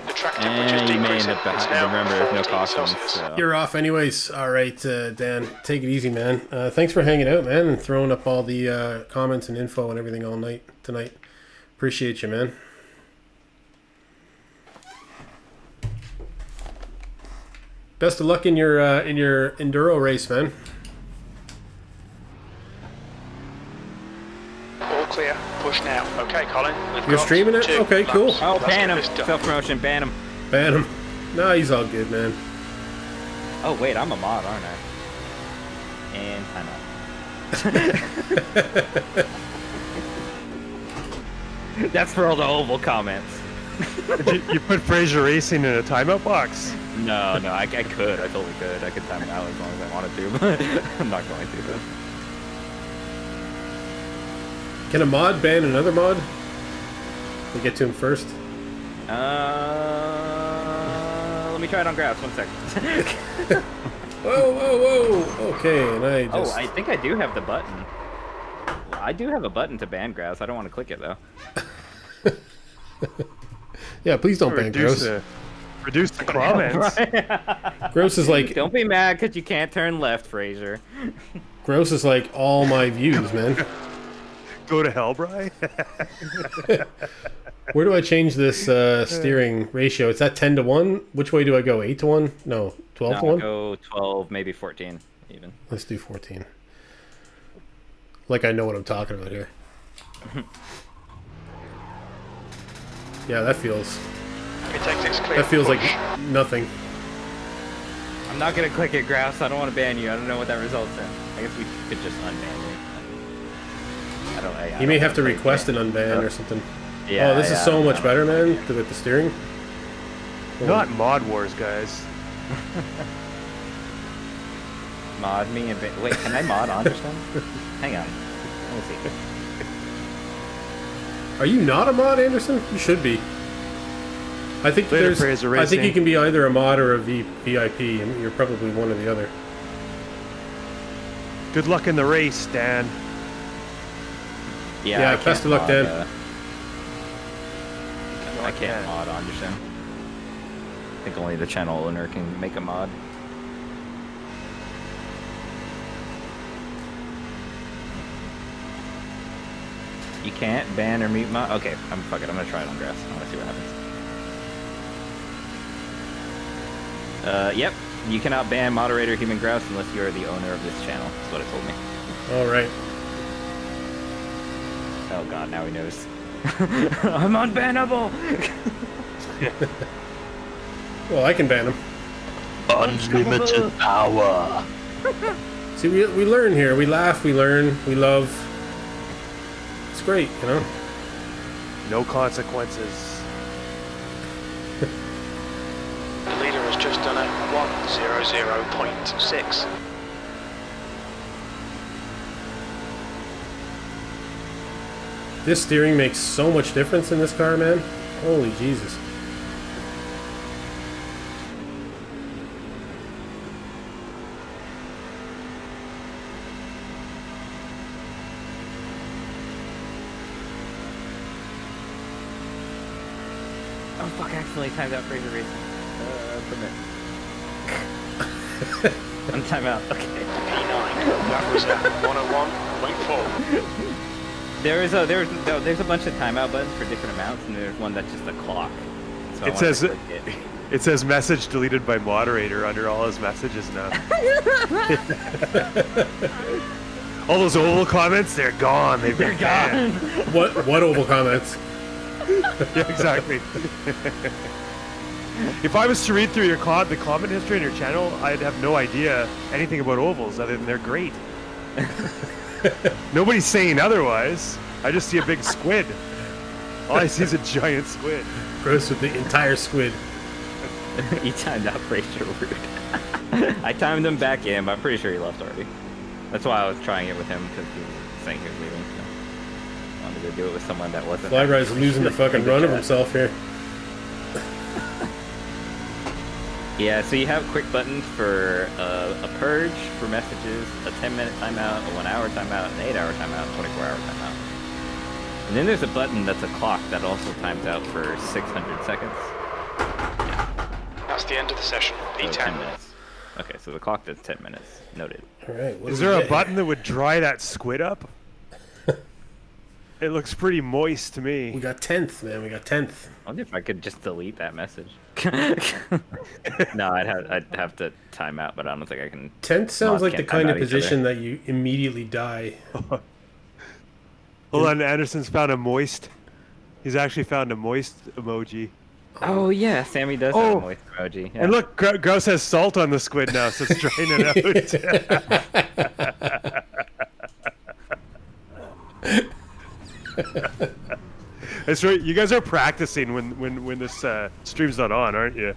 Speaker 6: The track temperature is
Speaker 7: and you may end
Speaker 6: decreasing.
Speaker 7: up behind.
Speaker 6: It's now
Speaker 7: Remember, there's no
Speaker 6: 14
Speaker 7: cautions.
Speaker 6: Celsius.
Speaker 7: So.
Speaker 1: You're off anyways. All right, Dan, take it easy, man. Thanks for hanging out, man, and throwing up all the comments and info and everything all night tonight. Appreciate you, man. Best of luck in your enduro race, man.
Speaker 6: All clear. Push now. Okay, Colin.
Speaker 1: You're streaming it? Okay, cool.
Speaker 7: Oh, ban him. Self-promotion, ban him.
Speaker 1: Ban him. No, he's all good, man.
Speaker 7: Oh, wait, I'm a mod, aren't I? And time out. That's for all the oval comments.
Speaker 2: you put Fraser Racing in a timeout box.
Speaker 7: No, I could. I totally could. I could time it out as long as I wanted to, but I'm not going to. Though.
Speaker 1: Can a mod ban another mod? We'll get to him first.
Speaker 7: Let me try it on grass. 1 second.
Speaker 1: Whoa. Okay, and I
Speaker 7: Oh,
Speaker 1: just...
Speaker 7: I think I do have the button. I do have a button to ban grass. I don't want to click it, though.
Speaker 1: Yeah, please don't ban Gross.
Speaker 2: Reduce the comments.
Speaker 1: Gross is like...
Speaker 7: Don't be mad because you can't turn left, Fraser.
Speaker 1: Gross is like all my views, man.
Speaker 2: Go to hell, Bri.
Speaker 1: Where do I change this steering ratio? It's at 10 to 1. Which way do I go? 8 to 1? No, 12 to 1?
Speaker 7: Go 12, maybe 14, even.
Speaker 1: Let's do 14. Like I know what I'm talking about here. Yeah, that feels...
Speaker 6: Clear.
Speaker 1: That feels
Speaker 6: Push.
Speaker 1: like nothing.
Speaker 7: I'm not going to click it, grass. I don't want to ban you. I don't know what that results in. I guess we could just unban you.
Speaker 1: You may have to request an unban or something.
Speaker 7: Yeah,
Speaker 1: oh, this is so much better, man, with the steering.
Speaker 2: Not Mod Wars, guys.
Speaker 7: Mod me and wait, can I mod Anderson? Hang on. Let me see.
Speaker 1: Are you not a mod, Anderson? You should be. I think
Speaker 2: Later,
Speaker 1: there's.
Speaker 2: Fraser
Speaker 1: I think you
Speaker 2: Racing.
Speaker 1: can be either a mod or a VIP, and you're probably one or the other.
Speaker 2: Good luck in the race, Dan.
Speaker 7: Yeah,
Speaker 1: Yeah,
Speaker 7: I
Speaker 1: best
Speaker 7: can't
Speaker 1: of luck,
Speaker 7: mod,
Speaker 1: Dan.
Speaker 7: I can't mod Anderson. I think only the channel owner can make a mod. You can't ban or mute mod. Okay, fuck it. I'm gonna try it on grass. I wanna see what happens. Yep. You cannot ban moderator human grouse unless you are the owner of this channel. That's what it told me.
Speaker 1: All right.
Speaker 7: Oh god, now he knows. I'm unbannable.
Speaker 1: Well, I can ban him.
Speaker 5: Unlimited power.
Speaker 1: See, we learn here. We laugh, we learn, we love. It's great, you know?
Speaker 2: No consequences.
Speaker 6: The leader has just done a 1:00.6.
Speaker 1: This steering makes so much difference in this car, man. Holy Jesus.
Speaker 7: Oh fuck, I accidentally timed out Fraser Racing. Permit. I'm time out, okay.
Speaker 6: P9, that was at 101.4.
Speaker 7: There's a bunch of timeout buttons for different amounts, and there's one that's just a clock. So
Speaker 2: It says message deleted by moderator under all his messages now. All those oval comments, they're gone. They're gone.
Speaker 1: What oval comments?
Speaker 2: Yeah, exactly. If I was to read through the comment history on your channel, I'd have no idea anything about ovals other than they're great. Nobody's saying otherwise. I just see a big squid. All I see is a giant squid.
Speaker 1: Gross with the entire squid.
Speaker 7: He timed out Fraser rude. I timed him back in, but I'm pretty sure he left already. That's why I was trying it with him, because he was saying he was leaving. So I wanted to do it with someone that wasn't.
Speaker 1: Flybride's losing the fucking run of himself here.
Speaker 7: Yeah, so you have quick buttons for a purge for messages, a 10-minute timeout, a 1-hour timeout, an 8-hour timeout, 24-hour timeout. And then there's a button that's a clock that also times out for 600 seconds.
Speaker 6: That's the end of the session.
Speaker 7: So
Speaker 6: P10.
Speaker 7: 10 minutes. Okay, so the clock does 10 minutes. Noted.
Speaker 1: All right.
Speaker 2: Is there a button that would dry that squid up? It looks pretty moist to me.
Speaker 1: We got 10th, man. We got 10th.
Speaker 7: I wonder if I could just delete that message. No, I'd have to time out, but I don't think I can.
Speaker 1: 10th sounds like the
Speaker 7: can't time
Speaker 1: kind of
Speaker 7: out each
Speaker 1: position
Speaker 7: other.
Speaker 1: that you immediately die.
Speaker 2: Hold on, Anderson's found a moist. He's actually found a moist emoji.
Speaker 7: Oh yeah, Sammy does have a moist emoji. Yeah.
Speaker 2: And look, Grouse has salt on the squid now, so it's drying it out. That's right. You guys are practicing when this stream's not on, aren't you?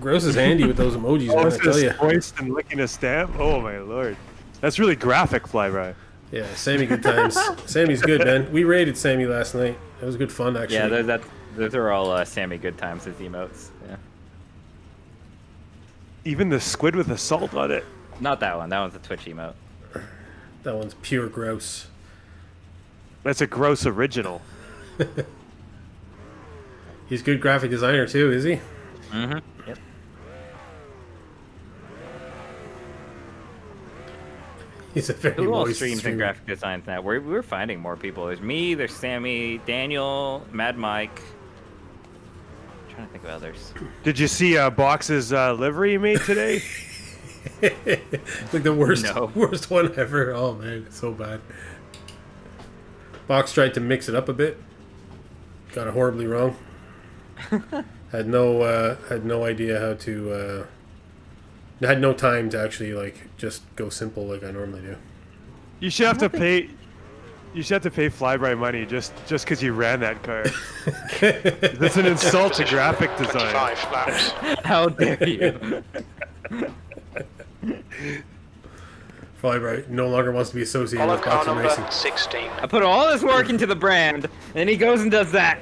Speaker 1: Gross is handy with those emojis, man, I tell you.
Speaker 2: Moist and licking a stamp. Oh my lord, that's really graphic, Flyby.
Speaker 1: Yeah, Sammy, good times. Sammy's good, man. We raided Sammy last night. It was good fun, actually.
Speaker 7: Yeah, those are all Sammy good times as emotes. Yeah.
Speaker 2: Even the squid with the salt on it.
Speaker 7: Not that one. That one's a Twitch emote.
Speaker 1: That one's pure gross.
Speaker 2: That's a gross original.
Speaker 1: He's a good graphic designer too, is he?
Speaker 7: Mm-hmm. Yep.
Speaker 1: He's a very
Speaker 7: Who all
Speaker 1: moist
Speaker 7: streams and
Speaker 1: streamer.
Speaker 7: graphic designs now? We're finding more people. There's me, there's Sammy, Daniel, Mad Mike. I'm trying to think of others.
Speaker 2: Did you see Box's livery he made today?
Speaker 1: Like the worst,
Speaker 7: No.
Speaker 1: worst one ever. Oh man, it's so bad. Box tried to mix it up a bit. Got it horribly wrong. had no idea how to. Had no time to actually just go simple like I normally do.
Speaker 2: You should have to pay. You should have to pay Flyby money just because you ran that car. That's an insult to graphic design.
Speaker 6: 25 laps.
Speaker 7: How dare you?
Speaker 1: Flybright no longer wants to be associated
Speaker 6: Follow
Speaker 1: with
Speaker 6: car
Speaker 1: boxing
Speaker 6: number
Speaker 1: racing.
Speaker 6: 16.
Speaker 7: I put all this work into the brand, and he goes and does that.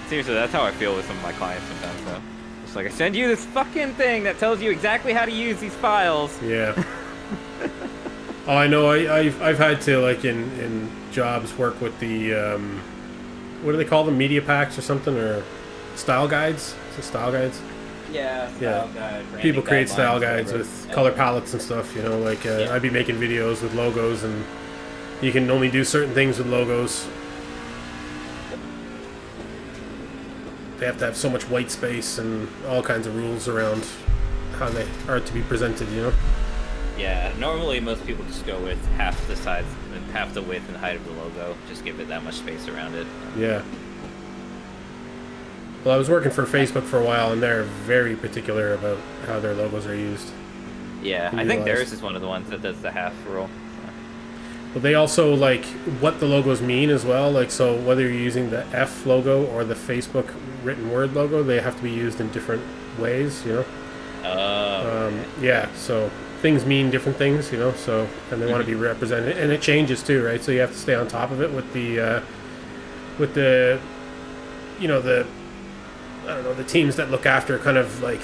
Speaker 7: Seriously, that's how I feel with some of my clients sometimes, though. It's like, I send you this fucking thing that tells you exactly how to use these files.
Speaker 1: Yeah. Oh, I know. I've had to in jobs work with the what do they call them? Media packs or something, or style guides? Is it style guides?
Speaker 7: Yeah,
Speaker 1: Yeah.
Speaker 7: style guide, branding
Speaker 1: People create
Speaker 7: guidelines,
Speaker 1: style guides
Speaker 7: whatever.
Speaker 1: with
Speaker 7: Yeah.
Speaker 1: color palettes and stuff, you know, like
Speaker 7: Yeah.
Speaker 1: I'd be making videos with logos and you can only do certain things with logos. They have to have so much white space and all kinds of rules around how they are to be presented, you know?
Speaker 7: Yeah, normally most people just go with half the size, half the width and height of the logo. Just give it that much space around it.
Speaker 1: Yeah. Well, I was working for Facebook for a while, and they're very particular about how their logos are used.
Speaker 7: Yeah, I
Speaker 1: You
Speaker 7: think
Speaker 1: realize-
Speaker 7: theirs is one of the ones that does the half rule.
Speaker 1: But they also like what the logos mean as well. Like, so whether you're using the F logo or the Facebook written word logo, they have to be used in different ways, you know? Yeah, so things mean different things, you know, so, and they want to be represented, and it changes too, right? So you have to stay on top of it with the, you know, the, I don't know, the teams that look after kind of like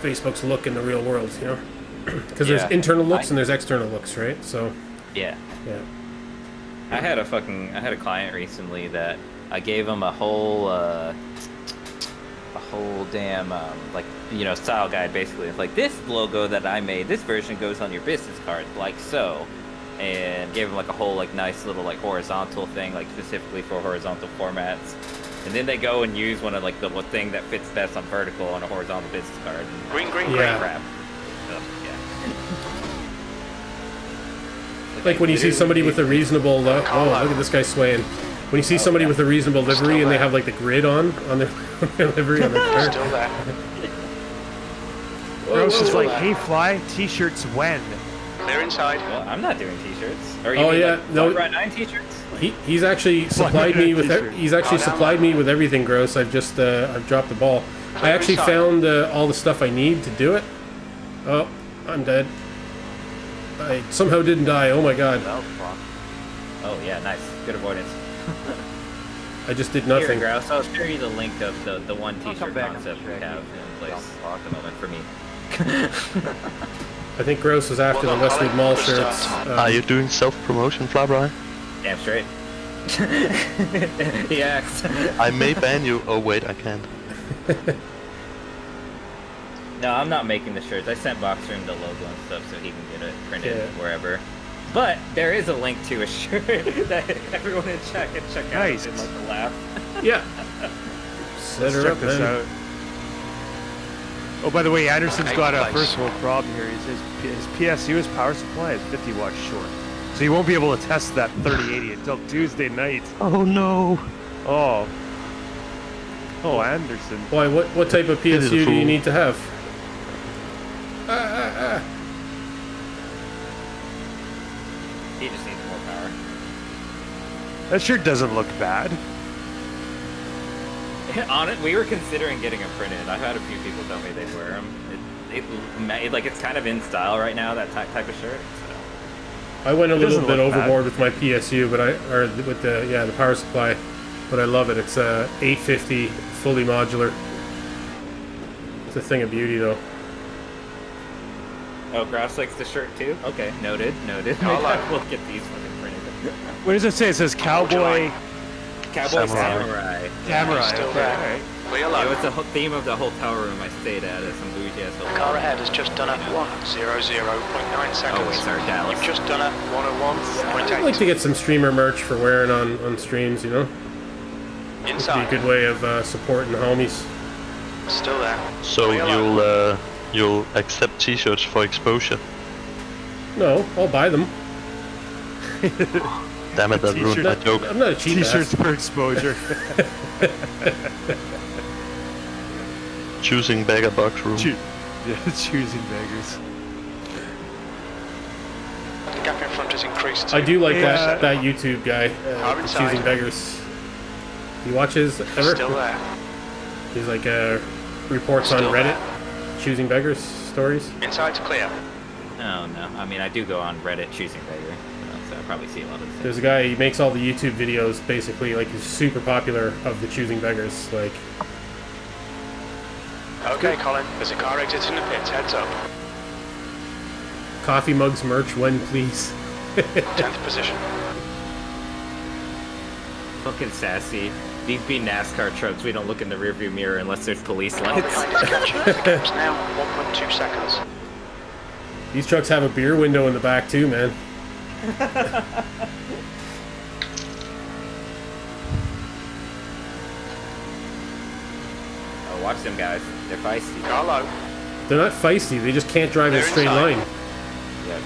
Speaker 1: Facebook's look in the real world, you know? Because there's
Speaker 7: Yeah.
Speaker 1: internal looks and there's external looks, right? So,
Speaker 7: Yeah.
Speaker 1: yeah.
Speaker 7: I had a client recently that I gave him a whole damn like, you know, style guide basically. It's like, this logo that I made, this version goes on your business card like so, and gave him like a whole like nice little like horizontal thing, like specifically for horizontal formats. And then they go and use one of like the thing that fits best on vertical on a horizontal business card.
Speaker 6: Green, green,
Speaker 1: Yeah.
Speaker 7: Crap. So, yeah.
Speaker 1: Like when you see somebody with a reasonable, oh, look at this guy swaying. When you see somebody with a reasonable livery and they have like the grid on their, on their livery on their car.
Speaker 6: Still there.
Speaker 2: Gross is like, hey, Fly, t-shirts when?
Speaker 6: Clear inside.
Speaker 7: Well, I'm not doing t-shirts. Or you
Speaker 1: Oh,
Speaker 7: mean,
Speaker 1: yeah,
Speaker 7: like,
Speaker 1: no.
Speaker 7: Flat 9 t-shirts?
Speaker 1: He's actually supplied me with
Speaker 2: T-shirt.
Speaker 1: he's actually supplied me with everything, Gross. I've just I've dropped the ball. I actually found all the stuff I need to do it. Oh, I'm dead. I somehow didn't die. Oh my god.
Speaker 7: Oh yeah, nice. Good avoidance.
Speaker 1: I just did
Speaker 7: Here,
Speaker 1: nothing.
Speaker 7: Grouse, I'll share you the link of the one t-shirt
Speaker 4: come back
Speaker 7: concept we
Speaker 4: and
Speaker 7: have in place at the moment for me.
Speaker 1: I think Gross was after the
Speaker 6: Well done,
Speaker 1: Westwood
Speaker 6: Colin.
Speaker 1: Mall
Speaker 6: Good
Speaker 1: shirts.
Speaker 6: start.
Speaker 5: Are you doing self-promotion, Flabry?
Speaker 7: Damn straight. Yeah.
Speaker 5: I may ban you. Oh wait, I can't.
Speaker 7: No, I'm not making the shirts. I sent Boxroom the logo and stuff so he can get it printed
Speaker 1: Yeah.
Speaker 7: wherever. But there is a link to a shirt that everyone in chat can check out.
Speaker 2: Nice.
Speaker 7: In like the laugh.
Speaker 1: Yeah. Set
Speaker 2: Let's
Speaker 1: her
Speaker 2: check
Speaker 1: up,
Speaker 2: this
Speaker 1: man.
Speaker 2: out. Oh, by the way, Anderson's
Speaker 6: Okay,
Speaker 2: got a
Speaker 6: place.
Speaker 2: first world problem here. He says his PSU, his power supply, is 50 watts short. So he won't be able to test that 3080 until Tuesday night.
Speaker 5: Oh no.
Speaker 2: Oh. Oh, Anderson.
Speaker 1: Why? What type of
Speaker 5: is a
Speaker 1: PSU do you
Speaker 5: fool.
Speaker 1: need to have?
Speaker 7: He just needs more power.
Speaker 2: That shirt doesn't look bad.
Speaker 7: On it, we were considering getting them printed. I've had a few people tell me they'd wear them. Like it's kind of in style right now, that type of shirt. So.
Speaker 1: I went a
Speaker 2: It
Speaker 1: little
Speaker 2: doesn't
Speaker 1: bit
Speaker 2: look bad.
Speaker 1: overboard with my PSU, but with the power supply, but I love it. It's a 850 fully modular. It's a thing of beauty, though.
Speaker 7: Oh, Grouse likes the shirt too? Okay, noted. Maybe
Speaker 6: Hello.
Speaker 7: we'll get these fucking printed.
Speaker 2: What does it say? It says cowboy
Speaker 7: Cowboy
Speaker 5: Samurai.
Speaker 7: Samurai.
Speaker 2: samurai.
Speaker 6: Still
Speaker 2: Okay,
Speaker 6: there.
Speaker 2: alright.
Speaker 6: Clear
Speaker 7: It
Speaker 6: low.
Speaker 7: was the whole theme of the whole tower room I stayed at some bougie ass hotel.
Speaker 6: Car ahead has just done a 100.9 seconds.
Speaker 7: Oh wait, sorry, Dallas.
Speaker 6: You've just done a 101.8.
Speaker 1: I'd like to get some streamer merch for wearing on streams, you know? It'd be a
Speaker 6: Inside.
Speaker 1: good way of supporting the homies.
Speaker 6: Still there.
Speaker 5: So
Speaker 6: Clear low.
Speaker 5: you'll accept t-shirts for exposure.
Speaker 1: No, I'll buy them.
Speaker 5: Damn it, that ruined my
Speaker 2: T-shirt.
Speaker 5: joke.
Speaker 1: I'm not a cheap
Speaker 2: T-shirts
Speaker 1: ass.
Speaker 2: for exposure.
Speaker 5: Choosing beggar box room.
Speaker 2: Choosing beggars.
Speaker 6: The gap in front has increased.
Speaker 1: I do like
Speaker 2: Yeah.
Speaker 1: that YouTube guy,
Speaker 6: Car inside.
Speaker 1: Choosing Beggars. He watches ever?
Speaker 6: Still there.
Speaker 1: He's like reports on
Speaker 6: Still
Speaker 1: Reddit,
Speaker 6: there.
Speaker 1: Choosing Beggars stories.
Speaker 6: Inside's clear.
Speaker 7: Oh no, I mean I do go on Reddit choosing beggar, so I probably see a lot of things.
Speaker 1: There's a guy, he makes all the YouTube videos, basically, like, he's super popular of the Choosing Beggars, like,
Speaker 6: Okay, Colin. There's a car exiting the pits. Heads up.
Speaker 1: coffee mugs merch when, please.
Speaker 6: 10th position.
Speaker 7: Fucking sassy. These be NASCAR trucks. We don't look in the rearview mirror unless there's police
Speaker 6: Car
Speaker 7: lights.
Speaker 6: behind is catching the gaps now. 1.2 seconds.
Speaker 1: These trucks have a beer window in the back too, man.
Speaker 7: Oh, watch them guys. They're feisty.
Speaker 6: Car low.
Speaker 1: They're not feisty. They just can't drive in a
Speaker 6: They're
Speaker 1: straight
Speaker 6: inside.
Speaker 1: line.
Speaker 7: Yeah,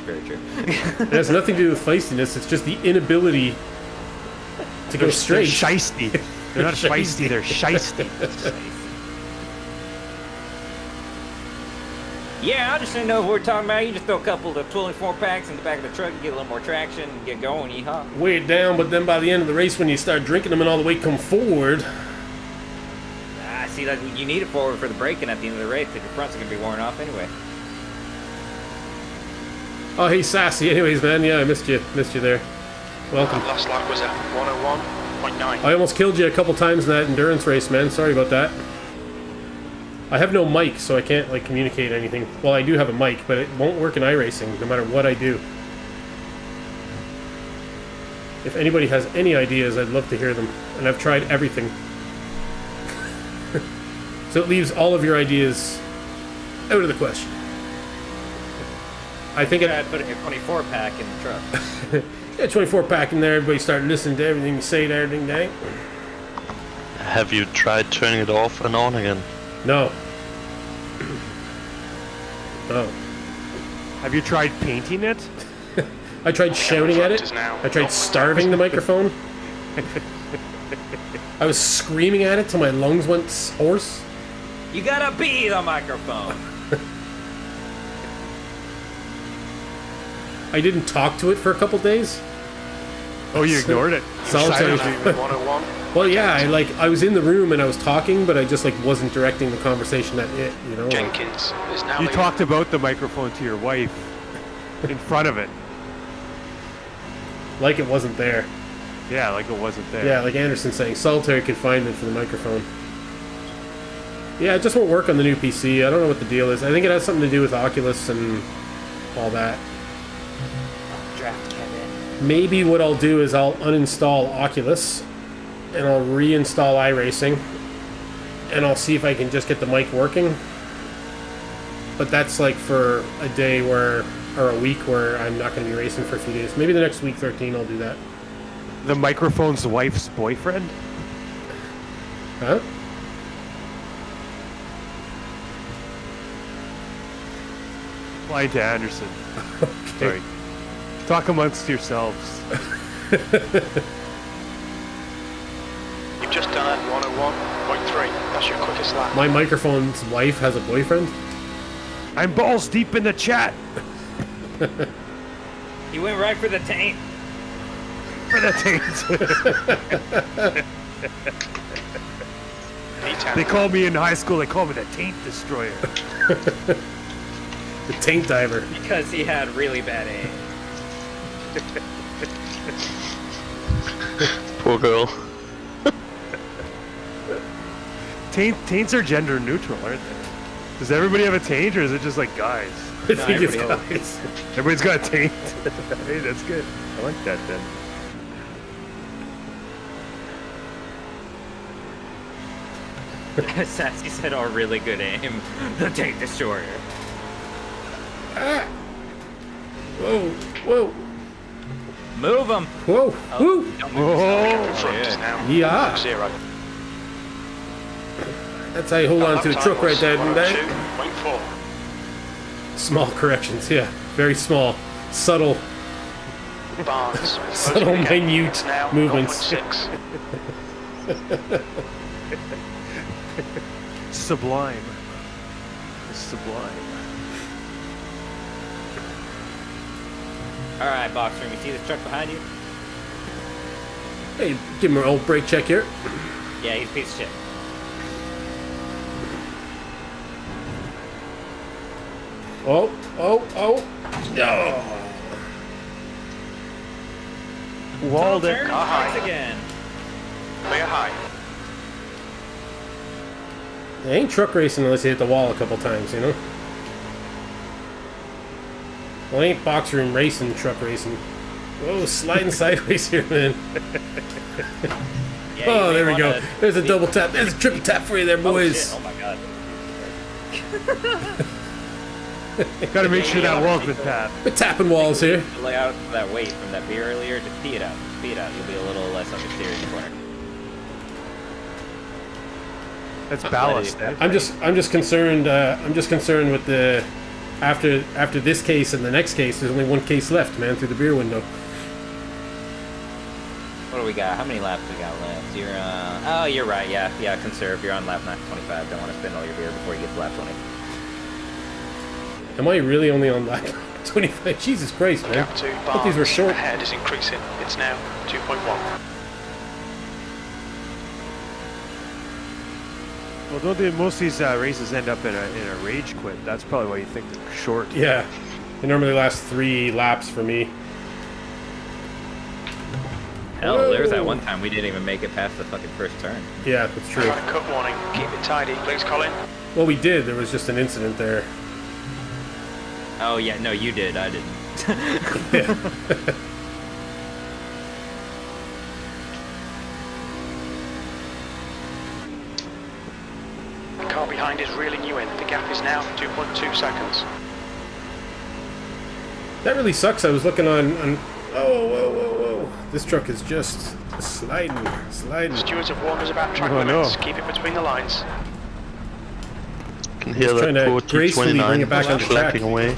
Speaker 7: very true.
Speaker 1: It has nothing to do with feistiness. It's just the inability to go
Speaker 2: They're
Speaker 1: straight.
Speaker 2: shisty. They're not
Speaker 1: Shisty.
Speaker 2: feisty, they're shisty.
Speaker 7: Yeah, I just didn't know what we're talking about. You just throw a couple of 24 packs in the back of the truck and get a little more traction and get going, yeehaw.
Speaker 1: Weigh it down, but then by the end of the race, when you start drinking them and all the weight come forward,
Speaker 7: Ah, see, like, you need it forward for the braking at the end of the race because your fronts are going to be worn off anyway.
Speaker 1: oh hey Sassy. Anyways, man, yeah, I missed you there. Welcome.
Speaker 6: Last lap was at 101.9.
Speaker 1: I almost killed you a couple times in that endurance race, man. Sorry about that. I have no mic, so I can't like communicate anything. Well, I do have a mic, but it won't work in iRacing no matter what I do. If anybody has any ideas, I'd love to hear them. And I've tried everything. So it leaves all of your ideas out of the question. I think
Speaker 7: I'd put a 24 pack in the truck.
Speaker 1: yeah, 24 pack in there. Everybody start listening to everything you say, to everything, dang.
Speaker 5: Have you tried turning it off and on again?
Speaker 1: No. No.
Speaker 2: Have you tried painting it?
Speaker 1: I tried shouting at it.
Speaker 6: Is now
Speaker 1: I tried starving the microphone. I was screaming at it till my lungs went hoarse.
Speaker 7: You gotta be the microphone.
Speaker 1: I didn't talk to it for a couple days.
Speaker 2: Oh, you ignored it.
Speaker 1: Solitary.
Speaker 2: Silently.
Speaker 6: 101.
Speaker 1: Well, yeah, I was in the room and I was talking, but I just like wasn't directing the conversation at it, you know. Like,
Speaker 6: Jenkins is now
Speaker 2: You
Speaker 6: leading.
Speaker 2: talked about the microphone to your wife in front of it.
Speaker 1: like it wasn't there.
Speaker 2: Yeah, like it wasn't there.
Speaker 1: Yeah, like Anderson saying, solitary confinement for the microphone. Yeah, it just won't work on the new PC. I don't know what the deal is. I think it has something to do with Oculus and all that.
Speaker 7: Draft Kevin.
Speaker 1: Maybe what I'll do is I'll uninstall Oculus and I'll reinstall iRacing and I'll see if I can just get the mic working. But that's like for a day where, or a week where I'm not going to be racing for a few days. Maybe the next week 13 I'll do that.
Speaker 2: The microphone's wife's boyfriend?
Speaker 1: Huh?
Speaker 2: Flying to Anderson. Sorry. Talk amongst yourselves.
Speaker 6: You've just done it 101.3. That's your quickest lap.
Speaker 1: My microphone's wife has a boyfriend?
Speaker 2: I'm balls deep in the chat
Speaker 7: He went right for the taint.
Speaker 2: for the taint.
Speaker 6: P10.
Speaker 2: They called me in high school, they called me the taint destroyer.
Speaker 1: The taint diver.
Speaker 7: Because he had really bad aim.
Speaker 5: Poor girl.
Speaker 2: Taints are gender neutral, aren't they? Does everybody have a taint, or is it just like guys?
Speaker 1: I think it's
Speaker 7: everybody
Speaker 1: guys.
Speaker 2: Everybody's got a taint. Hey, that's good. I like that then.
Speaker 7: Sassy said, "Oh, really good aim." The taint destroyer.
Speaker 1: Whoa, whoa,
Speaker 7: Move him.
Speaker 1: whoa, woo!
Speaker 6: In front is now
Speaker 1: Yeah.
Speaker 6: 0.
Speaker 1: That's how you hold on to a
Speaker 6: Lap
Speaker 1: truck
Speaker 6: time
Speaker 1: right
Speaker 6: was
Speaker 1: there, didn't I?
Speaker 6: 102.4.
Speaker 1: Small corrections, yeah. Very small. Subtle,
Speaker 6: Barnes.
Speaker 1: subtle,
Speaker 6: closing the gap.
Speaker 1: minute
Speaker 6: It's now
Speaker 1: movements.
Speaker 6: 0.6.
Speaker 2: Sublime. Sublime.
Speaker 7: All right, boxer. You see this truck behind you?
Speaker 1: Hey, give him an old brake check here.
Speaker 7: Yeah, he's a piece of shit.
Speaker 1: Oh, oh, oh. Oh.
Speaker 2: Walled it.
Speaker 7: Turn
Speaker 6: high.
Speaker 7: once again.
Speaker 6: Clear high.
Speaker 1: It ain't truck racing unless you hit the wall a couple times, you know? Well, it ain't box room racing, truck racing. Whoa, sliding sideways here, man.
Speaker 7: Yeah,
Speaker 1: Oh,
Speaker 7: you
Speaker 1: there we
Speaker 7: may
Speaker 1: go.
Speaker 7: wanna-
Speaker 1: There's a double tap. There's a triple tap for you there,
Speaker 7: Oh,
Speaker 1: boys.
Speaker 7: shit. Oh my god.
Speaker 2: Got to make sure that wall's been tapped.
Speaker 1: We're tapping walls here.
Speaker 7: Lay out that weight from that beer earlier. Just pee it out. Just pee it out. You'll be a little less understeer in the corner.
Speaker 2: That's ballast. Eh?
Speaker 1: I'm just concerned. I'm just concerned with the after this case and the next case. There's only one case left, man, through the beer window.
Speaker 7: What do we got? How many laps we got left? You're oh, you're right. Yeah, conserve. You're on lap 25. Don't want to spend all your beer before you get to lap 20.
Speaker 1: Am I really only on lap 25? Jesus Christ, man.
Speaker 6: Gap to
Speaker 1: I thought these were
Speaker 6: Barnes
Speaker 1: short.
Speaker 6: ahead is increasing. It's now 2.1.
Speaker 2: Well, don't most of these races end up in a rage quit? That's probably why you think they're short.
Speaker 1: Yeah, they normally last 3 laps for me.
Speaker 7: Hell, there was that one time we didn't even make it past the fucking first turn.
Speaker 1: Yeah, that's true.
Speaker 6: Got a cut warning. Keep it tidy, please, Colin.
Speaker 1: Well, we did. There was just an incident there.
Speaker 7: Oh yeah, no, you did. I didn't.
Speaker 1: Yeah.
Speaker 6: The car behind is reeling you in. The gap is now 2.2 seconds.
Speaker 1: That really sucks. I was looking on. Oh, whoa, whoa, whoa! This truck is just sliding.
Speaker 6: Stewards have warned us about track
Speaker 2: Oh, no.
Speaker 6: limits. Keep it between the lines.
Speaker 5: Can hear
Speaker 1: trying
Speaker 5: that
Speaker 1: to
Speaker 5: poor
Speaker 1: gracefully bring it back
Speaker 5: G29
Speaker 1: on track.
Speaker 5: clacking away.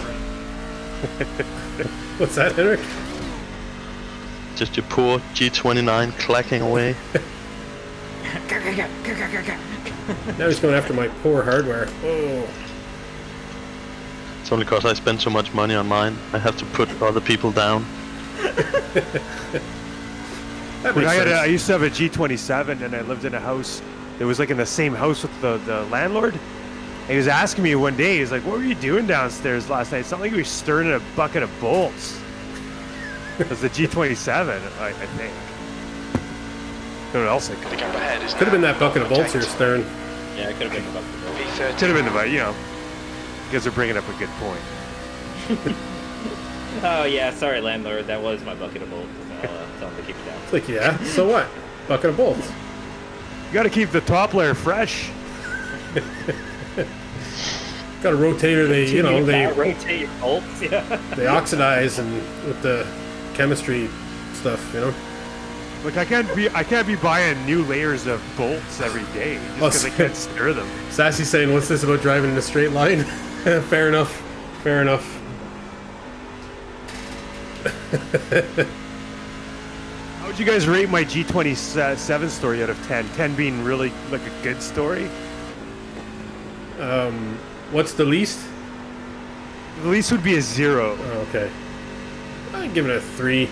Speaker 1: What's that, Henrik?
Speaker 5: Just your poor G29 clacking away.
Speaker 1: Now he's going after my poor hardware. Oh.
Speaker 5: It's only because I spend so much money on mine. I have to put other people down.
Speaker 1: That
Speaker 2: When
Speaker 1: makes sense.
Speaker 2: I used to have a G27 and I lived in a house that was like in the same house with the landlord. And he was asking me one day, he's like, what were you doing downstairs last night? It's not like you were stirring in a bucket of bolts. It was the G27, I think. I don't know what else I
Speaker 6: The
Speaker 2: could
Speaker 6: gap ahead is
Speaker 1: Could have been that bucket of bolts
Speaker 6: 0.8.
Speaker 1: here, Stern.
Speaker 7: Yeah, it could have been about the goal.
Speaker 6: P30.
Speaker 2: Could have been about, you know, you guys are bringing up a good point.
Speaker 7: Oh yeah, sorry landlord, that was my bucket of bolts. I'll tell him to keep it down.
Speaker 1: It's like, yeah, so what? Bucket of bolts.
Speaker 2: You got to keep the top layer fresh.
Speaker 1: Got a rotator. They
Speaker 7: rotate your bolts. Yeah.
Speaker 1: they oxidize and with the chemistry stuff, you know.
Speaker 2: Look, I can't be buying new layers of bolts every day just
Speaker 1: Oh,
Speaker 2: because I can't stir them.
Speaker 1: Sassy saying, "What's this about driving in a straight line?" Fair enough. Fair enough.
Speaker 2: How would you guys rate my G27 story out of 10? 10 being really like a good story.
Speaker 1: What's the least?
Speaker 2: The least would be a 0.
Speaker 1: Oh, okay. I'd give it a 3.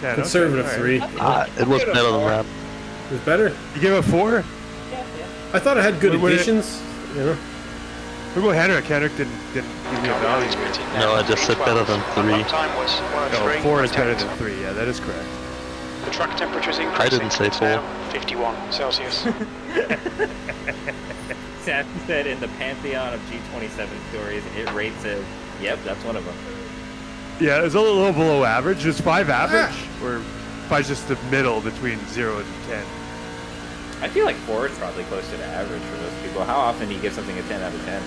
Speaker 2: 10.
Speaker 1: Conservative
Speaker 2: okay, all right.
Speaker 1: 3.
Speaker 5: It was better than that.
Speaker 1: It was better.
Speaker 2: You give it a 4?
Speaker 1: I thought it had good
Speaker 2: What-
Speaker 1: additions. You know.
Speaker 2: What about Henrik? Henrik didn't give me a value.
Speaker 5: No, I just said better than 3.
Speaker 6: Lap time was
Speaker 2: No,
Speaker 6: 103.
Speaker 2: 4 is better than 3. Yeah, that is correct.
Speaker 6: The track temperature is increasing.
Speaker 5: I didn't say
Speaker 6: It's
Speaker 5: 4.
Speaker 6: now 51 Celsius.
Speaker 7: Sam said in the pantheon of G27 stories, it rates it. Yep, that's one of them.
Speaker 2: Yeah, it's a little below average. It's 5 average, or 5's just the middle between 0 and 10.
Speaker 7: I feel like 4 is probably closer to average for those people. How often do you give something a 10 out of 10?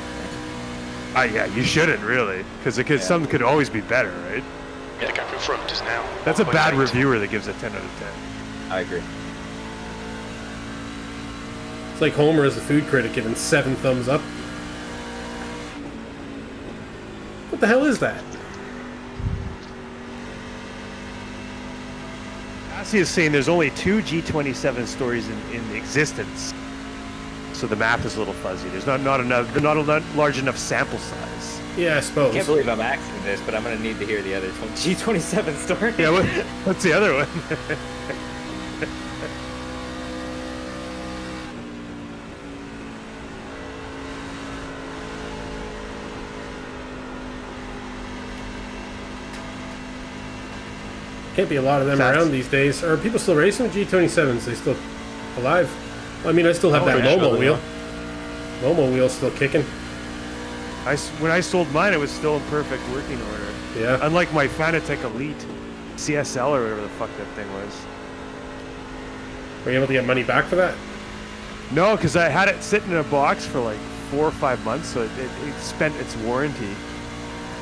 Speaker 2: Yeah, you shouldn't really, because some could always be better, right?
Speaker 6: The gap in front is now
Speaker 2: That's a bad
Speaker 6: 1.8.
Speaker 2: reviewer that gives a 10 out of 10.
Speaker 7: I agree.
Speaker 1: It's like Homer as a food critic giving 7 thumbs up. What the hell is that?
Speaker 2: Cassie is saying there's only 2 G27 stories in existence, so the math is a little fuzzy. There's not a large enough sample size.
Speaker 1: Yeah, I suppose.
Speaker 7: I can't believe I'm asking this, but I'm going to need to hear the other G27 story.
Speaker 2: Yeah, what's the other one?
Speaker 1: Can't be a lot of them
Speaker 2: That's-
Speaker 1: around these days. Are people still racing with G27s? They still alive? I mean, I still have that
Speaker 2: yeah,
Speaker 1: Lomo
Speaker 2: probably
Speaker 1: wheel. Lomo wheel's still kicking.
Speaker 2: When I sold mine, it was still in perfect working order.
Speaker 1: Yeah.
Speaker 2: Unlike my Fanatec Elite CSL or whatever the fuck that thing was.
Speaker 1: Were you able to get money back for that?
Speaker 2: No, because I had it sitting in a box for like 4 or 5 months, so it spent its warranty.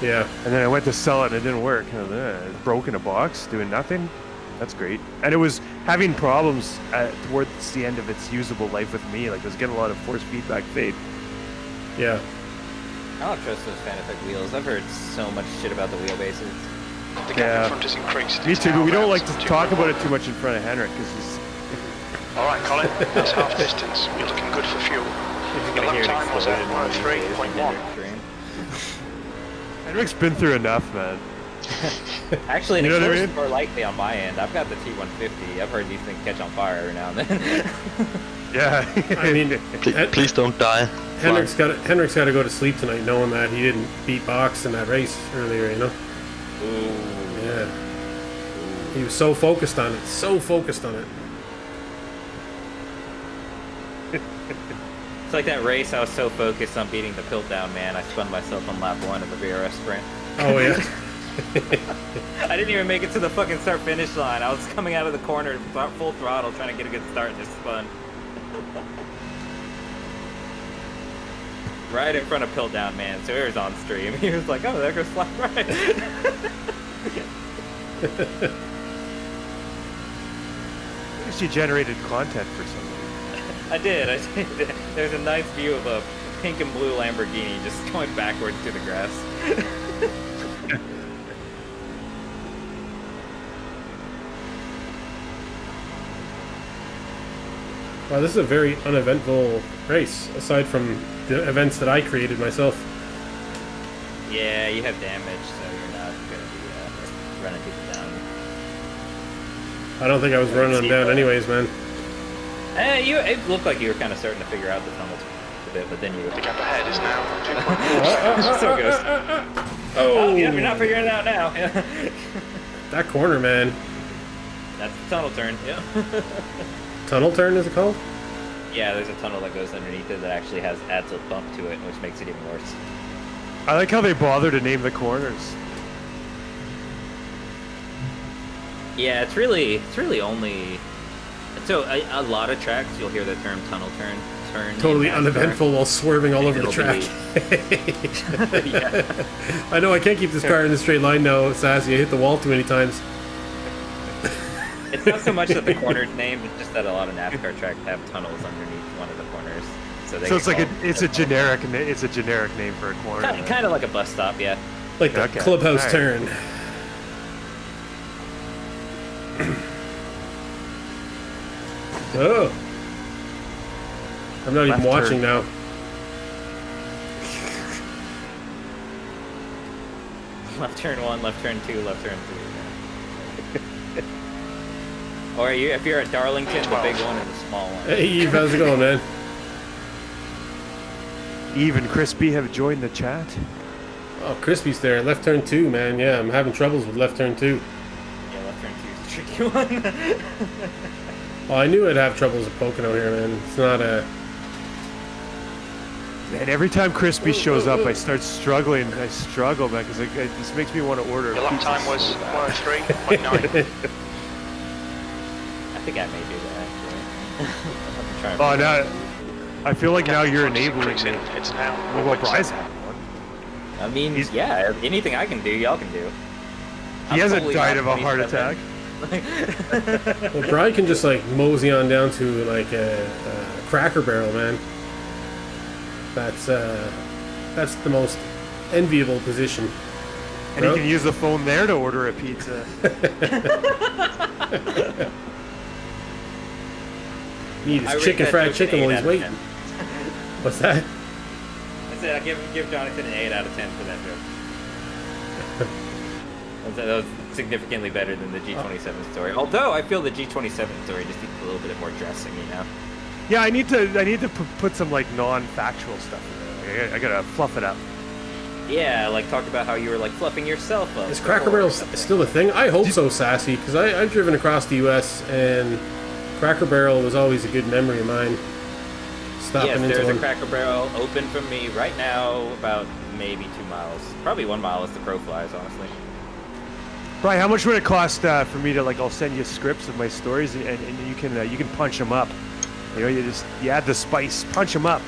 Speaker 1: Yeah.
Speaker 2: And then I went to sell it and it didn't work. It broke in a box, doing nothing. That's great. And it was having problems towards the end of its usable life with me. Like, it was getting a lot of force feedback fade.
Speaker 1: Yeah.
Speaker 7: I don't trust those Fanatec wheels. I've heard so much shit about the wheelbases.
Speaker 6: The gap in front has increased.
Speaker 2: Me
Speaker 6: It's
Speaker 2: too,
Speaker 6: now
Speaker 2: but we don't
Speaker 6: around
Speaker 2: like to talk about it too much in front of Henrik, because he's...
Speaker 6: All right, Colin, that's half distance. You're looking good for fuel. Your lap time was at 103.1.
Speaker 2: Henrik's been through enough, man.
Speaker 7: Actually, an
Speaker 2: You know what I
Speaker 7: explosion's
Speaker 2: mean?
Speaker 7: more likely on my end. I've got the T150. I've heard these things catch on fire every now and then.
Speaker 2: Yeah.
Speaker 1: I mean,
Speaker 5: Please don't die.
Speaker 1: Henrik's got to go to sleep tonight, knowing that he didn't beat Box in that race earlier. You know.
Speaker 7: Ooh.
Speaker 1: Yeah. He was so focused on it. So focused on it.
Speaker 7: It's like that race. I was so focused on beating the Piltdown man, I spun myself on lap 1 of the VRS sprint.
Speaker 1: Oh yeah.
Speaker 7: I didn't even make it to the fucking start-finish line. I was coming out of the corner full throttle, trying to get a good start, and just spun. Right in front of Piltdown man, so he was on stream. He was like, "Oh, there goes flat right."
Speaker 2: I guess you generated content for somebody.
Speaker 7: I did. There's a nice view of a pink and blue Lamborghini just going backwards through the grass.
Speaker 1: Wow, this is a very uneventful race, aside from the events that I created myself.
Speaker 7: Yeah, you have damage, so you're not going to be running people down.
Speaker 1: I don't think I was running them down anyways, man.
Speaker 7: It looked like you were kind of starting to figure out the tunnels a bit, but then you...
Speaker 6: The gap ahead is now 2.4.
Speaker 7: So it goes.
Speaker 1: Oh,
Speaker 7: yeah, you're not figuring it out now.
Speaker 1: that corner, man.
Speaker 7: That's the tunnel turn, yeah.
Speaker 1: Tunnel turn is it called?
Speaker 7: Yeah, there's a tunnel that goes underneath it that actually adds a bump to it, which makes it even worse.
Speaker 2: I like how they bother to name the corners.
Speaker 7: Yeah, it's really only... So a lot of tracks, you'll hear the term tunnel turn.
Speaker 1: Totally uneventful while swerving all over the track.
Speaker 7: Yeah.
Speaker 1: I know I can't keep this car in a straight line now, Sassy. I hit the wall too many times.
Speaker 7: It's not so much that the corner's named, it's just that a lot of NASCAR tracks have tunnels underneath one of the corners. So
Speaker 2: it's like it's a generic name for a corner.
Speaker 7: Kind of like a bus stop, yeah.
Speaker 1: Like the clubhouse turn. Oh. I'm not even watching now.
Speaker 7: Left turn 1, left turn 2, left turn 3. Or if you're at Darlington, the big one and the small one.
Speaker 1: Hey Eve, how's it going, man?
Speaker 2: Eve and Crispy have joined the chat.
Speaker 1: Oh, Crispy's there. Left turn 2, man. Yeah, I'm having troubles with left turn 2.
Speaker 7: Yeah, left turn 2 is a tricky one.
Speaker 1: Well, I knew I'd have troubles with Pocono here, man. It's not a...
Speaker 2: Man, every time Crispy shows up, I start struggling. I struggle, man, because it just makes me want to order.
Speaker 6: Your lap time was 103.9.
Speaker 7: I think I may do that, actually.
Speaker 2: Oh, now I feel like now you're enabling me.
Speaker 6: It's now.
Speaker 2: Well, Bryce had one.
Speaker 7: I mean, yeah, anything I can do, y'all can do.
Speaker 2: He hasn't died of a heart attack.
Speaker 1: Well, Brian can just, like, mosey on down to, like, a Cracker Barrel, man. That's the most enviable position.
Speaker 2: And he can use the phone there to order a pizza.
Speaker 1: Need his chicken fried chicken while he's waiting. What's that?
Speaker 7: I said I give Jonathan an 8 out of 10 for that joke. That was significantly better than the G27 story. Although I feel the G27 story just needs a little bit more dressing, you know.
Speaker 2: Yeah, I need to put some like non-factual stuff in there. I gotta fluff it up.
Speaker 7: Yeah, like talk about how you were like fluffing yourself up.
Speaker 1: Is Cracker Barrel still a thing? I hope so, Sassy, because I've driven across the U.S. and Cracker Barrel was always a good memory of mine.
Speaker 7: Yes, there's a Cracker Barrel open from me right now, about maybe 2 miles. Probably 1 mile as the crow flies, honestly.
Speaker 2: Brian, how much would it cost for me to I'll send you scripts of my stories and you can punch them up. You know, you add the spice, punch them up.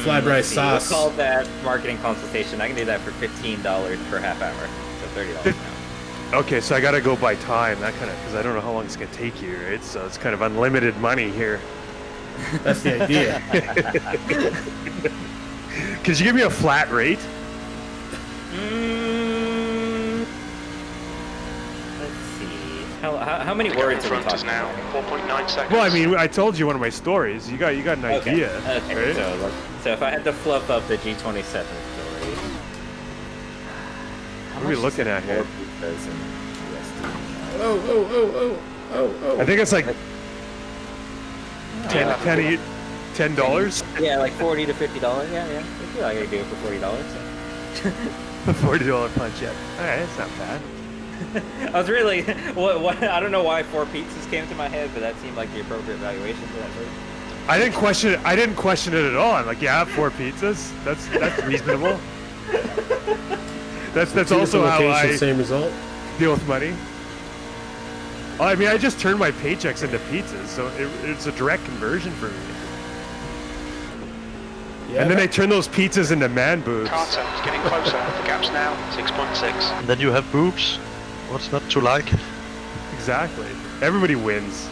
Speaker 1: Fly-bry sauce.
Speaker 7: We'll call that marketing consultation. I can do that for $15 per half hour, so $30 now.
Speaker 2: Okay, so I gotta go by time, that kind of, because I don't know how long it's gonna take you, right? So it's kind of unlimited money here.
Speaker 1: That's the idea.
Speaker 2: Could you give me a flat rate?
Speaker 7: Let's see. How many words
Speaker 6: in
Speaker 7: are we
Speaker 6: front is
Speaker 7: talking
Speaker 6: now
Speaker 7: about?
Speaker 6: 4.9 seconds.
Speaker 2: Well, I mean, I told you one of my stories. You got an idea.
Speaker 7: Okay,
Speaker 2: right?
Speaker 7: so if I had to fluff up the G27 story,
Speaker 2: What are we looking at here?
Speaker 1: Oh.
Speaker 2: I think it's like $10.
Speaker 7: Yeah, like $40 to $50. Yeah. I feel like I could do it for $40.
Speaker 2: $40 punch up. All right, that's not bad.
Speaker 7: I was really what I don't know why 4 pizzas came to my head, but that seemed like the appropriate valuation for that sort.
Speaker 2: I didn't question it at all. I'm like, yeah, 4 pizzas. That's reasonable. That's also how I
Speaker 1: same result.
Speaker 2: deal with money. Well, I mean, I just turn my paychecks into pizzas, so it's a direct conversion for me.
Speaker 1: Yeah.
Speaker 2: And then I turn those pizzas into man boobs.
Speaker 6: Carter is getting closer. The gap's now 6.6.
Speaker 5: And then you have boobs. What's not to like?
Speaker 2: Exactly. Everybody wins.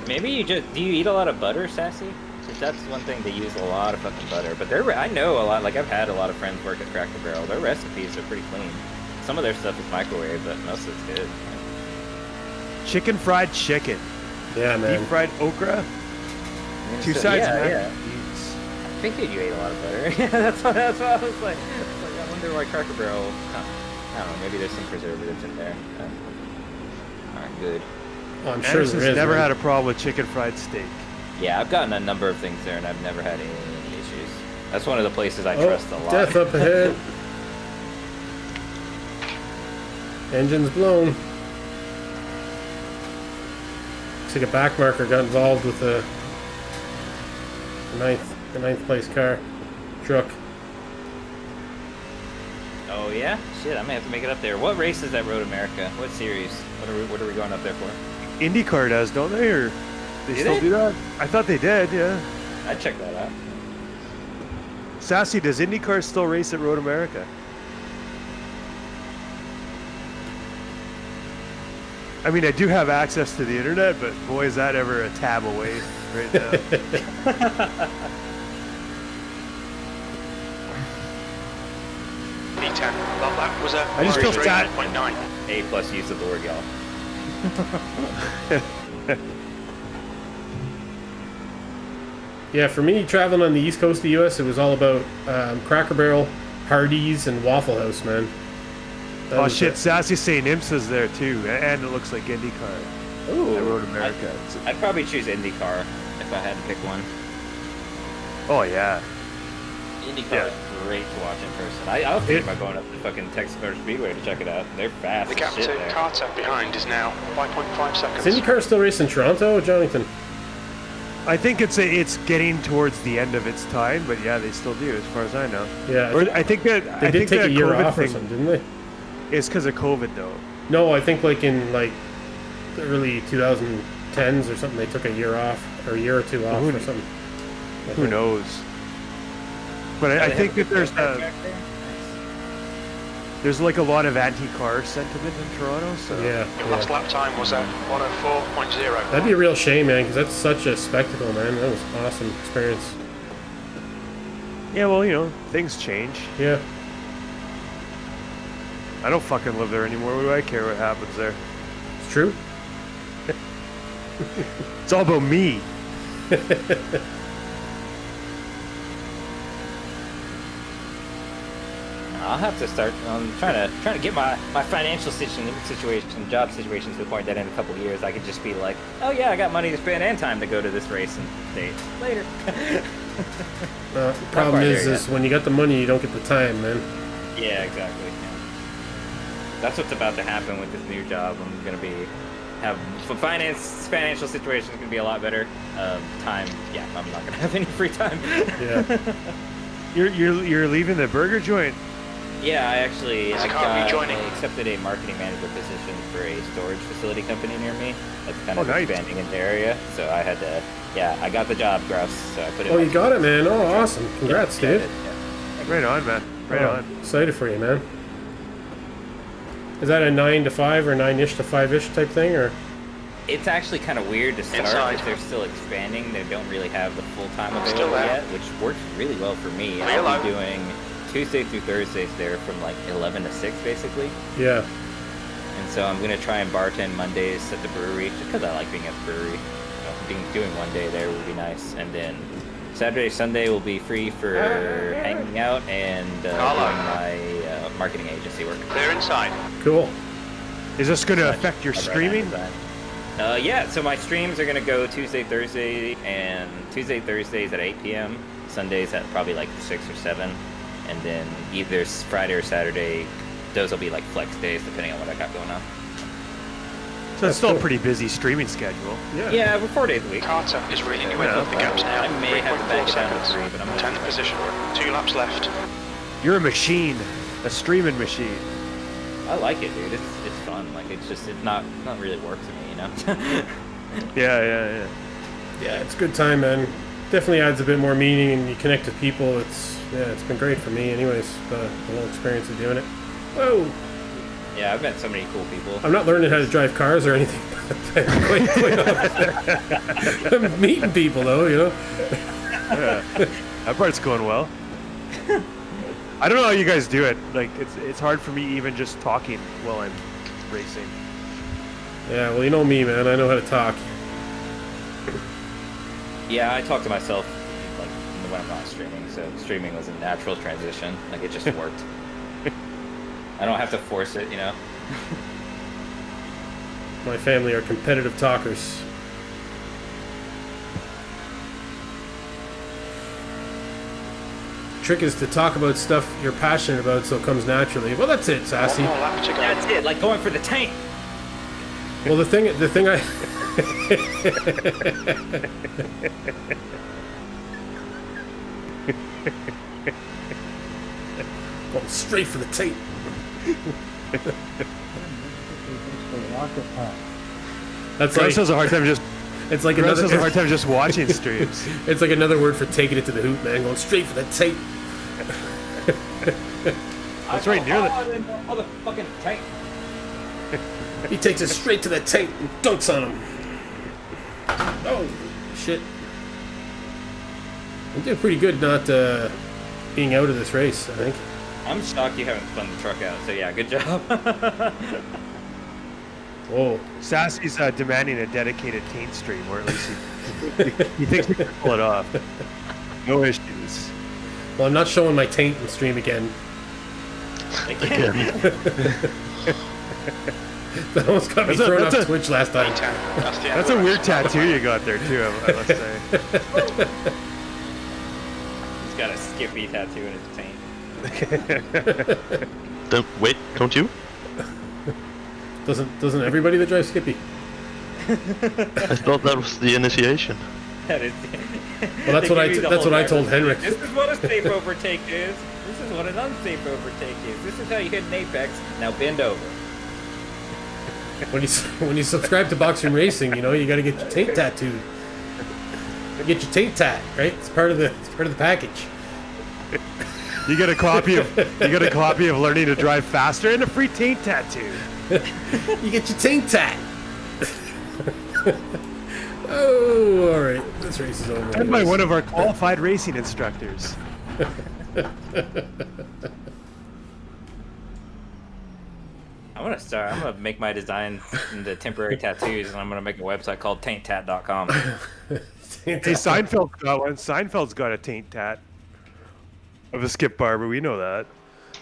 Speaker 7: Maybe do you eat a lot of butter, Sassy? Because that's one thing, they use a lot of fucking butter. But I know a lot, like I've had a lot of friends work at Cracker Barrel. Their recipes are pretty clean. Some of their stuff is microwave, but most of it's good.
Speaker 2: Chicken fried chicken.
Speaker 1: Yeah, man.
Speaker 2: Deep fried okra.
Speaker 7: And
Speaker 2: 2
Speaker 7: so-
Speaker 2: sides
Speaker 7: yeah,
Speaker 2: mac
Speaker 7: yeah.
Speaker 2: and cheese.
Speaker 7: I figured you ate a lot of butter. Yeah, that's what I was like. I wonder why Cracker Barrel. I don't know. Maybe there's some preservatives in there. All right, good.
Speaker 1: Oh, I'm sure
Speaker 2: Anderson's
Speaker 1: there is.
Speaker 2: never
Speaker 1: man.
Speaker 2: had a problem with chicken fried steak.
Speaker 7: Yeah, I've gotten a number of things there, and I've never had any issues. That's one of the places I trust a lot.
Speaker 1: Death up ahead. Engine's blown. Looks like a back marker got involved with the ninth place car truck.
Speaker 7: Oh yeah, shit! I may have to make it up there. What race is that Road America? What series? What are we going up there for?
Speaker 2: IndyCar does, don't they? Or they
Speaker 7: Do
Speaker 2: still
Speaker 7: they?
Speaker 2: do that? I thought they did, yeah.
Speaker 7: I'd check that out.
Speaker 2: Sassy, does IndyCar still race at Road America? I mean, I do have access to the internet, but boy, is that ever a tab away right now.
Speaker 6: P10. That was a
Speaker 2: I just feel fat.
Speaker 6: 3.9.
Speaker 7: A+ use of the word y'all.
Speaker 1: Yeah, for me, traveling on the east coast of the U.S., it was all about Cracker Barrel, Hardee's, and Waffle House, man. That
Speaker 2: Oh
Speaker 1: was
Speaker 2: shit,
Speaker 1: it.
Speaker 2: Sassy's saying IMSA's there too, and it looks like IndyCar.
Speaker 7: Ooh,
Speaker 2: At Road America.
Speaker 7: I'd probably choose IndyCar if I had to pick one.
Speaker 2: Oh yeah.
Speaker 7: IndyCar
Speaker 2: Yeah.
Speaker 7: is great to watch in person. I was thinking about going up to fucking Texas Motor Speedway to check it out. They're fast
Speaker 6: The
Speaker 7: as
Speaker 6: gap
Speaker 7: shit
Speaker 6: to
Speaker 7: there.
Speaker 6: Carter behind is now 5.5 seconds.
Speaker 1: Is IndyCar still racing in Toronto, Jonathan?
Speaker 2: I think it's getting towards the end of its time, but yeah, they still do, as far as I know.
Speaker 1: Yeah,
Speaker 2: Or I think that
Speaker 1: they
Speaker 2: I
Speaker 1: did
Speaker 2: think
Speaker 1: take
Speaker 2: that
Speaker 1: a year
Speaker 2: COVID
Speaker 1: off or
Speaker 2: thing
Speaker 1: something, didn't they?
Speaker 2: is because of COVID though.
Speaker 1: No, I think like in like the early 2010s or something, they took a year off or a year or two off
Speaker 2: Who-
Speaker 1: or something. I
Speaker 2: Who
Speaker 1: think.
Speaker 2: knows? But I think that there's like a lot of anti-car sentiment in Toronto. So
Speaker 1: Yeah,
Speaker 6: Your last
Speaker 1: yeah.
Speaker 6: lap time was at 104.0.
Speaker 1: That'd be a real shame, man, because that's such a spectacle, man. That was an awesome experience.
Speaker 2: yeah, well, you know, things change.
Speaker 1: Yeah.
Speaker 2: I don't fucking live there anymore. What do I care what happens there?
Speaker 1: It's true.
Speaker 2: It's all about me.
Speaker 7: I'll have to start trying to get my financial situation, job situation to the point that in a couple of years I could just be like, oh yeah, I got money to spend and time to go to this race and date later.
Speaker 1: The problem
Speaker 7: quite
Speaker 1: is
Speaker 7: there
Speaker 1: when you got the money, you don't get the time, man.
Speaker 7: Yeah, exactly. Yeah. That's what's about to happen with this new job. I'm gonna financial situation is gonna be a lot better. Time, yeah, I'm not gonna have any free time.
Speaker 1: Yeah.
Speaker 2: You're leaving the burger joint.
Speaker 7: Yeah, I accepted a marketing manager position for a storage facility company near me. That's kind of
Speaker 2: nice.
Speaker 7: expanding in the area. So I had to, I got the job, Grouse. So I put it.
Speaker 1: Oh, you got it, man. Oh, awesome. Congrats, dude.
Speaker 2: Right on, man. Right on.
Speaker 1: Excited for you, man. Is that a 9 to 5 or 9-ish to 5-ish type thing, or?
Speaker 7: It's actually kind of weird to start because they're still expanding. They don't really have the full-time available yet, which works really well for me. I'll be doing Tuesday through Thursdays there from like 11 to 6, basically.
Speaker 1: Yeah.
Speaker 7: And so I'm going to try and bartend Mondays at the brewery, just because I like being at the brewery. Doing one day there would be nice. And then Saturday, Sunday will be free for hanging out and doing my marketing agency work.
Speaker 6: Clear inside.
Speaker 1: Cool.
Speaker 2: Is this going to affect your streaming?
Speaker 7: Yeah, so my streams are going to go Tuesday, Thursdays at 8 p.m. Sundays at probably like 6 or 7. And then either Friday or Saturday, those will be like flex days depending on what I got going on.
Speaker 2: So it's still a pretty busy streaming schedule.
Speaker 7: Yeah, we're 4 days a week.
Speaker 6: Carter is reading you in. The gap's now
Speaker 7: I may have to back
Speaker 6: 3.4
Speaker 7: it down to
Speaker 6: seconds.
Speaker 7: 3, but I'm going
Speaker 6: 10th position. 2 laps left.
Speaker 2: You're a machine, a streaming machine.
Speaker 7: I like it, dude. It's fun. Like it's not really work to me, you know.
Speaker 2: Yeah.
Speaker 1: Yeah, it's a good time, man. Definitely adds a bit more meaning, and you connect with people. It's been great for me, anyways. The whole experience of doing it. Whoa.
Speaker 7: Yeah, I've met so many cool people.
Speaker 1: I'm not learning how to drive cars or anything. But I'm meeting people, though. You know.
Speaker 2: Yeah. That part's going well. I don't know how you guys do it. Like it's hard for me even just talking while I'm racing.
Speaker 1: Yeah, well, you know me, man. I know how to talk.
Speaker 7: Yeah, I talk to myself like when I'm not streaming, so streaming was a natural transition. Like it just worked. I don't have to force it, you know.
Speaker 1: My family are competitive talkers. Trick is to talk about stuff you're passionate about, so it comes naturally. Well, that's it, Sassy.
Speaker 6: One more lap to go.
Speaker 7: That's it. Like going for the tank.
Speaker 1: Well, the thing I. Going straight for the tape. That's
Speaker 2: Bryce has a hard time just.
Speaker 1: It's like
Speaker 2: Bryce
Speaker 1: another.
Speaker 2: has a hard time just watching streams.
Speaker 1: It's like another word for taking it to the hoop, man. Going straight for the tape.
Speaker 2: That's right near the.
Speaker 7: Oh, the fucking tank.
Speaker 1: He takes it straight to the tape and dunks on him. Oh, shit. I'm doing pretty good not being out of this race, I think.
Speaker 7: I'm shocked you haven't spun the truck out. So yeah, good job.
Speaker 1: Whoa.
Speaker 2: Sassy's demanding a dedicated taint stream, or at least he thinks he can pull it off. No issues.
Speaker 1: Well, I'm not showing my taint in stream again. That almost got me thrown off Twitch last time.
Speaker 2: That's a weird tattoo you got there too, I must say.
Speaker 7: He's got a Skippy tattoo in his taint.
Speaker 5: Don't you?
Speaker 1: Doesn't everybody that drives Skippy?
Speaker 5: I thought that was the initiation.
Speaker 7: That is.
Speaker 1: Well, that's what I told Henrik.
Speaker 7: This is what a safe overtake is. This is what an unsafe overtake is. This is how you hit an apex. Now bend over.
Speaker 1: When you subscribe to Boxing Racing, you know you got to get your taint tattooed. Get your taint tat, right? It's part of the package.
Speaker 2: You get a copy of learning to drive faster and a free taint tattoo.
Speaker 1: You get your taint tat. Oh, all right. This race is over.
Speaker 2: And by one of our qualified racing instructors.
Speaker 7: I'm gonna make my design into temporary tattoos, and I'm gonna make a website called tainttat.com.
Speaker 2: Hey, Seinfeld's got one. Seinfeld's got a taint tat of a Skip Barber. We know that.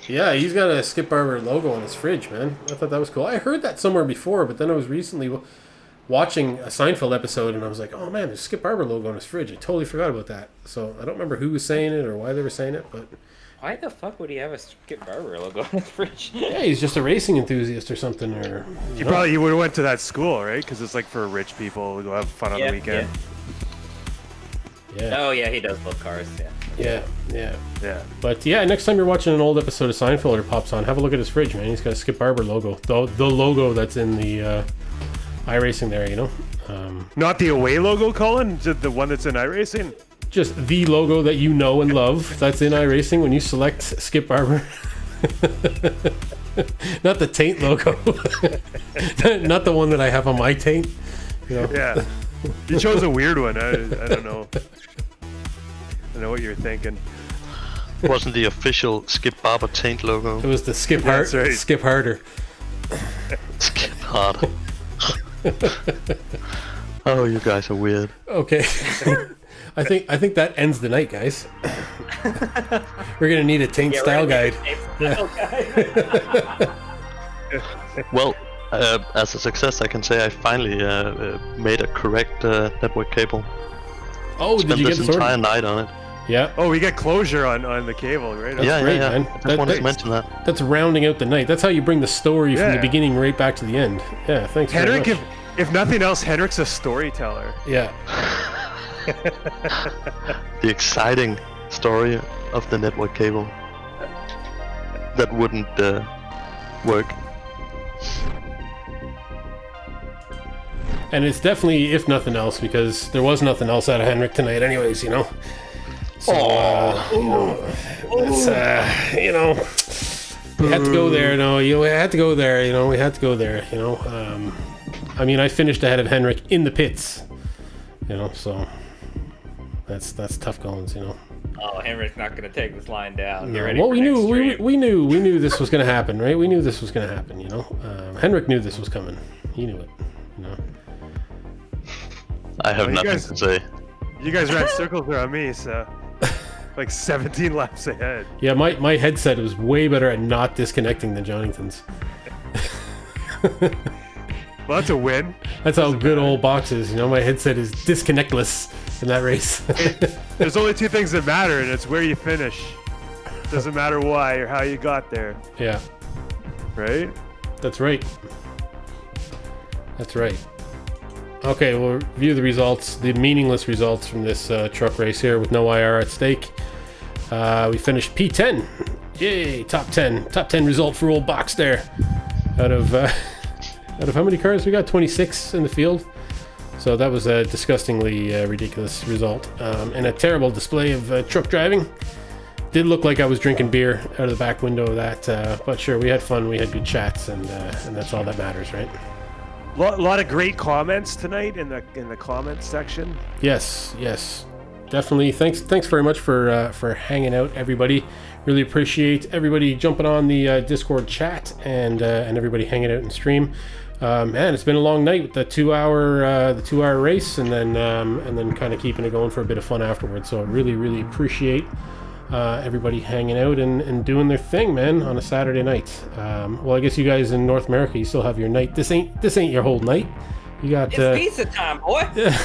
Speaker 1: Yeah, he's got a Skip Barber logo on his fridge, man. I thought that was cool. I heard that somewhere before, but then I was recently watching a Seinfeld episode, and I was like, oh man, there's a Skip Barber logo on his fridge. I totally forgot about that. So I don't remember who was saying it or why they were saying it, but...
Speaker 7: Why the fuck would he have a Skip Barber logo on his fridge?
Speaker 1: Yeah, he's just a racing enthusiast or something, or...
Speaker 2: He would have went to that school, right? Because it's like for rich people to go have fun on the weekend.
Speaker 1: Yeah.
Speaker 7: Oh yeah, he does love cars. Yeah.
Speaker 2: Yeah.
Speaker 1: But yeah, next time you're watching an old episode of Seinfeld or pops on, have a look at his fridge, man. He's got a Skip Barber logo, the logo that's in the iRacing there, you know.
Speaker 2: Not the away logo, Colin. The one that's in iRacing.
Speaker 1: Just the logo that you know and love that's in iRacing when you select Skip Barber. Not the taint logo. Not the one that I have on my taint. You know?
Speaker 2: Yeah. You chose a weird one. I don't know. I don't know what you're thinking.
Speaker 5: It wasn't the official Skip Barber taint logo.
Speaker 1: It was the Skip
Speaker 2: That's right.
Speaker 1: Skip Harder.
Speaker 5: Skip harder. Oh, you guys are weird.
Speaker 1: Okay. I think that ends the night, guys. We're gonna need a taint style guide.
Speaker 5: Well, as a success, I can say I finally made a correct network cable.
Speaker 1: Oh, did
Speaker 5: Spent
Speaker 1: you get
Speaker 5: this
Speaker 1: it sorted?
Speaker 5: entire night on it.
Speaker 1: Yeah.
Speaker 2: Oh, we get closure on the cable, right?
Speaker 1: That's great,
Speaker 5: yeah.
Speaker 1: man.
Speaker 5: I just wanted to mention that.
Speaker 1: That's rounding out the night. That's how you bring the story from the
Speaker 2: Yeah.
Speaker 1: beginning right back to the end. Yeah, thanks very
Speaker 2: Henrik,
Speaker 1: much.
Speaker 2: if nothing else, Henrik's a storyteller.
Speaker 1: Yeah.
Speaker 5: The exciting story of the network cable that wouldn't work.
Speaker 1: And it's definitely, if nothing else, because there was nothing else out of Henrik tonight anyways, you know? So, you know, it's, you know, we had to go there, we had to go there, we had to go there, you know? I mean, I finished ahead of Henrik in the pits, you know, so that's tough goings, you know?
Speaker 7: Oh, Henrik's not gonna take this line down. Get
Speaker 1: No,
Speaker 7: ready
Speaker 1: well,
Speaker 7: for
Speaker 1: we
Speaker 7: next
Speaker 1: knew
Speaker 7: stream.
Speaker 1: we knew this was going to happen, right? We knew this was going to happen, you know. Henrik knew this was coming. He knew it, you know.
Speaker 5: I have
Speaker 2: Well, you
Speaker 5: nothing
Speaker 2: guys-
Speaker 5: to say.
Speaker 2: You guys ran circles around me, so like 17 laps ahead.
Speaker 1: Yeah, my headset was way better at not disconnecting than Jonathan's.
Speaker 2: Well, that's a win.
Speaker 1: That's how good old Box is, you know. My headset is disconnectless in that race.
Speaker 2: There's only two things that matter, and it's where you finish. Doesn't matter why or how you got there,
Speaker 1: Yeah,
Speaker 2: right?
Speaker 1: that's right. That's right. Okay, we'll review the results, the meaningless results from this truck race here with no IR at stake. We finished P10. Yay, top 10 result for old Box there. Out of how many cars we got? 26 in the field. So that was a disgustingly ridiculous result, and a terrible display of truck driving. Did look like I was drinking beer out of the back window of that, but sure, we had fun, we had good chats, and that's all that matters, right?
Speaker 2: Lot of great comments tonight in the comments section.
Speaker 1: Yes, definitely. Thanks very much for hanging out, everybody. Really appreciate everybody jumping on the Discord chat and everybody hanging out and stream. Man, it's been a long night with the 2 hour race, and then kind of keeping it going for a bit of fun afterwards. So I really appreciate everybody hanging out and doing their thing, man, on a Saturday night. Well, I guess you guys in North America, you still have your night. This ain't your whole night. You got
Speaker 7: It's pizza time, boy.
Speaker 1: this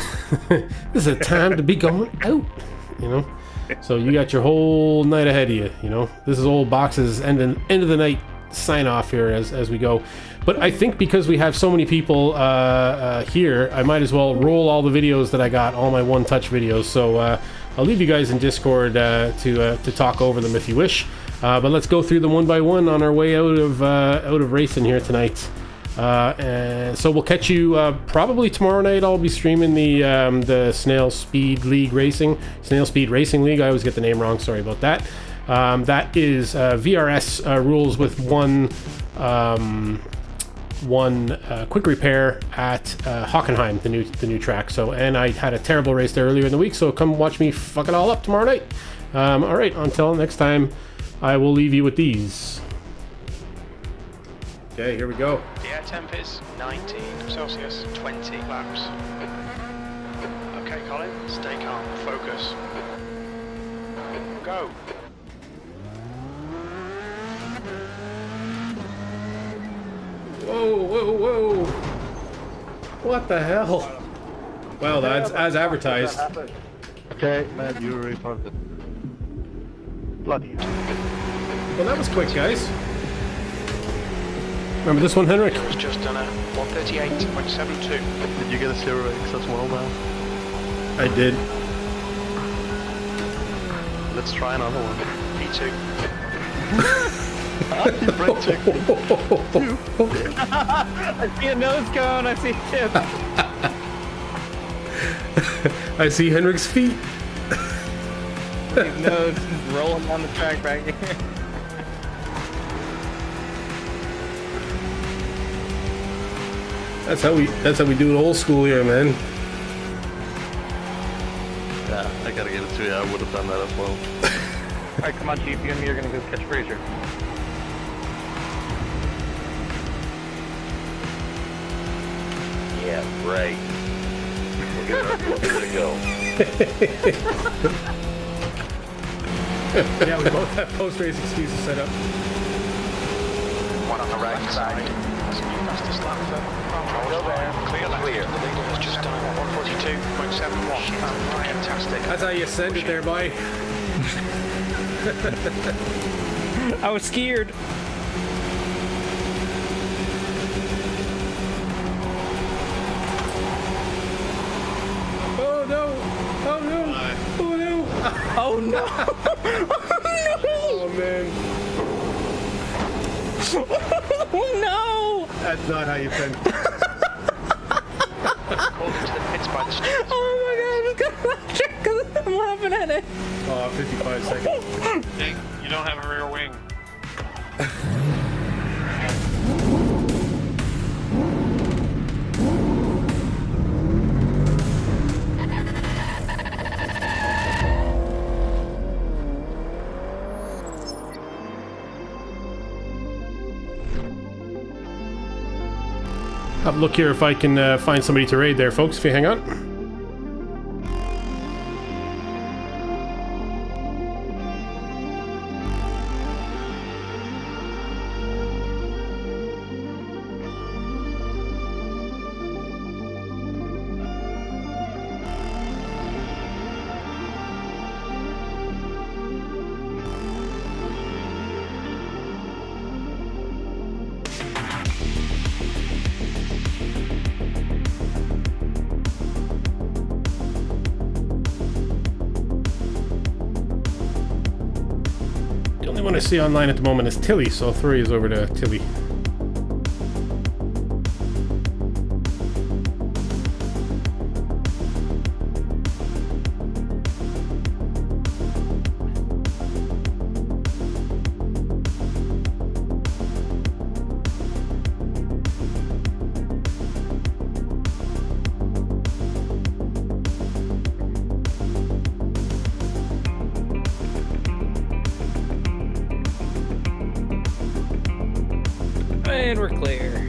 Speaker 1: is a time to be going out, you know. So you got your whole night ahead of you, you know. This is old Box's end of the night sign off here as we go. But I think because we have so many people here, I might as well roll all the videos that I got, all my one touch videos. So I'll leave you guys in Discord to talk over them if you wish. But let's go through them one by one on our way out of racing here tonight. And so we'll catch you probably tomorrow night. I'll be streaming the Snails Speed Racing League. I always get the name wrong. Sorry about that. That is VRS rules with one quick repair at Hockenheim, the new track. So, and I had a terrible race there earlier in the week. So come watch me fuck it all up tomorrow night. All right. Until next time, I will leave you with these. Okay, here we go.
Speaker 6: The air temp is 19 Celsius, 20 laps. Okay, Colin, stay calm, focus. Go.
Speaker 1: Whoa. What the hell? Well, that's as advertised.
Speaker 5: Okay, man, you reported. Bloody.
Speaker 1: Well, that was quick, guys. Remember this one, Henrik?
Speaker 6: It was just done a 138.72.
Speaker 5: Did you get a 0x as well, man?
Speaker 1: I did.
Speaker 5: Let's try another one.
Speaker 6: P2.
Speaker 5: Brake checked me.
Speaker 7: I see a nose cone. I see a chip.
Speaker 1: I see Henrik's feet.
Speaker 7: His nose is rolling down the track back here.
Speaker 1: That's how we do it old school here, man.
Speaker 5: Yeah, I gotta give it to you. I would have done that as well.
Speaker 6: Alright, come on, Chief. You and me are gonna go catch Fraser.
Speaker 9: Yeah, right. We're good to go.
Speaker 1: Yeah, we both have post-race excuses set up.
Speaker 6: One on the right side. That's the fastest lap for Clear left. Clear. The leader has just done 142.71. Fantastic.
Speaker 1: That's how you send it there, boy.
Speaker 7: I was scared.
Speaker 1: Oh no! Oh no! Oh no!
Speaker 7: Oh no!
Speaker 1: Oh man!
Speaker 7: Oh no!
Speaker 1: That's not how you send.
Speaker 6: Called into the pits by the stewards.
Speaker 7: Oh my god! I just got electric because I'm laughing at it.
Speaker 1: Oh, 55 seconds.
Speaker 8: Dang, you don't have a rear wing.
Speaker 1: Have a look here if I can find somebody to raid there, folks, if you hang on. The only one I see online at the moment is Tilly, so 3 is over to Tilly.
Speaker 7: And we're clear.